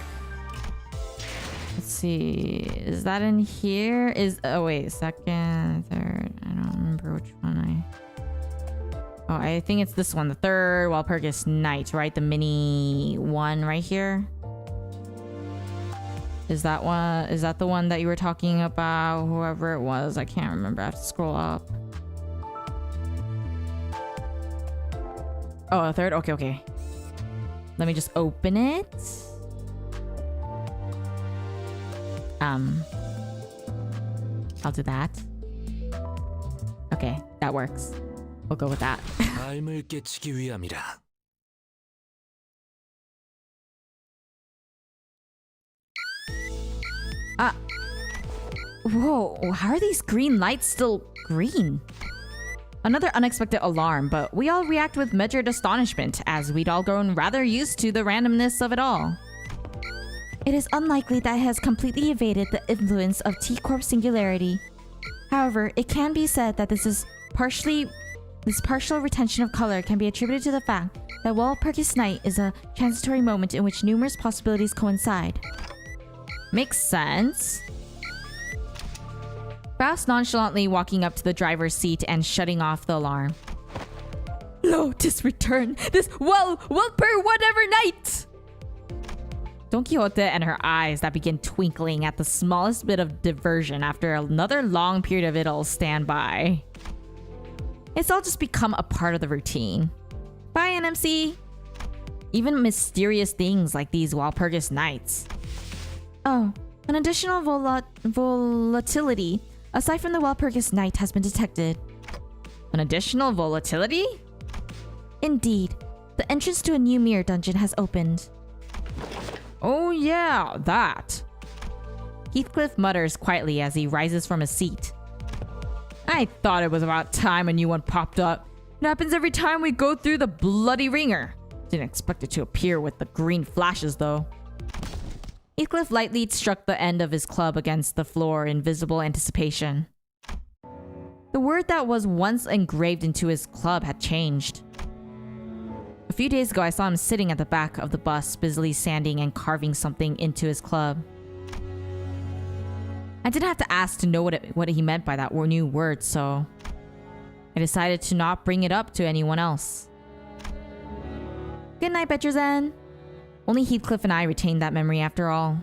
let's see. Is that in here? Oh wait, second, third. I don't remember which one Oh, I think it's this one, the third Walpurgis Night, right? The mini one right here. Is that one? Is that the one that you were talking about? Whoever it was, I can't remember. I have to scroll up. Oh, a third? Okay. Let me just open it. I'll do that. Okay, that works. We'll go with that. 마음을 깨치기 위함이라. Whoa, how are these green lights still green? Another unexpected alarm, but we all react with measured astonishment as we'd all grown rather used to the randomness of it all. It is unlikely that it has completely evaded the influence of T Corp singularity. However, it can be said that this partial retention of color can be attributed to the fact that Walpurgis Night is a transitory moment in which numerous possibilities coincide. Makes sense. Faust nonchalantly walking up to the driver's seat and shutting off the alarm. Lo, 'tis return, this Walpur whatever night! Don Quixote and her eyes that begin twinkling at the smallest bit of diversion after another long period of idle stand by. It's all just become a part of the routine. Bye, NMC! Even mysterious things like these Walpurgis Nights. Oh, an additional volatility aside from the Walpurgis Night has been detected. An additional volatility? Indeed, the entrance to a new mirror dungeon has opened. Oh yeah, that. Heathcliff mutters quietly as he rises from his seat. I thought it was about time a new one popped up. It happens every time we go through the bloody ringer. Didn't expect it to appear with the green flashes though. Heathcliff lightly struck the end of his club against the floor in visible anticipation. The word that was once engraved into his club had changed. A few days ago, I saw him sitting at the back of the bus, busily sanding and carving something into his club. I didn't have to ask to know what he meant by that new word, so I decided to not bring it up to anyone else. Good night, Betcherzen. Only Heathcliff and I retained that memory after all.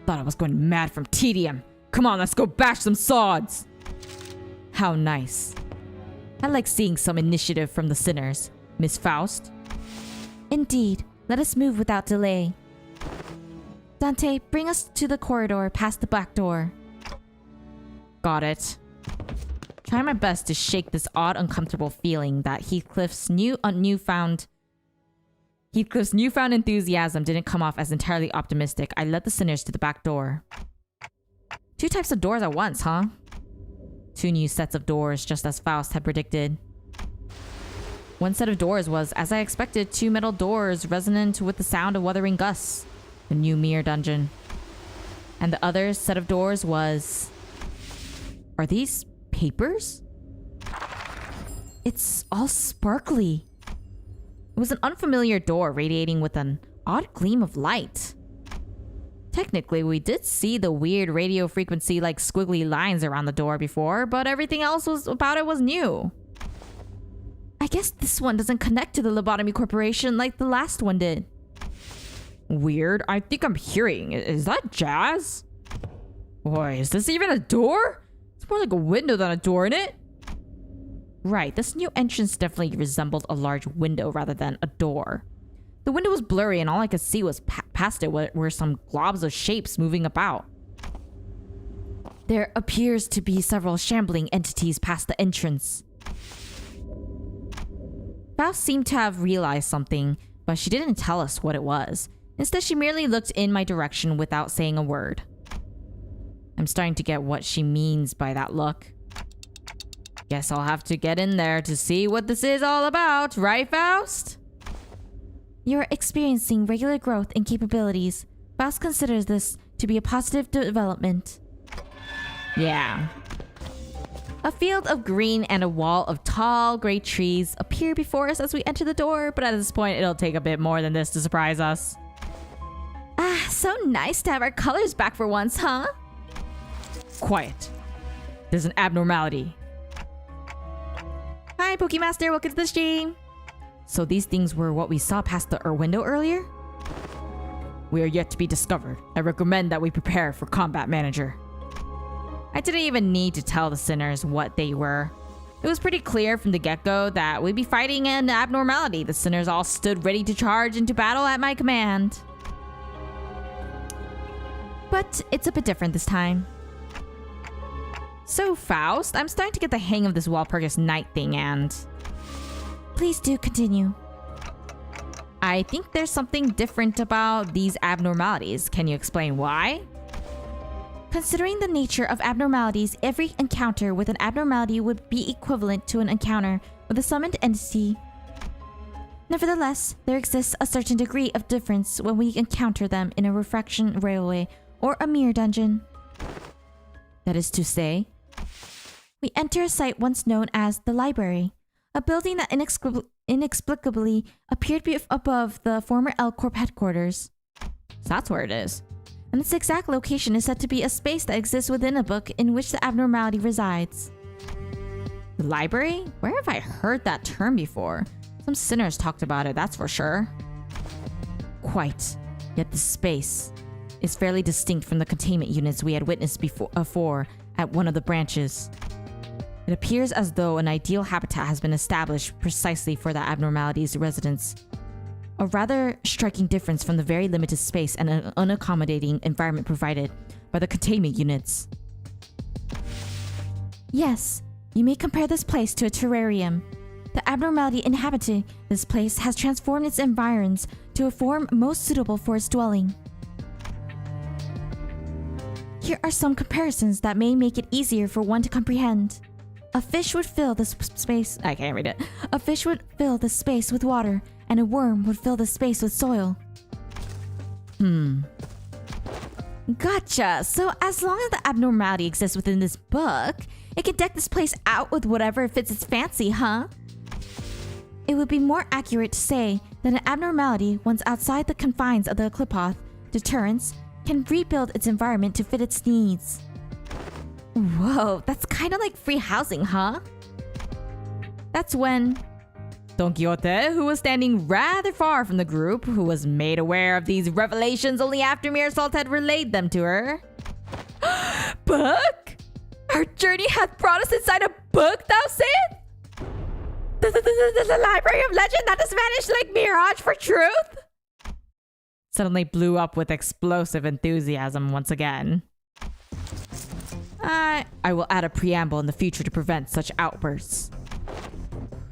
Thought I was going mad from tedium. Come on, let's go bash some sods. How nice. I like seeing some initiative from the sinners. Miss Faust? Indeed. Let us move without delay. Dante, bring us to the corridor past the back door. Got it. Trying my best to shake this odd, uncomfortable feeling that Heathcliff's newfound enthusiasm didn't come off as entirely optimistic. I led the sinners to the back door. 2 types of doors at once, huh? 2 new sets of doors, just as Faust had predicted. One set of doors was, as I expected, 2 metal doors resonant with the sound of wuthering gusts. The new mirror dungeon. And the other set of doors was... Are these papers? It's all sparkly. It was an unfamiliar door radiating with an odd gleam of light. Technically, we did see the weird radio frequency like squiggly lines around the door before, but everything else about it was new. I guess this one doesn't connect to the Lobotomy Corporation like the last one did. Weird. I think I'm hearing. Is that jazz? Boy, is this even a door? It's more like a window than a door, isn't it? Right, this new entrance definitely resembled a large window rather than a door. The window was blurry and all I could see was past it were some globs of shapes moving about. There appears to be several shambling entities past the entrance. Faust seemed to have realized something, but she didn't tell us what it was. Instead, she merely looked in my direction without saying a word. I'm starting to get what she means by that look. Guess I'll have to get in there to see what this is all about, right, Faust? You're experiencing regular growth in capabilities. Faust considers this to be a positive development. Yeah. A field of green and a wall of tall, gray trees appear before us as we enter the door, but at this point, it'll take a bit more than this to surprise us. Ah, so nice to have our colors back for once, huh? Quiet. There's an abnormality. Hi, Pokemaster. Welcome to the stream. So these things were what we saw past the window earlier? We are yet to be discovered. I recommend that we prepare for Combat Manager. I didn't even need to tell the sinners what they were. It was pretty clear from the get-go that we'd be fighting an abnormality. The sinners all stood ready to charge into battle at my command. But it's a bit different this time. So, Faust, I'm starting to get the hang of this Walpurgis Night thing and... Please do continue. I think there's something different about these abnormalities. Can you explain why? Considering the nature of abnormalities, every encounter with an abnormality would be equivalent to an encounter with a summoned entity. Nevertheless, there exists a certain degree of difference when we encounter them in a refraction railway or a mirror dungeon. That is to say, we enter a site once known as the Library, a building that inexplicably appeared above the former L Corp headquarters. So that's where it is. And its exact location is said to be a space that exists within a book in which the abnormality resides. The library? Where have I heard that term before? Some sinners talked about it, that's for sure. Quite. Yet the space is fairly distinct from the containment units we had witnessed before at one of the branches. It appears as though an ideal habitat has been established precisely for the abnormality's residents. A rather striking difference from the very limited space and an unaccommodating environment provided by the containment units. Yes, you may compare this place to a terrarium. The abnormality inhabiting this place has transformed its environs to a form most suitable for its dwelling. Here are some comparisons that may make it easier for one to comprehend. A fish would fill this space... I can't read it. A fish would fill the space with water, and a worm would fill the space with soil. Gotcha! So as long as the abnormality exists within this book, it can deck this place out with whatever fits its fancy, huh? It would be more accurate to say that an abnormality, once outside the confines of the Qliphoth deterrence, can rebuild its environment to fit its needs. Whoa, that's kind of like free housing, huh? That's when Don Quixote, who was standing rather far from the group, who was made aware of these revelations only after Mirasol had relayed them to her. Book? Our journey hath brought us inside a book, thou sayest? The Library of Legend that has vanished like mirage for truth? Suddenly blew up with explosive enthusiasm once again. I will add a preamble in the future to prevent such outbursts.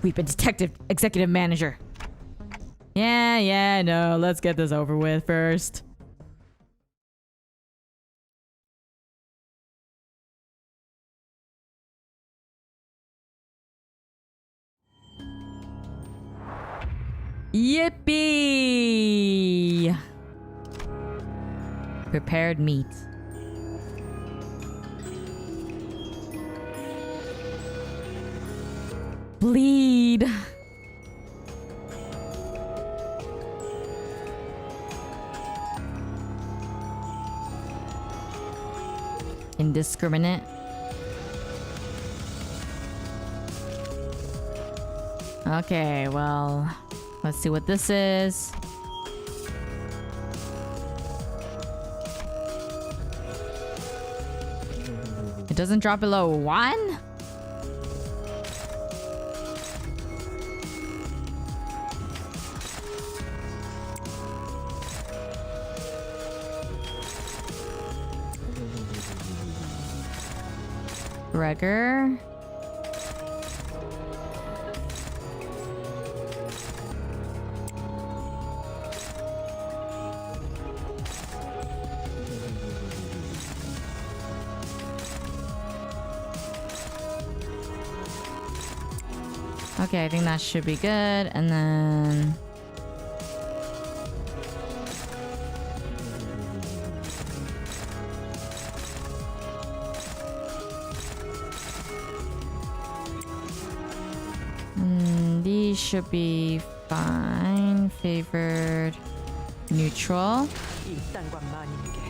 We've been detective executive manager. Yeah, no, let's get this over with first. Yippee! Prepared meat. Bleed. Indiscriminate. Okay, well, let's see what this is. It doesn't drop below 1? Gregor. Okay, I think that should be good. And then these should be fine. Favored, neutral. 이딴과 마님에게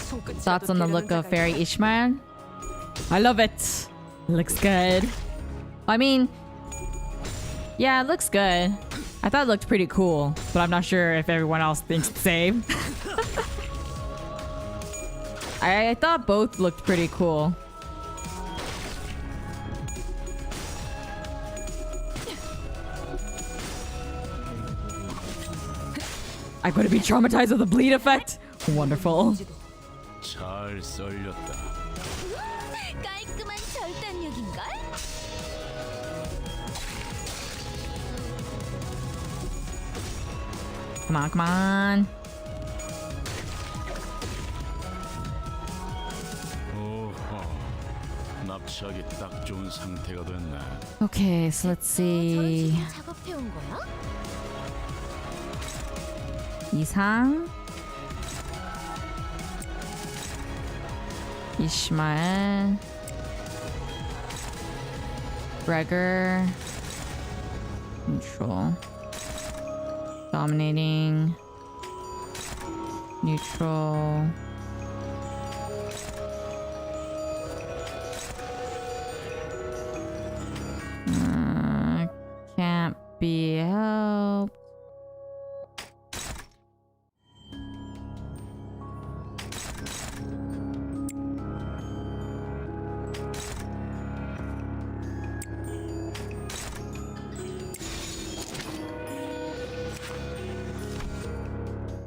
손끝이라도 Thoughts on the look 대려는 of 자가 Fairy Ishmael? I love it. Looks good. I mean, yeah, it looks good. I thought it looked pretty cool, but I'm not sure if everyone else thinks the same. I thought both looked pretty cool. I'm gonna be traumatized with the bleed effect. Wonderful. 잘 썰렸다. 깔끔한 절단력인걸? Come on, come on. 오호, 납치하기 딱 좋은 상태가 됐네. Okay, so let's see. 작업해온 거야? 이상. Ishmael. Gregor. Neutral. Dominating. Neutral. Can't be helped.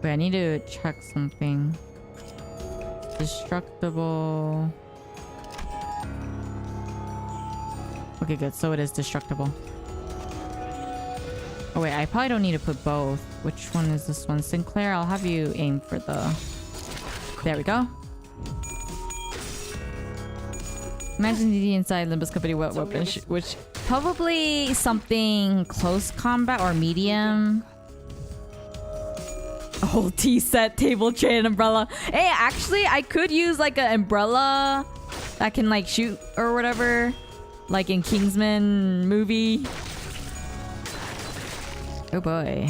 Wait, I need to check something. Destructible. Okay, good. So it is destructible. Oh wait, I probably don't need to put both. Which one is this one? Sinclair, I'll have you aim for the... There we go. Imagine DD inside Limbus Company what weapon, which probably something close combat or medium. A whole tea set, table, tray, and umbrella. Hey, actually, I could use like an umbrella that can like shoot or whatever, like in Kingsman movie. Oh boy.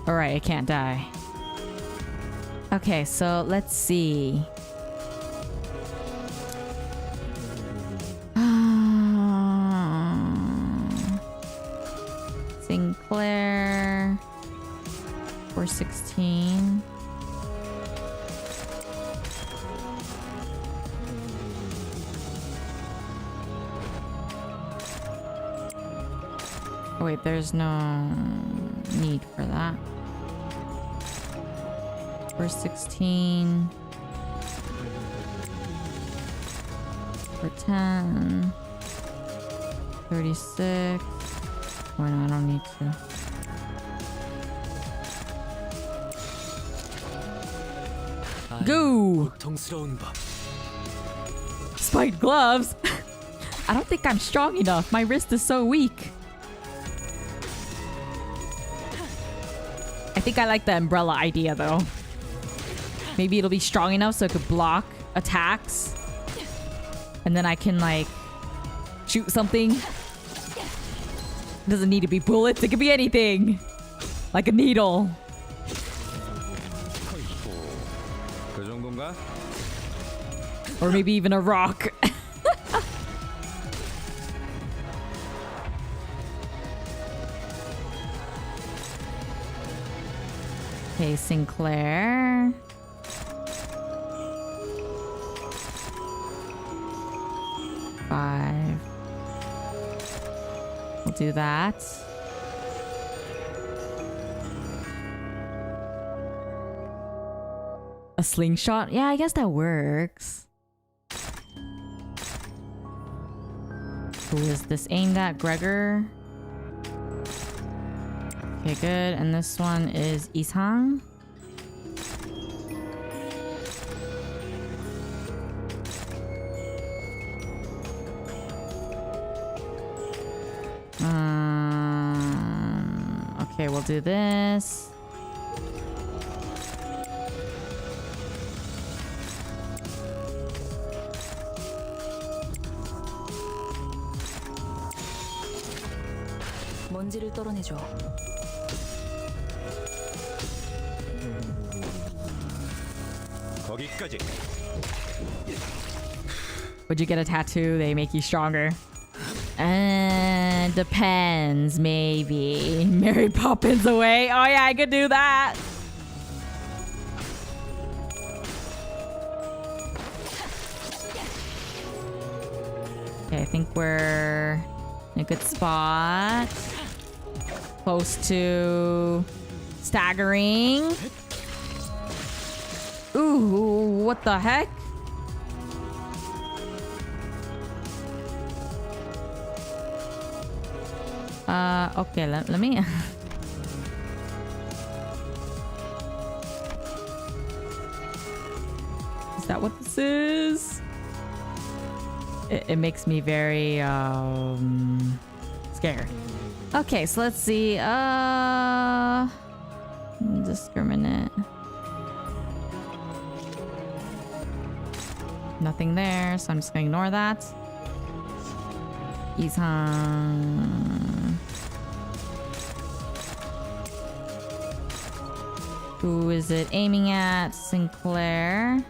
Alright, I can't die. Okay, so let's see. 16. Oh wait, there's no need for that. For 16. For 10. 36. Why no, I don't need to. Go! 고통스러운 법. Spiked gloves? I don't think I'm strong enough. My wrist is so weak. I think I like the umbrella idea though. Maybe it'll be strong enough so it could block attacks. And then I can like shoot something. It doesn't need to be bullets, it could be anything. Like a needle. 그 정도인가? Or maybe even a rock. Okay, Sinclair. Five. We'll do that. A slingshot? Yeah, I guess that works. Who is this aimed at? Gregor? Okay, good. And this one is Ishang. Okay, we'll do this. 먼지를 떨어내줘. 거기까지. Would you get a tattoo? They make you stronger. Depends, maybe. Mary Poppins away. Oh yeah, I could do that. Okay, I think we're in a good spot. Close to staggering. Ooh, what the heck? Okay, let me... Is that what this is? It makes me very, scared. Okay, so let's see, discriminate. Nothing there, so I'm just gonna ignore that. Ishang. Who is it aiming at? Sinclair.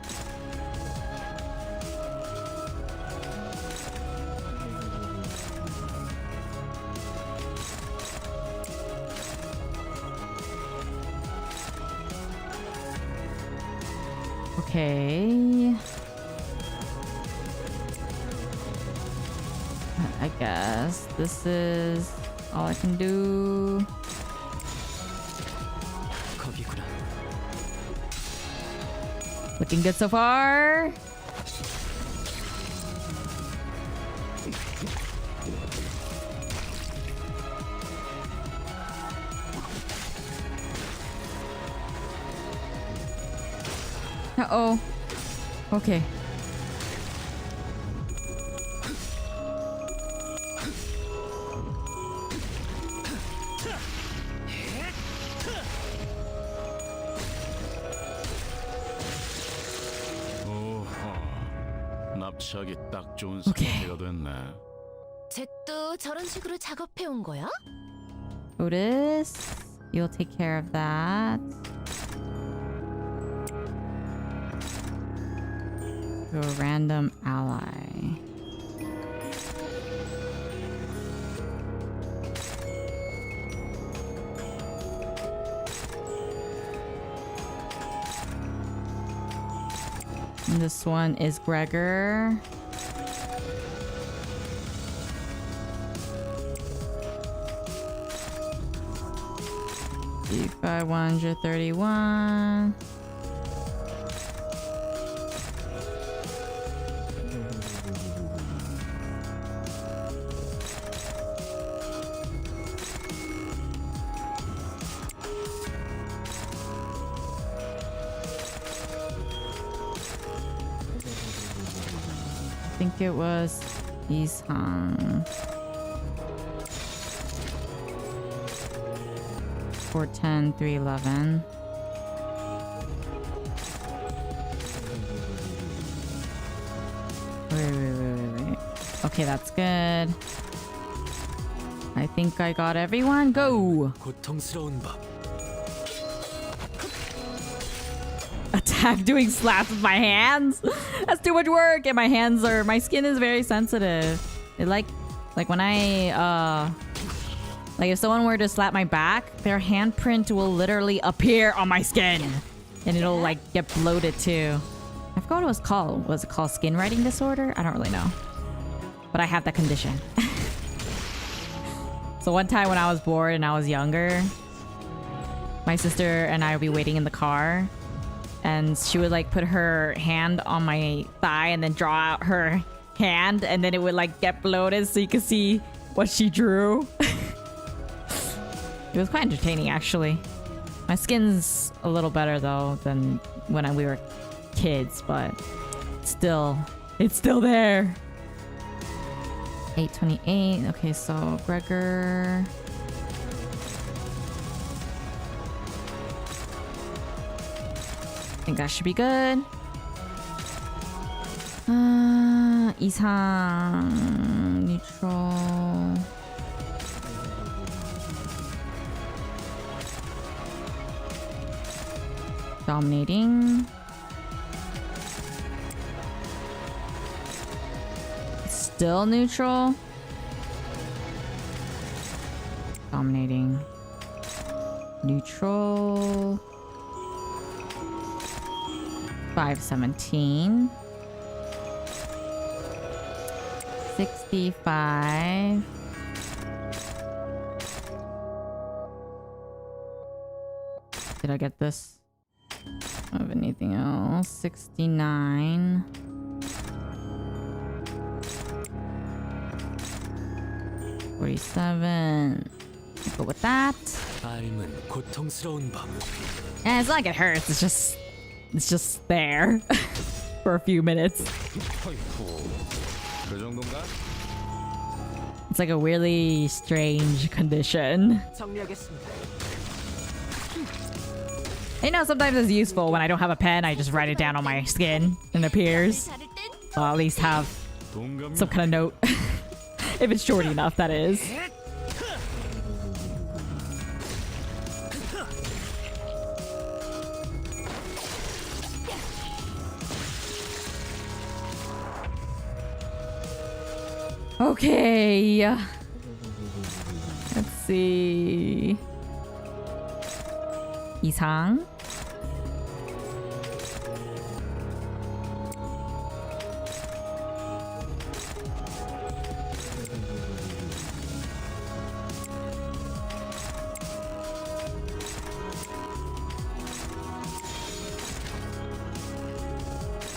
Okay. I guess this is all I can do. 거기구나. Looking good so far. Uh-oh. Okay. 납치하기 딱 좋은 오케이. 상태가 됐네. 잭도 저런 식으로 작업해 온 거야? Otis, you'll take care of that. To a random ally. And this one is Gregor. D531. I think it was Ishang. 410, 311. Wait. Okay, that's good. I think I got everyone. Go! 고통스러운 법. Attack doing slaps with my hands? That's too much work, and my skin is very sensitive. It like when I like if someone were to slap my back, their handprint will literally appear on my skin. And it'll like get bloated too. I forgot what it was called. Was it called skin writing disorder? I don't really know. But I have that condition. So one time when I was bored and I was younger, my sister and I would be waiting in the car. And she would like put her hand on my thigh and then draw out her hand. And then it would like get bloated so you could see what she drew. It was quite entertaining, actually. My skin's a little better though than when we were kids, but still, it's still there. 828. Okay, so Gregor. I think that should be good. 이상 neutral. Dominating. Still neutral. Dominating. Neutral. 517. 65. Did I get this? Of anything else? 69. 47. Go with that. 삶은 고통스러운 법. And it's not like it hurts. It's just there for a few minutes. 그 정도인가? It's like a really strange condition. 정리하겠습니다. You know, sometimes it's useful when I don't have a pen. I just write it down on my skin and it appears. I'll at least have 동감이 some kind of note. If it's short enough, that is. Okay. Let's see. 이상.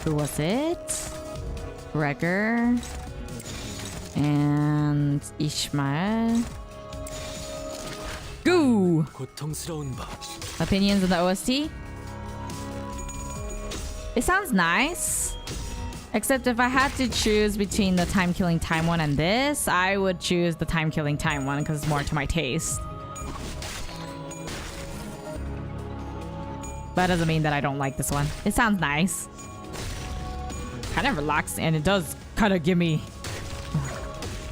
Who was it? Gregor and Ishmael. Go! 고통스러운 법. Opinions on the OST? It sounds nice. Except if I had to choose between the Timekilling Time one and this, I would choose the Timekilling Time one because it's more to my taste. That doesn't mean that I don't like this one. It sounds nice. Kind of relaxed, and it does kind of give me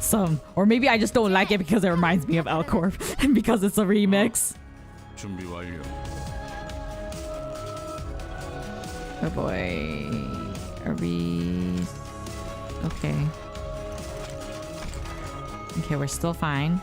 some, or maybe I just don't like it because it reminds me of L Corp and because it's a remix. 준비 완료. Oh boy. Are we okay? Okay, we're still fine.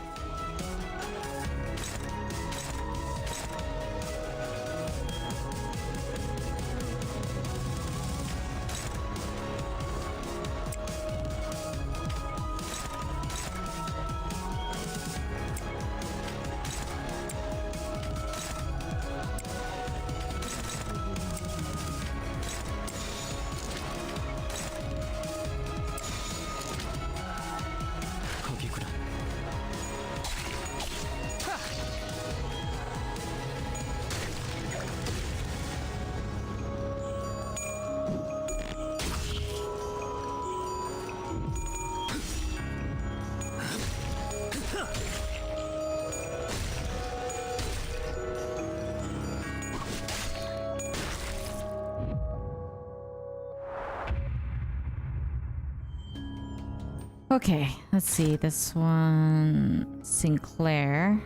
Okay, let's see. This one, Sinclair.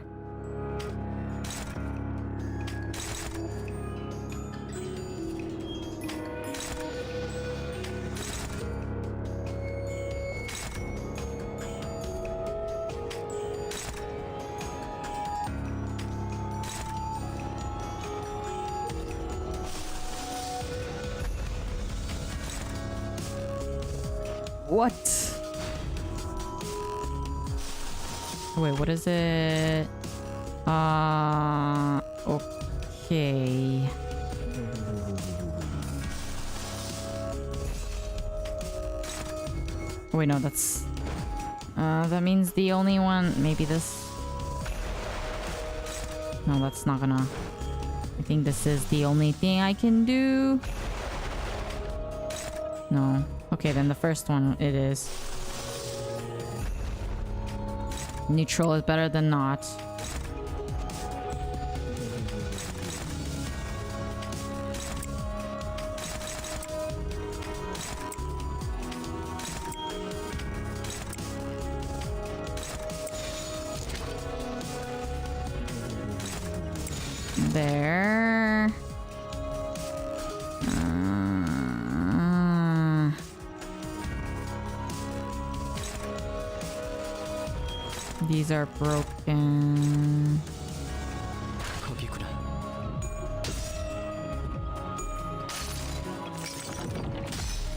What? Wait, what is it? Okay. Wait, no, that's... that means the only one... Maybe this... No, that's not gonna... I think this is the only thing I can do. No. Okay, then the first one it is. Neutral is better than not. There. These are broken. 거기구나.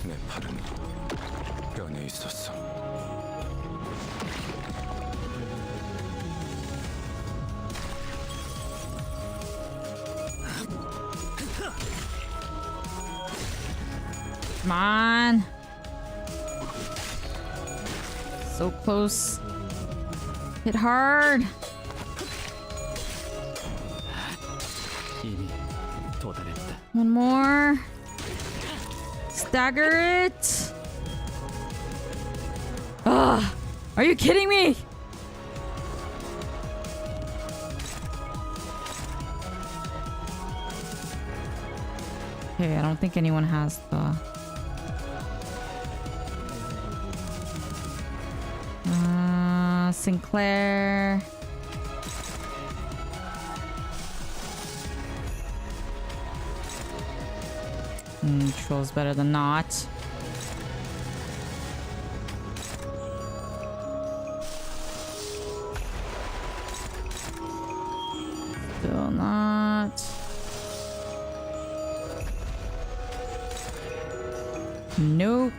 내 팔은 뼈에 있었어. Come on. So close. Hit hard. 이미 도달했다. One more. Stagger it. Ugh. Are you kidding me? Okay, I don't think anyone has the... Sinclair. Neutral's better than not. Still not. Nope.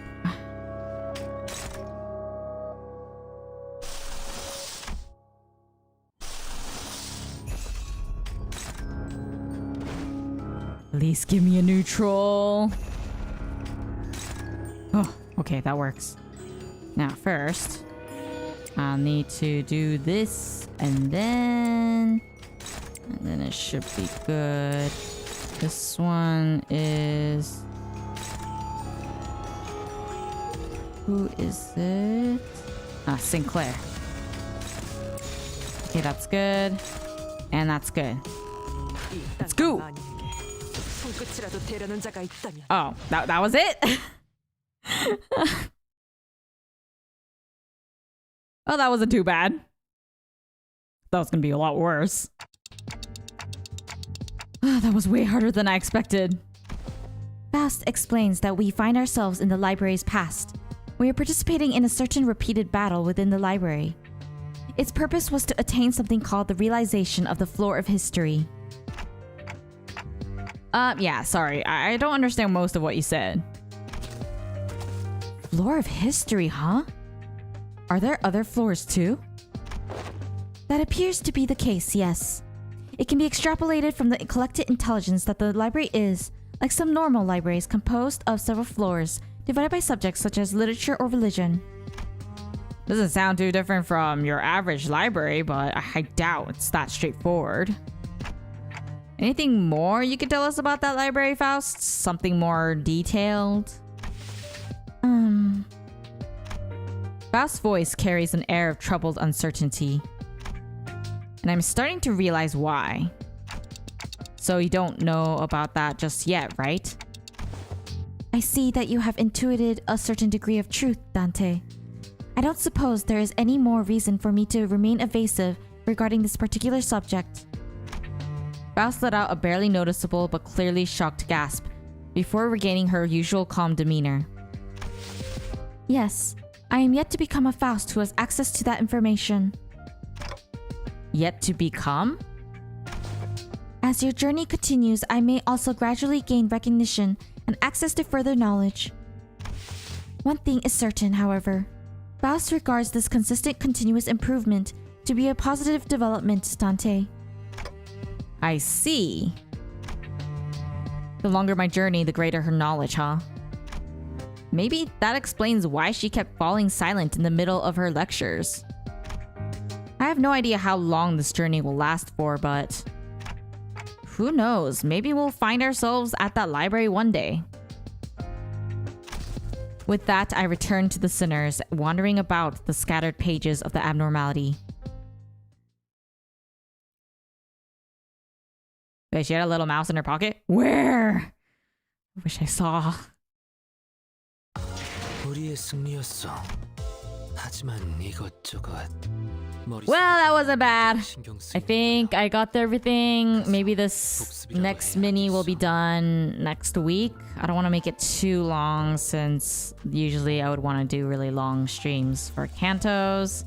At least give me a neutral. Oh, okay, that works. Now, first, I'll need to do this, and then it should be good. This one is... Who is it? Ah, Sinclair. Okay, that's good. And that's good. Let's go! 손끝이라도 대려는 자가 있다면. Oh, that was it? Oh, that wasn't too bad. That was gonna be a lot worse. That was way harder than I expected. Faust explains that we find ourselves in the library's past. We are participating in a certain repeated battle within the library. Its purpose was to attain something called the realization of the floor of history. Yeah, sorry. I don't understand most of what you said. Floor of history, huh? Are there other floors too? That appears to be the case, yes. It can be extrapolated from the collected intelligence that the library is, like some normal libraries, composed of several floors, divided by subjects such as literature or religion. Doesn't sound too different from your average library, but I doubt it's that straightforward. Anything more you could tell us about that library, Faust? Something more detailed? Faust's voice carries an air of troubled uncertainty. And I'm starting to realize why. So you don't know about that just yet, right? I see that you have intuited a certain degree of truth, Dante. I don't suppose there is any more reason for me to remain evasive regarding this particular subject. Faust let out a barely noticeable but clearly shocked gasp before regaining her usual calm demeanor. Yes, I am yet to become a Faust who has access to that information. Yet to become? As your journey continues, I may also gradually gain recognition and access to further knowledge. One thing is certain, however. Faust regards this consistent continuous improvement to be a positive development, Dante. I see. The longer my journey, the greater her knowledge, huh? Maybe that explains why she kept falling silent in the middle of her lectures. I have no idea how long this journey will last for, but who knows? Maybe we'll find ourselves at that library one day. With that, I returned to the sinners, wandering about the scattered pages of the abnormality. Wait, she had a little mouse in her pocket? Where? I wish I saw. 우리의 승리였어. 하지만 이것저것 Well, that wasn't bad. I think I got everything. Maybe this next mini will be done next week. I don't want to make it too long since usually I would want to do really long streams for Kantos.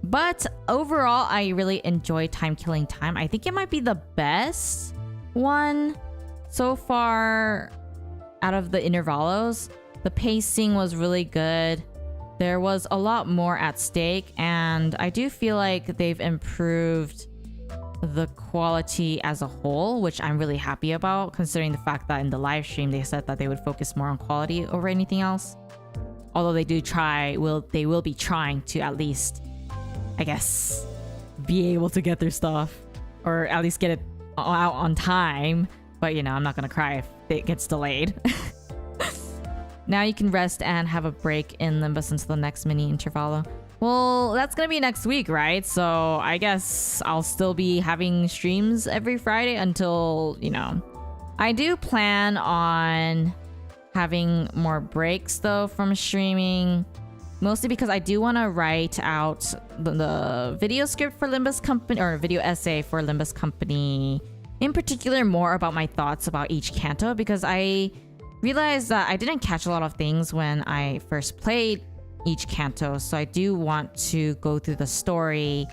But overall, I really enjoy Timekilling Time. I think it might be the best one so far out of the Intervallos. The pacing was really good. There was a lot more at stake, and I do feel like they've improved the quality as a whole, which I'm really happy about, considering the fact that in the live stream they said that they would focus more on quality over anything else. Although they will be trying to at least, I guess, be able to get their stuff, or at least get it out on time. But you know, I'm not gonna cry if it gets delayed. Now you can rest and have a break in Limbus until the next mini Intervallo. Well, that's gonna be next week, right? So I guess I'll still be having streams every Friday until, you know. I do plan on having more breaks though from streaming. Mostly because I do want to write out the video script for Limbus Company, or video essay for Limbus Company. In particular, more about my thoughts about each canto, because I realized that I didn't catch a lot of things when I first played each canto, so I do want to go through the story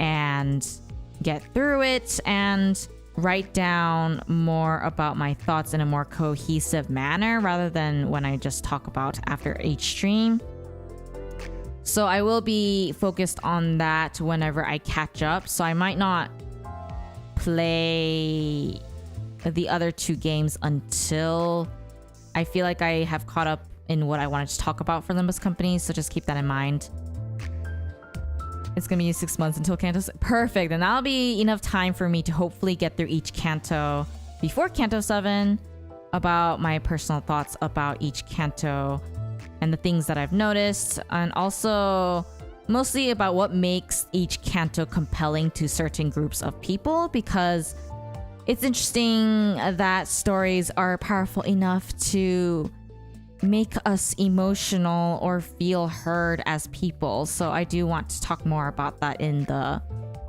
and get through it and write down more about my thoughts in a more cohesive manner rather than when I just talk about after each stream. So I will be focused on that whenever I catch up, so I might not play the other two games until I feel like I have caught up in what I wanted to talk about for Limbus Company, so just keep that in mind. It's gonna be 6 months until Kanto. Perfect, and that'll be enough time for me to hopefully get through each canto before Kanto 7, about my personal thoughts about each canto and the things that I've noticed, and also mostly about what makes each canto compelling to certain groups of people, because it's interesting that stories are powerful enough to make us emotional or feel heard as people. So I do want to talk more about that in the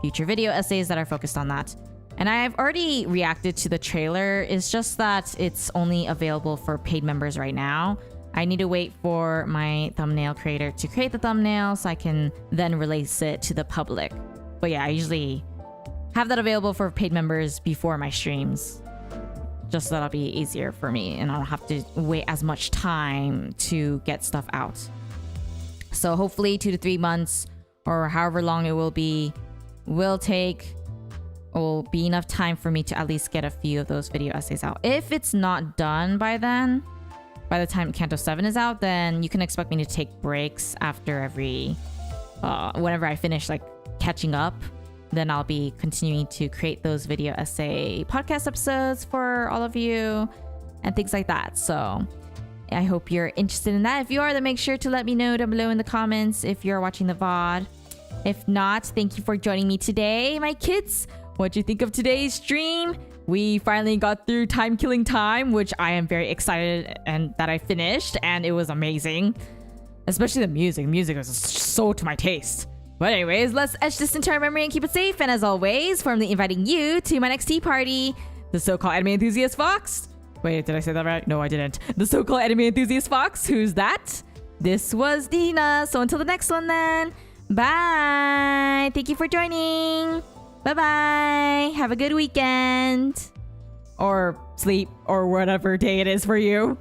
future video essays that are focused on that. And I've already reacted to the trailer. It's just that it's only available for paid members right now. I need to wait for my thumbnail creator to create the thumbnail so I can then release it to the public. But yeah, I usually have that available for paid members before my streams, just so that'll be easier for me and I don't have to wait as much time to get stuff out. So hopefully 2 to 3 months or however long it will be will be enough time for me to at least get a few of those video essays out. If it's not done by then, by the time Kanto 7 is out, then you can expect me to take breaks after every whenever I finish like catching up. Then I'll be continuing to create those video essay podcast episodes for all of you and things like that. So I hope you're interested in that. If you are, then make sure to let me know down below in the comments if you're watching the VOD. If not, thank you for joining me today, my kids. What'd you think of today's stream? We finally got through Timekilling Time, which I am very excited and that I finished, and it was amazing. Especially the music. Music is so to my taste. But anyways, let's etch this into our memory and keep it safe. And as always, formally inviting you to my next tea party, the so-called anime enthusiast Fox. Wait, did I say that right? No, I didn't. The so-called anime enthusiast Fox. Who's that? This was Dina. So until the next one then. Bye. Thank you for joining. Bye-bye. Have a good weekend. Or sleep, or whatever day it is for you.